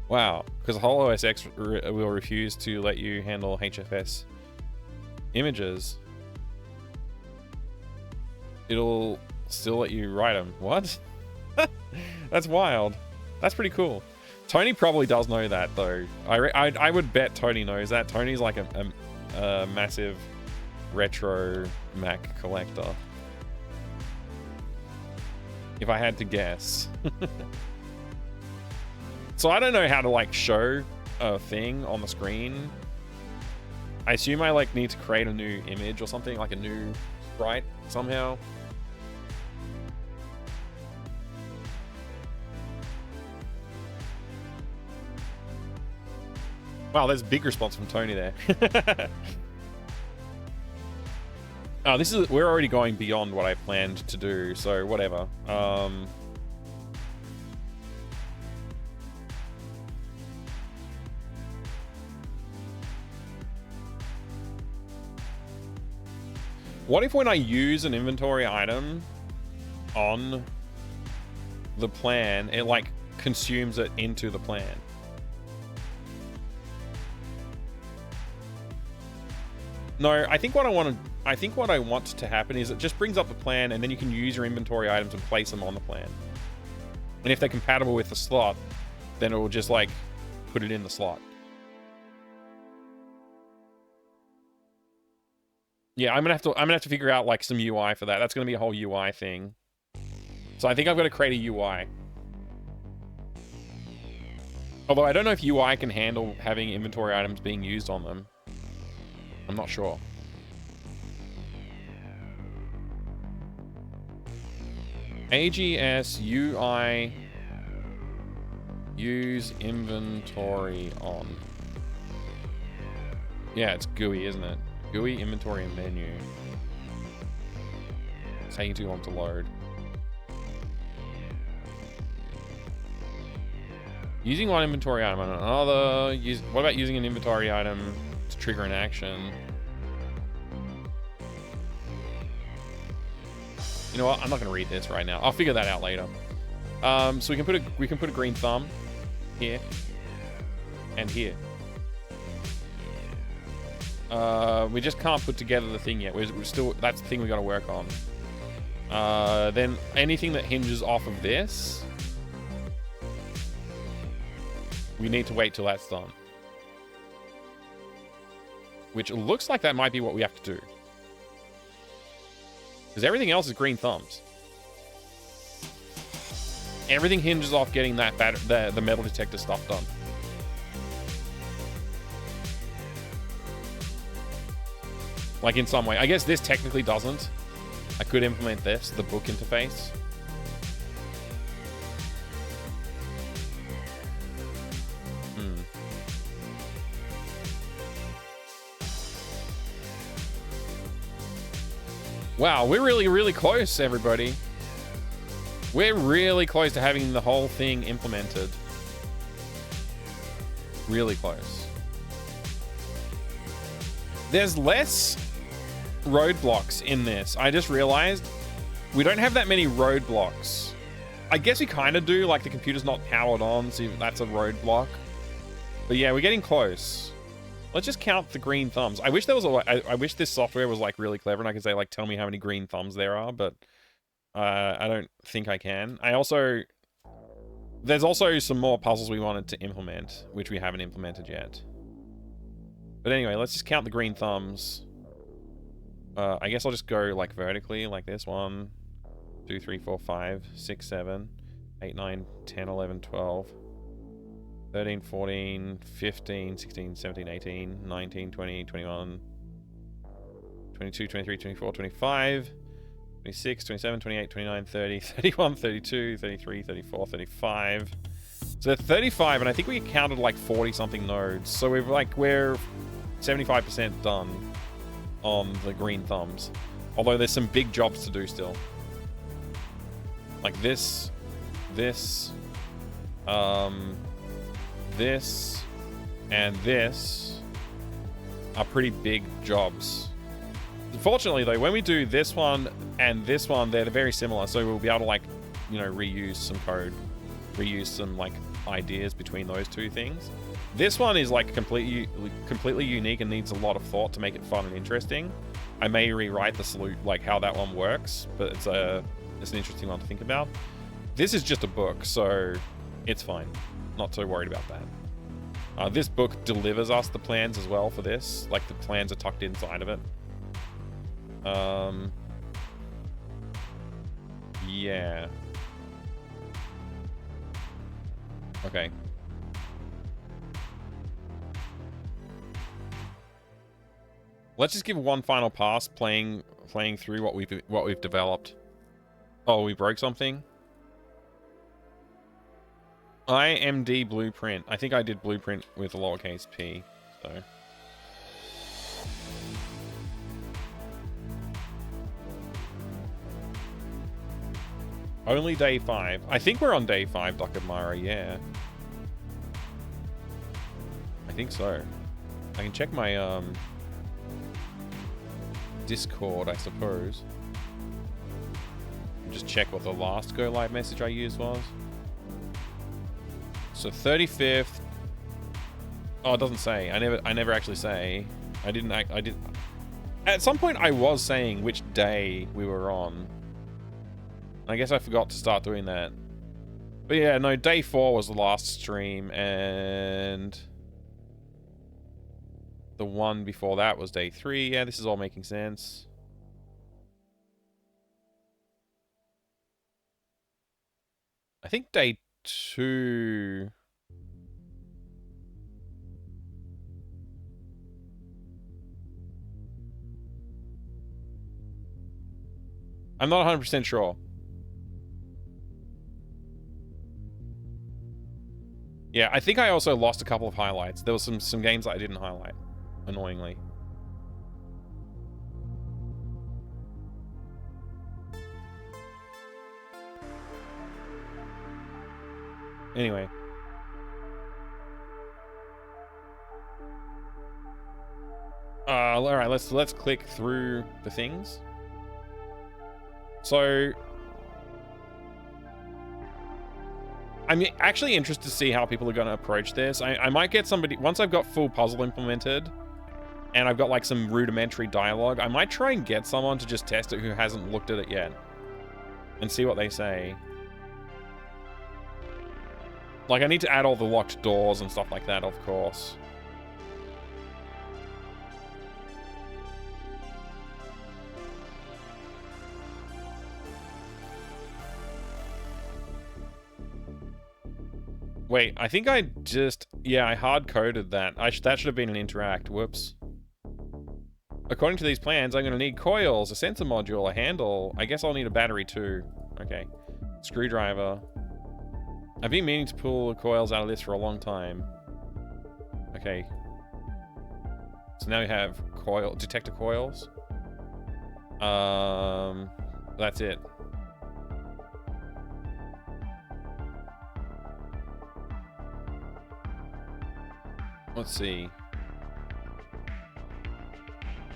Wow, because the whole OS X will refuse to let you handle HFS images. It'll still let you write them. What? That's wild. That's pretty cool. Tony probably does know that, though. I would bet Tony knows that. Tony's like a massive retro Mac collector. If I had to guess. So I don't know how to like show a thing on the screen. I assume I like need to create a new image or something, like a new sprite somehow. Wow, there's a big response from Tony there. Oh, we're already going beyond what I planned to do, so whatever. What if when I use an inventory item on the plan, it like consumes it into the plan? No, I think what I want to happen is it just brings up the plan, and then you can use your inventory items and place them on the plan. And if they're compatible with the slot, then it will just like put it in the slot. Yeah, I'm gonna have to figure out like some UI for that. That's gonna be a whole UI thing. So I think I've got to create a UI. Although I don't know if UI can handle having inventory items being used on them. I'm not sure. AGS UI use inventory on. Yeah, it's GUI, isn't it? GUI inventory and menu. It's taking too long to load. Using one inventory item on another. What about using an inventory item to trigger an action? You know what? I'm not going to read this right now. I'll figure that out later. So we can put a green thumb here and here. We just can't put together the thing yet. We're still, that's the thing we got to work on. Then anything that hinges off of this, we need to wait till that's done. Which looks like that might be what we have to do. Because everything else is green thumbs. Everything hinges off getting that the metal detector stuff done. Like in some way. I guess this technically doesn't. I could implement this, the book interface. Wow, we're really, really close, everybody. We're really close to having the whole thing implemented. Really close. There's less roadblocks in this. I just realized we don't have that many roadblocks. I guess we kind of do, like the computer's not powered on, so that's a roadblock. But yeah, we're getting close. Let's just count the green thumbs. I wish there was I wish this software was like really clever and I could say like, tell me how many green thumbs there are, but I don't think I can. There's also some more puzzles we wanted to implement, which we haven't implemented yet. But anyway, let's just count the green thumbs. I guess I'll just go like vertically, like this. 1, 2, 3, 4, 5, 6, 7, 8, 9, 10, 11, 12. 13, 14, 15, 16, 17, 18, 19, 20, 21, 22, 23, 24, 25, 26, 27, 28, 29, 30, 31, 32, 33, 34, 35. So 35, and I think we counted like 40 something nodes. So we're 75% done on the green thumbs. Although there's some big jobs to do still. Like this, and this are pretty big jobs. Unfortunately though, when we do this one and this one, they're very similar, so we'll be able to like, you know, reuse some code, reuse some like ideas between those two things. This one is like completely unique and needs a lot of thought to make it fun and interesting. I may rewrite the salute, like how that one works, but it's an interesting one to think about. This is just a book, so it's fine. Not so worried about that. This book delivers us the plans as well for this. Like the plans are tucked inside of it. Yeah. Okay. Let's just give one final pass playing through what we've developed. Oh, we broke something? IMD blueprint. I think I did blueprint with a lowercase p, so. Only day 5. I think we're on day 5, Dr. Mara, yeah. I think so. I can check my Discord, I suppose. Just check what the last go live message I used was. So 35th. Oh, it doesn't say. I never actually say. I didn't. At some point, I was saying which day we were on. I guess I forgot to start doing that. But yeah, no, day 4 was the last stream, and the one before that was day 3. Yeah, this is all making sense. I think day 2... I'm not 100% sure. Yeah, I think I also lost a couple of highlights. There was some games that I didn't highlight, annoyingly. Anyway. All right, let's click through the things. So I'm actually interested to see how people are going to approach this. I might get somebody, once I've got full puzzle implemented and I've got like some rudimentary dialogue, I might try and get someone to just test it who hasn't looked at it yet and see what they say. Like, I need to add all the locked doors and stuff like that, of course. Wait, I think I just... Yeah, I hard-coded that. That should have been an interact. Whoops. According to these plans, I'm going to need coils, a sensor module, a handle. I guess I'll need a battery too. Okay. Screwdriver. I've been meaning to pull the coils out of this for a long time. Okay. So now we have detector coils. That's it. Let's see.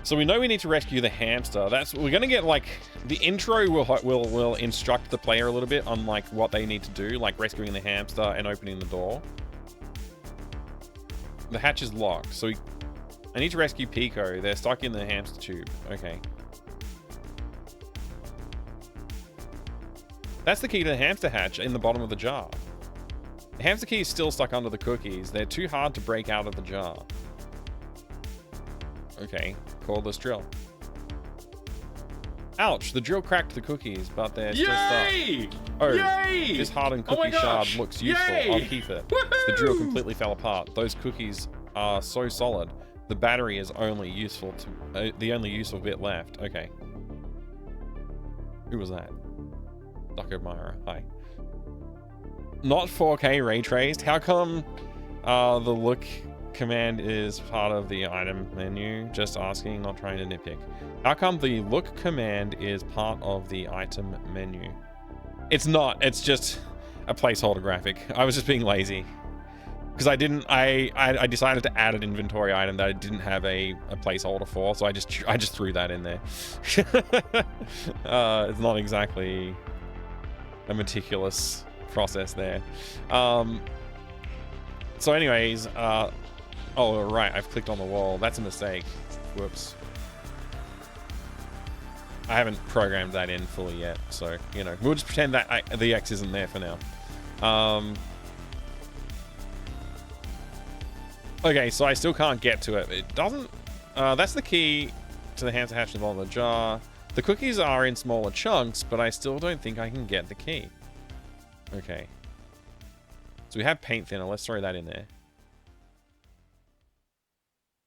So we know we need to rescue the hamster. We're gonna get like the intro will instruct the player a little bit on like what they need to do, like rescuing the hamster and opening the door. The hatch is locked, so I need to rescue Pico. They're stuck in the hamster tube. Okay. That's the key to the hamster hatch in the bottom of the jar. The hamster key is still stuck under the cookies. They're too hard to break out of the jar. Okay, cordless drill. Ouch, the drill cracked the cookies, but they're still stuck. Oh, Yay! This hardened cookie shard looks useful. I'll keep it. The drill completely fell apart. Those cookies are so solid. The battery is only useful to the only useful bit left. Okay. Who was that? Duck Myra. Hi. Not 4K ray traced. How come the look command is part of the item menu? Just asking, not trying to nitpick. How come the look command is part of the item menu? It's not. It's just a placeholder graphic. I was just being lazy because I decided to add an inventory item that I didn't have a placeholder for, so I just threw that in there. It's not exactly a meticulous process there. So anyways, oh right, I've clicked on the wall. That's a mistake. Whoops. I haven't programmed that in fully yet, so you know, we'll just pretend that the X isn't there for now. Okay, so I still can't get to it. It doesn't. That's the key to the hamster hatch in the bottom of the jar. The cookies are in smaller chunks, but I still don't think I can get the key. Okay. So we have paint thinner. Let's throw that in there.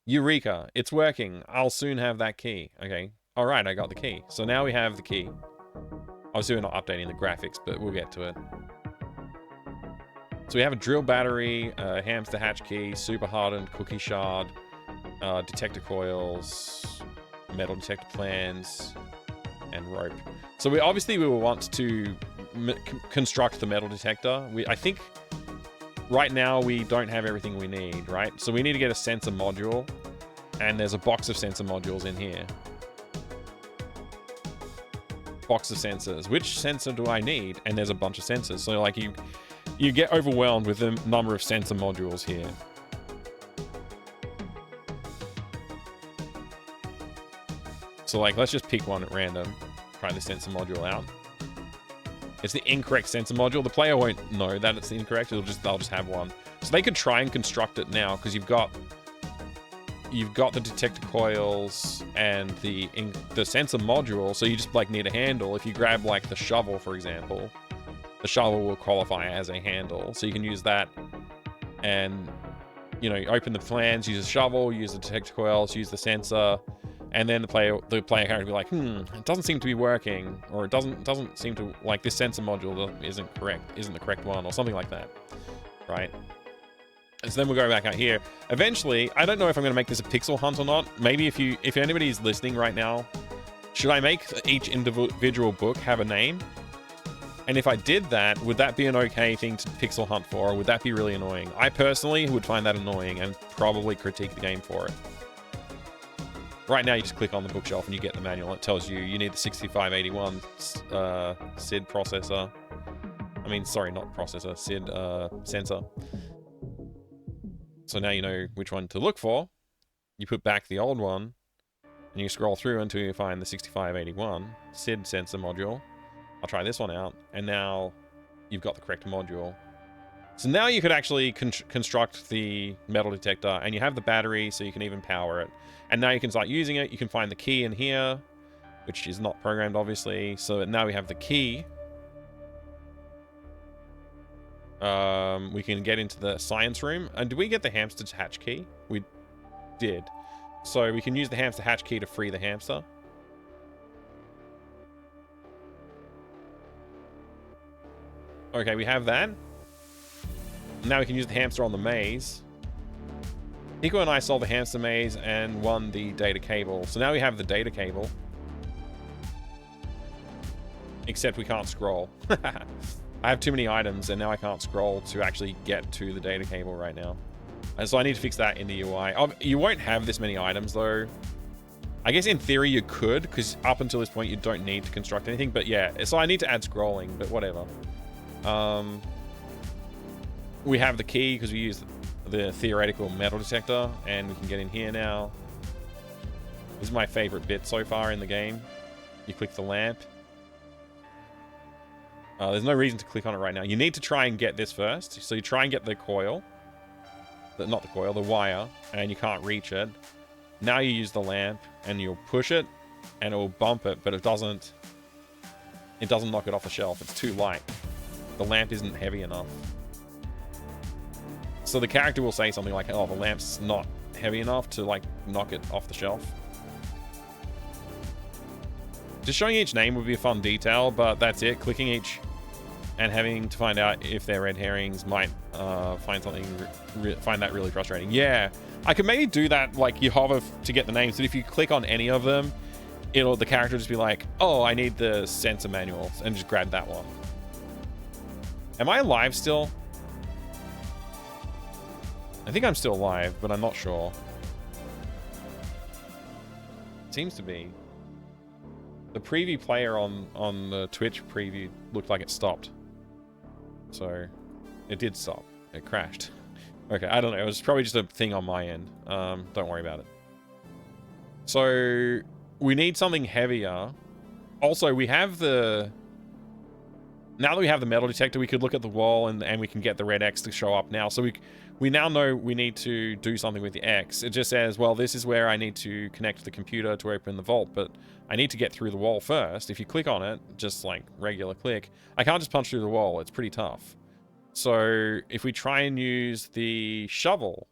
Eureka! It's working. I'll soon have that key. Okay. Alright, I got the key. So now we have the key. Obviously we're not updating the graphics, but we'll get to it. So we have a drill battery, a hamster hatch key, super hardened cookie shard, detector coils, metal detector plans, and rope. So we will want to construct the metal detector. I think right now we don't have everything we need, right? So we need to get a sensor module, and there's a box of sensor modules in here. box of sensors. Which sensor do I need? And there's a bunch of sensors. So like you get overwhelmed with the number of sensor modules here. So like, let's just pick one at random. Try the sensor module out. It's the incorrect sensor module. The player won't know that it's incorrect. They'll just have one. So they could try and construct it now because you've got the detector coils and the sensor module. So you just like need a handle. If you grab like the shovel, for example, the shovel will qualify as a handle. So you can use that and, you know, open the plans, use a shovel, use the detector coils, use the sensor. And then the player character will be like, it doesn't seem to be working, or it doesn't seem to, like, this sensor module isn't the correct one, or something like that, right? And so then we'll go back out here. Eventually, I don't know if I'm going to make this a pixel hunt or not. Maybe if anybody's listening right now, should I make each individual book have a name? And if I did that, would that be an okay thing to pixel hunt for, or would that be really annoying? I personally would find that annoying and probably critique the game for it. Right now, you just click on the bookshelf and you get the manual. It tells you need the 6581 SID processor. I mean, sorry, not processor, SID sensor. So now you know which one to look for. You put back the old one, and you scroll through until you find the 6581 SID sensor module. I'll try this one out, and now you've got the correct module. So now you could actually construct the metal detector, and you have the battery, so you can even power it. And now you can start using it. You can find the key in here, which is not programmed, obviously. So now we have the key. We can get into the science room. And did we get the hamster hatch key? We did. So we can use the hamster hatch key to free the hamster. Okay, we have that. Now we can use the hamster on the maze. Hiko and I solved the hamster maze and won the data cable. So now we have the data cable. Except we can't scroll. I have too many items and now I can't scroll to actually get to the data cable right now. And so I need to fix that in the UI. You won't have this many items though. I guess in theory you could, because up until this point you don't need to construct anything. But yeah, so I need to add scrolling, but whatever. We have the key because we use the theoretical metal detector, and we can get in here now. This is my favorite bit so far in the game. You click the lamp. There's no reason to click on it right now. You need to try and get this first. So you try and get the coil. Not the coil, the wire, and you can't reach it. Now you use the lamp, and you'll push it, and it will bump it, but it doesn't knock it off the shelf. It's too light. The lamp isn't heavy enough. So the character will say something like, oh, the lamp's not heavy enough to like knock it off the shelf. Just showing each name would be a fun detail, but that's it. Clicking each and having to find out if they're red herrings might find that really frustrating. Yeah, I could maybe do that, like you hover to get the names, but if you click on any of them, the character will just be like, oh, I need the sensor manual, and just grab that one. Am I alive still? I think I'm still alive, but I'm not sure. Seems to be. The preview player on the Twitch preview looked like it stopped. So, it did stop. It crashed. Okay, I don't know. It was probably just a thing on my end. Don't worry about it. So, we need something heavier. Also, we have the... Now that we have the metal detector, we could look at the wall and we can get the red X to show up now. So we now know we need to do something with the X. It just says, well, this is where I need to connect the computer to open the vault, but I need to get through the wall first. If you click on it, just like regular click, I can't just punch through the wall. It's pretty tough. So if we try and use the shovel,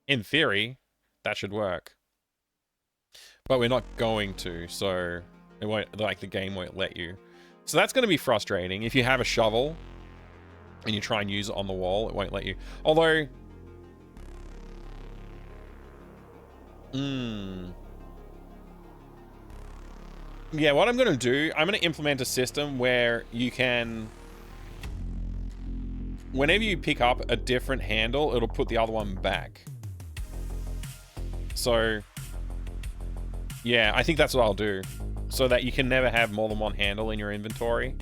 in theory, that should work. But we're not going to, so it won't, like the game won't let you. So that's going to be frustrating. If you have a shovel and you try and use it on the wall, it won't let you. Although... Yeah, what I'm going to do, I'm going to implement a system where you can... Whenever you pick up a different handle, it'll put the other one back. So... Yeah, I think that's what I'll do. so that you can never have more than one handle in your inventory.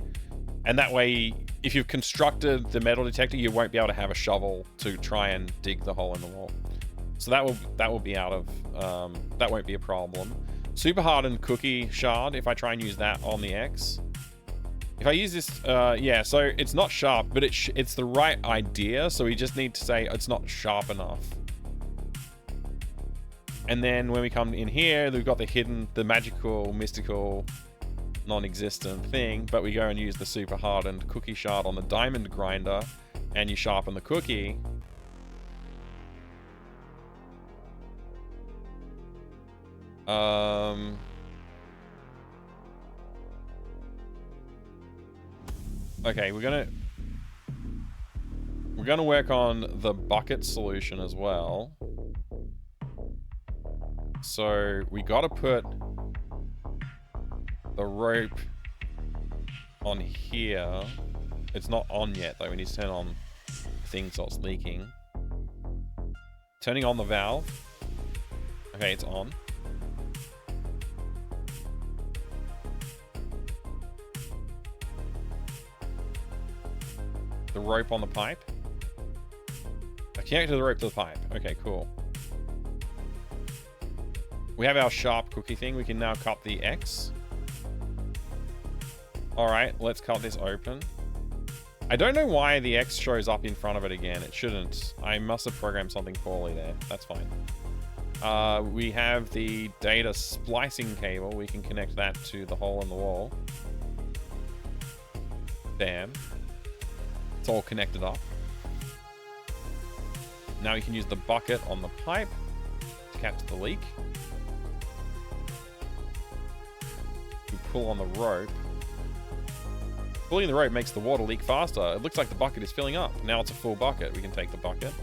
And that way, if you've constructed the metal detector, you won't be able to have a shovel to try and dig the hole in the wall. So that will be out of, that won't be a problem. Super hardened cookie shard, if I try and use that on the X. If I use this, yeah, so it's not sharp, but it's the right idea. So we just need to say it's not sharp enough. And then when we come in here, we've got the hidden, the magical, mystical, non-existent thing, but we go and use the super hardened cookie shard on the diamond grinder, and you sharpen the cookie. Okay, we're gonna work on the bucket solution as well. So we gotta put the rope on here. It's not on yet though. We need to turn on the thing so it's leaking. Turning on the valve. Okay, it's on. The rope on the pipe. I connected the rope to the pipe. Okay, cool. We have our sharp cookie thing. We can now cut the X. Alright, let's cut this open. I don't know why the X shows up in front of it again. It shouldn't. I must have programmed something poorly there. That's fine. We have the data splicing cable. We can connect that to the hole in the wall. Bam. It's all connected up. Now we can use the bucket on the pipe to catch the leak. We pull on the rope. Pulling the rope makes the water leak faster. It looks like the bucket is filling up. Now it's a full bucket. We can take the bucket.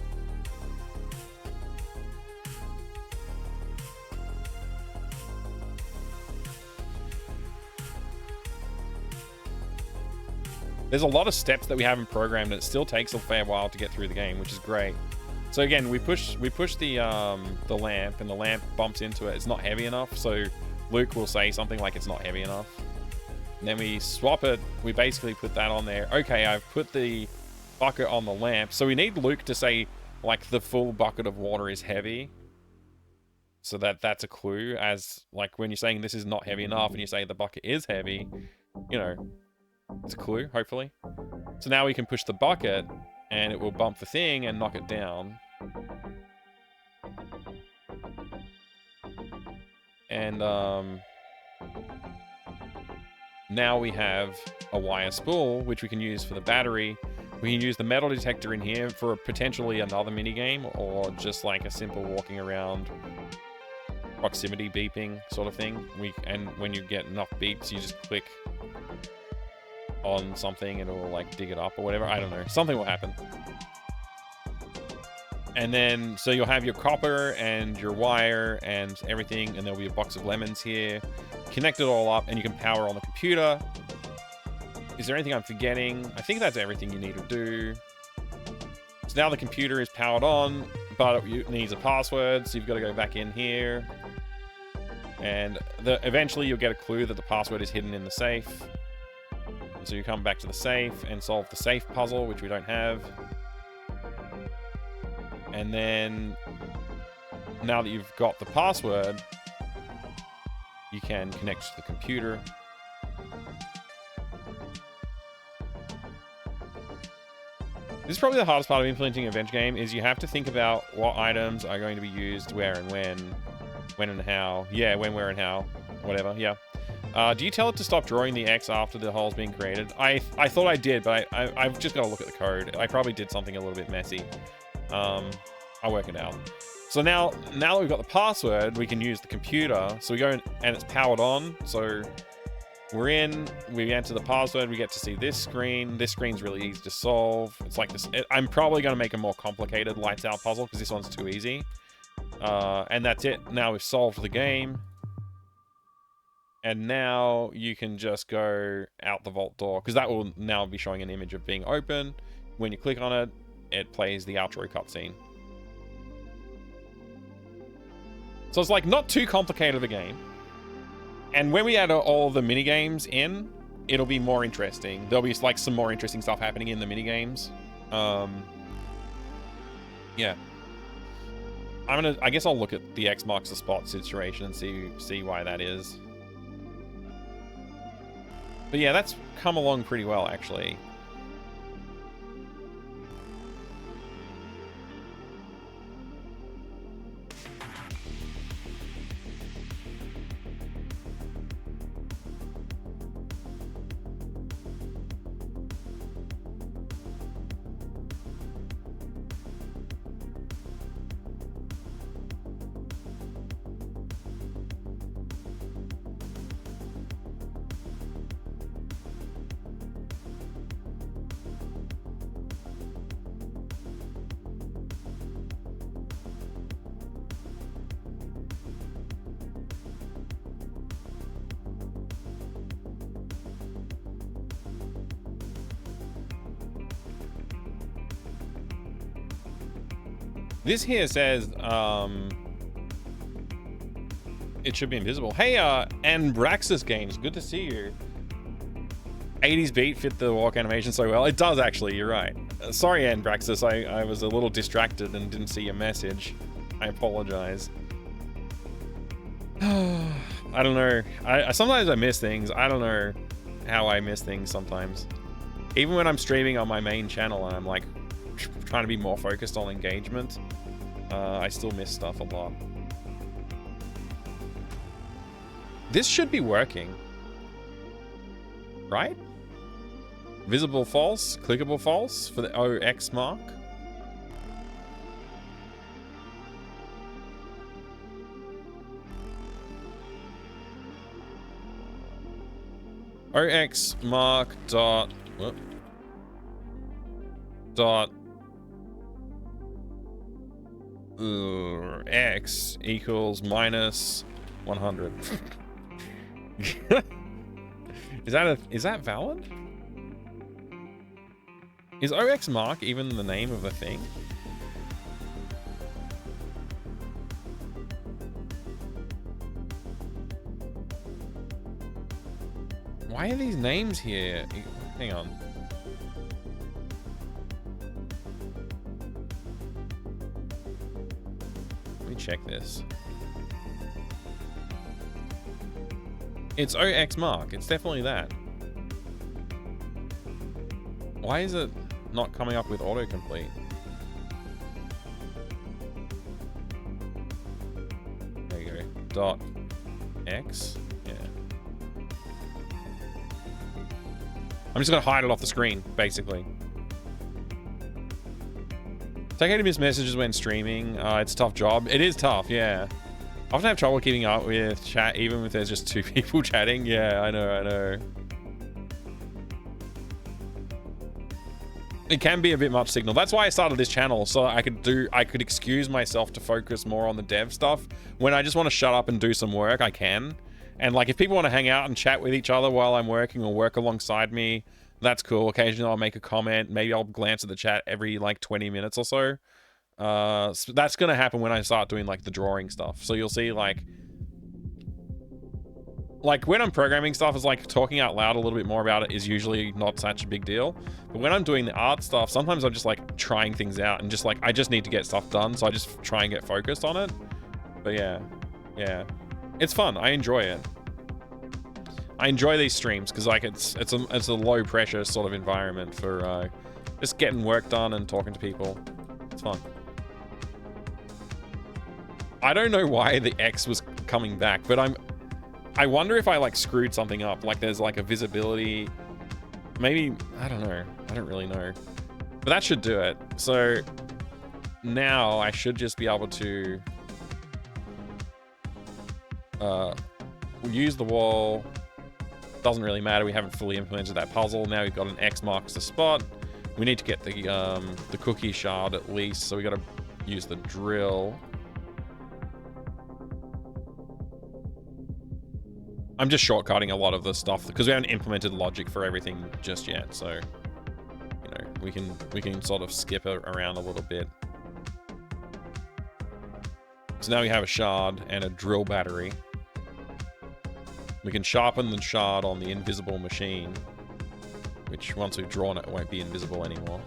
There's a lot of steps that we haven't programmed, and it still takes a fair while to get through the game, which is great. So again, we push the lamp, and the lamp bumps into it. It's not heavy enough, so Luke will say something like it's not heavy enough. And then we swap it. We basically put that on there. Okay, I've put the bucket on the lamp. So we need Luke to say, like, the full bucket of water is heavy. So that's a clue, as, like, when you're saying this is not heavy enough, and you say the bucket is heavy, you know, it's a clue, hopefully. So now we can push the bucket, and it will bump the thing and knock it down. And now we have a wire spool, which we can use for the battery. We can use the metal detector in here for potentially another minigame, or just like a simple walking around proximity beeping sort of thing. And when you get enough beeps, you just click on something and it will like dig it up or whatever. I don't know. Something will happen. And then, so you'll have your copper and your wire and everything, and there'll be a box of lemons here. Connect it all up, and you can power on the computer. Is there anything I'm forgetting? I think that's everything you need to do. So now the computer is powered on, but it needs a password, so you've got to go back in here. And eventually you'll get a clue that the password is hidden in the safe. So you come back to the safe and solve the safe puzzle, which we don't have. And then, now that you've got the password, you can connect to the computer. This is probably the hardest part of implementing an adventure game, is you have to think about what items are going to be used, where and when and how. Yeah, when, where, and how. Whatever, yeah. Do you tell it to stop drawing the X after the hole's being created? I thought I did, but I've just got to look at the code. I probably did something a little bit messy. I'll work it out. So now that we've got the password, we can use the computer. So we go in, and it's powered on. So we're in, we enter the password, we get to see this screen. This screen's really easy to solve. It's like this. I'm probably going to make a more complicated lights out puzzle because this one's too easy. And that's it. Now we've solved the game. And now you can just go out the vault door, because that will now be showing an image of being open. When you click on it, it plays the outro cutscene. So it's like not too complicated of a game. And when we add all the mini games in, it'll be more interesting. There'll be like some more interesting stuff happening in the mini games. Yeah. I guess I'll look at the X marks the spot situation and see why that is. But yeah, that's come along pretty well, actually. This here says, it should be invisible. Hey, Anbraxis Games, good to see you. 80s beat fit the walk animation so well. It does, actually, you're right. Sorry, Anbraxis, I was a little distracted and didn't see your message. I apologize. I don't know. Sometimes I miss things. I don't know how I miss things sometimes. Even when I'm streaming on my main channel and I'm like trying to be more focused on engagement, I still miss stuff a lot. This should be working, right? Visible false, clickable false for the OX mark. OX mark dot whoop, dot X equals minus 100. Is that valid? Is OX mark even the name of a thing? Why are these names here? Hang on. Let me check this. It's OX mark. It's definitely that. Why is it not coming up with autocomplete? There you go. Dot X. Yeah. I'm just gonna hide it off the screen, basically. It's okay to miss messages when streaming. It's a tough job. It is tough, yeah. I often have trouble keeping up with chat, even if there's just 2 people chatting. Yeah, I know. It can be a bit much signal. That's why I started this channel, so I could excuse myself to focus more on the dev stuff. When I just want to shut up and do some work, I can. And like, if people want to hang out and chat with each other while I'm working or work alongside me, that's cool. Occasionally I'll make a comment. Maybe I'll glance at the chat every like 20 minutes or so. So that's going to happen when I start doing like the drawing stuff. So you'll see like when I'm programming stuff, is like talking out loud a little bit more about it is usually not such a big deal. But when I'm doing the art stuff, sometimes I'm just like trying things out and just like, I just need to get stuff done. So I just try and get focused on it. But yeah. It's fun. I enjoy it. I enjoy these streams because like it's a low pressure sort of environment for just getting work done and talking to people. It's fun. I don't know why the X was coming back, but I wonder if I like screwed something up. Like there's like a visibility, maybe, I don't know. I don't really know, but that should do it. So now I should just be able to use the wall. Doesn't really matter. We haven't fully implemented that puzzle. Now we've got an X marks the spot. We need to get the cookie shard at least. So we got to use the drill. I'm just shortcutting a lot of the stuff because we haven't implemented logic for everything just yet. So, you know, we can sort of skip it around a little bit. So now we have a shard and a drill battery. We can sharpen the shard on the invisible machine, which once we've drawn it, won't be invisible anymore.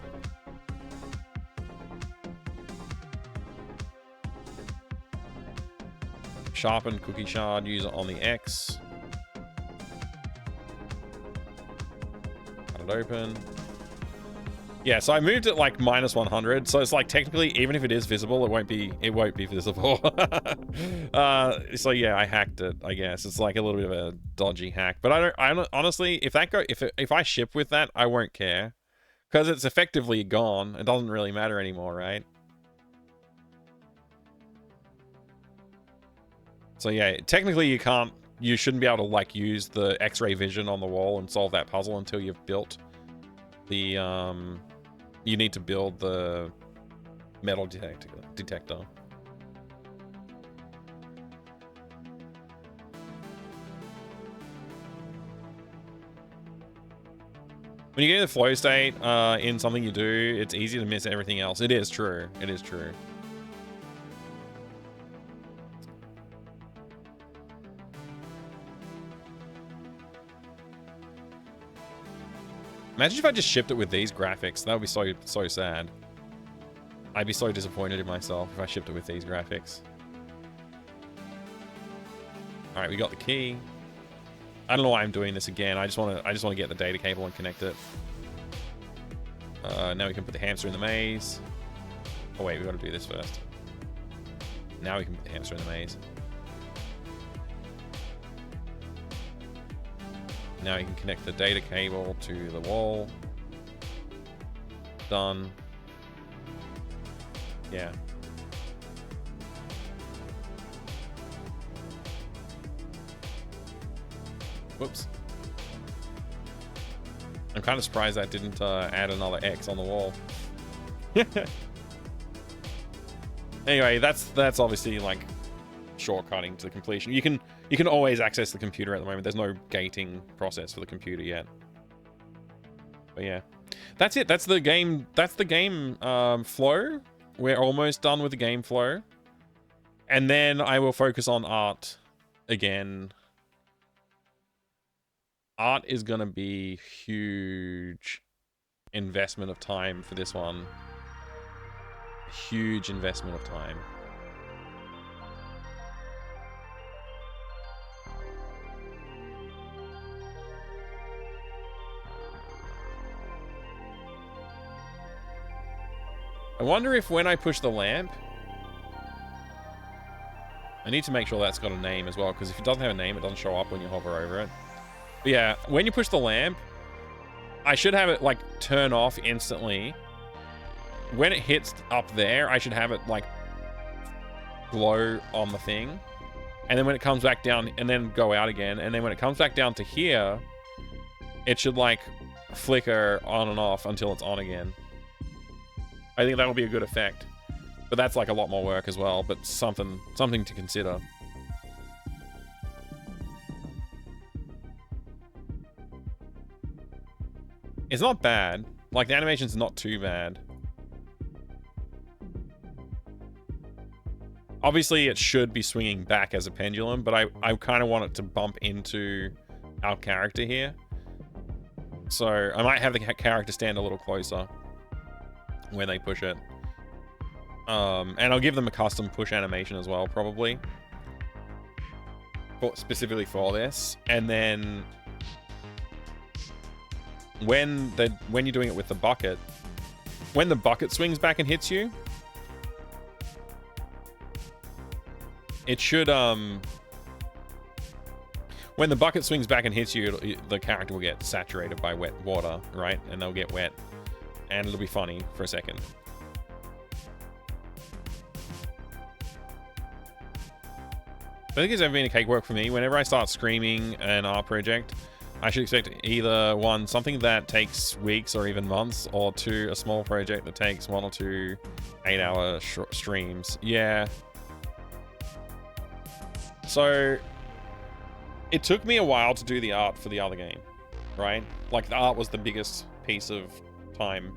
Sharpen cookie shard, use it on the X. Cut it open. Yeah, so I moved it like -100, so it's like technically, even if it is visible, it won't be visible. So yeah, I hacked it, I guess. It's like a little bit of a dodgy hack, but I don't honestly, if I ship with that, I won't care, because it's effectively gone. It doesn't really matter anymore, right? So yeah, technically you shouldn't be able to like use the X-ray vision on the wall and solve that puzzle until you've built the you need to build the metal detector. When you get in the flow state in something you do, it's easy to miss everything else. It is true. It is true. Imagine if I just shipped it with these graphics. That would be so sad. I'd be so disappointed in myself if I shipped it with these graphics. All right, we got the key. I don't know why I'm doing this again. I just want to get the data cable and connect it. Now we can put the hamster in the maze. Oh wait, we got to do this first. Now we can put the hamster in the maze. Now you can connect the data cable to the wall. Done. Yeah. Whoops. I'm kind of surprised that didn't add another X on the wall. Anyway, that's obviously like shortcutting to the completion. You can always access the computer at the moment. There's no gating process for the computer yet. But yeah, that's it. That's the game. That's the game flow. We're almost done with the game flow, and then I will focus on art again. Art is gonna be huge investment of time for this one. Huge investment of time. I wonder if when I push the lamp, I need to make sure that's got a name as well, because if it doesn't have a name, it doesn't show up when you hover over it. But yeah, when you push the lamp, I should have it like turn off instantly. When it hits up there, I should have it like glow on the thing. And then when it comes back down, and then go out again. And then when it comes back down to here, it should like flicker on and off until it's on again. I think that'll be a good effect. But that's like a lot more work as well, but something to consider. It's not bad. Like, the animation's not too bad. Obviously, it should be swinging back as a pendulum, but I kind of want it to bump into our character here. So, I might have the character stand a little closer when they push it. And I'll give them a custom push animation as well, probably. Specifically for this. And then when you're doing it with the bucket, when the bucket swings back and hits you, it should when the bucket swings back and hits you, the character will get saturated by wet water, right? And they'll get wet. And it'll be funny for a second. I think it's ever been a cakewalk for me. Whenever I start screaming an art project, I should expect either one, something that takes weeks or even months, or two, a small project that takes 1 or 2 8-hour streams. Yeah. So it took me a while to do the art for the other game, right? Like, the art was the biggest piece of time.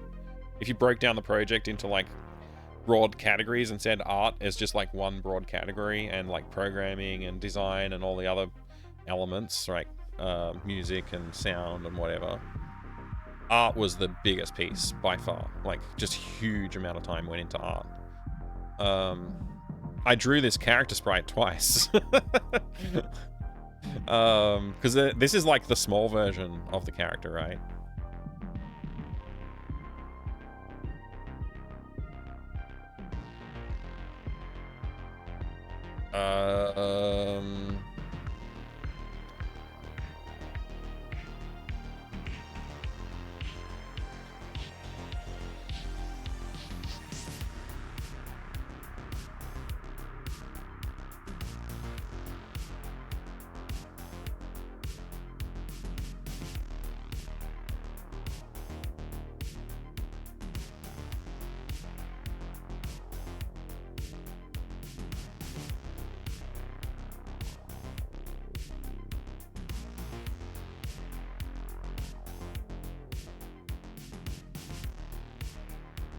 If you broke down the project into like broad categories and said art as just like one broad category, and like programming and design and all the other elements, like music and sound and whatever, art was the biggest piece by far. Like, just huge amount of time went into art. I drew this character sprite twice. Because this is like the small version of the character, right?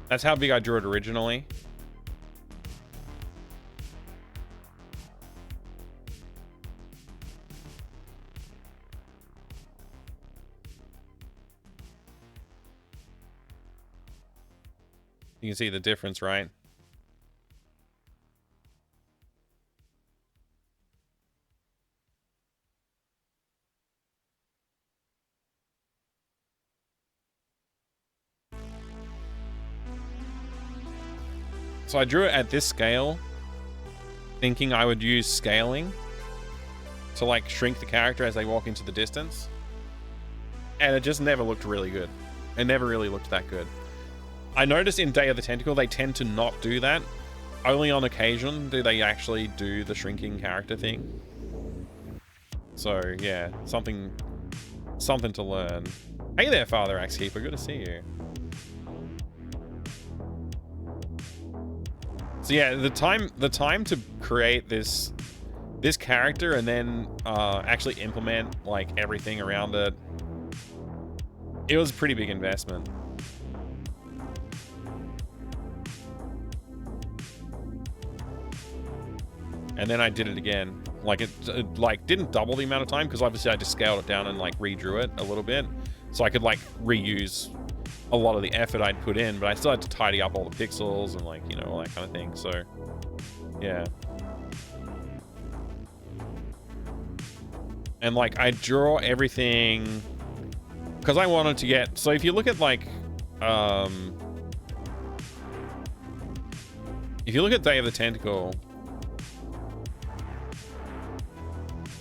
That's how big I drew it originally. You can see the difference, right? So I drew it at this scale, thinking I would use scaling to like shrink the character as they walk into the distance. And it just never looked really good. It never really looked that good. I noticed in Day of the Tentacle, they tend to not do that. Only on occasion do they actually do the shrinking character thing. So yeah, something to learn. Hey there, Father Axekeeper, good to see you. So yeah, the time to create this character and then actually implement like everything around it, it was a pretty big investment. And then I did it again. Like it like didn't double the amount of time because obviously I just scaled it down and like redrew it a little bit, so I could like reuse a lot of the effort I'd put in, but I still had to tidy up all the pixels and like, you know, all that kind of thing. So yeah. And like I draw everything because I wanted to get, so if you look at like if you look at Day of the Tentacle,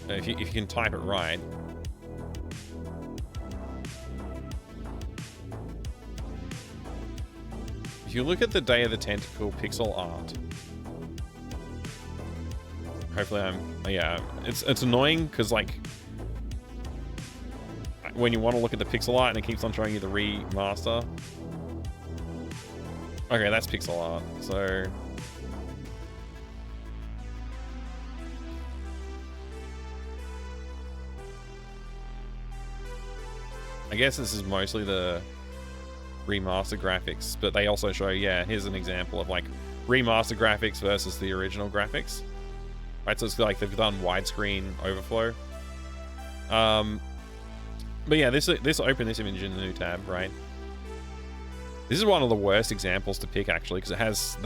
if you can type it right, if you look at the Day of the Tentacle pixel art, hopefully yeah, it's annoying because like when you want to look at the pixel art and it keeps on showing you the remaster. Okay, that's pixel art, so I guess this is mostly the remaster graphics, but they also show, yeah, here's an example of like remaster graphics versus the original graphics. Right, so it's like they've done widescreen overflow. But yeah, this open this image in the new tab, right? This is one of the worst examples to pick actually, because it has,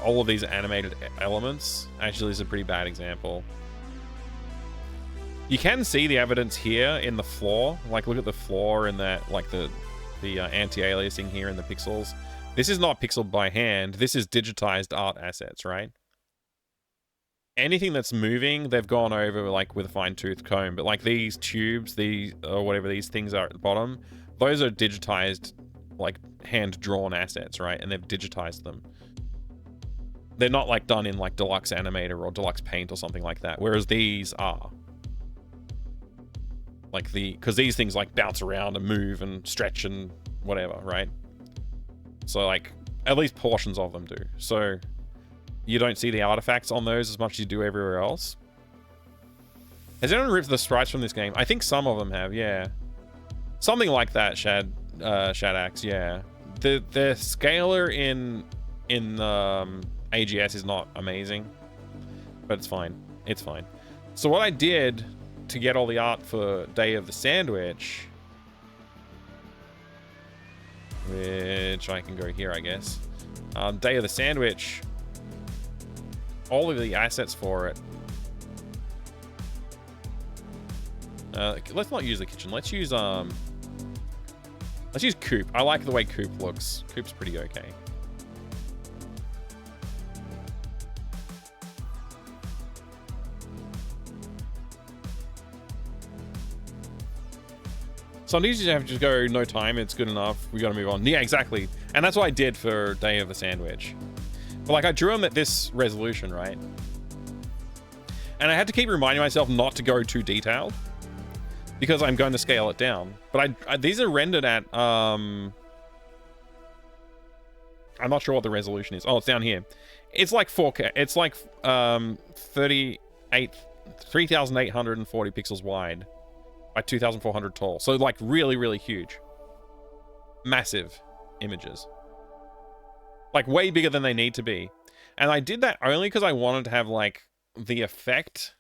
all of these animated elements. Actually, is a pretty bad example. You can see the evidence here in the floor. Like, look at the floor and that, like the anti-aliasing here in the pixels. This is not pixeled by hand. This is digitized art assets, right? Anything that's moving, they've gone over like with a fine-tooth comb. But like these tubes, or whatever these things are at the bottom, those are digitized, like hand-drawn assets, right? And they've digitized them. They're not like done in like Deluxe Animator or Deluxe Paint or something like that. Whereas these are. Like because these things like bounce around and move and stretch and whatever, right? So like at least portions of them do. So you don't see the artifacts on those as much as you do everywhere else. Has anyone ripped the sprites from this game? I think some of them have, yeah. Something like that, Shadax, yeah. The scaler in AGS is not amazing, but it's fine. It's fine. So what I did to get all the art for Day of the Sandwich, which I can go here, I guess. Day of the Sandwich, all of the assets for it. Let's not use the kitchen. Let's use Coop. I like the way Coop looks. Coop's pretty okay. Sometimes you have to just go, no time, it's good enough, we gotta move on. Yeah, exactly. And that's what I did for Day of the Sandwich. But like, I drew them at this resolution, right? And I had to keep reminding myself not to go too detailed, because I'm going to scale it down. But these are rendered at, I'm not sure what the resolution is. Oh, it's down here. It's like 4K. It's like 3,840 pixels wide by 2,400 tall. So like really, really huge. Massive images. Like way bigger than they need to be. And I did that only because I wanted to have like the effect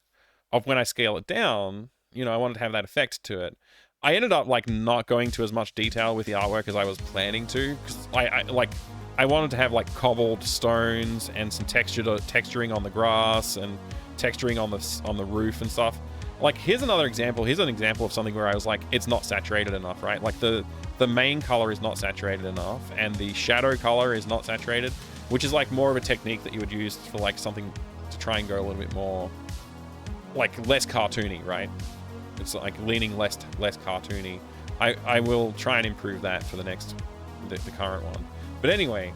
of when I scale it down, you know, I wanted to have that effect to it. I ended up like not going to as much detail with the artwork as I was planning to, because I wanted to have like cobbled stones and some texturing on the grass and texturing on the roof and stuff. Like here's another example. Here's an example of something where I was like, it's not saturated enough, right? Like the main color is not saturated enough, and the shadow color is not saturated, which is like more of a technique that you would use for like something to try and go a little bit more like less cartoony, right? It's like leaning less cartoony. I will try and improve that for the current one. But anyway,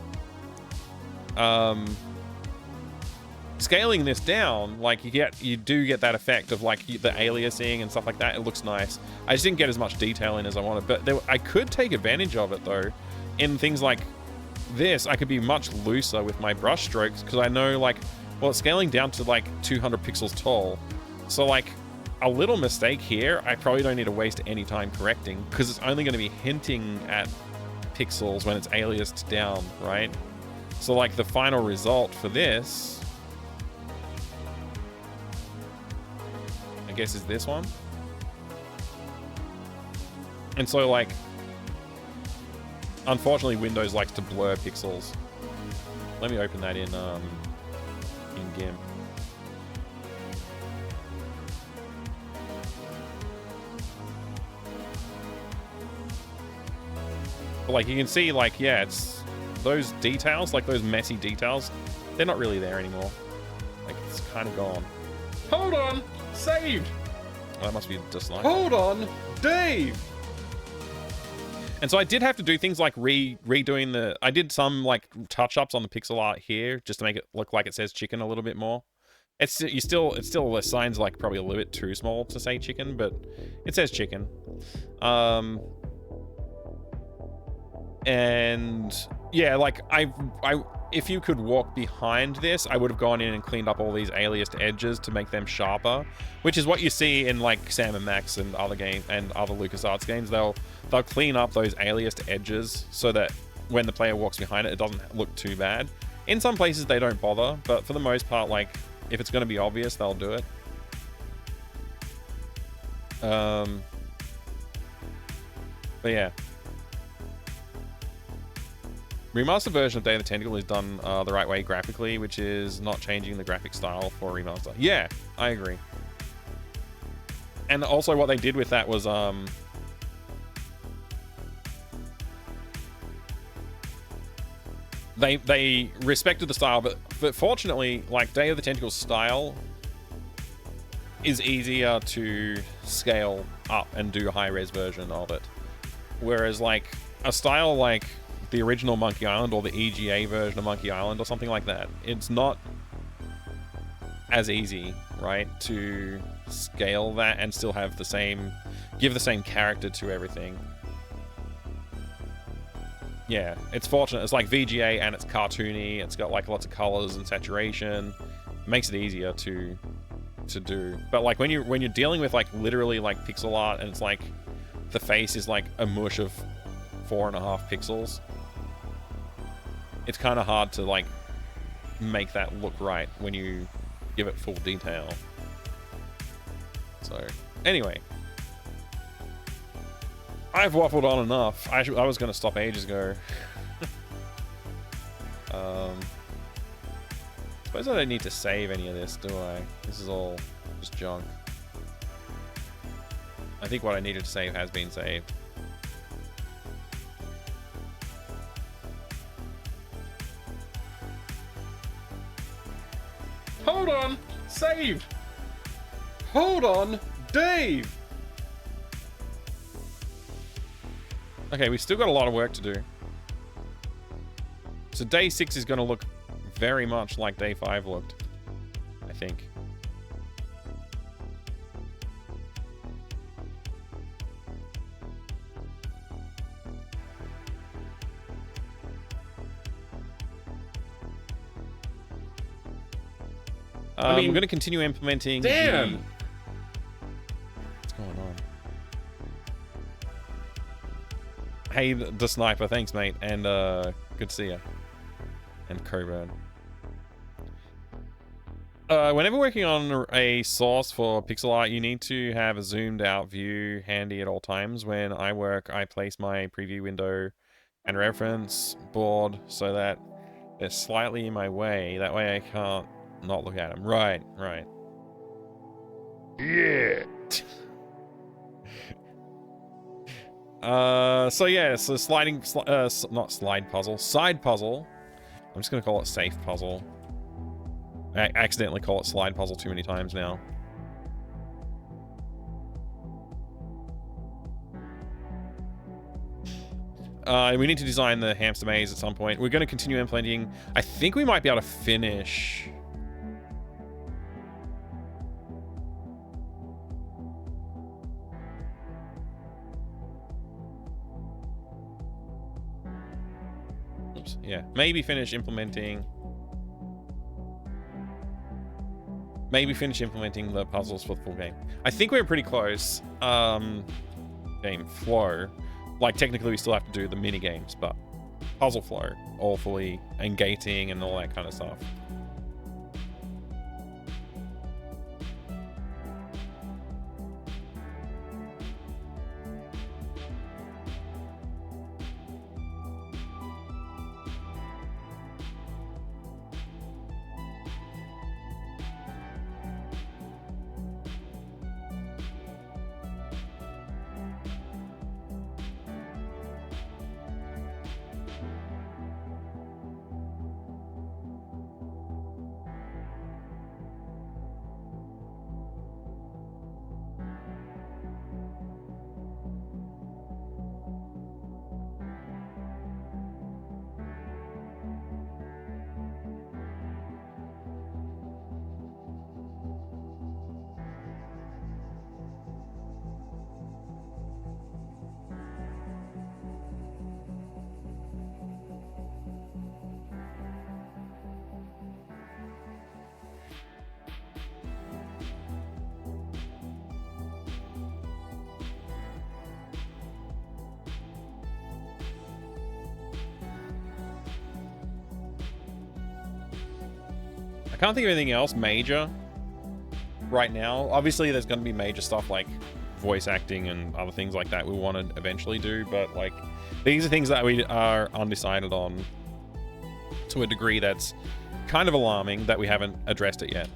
scaling this down, like you do get that effect of like the aliasing and stuff like that. It looks nice. I just didn't get as much detail in as I wanted, but I could take advantage of it though. In things like this, I could be much looser with my brush strokes because I know like, well, it's scaling down to like 200 pixels tall. So like a little mistake here, I probably don't need to waste any time correcting because it's only going to be hinting at pixels when it's aliased down, right? So like the final result for this, I guess, is this one. And so like, unfortunately Windows likes to blur pixels. Let me open that in GIMP. But like you can see, like, yeah, it's those details, like those messy details, they're not really there anymore. Like it's kind of gone. Hold on, saved. Oh, that must be a dislike. Hold on, Dave. And so I did have to do things like redoing the. I did some like touch-ups on the pixel art here just to make it look like it says chicken a little bit more. It still the sign's like probably a little bit too small to say chicken, but it says chicken. And yeah, like if you could walk behind this, I would have gone in and cleaned up all these aliased edges to make them sharper, which is what you see in like Sam & Max and other games and other LucasArts games. They'll clean up those aliased edges so that when the player walks behind it, it doesn't look too bad. In some places they don't bother, but for the most part, like if it's going to be obvious, they'll do it. But yeah. Remastered version of Day of the Tentacle is done the right way graphically, which is not changing the graphic style for remaster. Yeah, I agree. And also what they did with that was they respected the style, but fortunately, like Day of the Tentacle style is easier to scale up and do a high-res version of it. Whereas like a style like the original Monkey Island or the EGA version of Monkey Island or something like that, it's not as easy, right, to scale that and still have the same, give the same character to everything. Yeah, it's fortunate. It's like VGA and it's cartoony. It's got like lots of colors and saturation. It makes it easier to do. But like when you're dealing with like literally like pixel art and it's like the face is like a mush of 4.5 pixels, it's kind of hard to like make that look right when you give it full detail. So, anyway. I've waffled on enough. I was going to stop ages ago. Suppose I don't need to save any of this, do I? This is all just junk. I think what I needed to save has been saved. Hold on! Save! Hold on! Dave! Okay, we still got a lot of work to do. So day 6 is going to look very much like day 5 looked, I think. I mean, we're going to continue implementing. Damn! What's going on? Hey, the sniper, thanks, mate, and good to see you. And Coburn. Whenever working on a source for pixel art, you need to have a zoomed out view handy at all times. When I work, I place my preview window and reference board so that they're slightly in my way. That way I can't not look at them. Right, right. Yeah. So yeah, so not slide puzzle, side puzzle. I'm just gonna call it safe puzzle. I accidentally call it slide puzzle too many times now. We need to design the hamster maze at some point. We're going to continue implementing. I think we might be able to finish. Oops, yeah, maybe finish implementing. Maybe finish implementing the puzzles for the full game. I think we're pretty close. Game flow. Like, technically we still have to do the mini games, but puzzle flow, all fully, and gating and all that kind of stuff. I can't think of anything else major right now. Obviously, there's going to be major stuff like voice acting and other things like that we want to eventually do, but like these are things that we are undecided on to a degree that's kind of alarming that we haven't addressed it yet.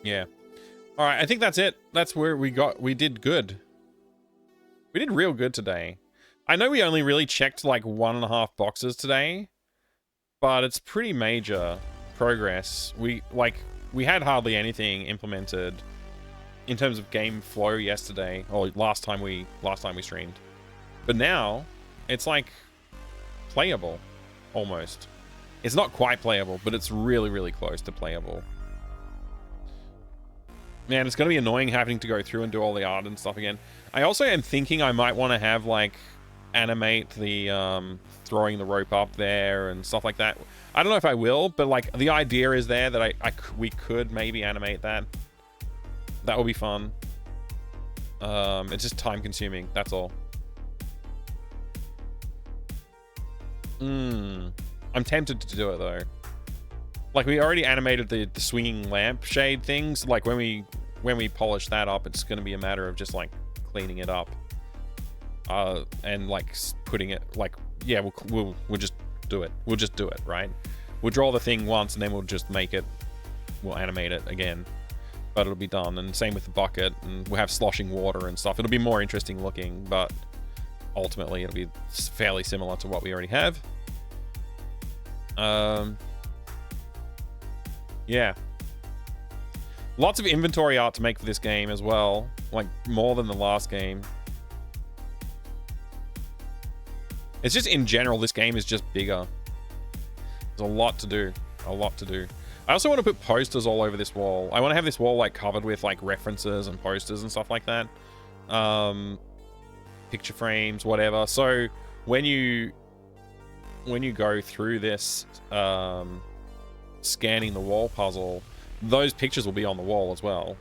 Yeah. All right, I think that's it. That's where we did good. We did real good today. I know we only really checked like 1.5 boxes today, but it's pretty major progress. We had hardly anything implemented in terms of game flow yesterday, or last time we streamed. But now it's like playable almost. It's not quite playable, but it's really, really close to playable. Man, it's going to be annoying having to go through and do all the art and stuff again. I also am thinking I might want to have, like, animate the throwing the rope up there and stuff like that. I don't know if I will, but, like, the idea is there that we could maybe animate that. That would be fun. It's just time consuming. That's all. I'm tempted to do it though. Like we already animated the swinging lamp shade things. Like when we polish that up, it's going to be a matter of just like cleaning it up, and like putting it like, yeah, we'll just do it. We'll just do it, right? We'll draw the thing once and then we'll just make it. We'll animate it again, but it'll be done. And same with the bucket, and we'll have sloshing water and stuff. It'll be more interesting looking, but ultimately it'll be fairly similar to what we already have. Yeah. Lots of inventory art to make for this game as well. Like, more than the last game. It's just, in general, this game is just bigger. There's a lot to do. A lot to do. I also want to put posters all over this wall. I want to have this wall, like, covered with, like, references and posters and stuff like that. Picture frames, whatever. So, when you go through this, scanning the wall puzzle, those pictures will be on the wall as well.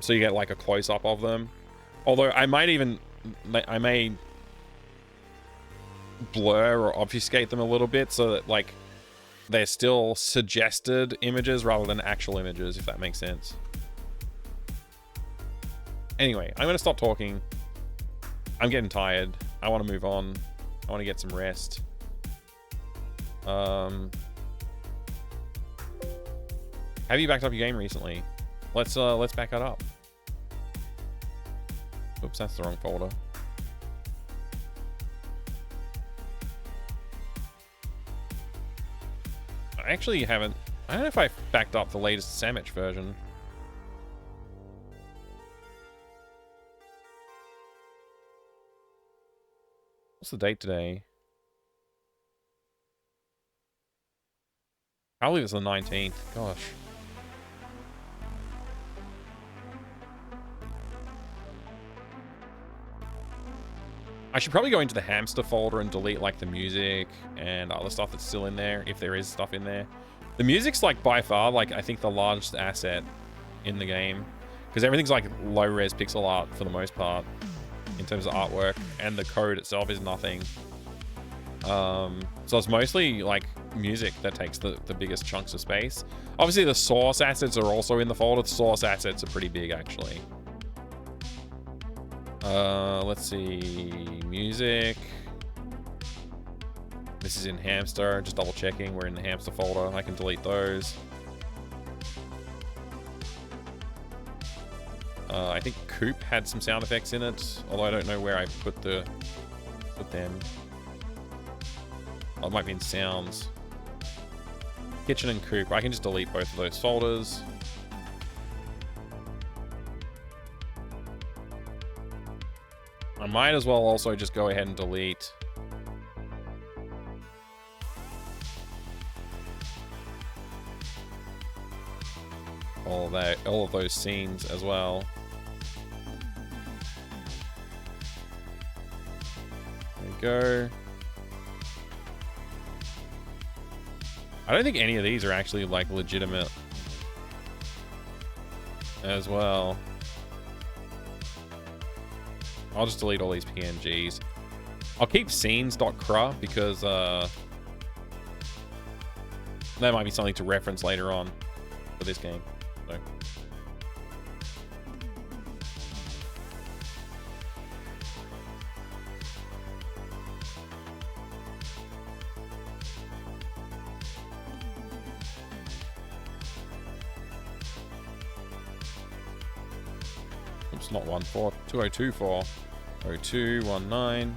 So you get like a close-up of them. Although I may blur or obfuscate them a little bit so that like they're still suggested images rather than actual images, if that makes sense. Anyway, I'm gonna stop talking. I'm getting tired. I want to move on. I want to get some rest. Have you backed up your game recently? Let's back it up. Oops, that's the wrong folder. I actually haven't. I don't know if I backed up the latest Sandwich version. What's the date today? I believe it's the 19th. Gosh. I should probably go into the hamster folder and delete like the music and other stuff that's still in there, if there is stuff in there. The music's like by far like I think the largest asset in the game, because everything's like low res pixel art for the most part in terms of artwork, and the code itself is nothing. So it's mostly like music that takes the biggest chunks of space. Obviously the source assets are also in the folder. The source assets are pretty big actually. Let's see, music. This is in hamster, just double checking. We're in the hamster folder. I can delete those. I think Coop had some sound effects in it, although I don't know where I put them. Oh, it might be in sounds. Kitchen and Coop. I can just delete both of those folders. I might as well also just go ahead and delete all of those scenes as well. There we go. I don't think any of these are actually like legitimate as well. I'll just delete all these PNGs. I'll keep scenes.cra because that might be something to reference later on for this game. So. Oops, not 1.4, 2024. 0219.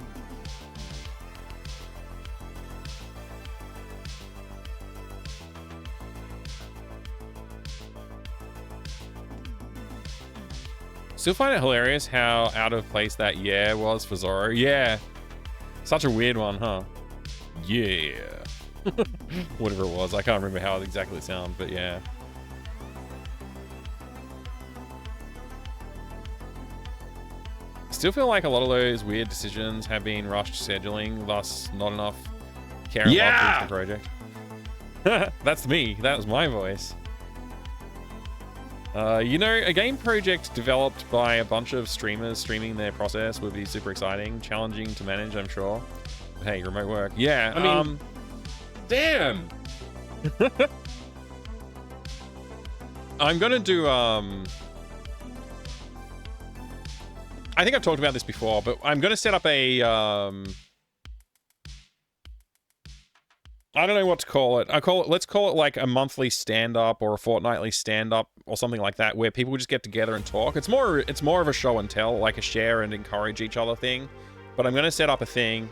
Still find it hilarious how out of place that yeah was for Zoro. Yeah. Such a weird one, huh? Yeah. Whatever it was. I can't remember how it exactly sounded, but yeah. Still feel like a lot of those weird decisions have been rushed scheduling, thus not enough care and love for the project. That's me. That was my voice. You know, a game project developed by a bunch of streamers streaming their process would be super exciting, challenging to manage, I'm sure. Hey, remote work. Yeah, I mean, damn. I'm gonna do, I think I've talked about this before, but I'm gonna set up a, I don't know what to call it. Let's call it like a monthly stand-up or a fortnightly stand-up or something like that, where people just get together and talk. It's more of a show and tell, like a share and encourage each other thing. But I'm gonna set up a thing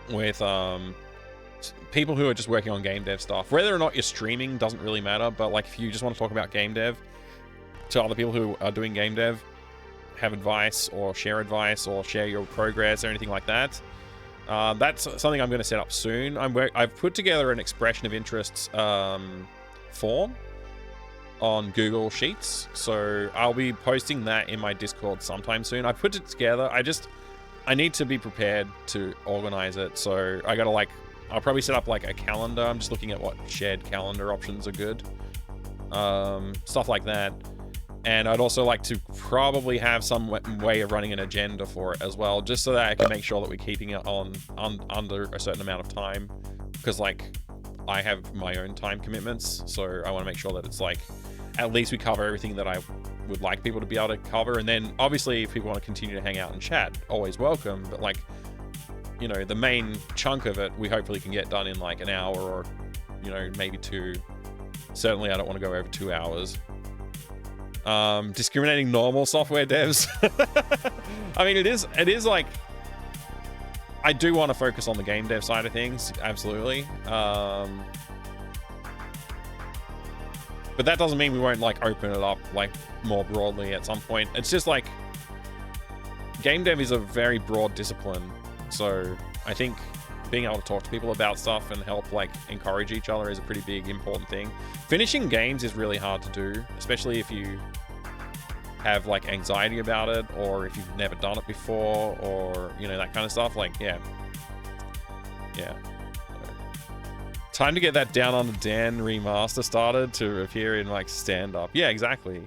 with people who are just working on game dev stuff. Whether or not you're streaming doesn't really matter, but like if you just want to talk about game dev to other people who are doing game dev, have advice or share your progress or anything like that. That's something I'm going to set up soon. I've put together an expression of interests form on Google Sheets, so I'll be posting that in my Discord sometime soon. I put it together. I need to be prepared to organize it, so I'll probably set up like a calendar. I'm just looking at what shared calendar options are good, stuff like that. And I'd also like to probably have some way of running an agenda for it as well, just so that I can make sure that we're keeping it on under a certain amount of time. Because like I have my own time commitments, so I want to make sure that it's like at least we cover everything that I would like people to be able to cover. And then obviously if people want to continue to hang out and chat, always welcome. But like, you know, the main chunk of it we hopefully can get done in like an hour or, you know, maybe 2. Certainly I don't want to go over 2 hours. Discriminating normal software devs. I mean, it is like, I do want to focus on the game dev side of things, absolutely. But that doesn't mean we won't like open it up like more broadly at some point. It's just like, game dev is a very broad discipline. So I think being able to talk to people about stuff and help like encourage each other is a pretty big, important thing. Finishing games is really hard to do, especially if you have like anxiety about it, or if you've never done it before, or you know, that kind of stuff. Like, yeah. Time to get that Down on the Dan remaster started to appear in like stand-up. Yeah, exactly.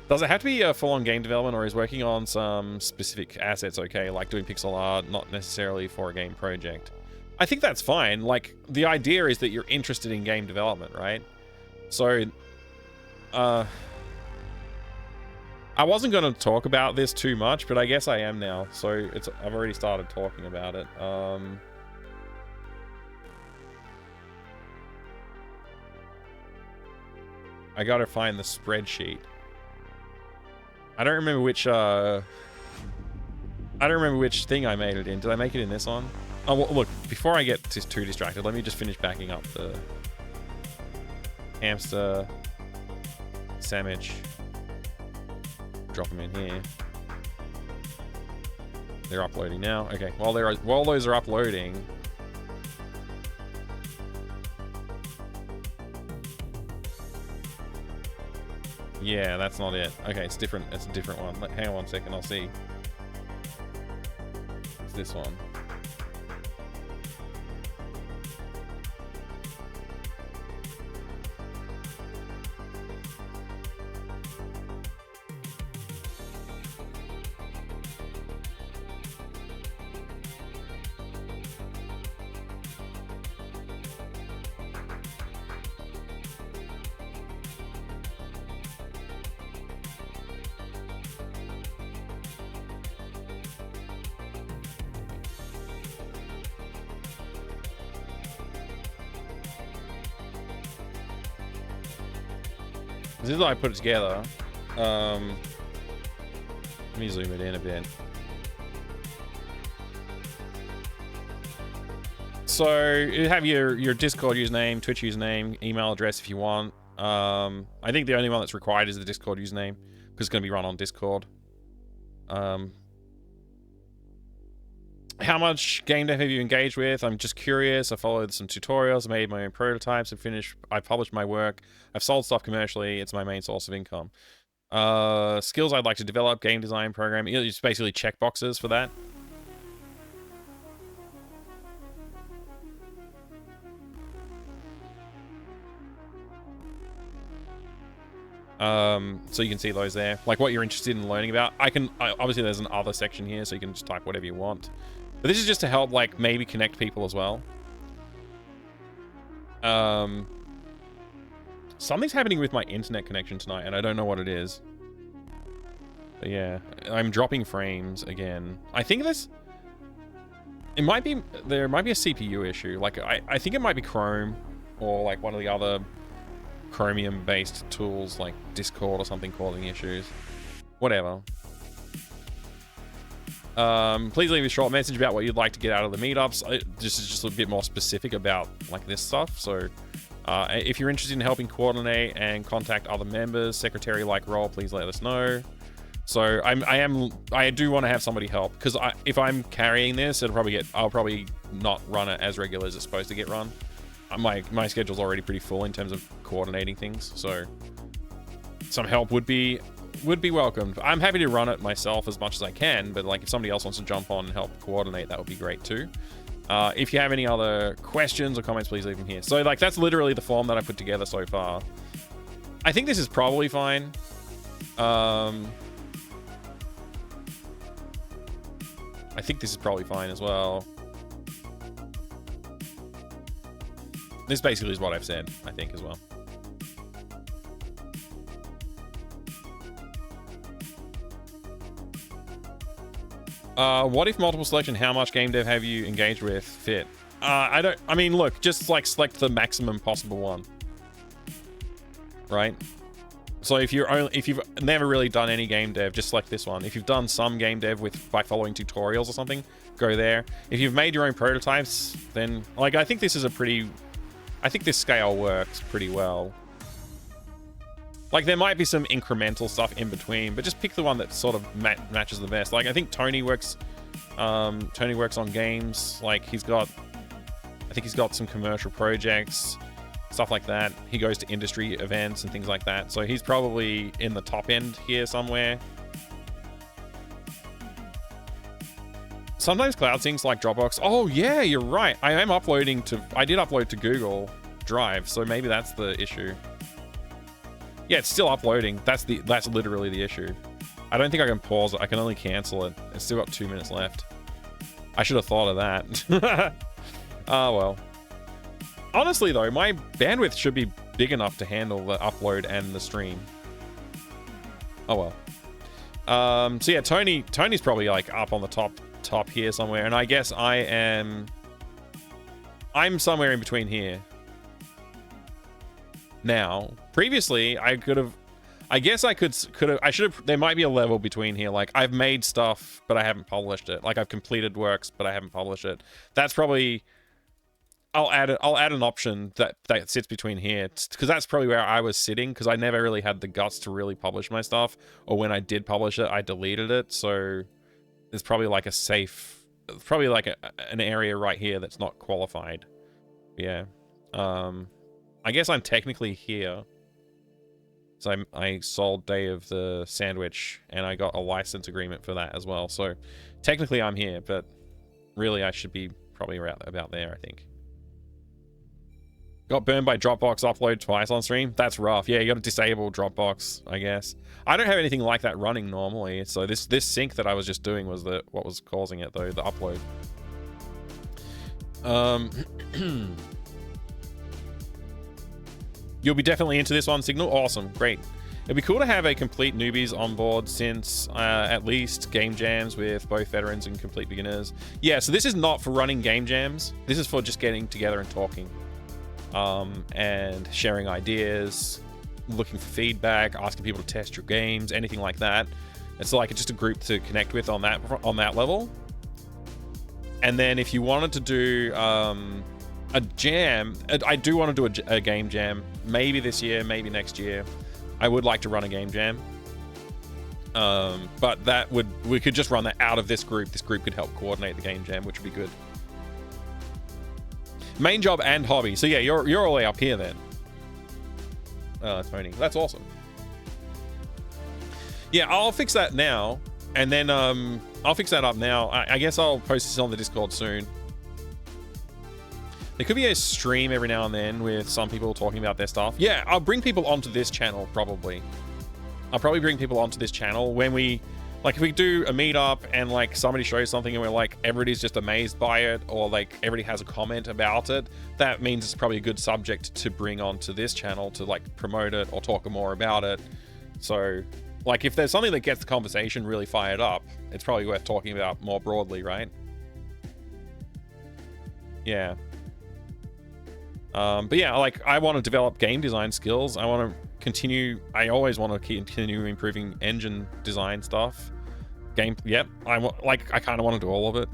Does it have to be a full-on game development, or is working on some specific assets okay, like doing pixel art, not necessarily for a game project? I think that's fine. Like, the idea is that you're interested in game development, right? So, I wasn't going to talk about this too much, but I guess I am now. So I've already started talking about it. I got to find the spreadsheet. I don't remember which thing I made it in. Did I make it in this one? Oh, well, look, before I get too distracted, let me just finish backing up the hamster sandwich. Drop them in here. They're uploading now. Okay, while those are uploading, yeah, that's not it. Okay, it's different. It's a different one. Hang on 1 second, I'll see. It's this one. This is how I put it together. Let me zoom it in a bit. So you have your Discord username, Twitch username, email address if you want. I think the only one that's required is the Discord username because it's going to be run on Discord. How much game dev have you engaged with? I'm just curious. I followed some tutorials, made my own prototypes, I published my work. I've sold stuff commercially. It's my main source of income. Skills I'd like to develop, game design, programming. You just basically check boxes for that. So you can see those there, like what you're interested in learning about. Obviously there's an other section here, so you can just type whatever you want. But this is just to help, like, maybe connect people as well. Something's happening with my internet connection tonight, and I don't know what it is. But yeah, I'm dropping frames again. I think there might be a CPU issue. Like, I think it might be Chrome or like one of the other Chromium-based tools like Discord or something causing issues. Whatever. Please leave a short message about what you'd like to get out of the meetups. This is just a bit more specific about like this stuff. So if you're interested in helping coordinate and contact other members, secretary-like role, please let us know. So I do want to have somebody help, because if I'm carrying this, I'll probably not run it as regular as it's supposed to get run. My schedule's already pretty full in terms of coordinating things, so some help would be welcomed. I'm happy to run it myself as much as I can, but like if somebody else wants to jump on and help coordinate, that would be great too. If you have any other questions or comments, please leave them here. So like that's literally the form that I put together so far. I think this is probably fine. I think this is probably fine as well. This basically is what I've said, I think, as well. What if multiple selection? How much game dev have you engaged with? Fit. I mean, look, just like select the maximum possible one. Right? So if you've never really done any game dev, just select this one. If you've done some game dev by following tutorials or something, go there. If you've made your own prototypes, then like I think this scale works pretty well. Like there might be some incremental stuff in between, but just pick the one that sort of matches the best. Like I think Tony works on games. Like I think he's got some commercial projects, stuff like that. He goes to industry events and things like that. So he's probably in the top end here somewhere. Sometimes cloud syncs like Dropbox. Oh yeah, you're right. I did upload to Google Drive, so maybe that's the issue. Yeah, it's still uploading. That's literally the issue. I don't think I can pause it. I can only cancel it. It's still got 2 minutes left. I should have thought of that. Oh well. Honestly though, my bandwidth should be big enough to handle the upload and the stream. Oh well. So yeah, Tony's probably like up on the top here somewhere, and I guess I'm somewhere in between here. Now, previously I should have, there might be a level between here. Like I've made stuff, but I haven't published it. Like I've completed works, but I haven't published it. That's probably, I'll add an option that sits between here, because that's probably where I was sitting, because I never really had the guts to really publish my stuff, or when I did publish it, I deleted it. So there's probably like an area right here that's not qualified. Yeah. I guess I'm technically here. So I sold Day of the Sandwich, and I got a license agreement for that as well. So technically I'm here, but really I should be probably about there, I think. Got burned by Dropbox upload twice on stream. That's rough. Yeah, you got to disable Dropbox, I guess. I don't have anything like that running normally. So this sync that I was just doing was what was causing it though, the upload. You'll be definitely into this one, Signal. Awesome, great. It'd be cool to have a complete newbies on board, since at least game jams with both veterans and complete beginners. Yeah, so this is not for running game jams. This is for just getting together and talking. And sharing ideas, looking for feedback, asking people to test your games, anything like that. It's like just a group to connect with on that level. And then if you wanted to do a jam, I do want to do a game jam, maybe this year, maybe next year. I would like to run a game jam. But we could just run that out of this group. This group could help coordinate the game jam, which would be good. Main job and hobby. So yeah, you're all the way up here then. Tony, that's awesome. Yeah, I'll fix that now, and then I'll fix that up now. I guess I'll post this on the Discord soon. There could be a stream every now and then with some people talking about their stuff. Yeah, I'll bring people onto this channel probably. I'll probably bring people onto this channel when we, like, if we do a meetup and like somebody shows something and we're like, everybody's just amazed by it, or like everybody has a comment about it, that means it's probably a good subject to bring onto this channel to like promote it or talk more about it. So like if there's something that gets the conversation really fired up, it's probably worth talking about more broadly, right? Yeah. But yeah, like I want to develop game design skills. I want to continue. I always want to continue improving engine design stuff. Yep. I kind of want to do all of it.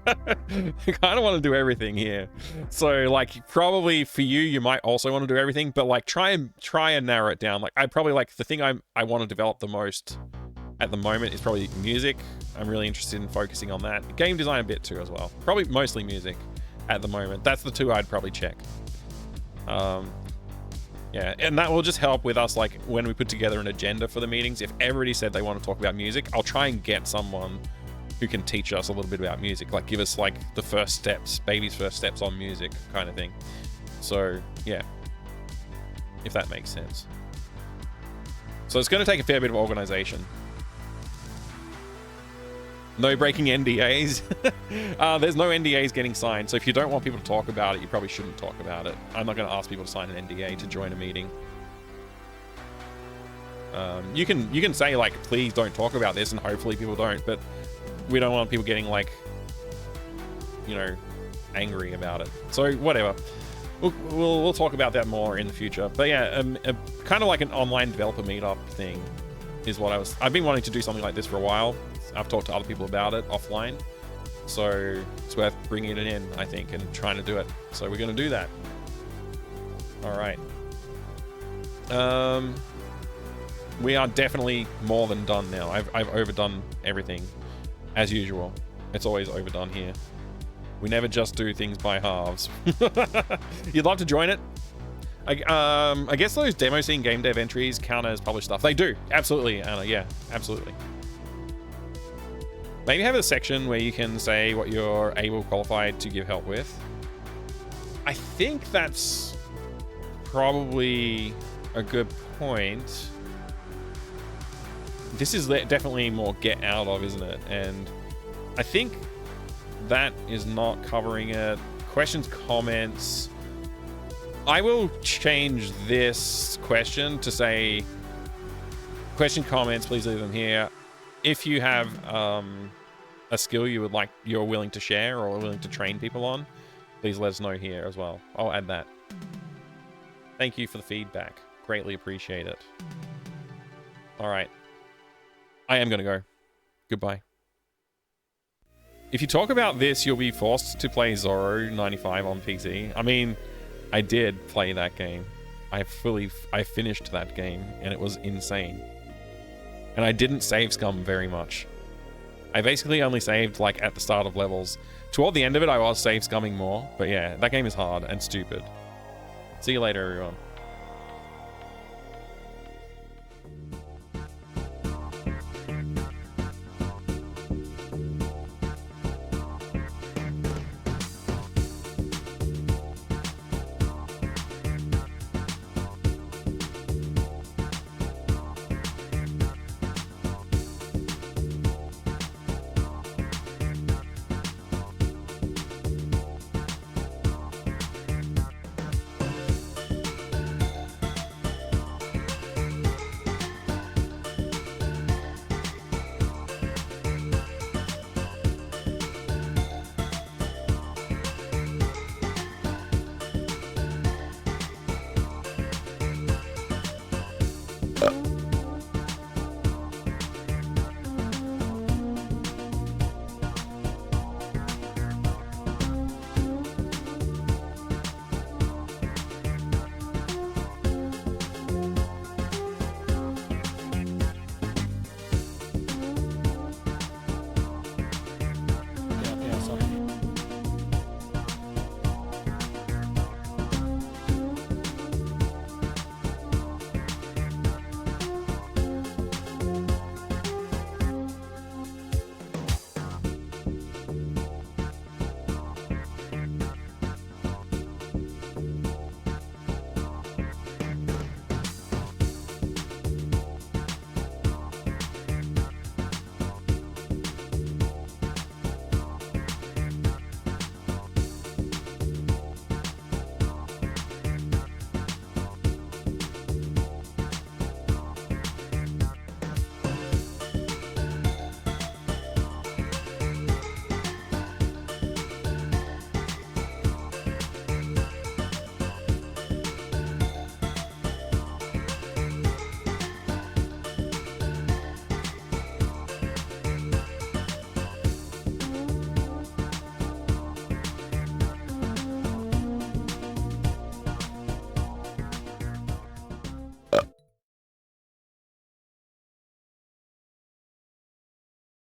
I kind of want to do everything here. So like probably for you, you might also want to do everything, but like try and narrow it down. Like I probably like the thing I want to develop the most at the moment is probably music. I'm really interested in focusing on that. Game design a bit too as well. Probably mostly music at the moment. That's the two I'd probably check. Yeah, and that will just help with us, like when we put together an agenda for the meetings. If everybody said they want to talk about music, I'll try and get someone who can teach us a little bit about music, like give us like the first steps, baby's first steps on music kind of thing. So yeah, if that makes sense. So it's going to take a fair bit of organization. No breaking NDAs. There's no NDAs getting signed, so if you don't want people to talk about it, you probably shouldn't talk about it. I'm not going to ask people to sign an NDA to join a meeting. You can say like, please don't talk about this, and hopefully people don't, but we don't want people getting like, you know, angry about it. So whatever. We'll talk about that more in the future. But yeah, kind of like an online developer meetup thing is what I've been wanting to do something like this for a while. I've talked to other people about it offline, so it's worth bringing it in, I think, and trying to do it. So we're going to do that. All right. We are definitely more than done now. I've overdone everything, as usual. It's always overdone here. We never just do things by halves. You'd love to join it? I guess those demo scene game dev entries count as published stuff. They do, absolutely, Anna. Yeah, absolutely. Maybe have a section where you can say what you're able qualified to give help with. I think that's probably a good point. This is definitely more get out of, isn't it? And I think that is not covering it. Questions, comments. I will change this question to say, question, comments, please leave them here. If you have a skill you're willing to share or willing to train people on, please let us know here as well. I'll add that. Thank you for the feedback. Greatly appreciate it. All right. I am going to go. Goodbye. If you talk about this, you'll be forced to play Zorro 95 on PC. I mean, I did play that game. I finished that game, and it was insane. And I didn't save scum very much. I basically only saved like at the start of levels. Toward the end of it, I was save scumming more. But yeah, that game is hard and stupid. See you later, everyone.